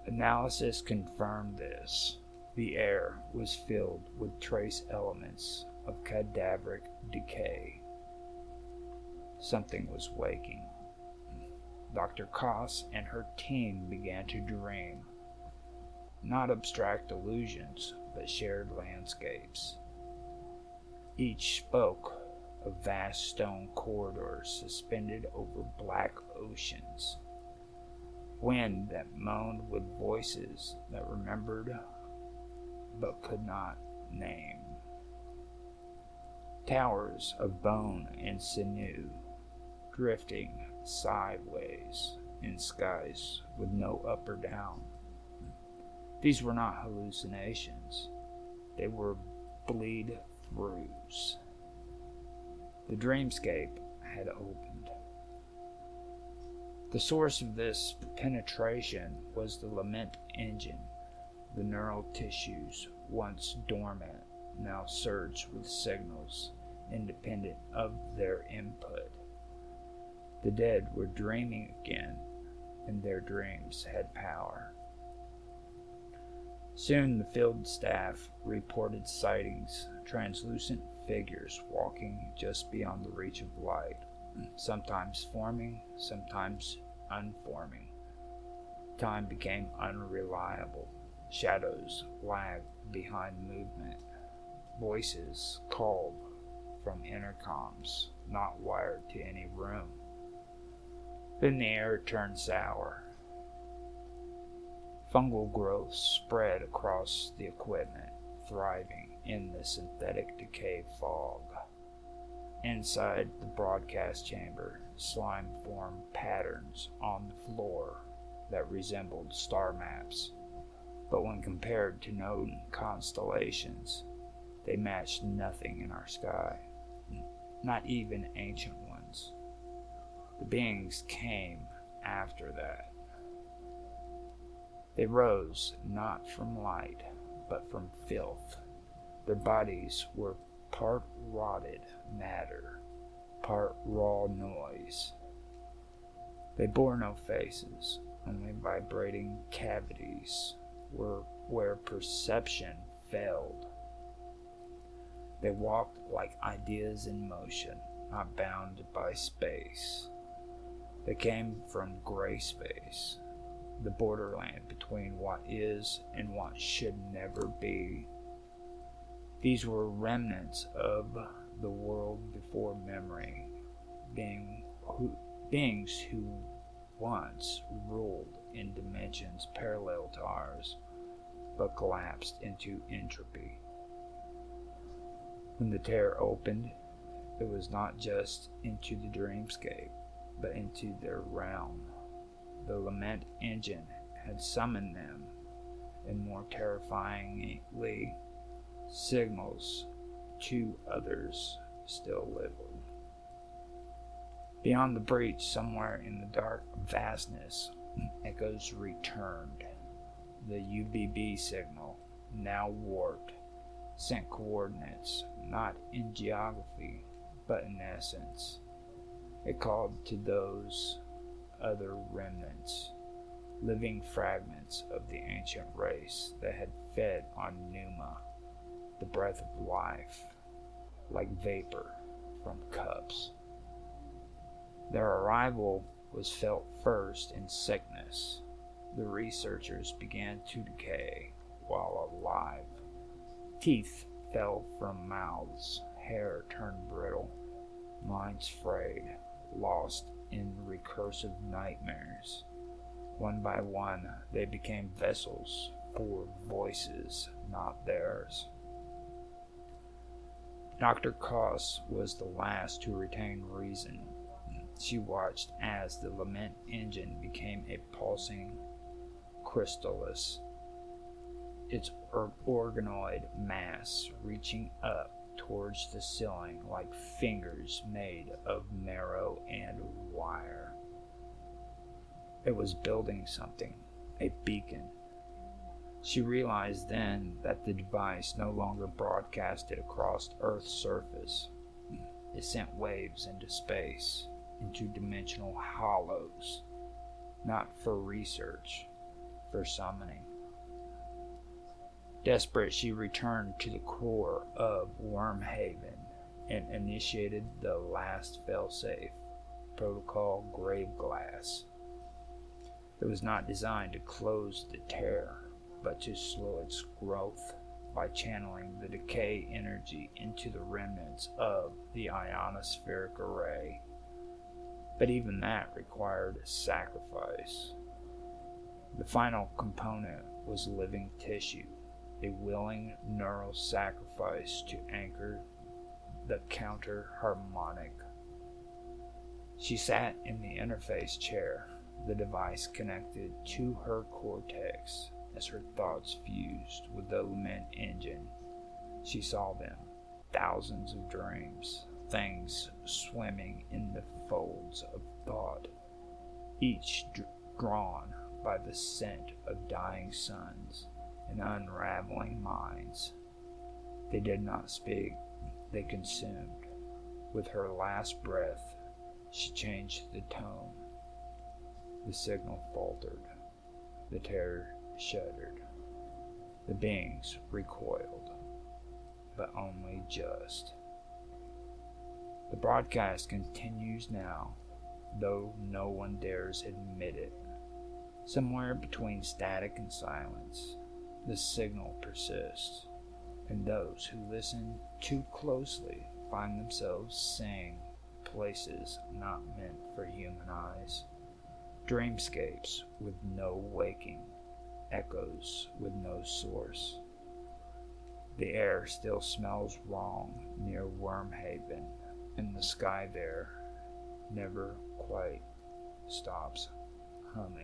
Analysis confirmed this. The air was filled with trace elements of cadaveric decay. Something was waking. Dr. Koss and her team began to dream. Not abstract illusions, but shared landscapes. Each spoke of vast stone corridors suspended over black oceans. wind that moaned with voices that remembered but could not name. Towers of bone and sinew, drifting sideways in skies with no up or down. These were not hallucinations. They were bleed-throughs. The dreamscape had opened. The source of this penetration was the lament engine. The neural tissues, once dormant, now surged with signals independent of their input. The dead were dreaming again, and their dreams had power. Soon the field staff reported sightings, translucent figures walking just beyond the reach of light, sometimes forming, sometimes unforming. Time became unreliable. Shadows lagged behind movement. Voices called from intercoms not wired to any room. Then the air turned sour. Fungal growth spread across the equipment, thriving in the synthetic decay fog. Inside the broadcast chamber, slime formed patterns on the floor that resembled star maps, but when compared to known constellations, they matched nothing in our sky, not even ancient ones. The beings came after that. They rose not from light, but from filth. Their bodies were part rotted matter, part raw noise. They bore no faces, only vibrating cavities where perception failed. They walked like ideas in motion, not bound by space. They came from gray space, the borderland between what is and what should never be. These were remnants of the world before memory, beings who once ruled in dimensions parallel to ours, but collapsed into entropy. When the tear opened, it was not just into the dreamscape, but into their realm. The lament engine had summoned them, and more terrifyingly, signals to others still living. Beyond the breach, somewhere in the dark vastness, echoes returned. The UBB signal, now warped, sent coordinates, not in geography, but in essence. It called to those other remnants, living fragments of the ancient race that had fed on Numa, the breath of life, like vapor from cups. Their arrival was felt first in sickness. The researchers began to decay while alive. Teeth fell from mouths, hair turned brittle, minds frayed, lost in recursive nightmares. One by one, they became vessels for voices not theirs. Dr. Koss was the last to retain reason. She watched as the lament engine became a pulsing chrysalis, its organoid mass reaching up towards the ceiling like fingers made of marrow and wire. It was building something, a beacon. She realized then that the device no longer broadcasted across Earth's surface. It sent waves into space, into dimensional hollows, not for research, for summoning. Desperate, she returned to the core of Wormhaven and initiated the last failsafe, Protocol Graveglass. It was not designed to close the tear, but to slow its growth by channeling the decay energy into the remnants of the ionospheric array. But even that required sacrifice. The final component was living tissue, a willing neural sacrifice to anchor the counter-harmonic. She sat in the interface chair, the device connected to her cortex. As her thoughts fused with the lament engine, she saw them, thousands of dreams, things swimming in the folds of thought, each drawn by the scent of dying suns and unraveling minds. They did not speak, they consumed. With her last breath, she changed the tone. The signal faltered. The terror shuddered. The beings recoiled, but only just. The broadcast continues now, though no one dares admit it. Somewhere between static and silence, the signal persists, and those who listen too closely find themselves seeing places not meant for human eyes. Dreamscapes with no waking, echoes with no source. The air still smells wrong near Wormhaven, and the sky there never quite stops humming.